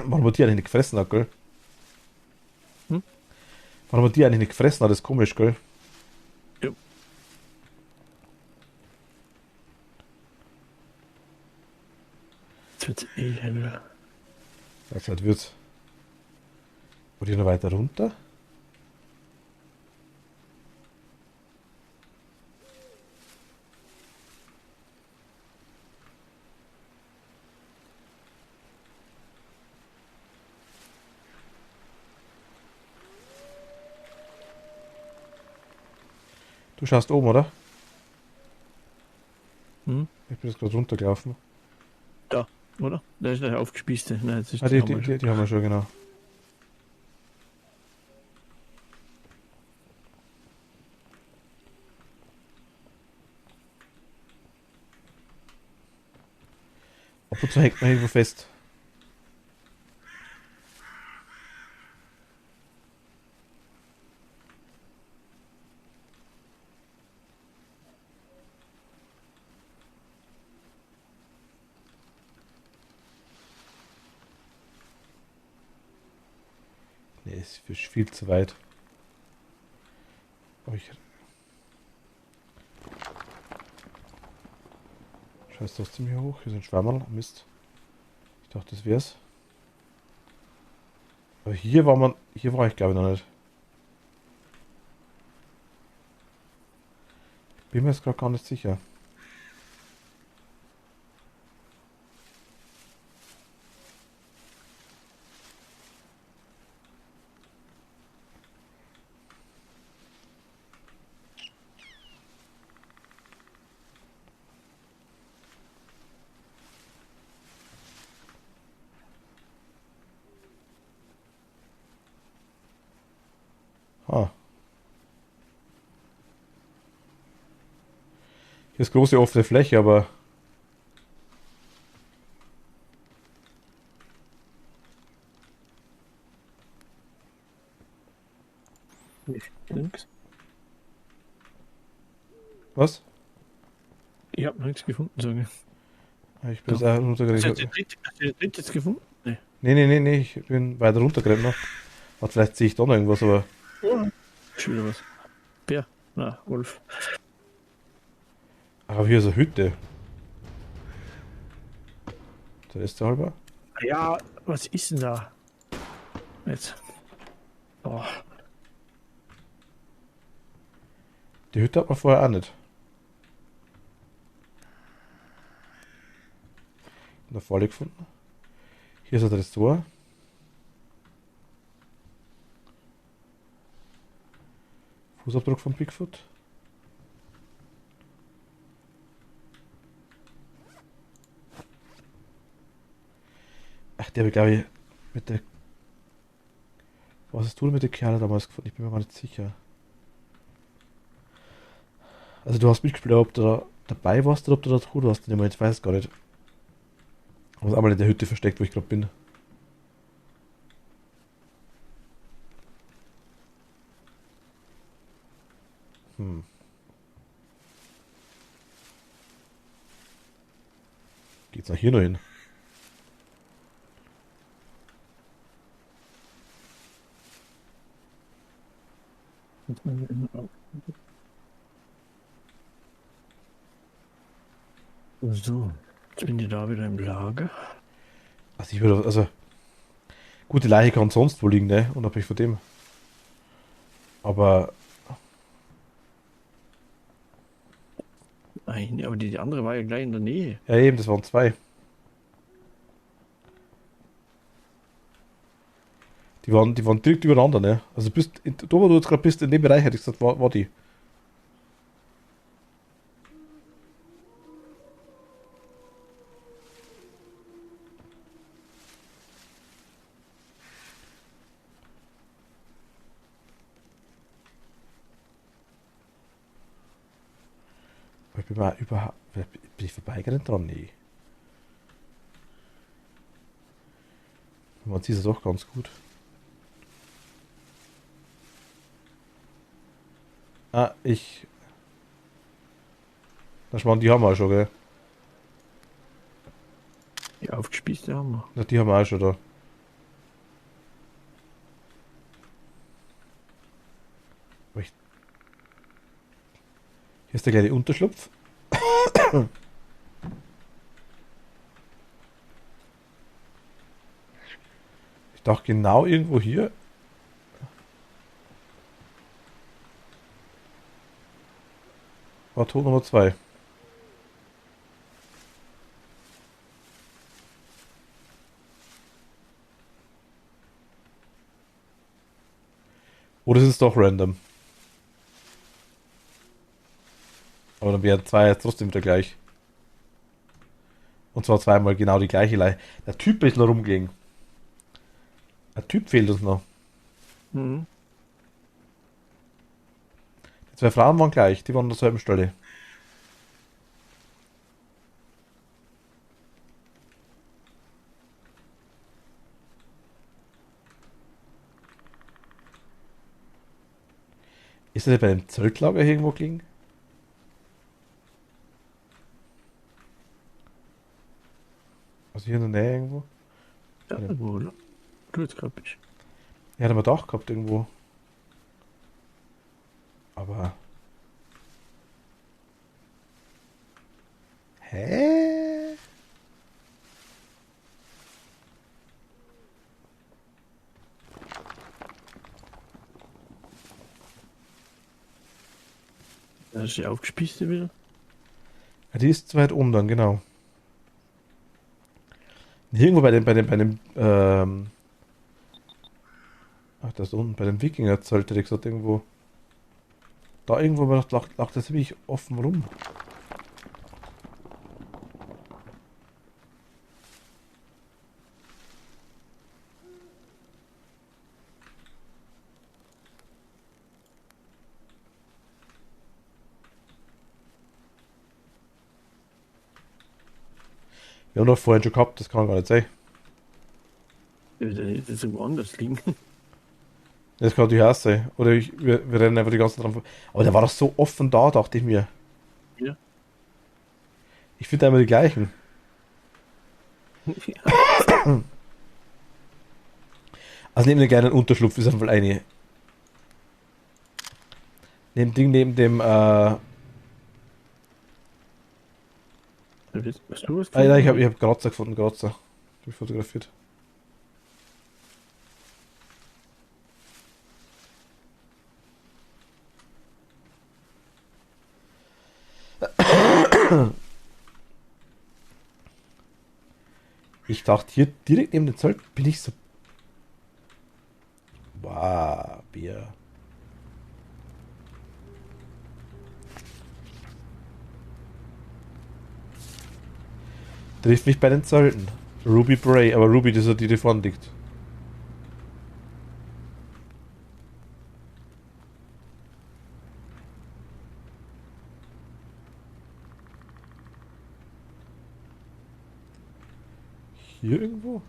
Warum hat die eigentlich nicht gefressen hat, gell? Warum hat die eigentlich nicht gefressen hat, das ist komisch, gell? Ja. Jetzt wird's eh heller. Jetzt halt wird's. Wollt ihr noch weiter runter? Du schaust oben, oder? Hm? Ich bin jetzt gerade runtergelaufen. Da, oder? Da ist der aufgespießte. Nein, das ist Ah, die haben wir schon, genau. Ab und zu hängt man irgendwo fest. Nee, ist viel zu weit. Oh, Scheiße, das ziemlich hoch. Hier sind Schwammerl. Mist. Ich dachte, das wär's. Aber hier war ich glaube ich noch nicht. Bin mir jetzt gerade gar nicht sicher. Ah. Hier ist große offene Fläche, aber Links. was? Ich habe noch nichts gefunden, sage ich. Ich bin jetzt auch Hast du runtergerannt. den dritte jetzt gefunden? Nee. Nee, ich bin weiter runtergerannt noch. Warte, vielleicht sehe ich da noch irgendwas, aber Ja. Schon wieder was. Bär. Na, Wolf. aber hier ist eine Hütte. Da ist der halber. Ja, was ist denn da? Jetzt. Oh. Die Hütte hat man vorher auch nicht. In der Falle gefunden. Hier ist ein Tresor. Fußabdruck von Bigfoot. Ach, der habe ich, glaube ich, mit der... Was hast du mit der Kerle damals gefunden? Ich bin mir gar nicht sicher. Also du hast mitgespielt, ob du da dabei warst oder ob du da tot warst. Ich weiß es gar nicht. Ich habe einmal in der Hütte versteckt, wo ich gerade bin. Geht's nach hier noch hin? So, jetzt bin ich da wieder im Lager. Also ich würde, also gute Leiche kann sonst wo liegen, ne? Unabhängig von dem. Aber Nein, aber die andere war ja gleich in der Nähe. ja eben, das waren zwei. Die waren direkt übereinander, ne? Also bist, da wo du jetzt gerade bist, in dem Bereich hätte ich gesagt, war die. Aber ich bin mal überhaupt. Bin ich vorbeigerannt dran? Nee. Man sieht es doch ganz gut. Ah, ich. Na schmarrn, die haben wir auch schon, gell? Die aufgespießte haben wir. Na, die haben wir auch schon da. Aber hier ist der kleine Unterschlupf. Ich dachte genau irgendwo hier. War Tod Nummer 2. Oder ist es doch random? Aber dann wären zwei jetzt trotzdem wieder gleich. Und zwar zweimal genau die gleiche Leiche. Der Typ ist noch rumgelegen. Der Typ fehlt uns noch. Mhm. Die zwei Frauen waren gleich, die waren an derselben Stelle. Ist er bei dem Zeltlager irgendwo gelegen? Also hier in der Nähe irgendwo? Ja, Ja. wo du jetzt gerade bist. Ja, hat er mal Dach gehabt irgendwo. Aber. Hä? Da ist die aufgespießte wieder. Ja, die ist zu weit oben dann, genau. Irgendwo ach, das unten, bei dem Wikinger-Zelt, hätte ich gesagt, irgendwo. Da irgendwo lag das ziemlich offen rum. Wir haben doch vorhin schon gehabt, das kann gar nicht sein. Der wird ja nicht so woanders liegen. Das kann natürlich auch sein. Oder wir rennen einfach die ganze Zeit dran vor. Aber der war doch so offen da, dachte ich mir. Ja. Ich finde immer die gleichen. Also neben dem kleinen Unterschlupf ist einfach eine. Neben dem, Was du was nein, ich hab Kratzer gefunden, Kratzer. Hab ich fotografiert. Ich dachte, hier direkt neben dem Zelt bin ich so. Wow, Bier. Trifft mich bei den Zelten. Ruby Bray, aber Ruby, das ist die, die vorne liegt. Hier irgendwo?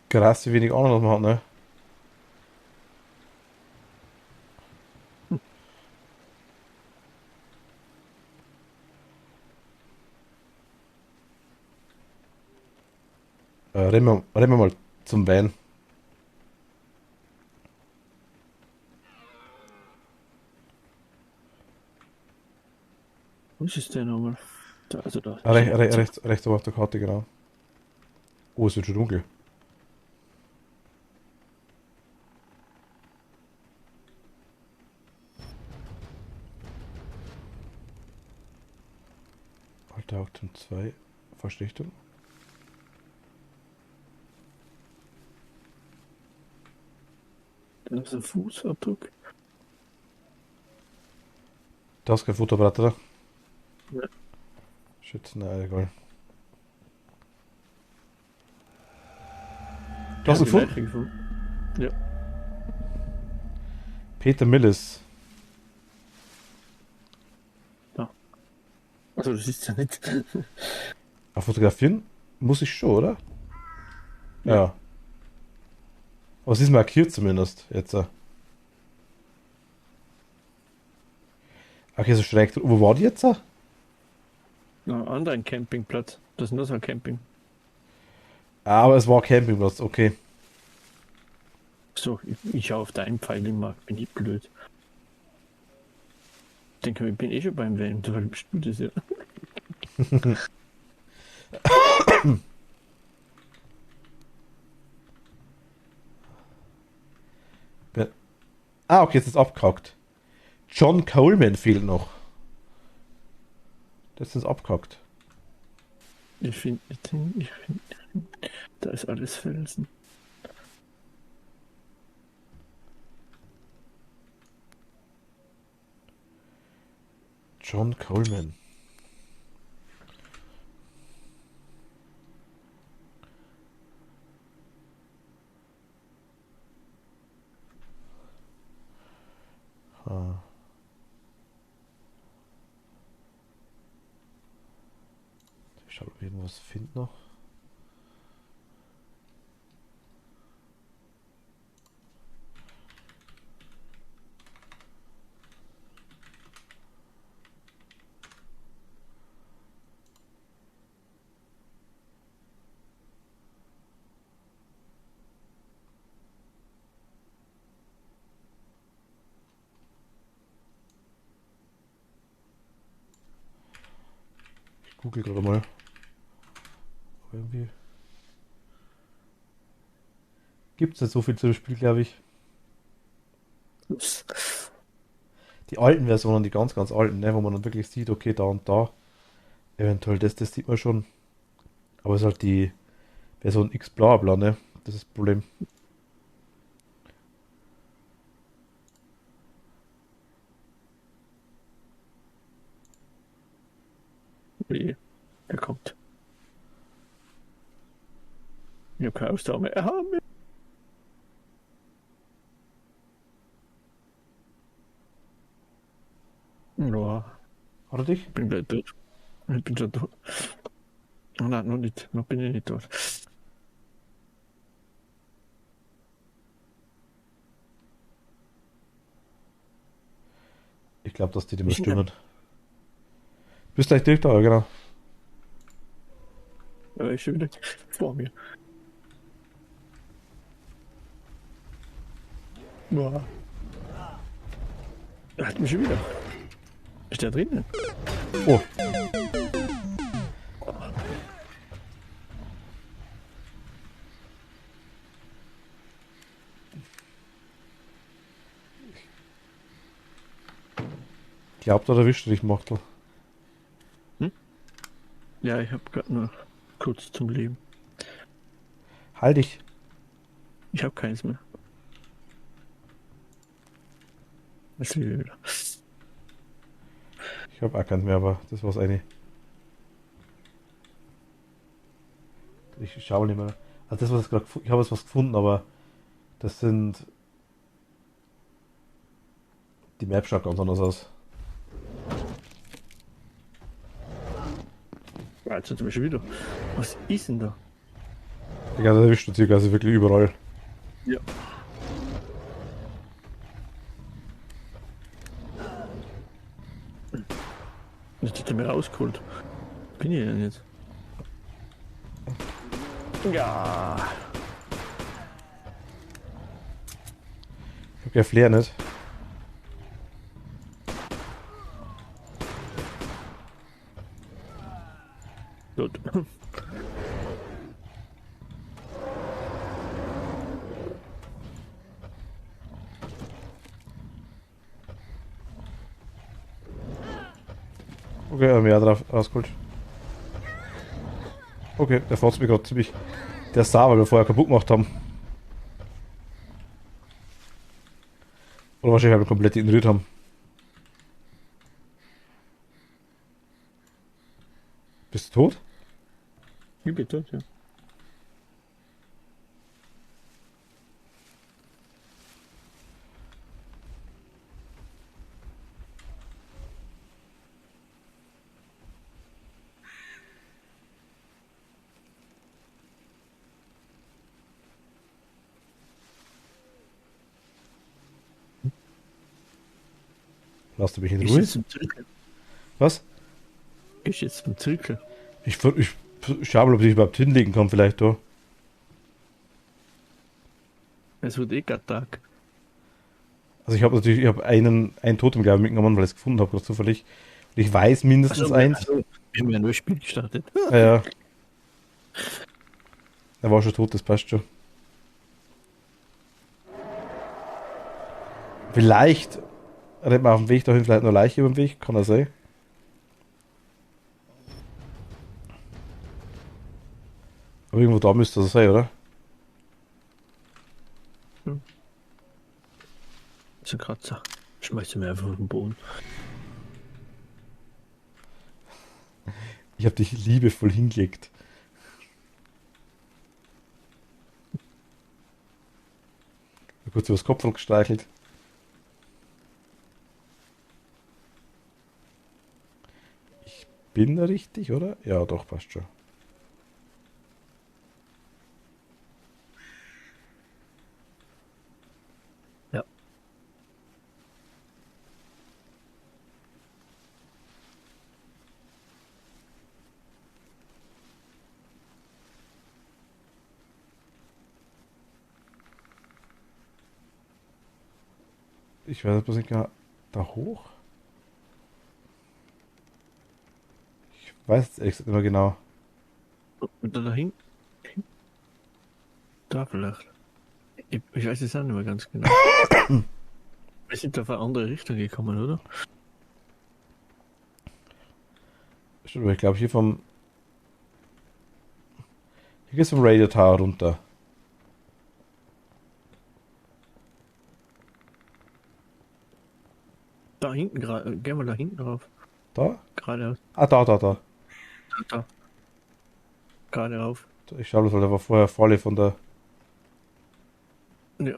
Krass, wie wenig Ahnung man hat, ne? Rennen wir mal zum Van. Wo ist es denn nochmal? Da, also da. Rechts oben auf der Karte, genau. Oh, es wird schon dunkel. Alter Auktion 2. Verstichtung. Da ist ein Fußabdruck. Da hast kein Fotoapparat, oder? Ja. Shit, nein, egal. Du hast ihn die gefunden? Leiche gefunden. Ja. Peter Millis. Also das ist ja nicht. Auf Fotografieren muss ich schon, oder? Ja. Aber es ist markiert zumindest jetzt. Okay, so schräg. Wo war die jetzt? Ein anderen Campingplatz. Das ist nur so ein Camping. Aber es war Campingplatz, okay. So, ich schaue auf deinen Pfeil im Markt, bin ich blöd. Ich denke, ich bin eh schon beim Van, weil bist du das ja. Ah, okay, jetzt ist es abgehakt. John Coleman fehlt noch. Das ist abgehakt. Ich finde, da ist alles Felsen. John Coleman. Ich schaue, ob ich irgendwas finde noch. Ich google gerade mal. Irgendwie gibt es nicht so viel zu dem Spiel, glaube ich. Die alten Versionen, die ganz, ganz alten, ne, wo man dann wirklich sieht, okay, da und da. Eventuell das sieht man schon. Aber es ist halt die Version X bla bla, ne? Das ist das Problem. Wie? Er kommt. Ich habe keine Ausdauer mehr. Ja, Hat er dich? ich bin gleich tot. Ich bin schon tot. Oh nein, noch nicht. Noch bin ich nicht tot. Ich glaube, dass die dem Ich stimmen. Bist gleich direkt da, genau. Er ist schon wieder vor mir. Boah. Er hat mich schon wieder. Ist der drinnen? Oh, Glaubt oder erwischt dich, Machtel? Ja, ich habe gerade noch kurz zum Leben. Halt dich. Ich habe keins mehr. Was will ich wieder? Ich habe auch keinen mehr, aber das war's eine. Ich schaue nicht mehr. Also das, was ich gerade ich habe jetzt was gefunden, aber das sind. Die Map schaut ganz anders aus. Ja, jetzt sind wir schon wieder. Was ist denn da? Die ganze erwischt du circa, also wirklich überall. Ja. Jetzt hat er mir rausgeholt. Bin ich denn jetzt? Ja. Ich hab kein Flair nicht. Gut. Okay, haben wir ja drauf rausgeholt. Okay, der fährt mich gerade ziemlich. Der sah, weil wir vorher kaputt gemacht haben. Oder wahrscheinlich, weil wir komplett ignoriert haben. Bist du tot? Ich bin tot, ja. Lass du mich in Ist Ruhe? jetzt im Zirkel. Was? Ist jetzt im Zirkel. Ich schau mal, ob ich überhaupt hinlegen kann, vielleicht da. Es wird eh gerade Tag. Also ich habe natürlich, ich habe einen Totem, glaube ich, mitgenommen, weil ich es gefunden habe, gerade zufällig. Und ich weiß mindestens eins. Also, wir haben ja nur ein Spiel gestartet. Ja. Er war schon tot, das passt schon. Vielleicht rennt man auf dem Weg dahin, vielleicht noch Leiche über den Weg, kann er sein. Aber irgendwo da müsste das sein, oder? Das ist ein Kratzer. Schmeiß mir einfach auf den Boden. Ich habe dich liebevoll hingelegt. Kurz übers Kopf gestreichelt. Ich bin da richtig, oder? Ja, doch, passt schon. Ja. Ich weiß bloß nicht genau. Da hoch? Ich weiß jetzt ehrlich gesagt nicht mehr genau. Und da hinten? Da vielleicht. Ich weiß es auch nicht mehr ganz genau. Wir sind auf eine andere Richtung gekommen, oder? Stimmt, aber ich glaube hier vom. Hier geht's vom Radio Tower runter. Da hinten gerade. Gehen wir da hinten drauf. Da? Geradeaus. Ah, da. Da. Geradeauf. Ich schaue das, weil der war vorher Falle von der. Ja.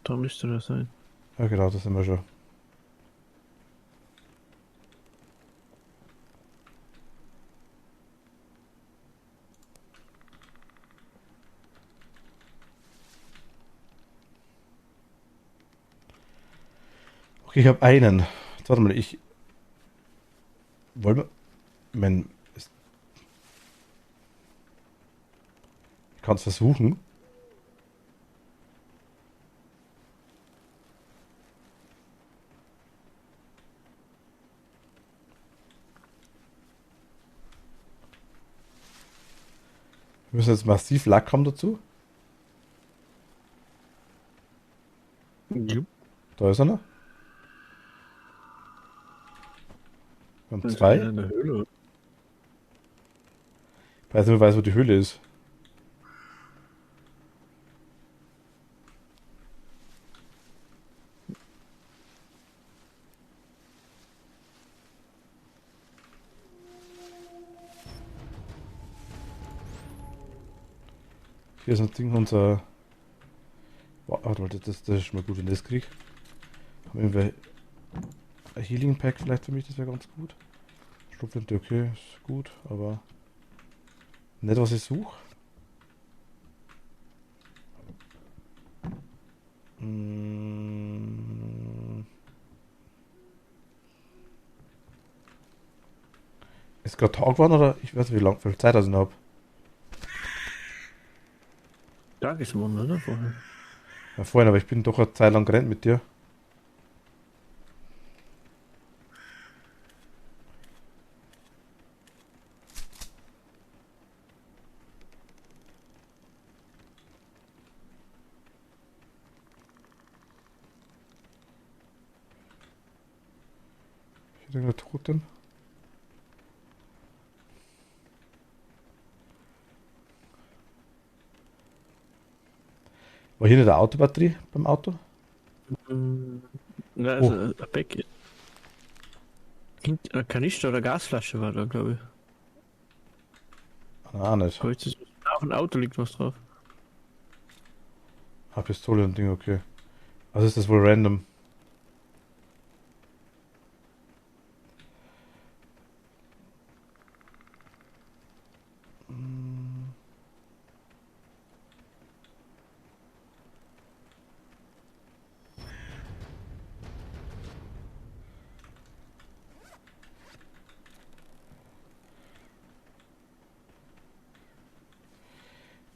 Da müsste das sein. Ja, genau, das sind wir schon. Okay, ich habe einen. Jetzt warte mal, ich. Wollen wir. Ich kann es versuchen. Wir müssen jetzt massiv Lack haben dazu. Ja. Da ist einer. Wir haben Und zwei. in der Höhle. Ich weiß nicht, wo die Höhle ist. Hier ist ein Ding, unser. Warte, das ist schon mal gut, wenn ich das krieg. Haben wir ein Healing Pack vielleicht für mich, das wäre ganz gut. Schlupfwinde, okay, ist gut, aber nicht, was ich suche. Ist gerade Tag geworden oder ich weiß nicht, wie viel Zeit ich noch habe. Tagesmond, oder? Vorher. Ja, vorhin, aber ich bin doch eine Zeit lang gerannt mit dir. Hier ist der Totem. War hier nicht eine Autobatterie beim Auto? Na, also ein Becken. Ein Kanister oder Gasflasche war da, glaube ich. Ah, nicht. Aber jetzt ist, auf dem Auto liegt was drauf. Ah, Pistole und Ding, okay. Also ist das wohl random.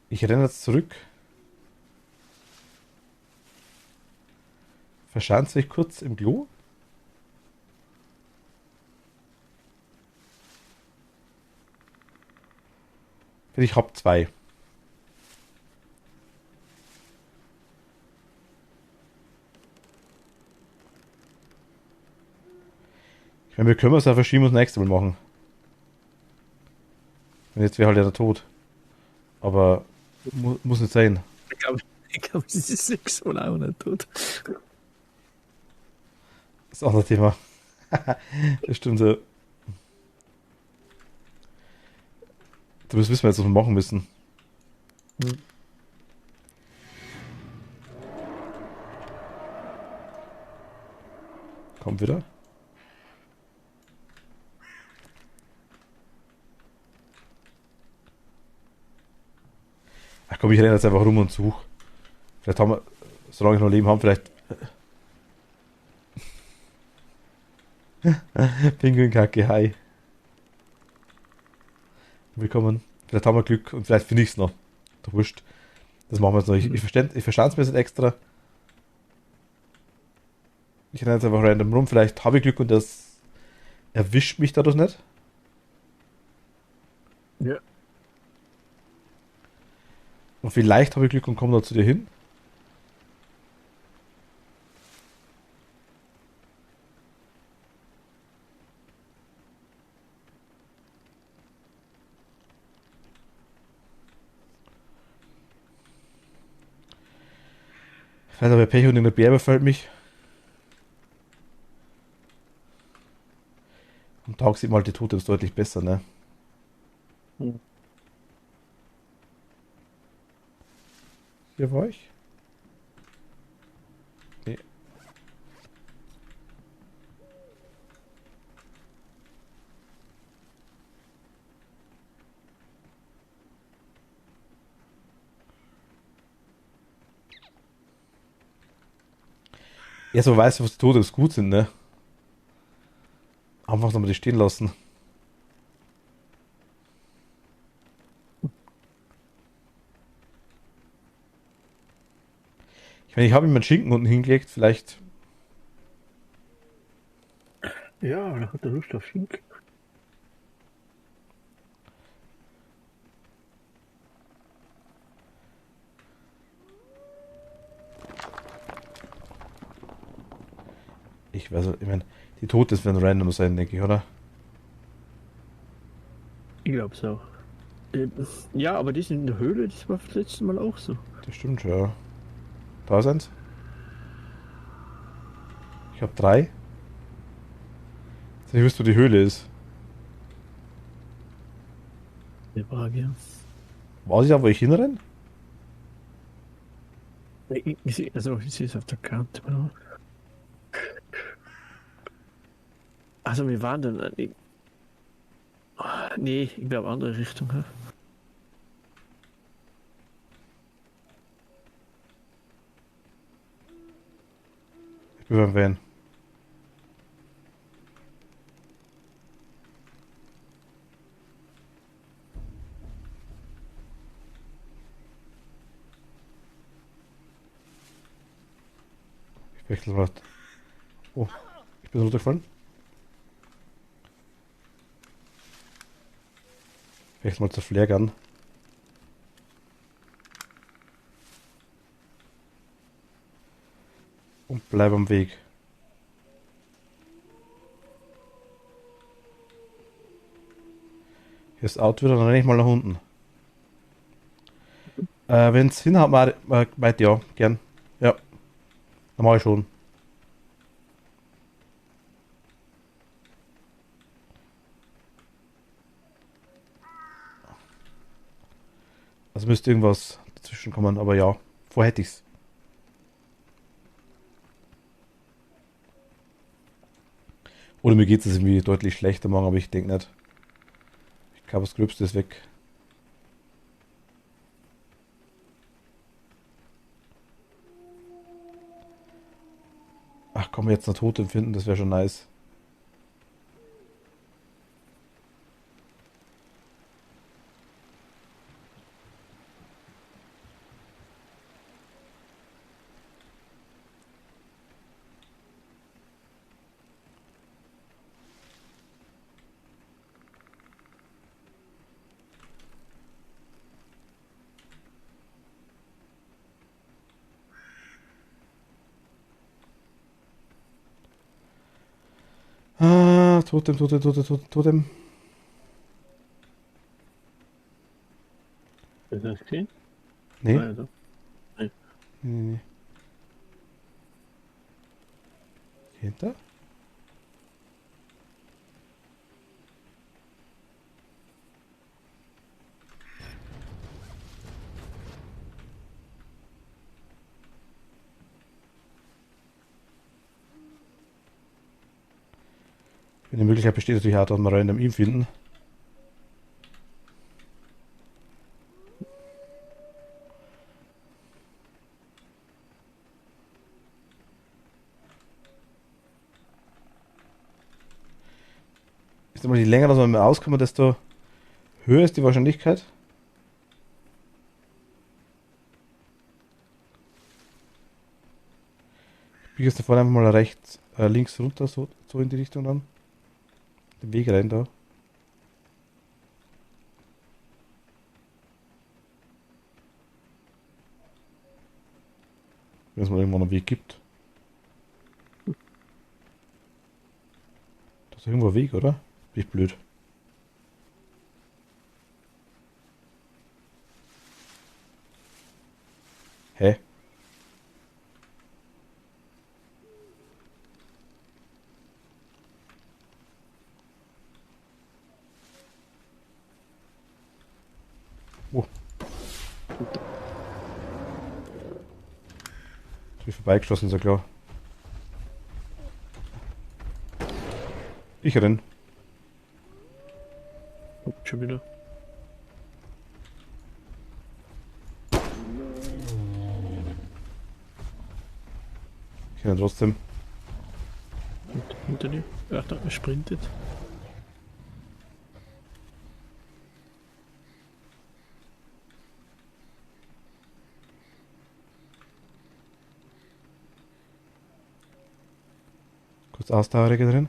Ich renne jetzt zurück. Verschanze ich kurz im Klo. Ich habe zwei. Ich meine, wir können es ja verschieben und das nächste Mal machen. Und jetzt wäre halt ja der Tod. Aber muss nicht sein. Ich glaube, es ist nichts wohl auch nicht tot. Das ist auch ein Thema. Das stimmt so. Da wissen wir jetzt, was wir machen müssen. Kommt wieder. Ach komm, ich renne jetzt einfach rum und suche. Vielleicht haben wir, solange ich noch Leben habe, vielleicht. Pinguinkacke, hi. Willkommen. Vielleicht haben wir Glück und vielleicht finde ich es noch. Doch wurscht. Das machen wir jetzt noch. Ich verstand es mir jetzt nicht extra. Ich renne jetzt einfach random rum. Vielleicht habe ich Glück und das erwischt mich dadurch nicht. Ja. Und vielleicht habe ich Glück und komme da zu dir hin. Vielleicht habe ich Pech und in der Bär befällt mich. Am Tag sieht man halt die Totems deutlich besser, ne? Hm. Hier war ich? Nee. Ja, so weißt du, was die Totems gut sind, ne? Einfach nochmal die stehen lassen. Ich meine, ich habe ihm einen Schinken unten hingelegt, vielleicht. Ja, da hat er Lust auf Schinken. Ich meine, die Totems werden random sein, denke ich, oder? Ich glaube so. Ja, aber die sind in der Höhle, das war das letzte Mal auch so. Das stimmt schon, ja. Da ist eins. Ich habe 3. Ich wüsste, wo die Höhle ist. Die Frage, ja. Weiß ich auch, wo ich hinrenne? Ich sehe es auf der Karte. Also wir waren dann. Nee, ich glaube andere Richtung. Hä? Ich bin beim Van. Ich wechsle mal. Oh, ich bin runtergefallen. Ich wechsle mal zur Flaregun. Und bleib am Weg. Hier ist Auto wieder, dann renne ich mal nach unten. Wenn es hinhaut, meint ja, gern. Ja, dann mache ich schon. Also müsste irgendwas dazwischen kommen, aber ja, vorher hätte ich's. Oder mir geht es irgendwie deutlich schlechter morgen, aber ich denke nicht. Ich glaube, das Gröbste ist weg. Ach komm, jetzt eine Tote finden, das wäre schon nice. Ah, Totem, Totem, Totem, Totem, Totem. Hast du das gesehen? Nee. Ah, ja, da. Nee, nee, nee. Hier hinter? Wenn die Möglichkeit besteht, natürlich auch, dass wir random ihn finden. Ist immer, je länger dass wir mehr auskommen, desto höher ist die Wahrscheinlichkeit. Ich biege jetzt da vorne einfach mal rechts, links runter, so in die Richtung dann. Den Weg rein da. Wenn es mal irgendwann einen Weg gibt. Da ist irgendwo ein Weg, oder? Bin ich blöd. Hä? Oh. Ich bin vorbeigeschossen, ist ja klar. Ich renn. Oh, schon wieder. Ich renn trotzdem. Und hinter dir. Ach, da er sprintet. Kurz Ausdauer drin.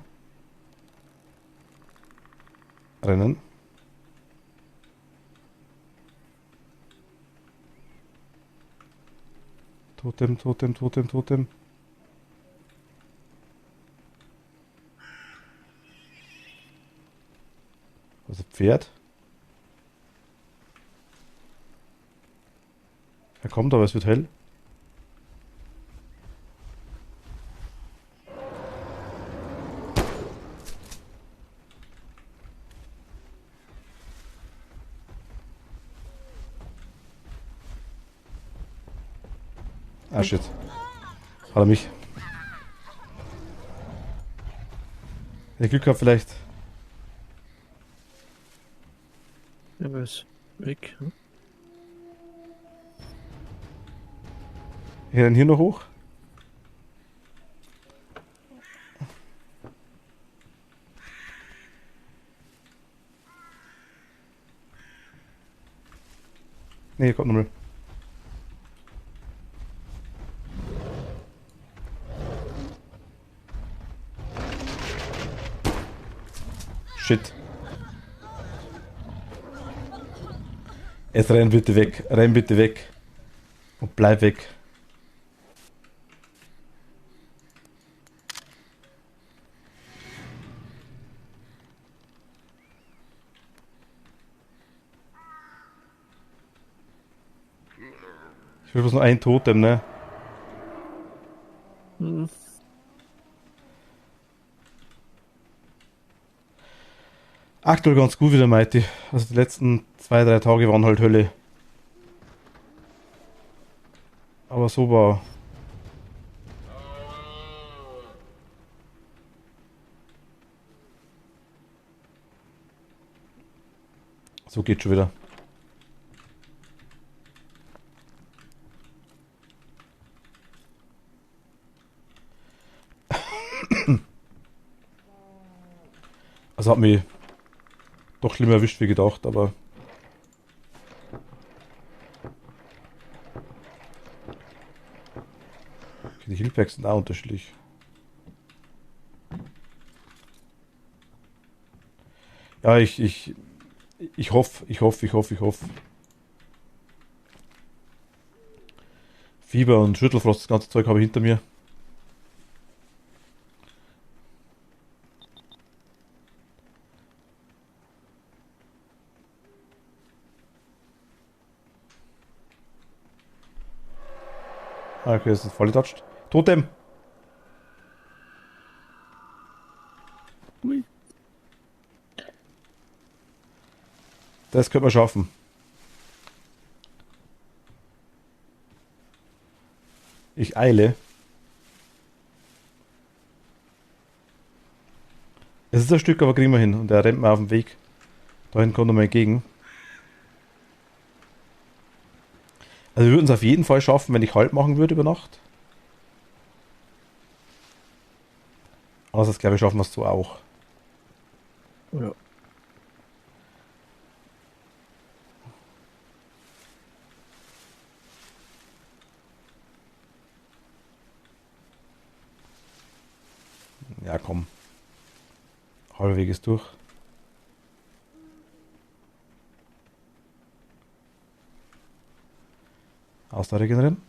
Rennen. Totem, Totem, Totem, Totem. Also Pferd. Er kommt, aber es wird hell. Ah, shit. Hat er mich. Hätte Glück gehabt vielleicht. Ja, aber ist weg. Hm? Ich renn hier noch hoch. Ne, hier kommt nochmal. Shit. Jetzt renn bitte weg. Renn bitte weg. Und bleib weg. Ich will bloß noch einen Totem, ne? Hm. Aktuell ganz gut wieder, Mighty. Also die letzten 2-3 Tage waren halt Hölle. Aber so war. So geht schon wieder. Also hat mich doch schlimmer erwischt wie gedacht, aber die Hilfswerke sind auch unterschiedlich. Ja, ich hoffe. Fieber und Schüttelfrost, das ganze Zeug habe ich hinter mir. Ah, okay, das ist voll getatscht. Totem! Ui. Das könnte man schaffen. Ich eile. Es ist ein Stück, aber kriegen wir hin. Und er rennt mir auf dem Weg. Dahin kommt er mir entgegen. Also wir würden es auf jeden Fall schaffen, wenn ich Halt machen würde über Nacht. Aber das glaube ich, schaffen wir es so auch. Ja. Ja, komm. Halber Weg ist durch. Ausdauer regenerieren.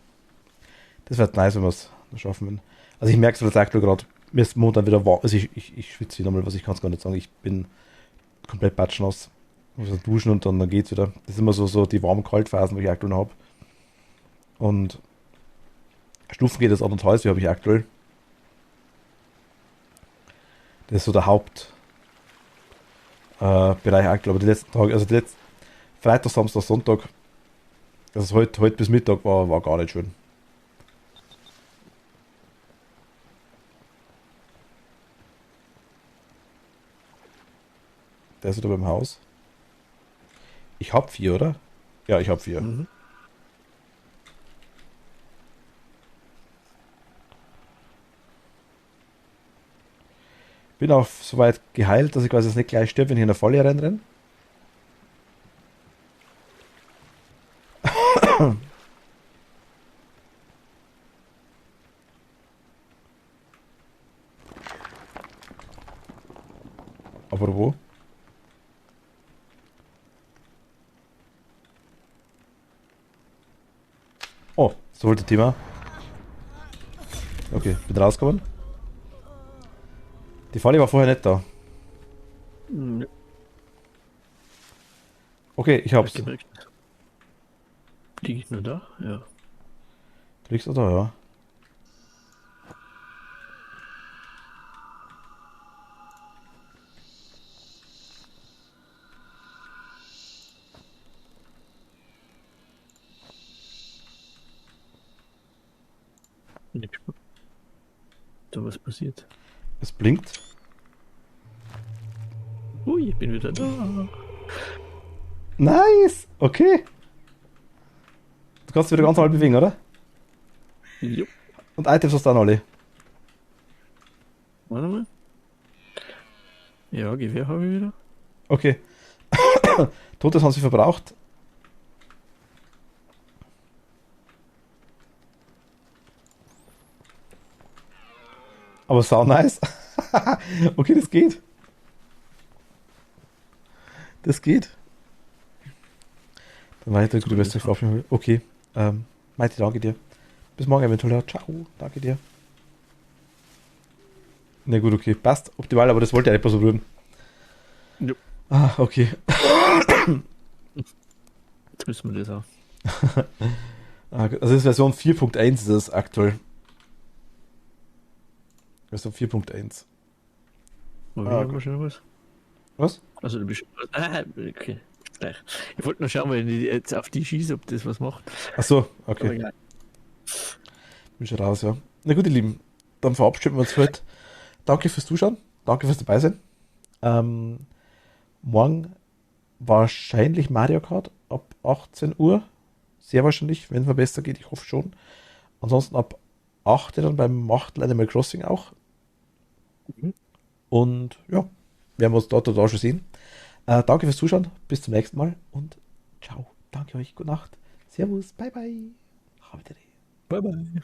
Das wird nice, wenn wir es schaffen würden. Also ich merke es jetzt aktuell gerade, mir ist momentan wieder warm. Also ich schwitze wieder mal, was ich kann es gar nicht sagen. Ich bin komplett batschnass. Ich muss duschen und dann geht's wieder. Das ist immer so die warm-kalt-Phasen, die ich aktuell habe. Und Stufen geht es auch noch heiß, wie habe ich aktuell. Das ist so der Hauptbereich aktuell. Aber die letzten Tage, also die letzten Freitag, Samstag, Sonntag, also heute bis Mittag war gar nicht schön. Der ist wieder beim Haus. Ich hab 4, oder? Ja, ich hab 4. Mhm. Bin auch soweit geheilt, dass ich quasi jetzt nicht gleich stirb, wenn ich in der Falle reinrenne. Aber wo? Oh, so wollte Thema. Okay, bin rausgekommen. Die Falle war vorher nicht da. Hm, Okay, ich hab's. gemerkt. Liege ich nur da? Ja. Du liegst da, ja. Nix. Da was passiert. Es blinkt. Ui, ich bin wieder da. Nice! Okay. Du kannst dich wieder ganz normal bewegen, oder? Jupp. Und Items hast du dann alle. Warte mal. Ja, Gewehr habe ich wieder. Okay. Totes haben sie verbraucht. Aber sau nice. Okay, das geht. Das geht. Dann weiter, gute Besserung auf jeden Fall. Okay. Maite, danke dir. Bis morgen eventuell. Ciao. Danke dir. Na gut, okay. Passt. Optimal, aber das wollte ja etwas so rühren. Ja. Ah, okay. Jetzt müssen wir das auch. Also das ist Version 4.1 ist das aktuell. Version 4.1. Aber Ah, wir haben schon was. Was? Also du bist. Okay. Gleich. Ich wollte noch schauen, wenn ich jetzt auf die schieße, ob das was macht. Ach so, Aber okay. egal. Bin schon raus, ja. Na gut, ihr Lieben. Dann verabschieden wir uns für heute. Danke fürs Zuschauen. Danke fürs Dabeisein. Morgen wahrscheinlich Mario Kart ab 18 Uhr. Sehr wahrscheinlich, wenn es mal besser geht. Ich hoffe schon. Ansonsten ab 8 dann beim Machtel Animal Crossing auch. Mhm. Und ja, werden wir uns dort oder da schon sehen. Danke fürs Zuschauen. Bis zum nächsten Mal und ciao. Danke euch. Gute Nacht. Servus. Bye bye. Bye bye.